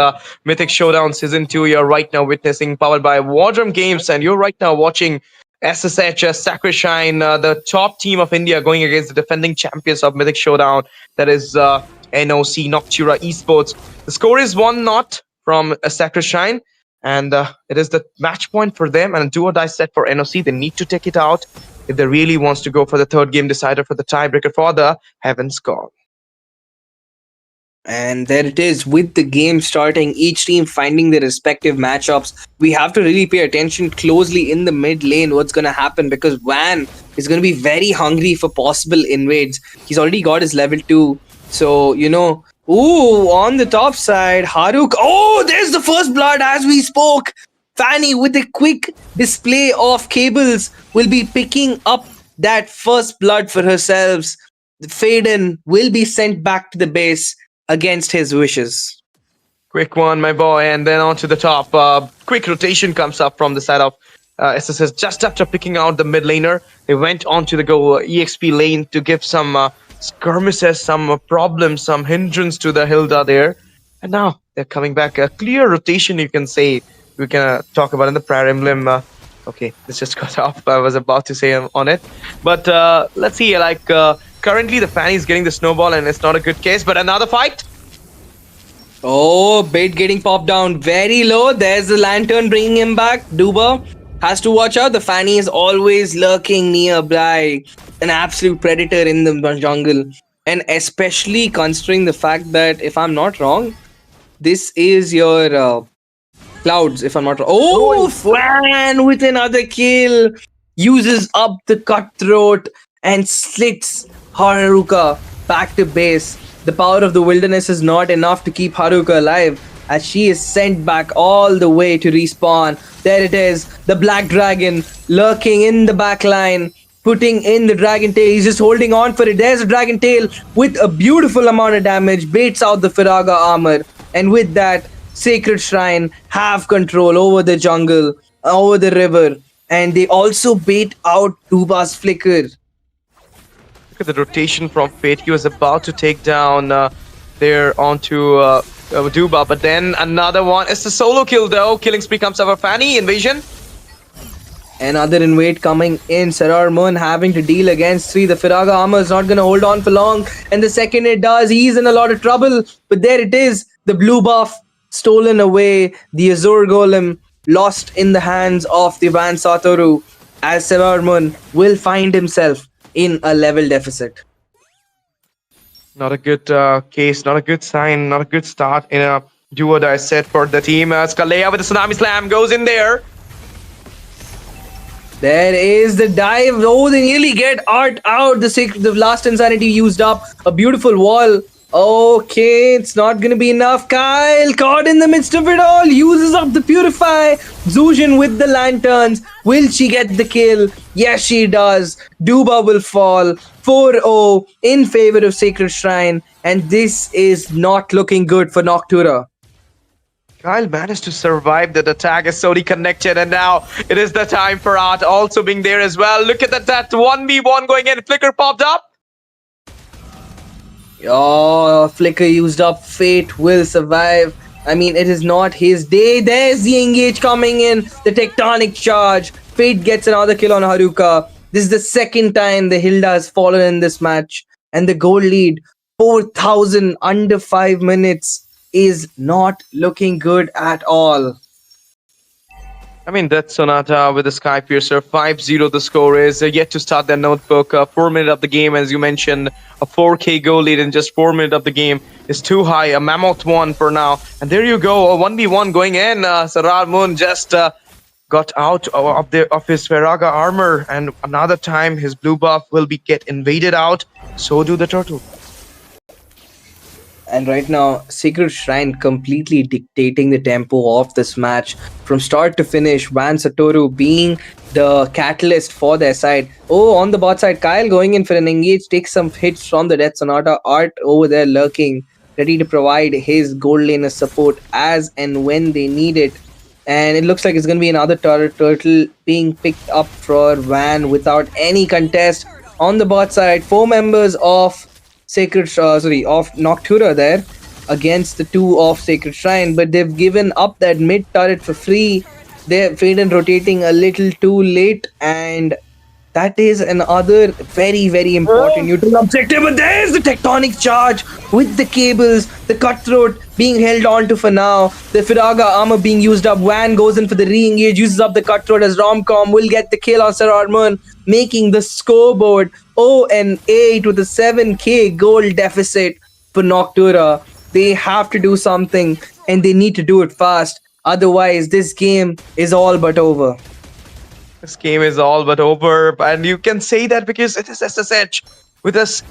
Mythic Showdown Season 2. You're right now witnessing, powered by War Drum Games, and you're right now watching SSH Sacrishine, the top team of India, going against the defending champions of Mythic Showdown. That is NOC, Noctura Esports. The score is 1-0 from Sacrishine, and it is the match point for them, and a do-or-die set for NOC. They need to take it out if they really wants to go for the third game decider, for the tiebreaker for the Heaven's Gone. And there it is, with the game starting, each team finding their respective matchups. We have to really pay attention closely in the mid lane what's going to happen, because Van is going to be very hungry for possible invades. He's already got his level 2. So, ooh, on the top side, Haruk. Oh, there's the first blood as we spoke. Fanny, with a quick display of cables, will be picking up that first blood for herself. Faden will be sent back to the base against his wishes. Quick one, my boy, and then on to the top. Quick rotation comes up from the side of SSS. Just after picking out the mid laner, they went on to the EXP lane to give some skirmishes, some problems, some hindrance to the Hilda there. And now they're coming back. A clear rotation, you can say. We can talk about in the Prayer Emblem Okay, this just got off. I was about to say on it, but let's see. Currently, the Fanny is getting the snowball, and it's not a good case. But another fight. Oh, bait getting popped down very low. There's the lantern bringing him back. Duba has to watch out. The Fanny is always lurking nearby. An absolute predator in the jungle. And especially considering the fact that, if I'm not wrong, this is your Clouds, if I'm not wrong. Oh, Fan with another kill. Uses up the cutthroat and slits Haruka back to base. The power of the wilderness is not enough to keep Haruka alive as she is sent back all the way to respawn. There it is, the Black Dragon lurking in the back line, putting in the Dragon Tail. He's just holding on for it. There's a Dragon Tail with a beautiful amount of damage, baits out the Firaga armor, and with that, Sacred Shrine have control over the jungle, over the river, and they also bait out Duba's Flicker. Look at the rotation from Fate. He was about to take down there onto Duba, but then another one. It's a solo kill though. Killing spree comes over Fanny. Invasion. Another invade coming in. Sarar Moon having to deal against 3. The Firaga armor is not going to hold on for long, and the second it does, he's in a lot of trouble. But there it is. The blue buff stolen away. The Azure Golem lost in the hands of the Van Satoru, as Sarar Moon will find himself in a level deficit. Not a good case, not a good sign, not a good start in a do-or-die set for the team. Skalea with the Tsunami Slam goes in there. There is the dive. Oh, they nearly get Art out. The last Insanity used up. A beautiful wall. Okay, it's not gonna be enough. Kyle caught in the midst of it all. Uses up the Purify. Zujin with the lanterns. Will she get the kill? Yes, she does. Duba will fall. 4-0 in favor of Sacred Shrine. And this is not looking good for Noctura. Kyle managed to survive that attack as Sodi connected, and now it is the time for Art also being there as well. Look at that 1v1 going in. Flicker popped up. Oh, Flicker used up. Fate will survive. I mean, it is not his day. There's the engage coming in. The tectonic charge. Fate gets another kill on Haruka. This is the second time the Hilda has fallen in this match. And the goal lead, 4,000 under 5 minutes, is not looking good at all. I mean, that Sonata with the Sky Piercer, 5-0 the score is. Yet to start their notebook. 4 minutes of the game, as you mentioned. A 4K goal lead in just 4 minutes of the game is too high. A mammoth one for now. And there you go, a 1v1 going in. Sarar Moon just got out of his Firaga armor. And another time, his blue buff will get invaded out. So do the turtle. And right now, Sacred Shrine completely dictating the tempo of this match from start to finish. Van Satoru being the catalyst for their side. Oh, on the bot side, Kyle going in for an engage, takes some hits from the Death Sonata. Art over there lurking, ready to provide his gold laner support as and when they need it. And it looks like it's going to be another turtle being picked up for Van without any contest. On the bot side, 4 members of of Noctura there against the 2 of Sacred Shrine, but they've given up that mid turret for free. They're Faden rotating a little too late, and that is another very important neutral objective. But there's the tectonic charge with the cables, the cutthroat being held on to for now. The Firaga armor being used up. Van goes in for the re-engage, uses up the cutthroat as Romcom will get the kill on Sir Armon, making the scoreboard 0-8 with a 7k goal deficit for Noctura. They have to do something, and they need to do it fast. Otherwise, this game is all but over. This game is all but over, and you can say that because it is SSH with us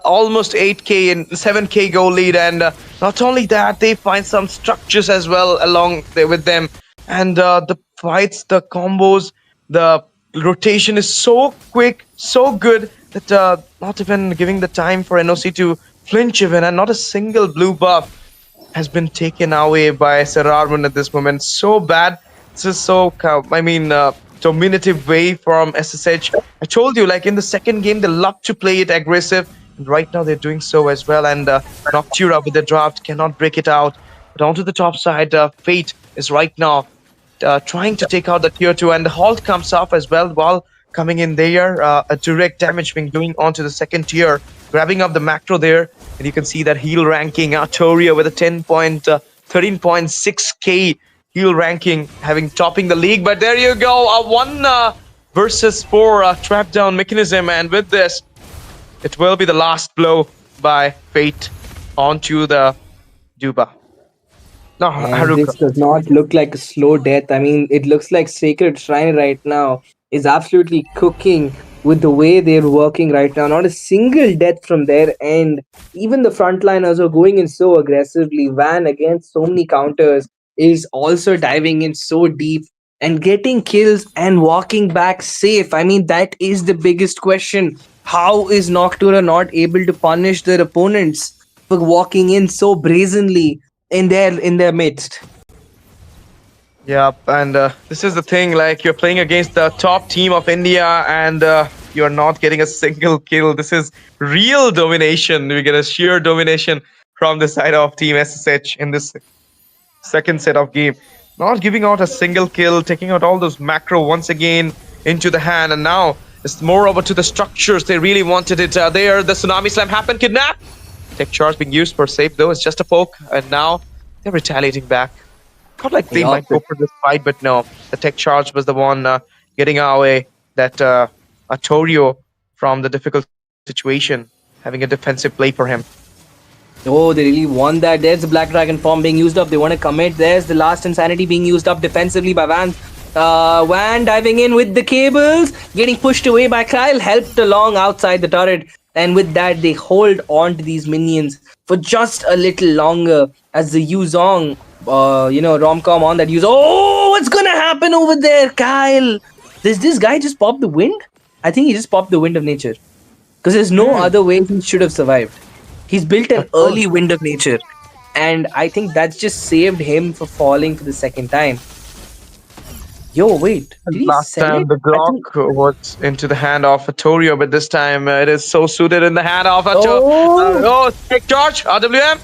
almost 8k and 7k goal lead, and not only that, they find some structures as well along there with them, and the fights, the combos, the rotation is so quick, so good that not even giving the time for NOC to flinch even, and not a single blue buff has been taken away by Sir Armon at this moment. So bad. This is so, dominative way from SSH. I told you, like in the second game, they love to play it aggressive, and right now they're doing so as well. And Noctura with the draft cannot break it out. But onto the top side, Fate is right now trying to take out the tier 2, and the halt comes off as well while coming in there. A direct damage being doing onto the second tier, grabbing up the macro there, and you can see that heal ranking. Artoria with a 13.6k heal ranking, having topping the league. But there you go, a 1 versus 4 trap down mechanism, and with this, it will be the last blow by Fate onto the Duba. No, And Haruka. this does not look like a slow death. I mean, it looks like Sacred Shrine right now is absolutely cooking with the way they're working right now. Not a single death from their end. Even the frontliners are going in so aggressively. Van, against so many counters, is also diving in so deep and getting kills and walking back safe. I mean, that is the biggest question. How is Noctura not able to punish their opponents for walking in so brazenly in their midst? Yep, and this is the thing, like you're playing against the top team of India and you're not getting a single kill. This is real domination. We get a sheer domination from the side of Team SSH in this second set of game. Not giving out a single kill, taking out all those macro once again into the hand, and now it's more over to the structures. They really wanted it there. The Tsunami Slam happened, kidnap. Tech charge being used for safe though, it's just a poke, and now they're retaliating back. Thought like they Yeah, might go for this fight, but no. The tech charge was the one getting away that Artorio from the difficult situation, having a defensive play for him. Oh, they really want that. There's the Black Dragon form being used up. They want to commit. There's the last Insanity being used up defensively by Van. Van diving in with the cables, getting pushed away by Kyle, helped along outside the turret. And with that, they hold on to these minions for just a little longer as the Yuzong, rom-com on that Oh, what's gonna happen over there, Kyle? Does this guy just pop the wind? I think he just popped the wind of nature. Because there's no other way he should have survived. He's built an early wind of nature. And I think that's just saved him for falling for the second time. Yo, wait. Did he Last sell time it? the I think- Glock was into the hand of Artorio, but this time it is so suited in the hand of Artorio. Oh! Tech charge, RWM.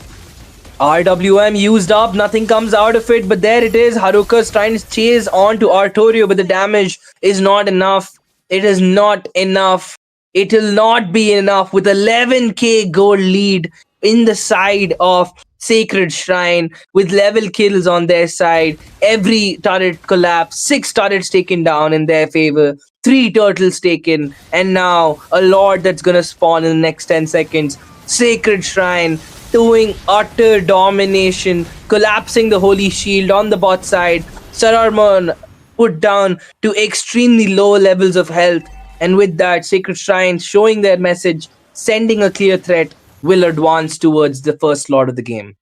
RWM used up, nothing comes out of it, but there it is. Haruka's trying to chase on to Artorio, but the damage is not enough. It is not enough. It will not be enough with 11k gold lead in the side of Sacred Shrine with level kills on their side. Every turret collapse, 6 turrets taken down in their favor, 3 turtles taken, and now a lord that's gonna spawn in the next 10 seconds. Sacred Shrine doing utter domination, collapsing the Holy Shield on the bot side. Sararmon put down to extremely low levels of health, and with that, Sacred Shrine showing their message, sending a clear threat, will advance towards the first slot of the game.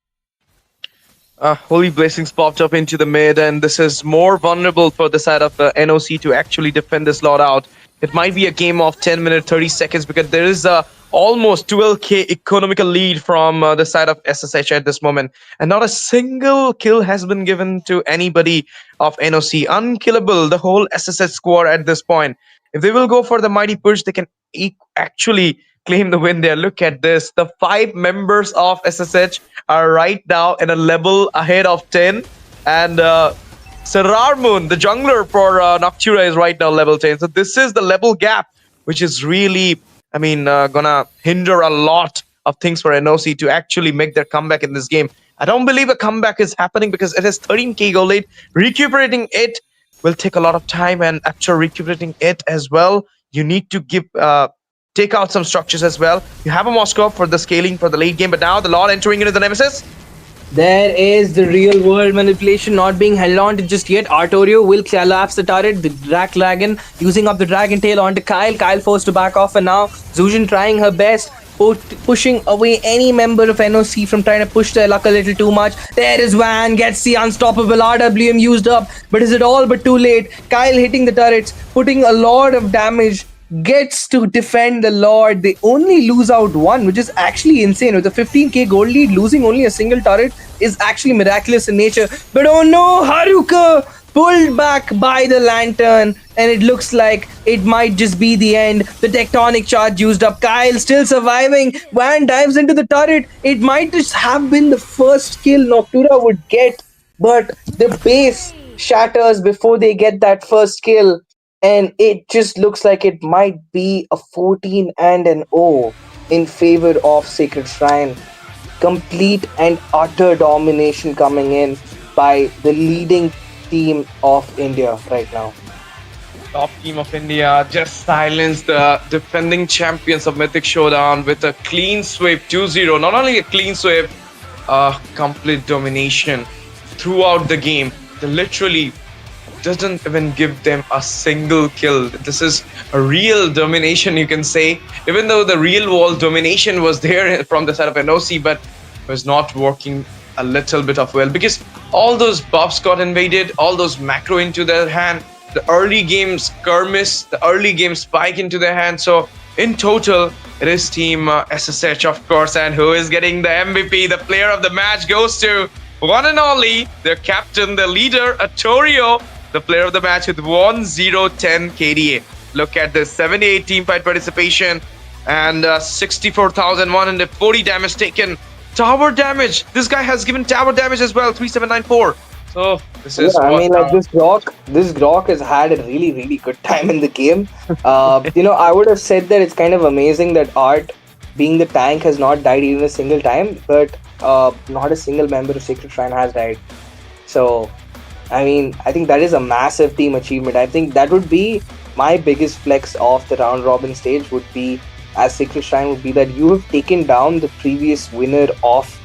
Holy Blessings popped up into the mid, and this is more vulnerable for the side of NOC to actually defend this lot out. It might be a game of 10 minutes, 30 seconds, because there is a almost 12k economical lead from the side of SSH at this moment, and not a single kill has been given to anybody of NOC. Unkillable, the whole SSH squad at this point. If they will go for the mighty push, they can actually claim the win there. Look at this. The 5 members of SSH are right now in a level ahead of 10. And Sararmun, the jungler for Noctura, is right now level 10. So this is the level gap, which is really, gonna hinder a lot of things for NOC to actually make their comeback in this game. I don't believe a comeback is happening because it is 13k gold lead. Recuperating it will take a lot of time, and after recuperating it as well, you need to take out some structures as well. You have a Moscow for the scaling for the late game, but now the Lord entering into the Nemesis. There is the real world manipulation not being held on to just yet. Artorio will collapse the turret. The Black Dragon using up the Dragon Tail onto Kyle. Kyle forced to back off, and now Zujin trying her best, pushing away any member of NOC from trying to push their luck a little too much. There is Van, gets the unstoppable RWM used up, but is it all but too late? Kyle hitting the turrets, putting a lot of damage, gets to defend the Lord. They only lose out one, which is actually insane. With a 15k gold lead, losing only a single turret is actually miraculous in nature. But oh no, Haruka pulled back by the lantern, and it looks like it might just be the end. The tectonic charge used up. Kyle still surviving. Van dives into the turret. It might just have been the first kill Noctura would get, but the base shatters before they get that first kill, and it just looks like it might be a 14 and an O in favor of Sacred Shrine. Complete and utter domination coming in by the leading team of India right now. Top team of India just silenced the defending champions of Mythic Showdown with a clean sweep 2-0. Not only a clean sweep, complete domination throughout the game. They literally doesn't even give them a single kill. This is a real domination, you can say. Even though the real world domination was there from the side of NOC, but was not working a little bit of well, because all those buffs got invaded, all those macro into their hand, the early game skirmish, the early game spike into their hand. So in total, it is team SSH, of course, and who is getting the MVP, the player of the match goes to one and only their captain, the leader, Atorio, the player of the match with 1010 KDA. Look at this 78 team fight participation and 64,140 damage taken. Tower damage. This guy has given tower damage as well, 3794. So this is I mean, like this Grok has had a really good time in the game. I would have said that it's kind of amazing that Art, being the tank, has not died even a single time, but not a single member of Sacred Shrine has died. So, I mean, I think that is a massive team achievement. I think that would be my biggest flex of the round robin stage, would be, as Sacred Shrine, would be that you have taken down the previous winner of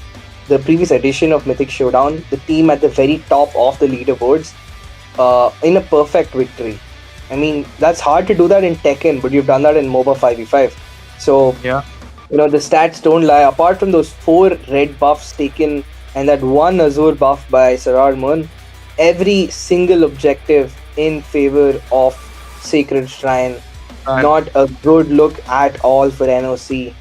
the previous edition of Mythic Showdown, the team at the very top of the leaderboards, in a perfect victory. I mean, that's hard to do that in Tekken, but you've done that in MOBA 5v5. So, yeah, the stats don't lie. Apart from those 4 red buffs taken and that 1 Azure buff by Sarar Moon, every single objective in favor of Sacred Shrine. Not a good look at all for NOC.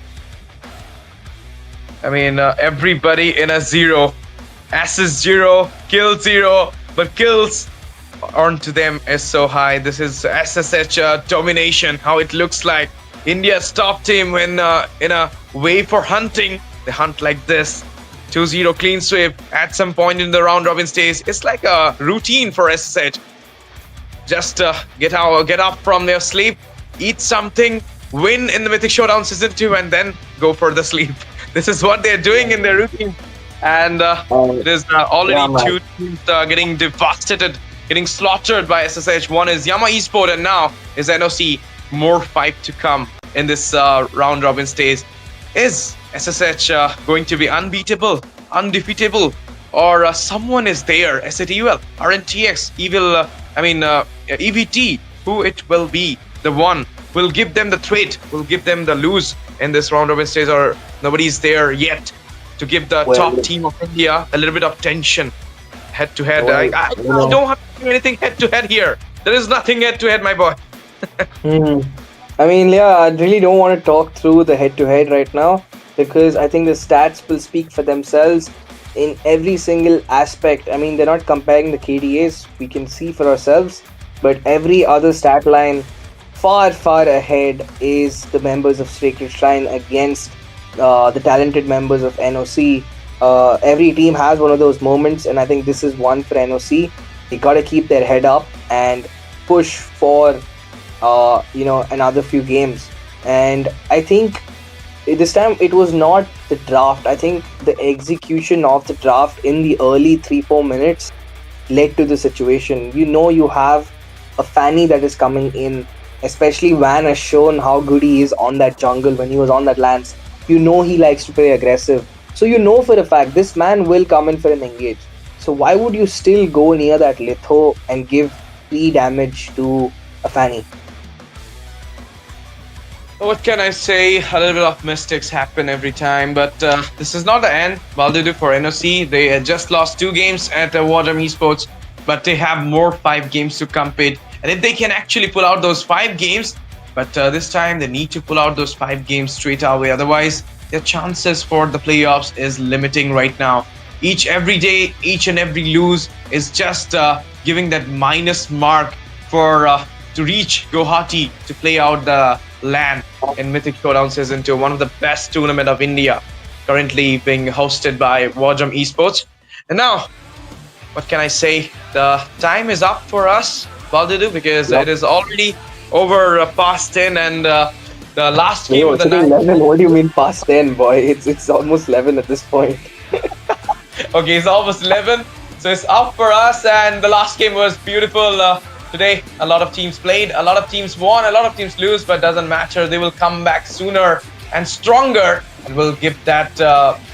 I mean, everybody in a 0. Assist 0, kill 0, but kills earned to them is so high. This is SSH domination, how it looks like. India's top team, when in a way for hunting, they hunt like this. 2-0 clean sweep at some point in the round robin stage. It's like a routine for SSH. Just get up from their sleep, eat something, win in the Mythic Showdown Season 2, and then go for the sleep. This is what they're doing in their routine. And it is already 2 teams getting devastated, getting slaughtered by SSH. One is Yama Esports, and now is NOC. More fight to come in this round robin stage. Is SSH going to be unbeatable, undefeatable, or someone is there? SATUL, RNTX, EVT, who it will be, the one will give them the threat, will give them the lose in this round robin stage, or nobody's there yet to give the top team of India a little bit of tension head to head. I don't have to do anything head to head here. There is nothing head to head, my boy. I mean, yeah, I really don't want to talk through the head to head right now, because I think the stats will speak for themselves in every single aspect. I mean, they're not comparing the KDAs, we can see for ourselves, but every other stat line far ahead is the members of Sacred Shrine against the talented members of NOC. Every team has one of those moments, and I think this is one for NOC. They gotta keep their head up and push for another few games. And I think this time it was not the draft. I think the execution of the draft in the early 3-4 minutes led to the situation. You have a Fanny that is coming in, especially Van has shown how good he is on that jungle when he was on that lance. He likes to play aggressive. So for a fact this man will come in for an engage. So why would you still go near that litho and give 3 damage to a Fanny? What can I say? A little bit of mistakes happen every time, but this is not the end. Well, they do for NOC. They had just lost 2 games at War Drum Esports, but they have more 5 games to compete. And if they can actually pull out those 5 games, but this time they need to pull out those 5 games straight away. Otherwise, their chances for the playoffs is limiting right now. Each and every lose is just giving that minus mark for to reach Guwahati to play out the LAN in Mythic Showdown Season 2, one of the best tournament of India, currently being hosted by War Drum Esports. And now, what can I say? The time is up for us, Baldudu, because Yep. it is already over past 10 and the last game No, of the it's night. 11. What do you mean past 10, boy? It's almost 11 at this point. Okay, it's almost 11. So it's up for us, and the last game was beautiful. Today, a lot of teams played, a lot of teams won, a lot of teams lose, but doesn't matter. They will come back sooner and stronger, and will give that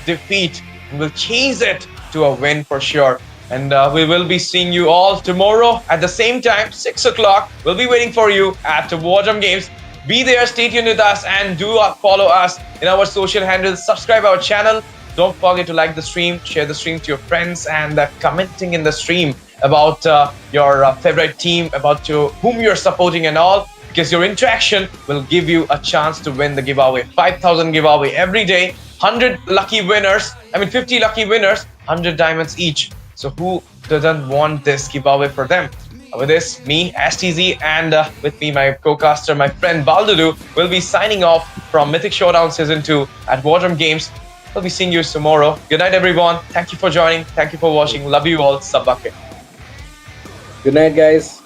defeat and will chase it to a win for sure. And we will be seeing you all tomorrow at the same time, 6 o'clock. We'll be waiting for you at War Drum Games. Be there, stay tuned with us, and do follow us in our social handles. Subscribe our channel. Don't forget to like the stream, share the stream to your friends, and commenting in the stream about your favorite team, about whom you're supporting and all, because your interaction will give you a chance to win the giveaway. 5,000 giveaway every day, 100 lucky winners, 50 lucky winners, 100 diamonds each. So who doesn't want this giveaway for them? With this, me, STZ, and with me, my co-caster, my friend Baldudu, will be signing off from Mythic Showdown Season 2 at War Drum Games. We'll be seeing you tomorrow. Good night, everyone. Thank you for joining. Thank you for watching. Love you all. Sub bucket. Good night, guys.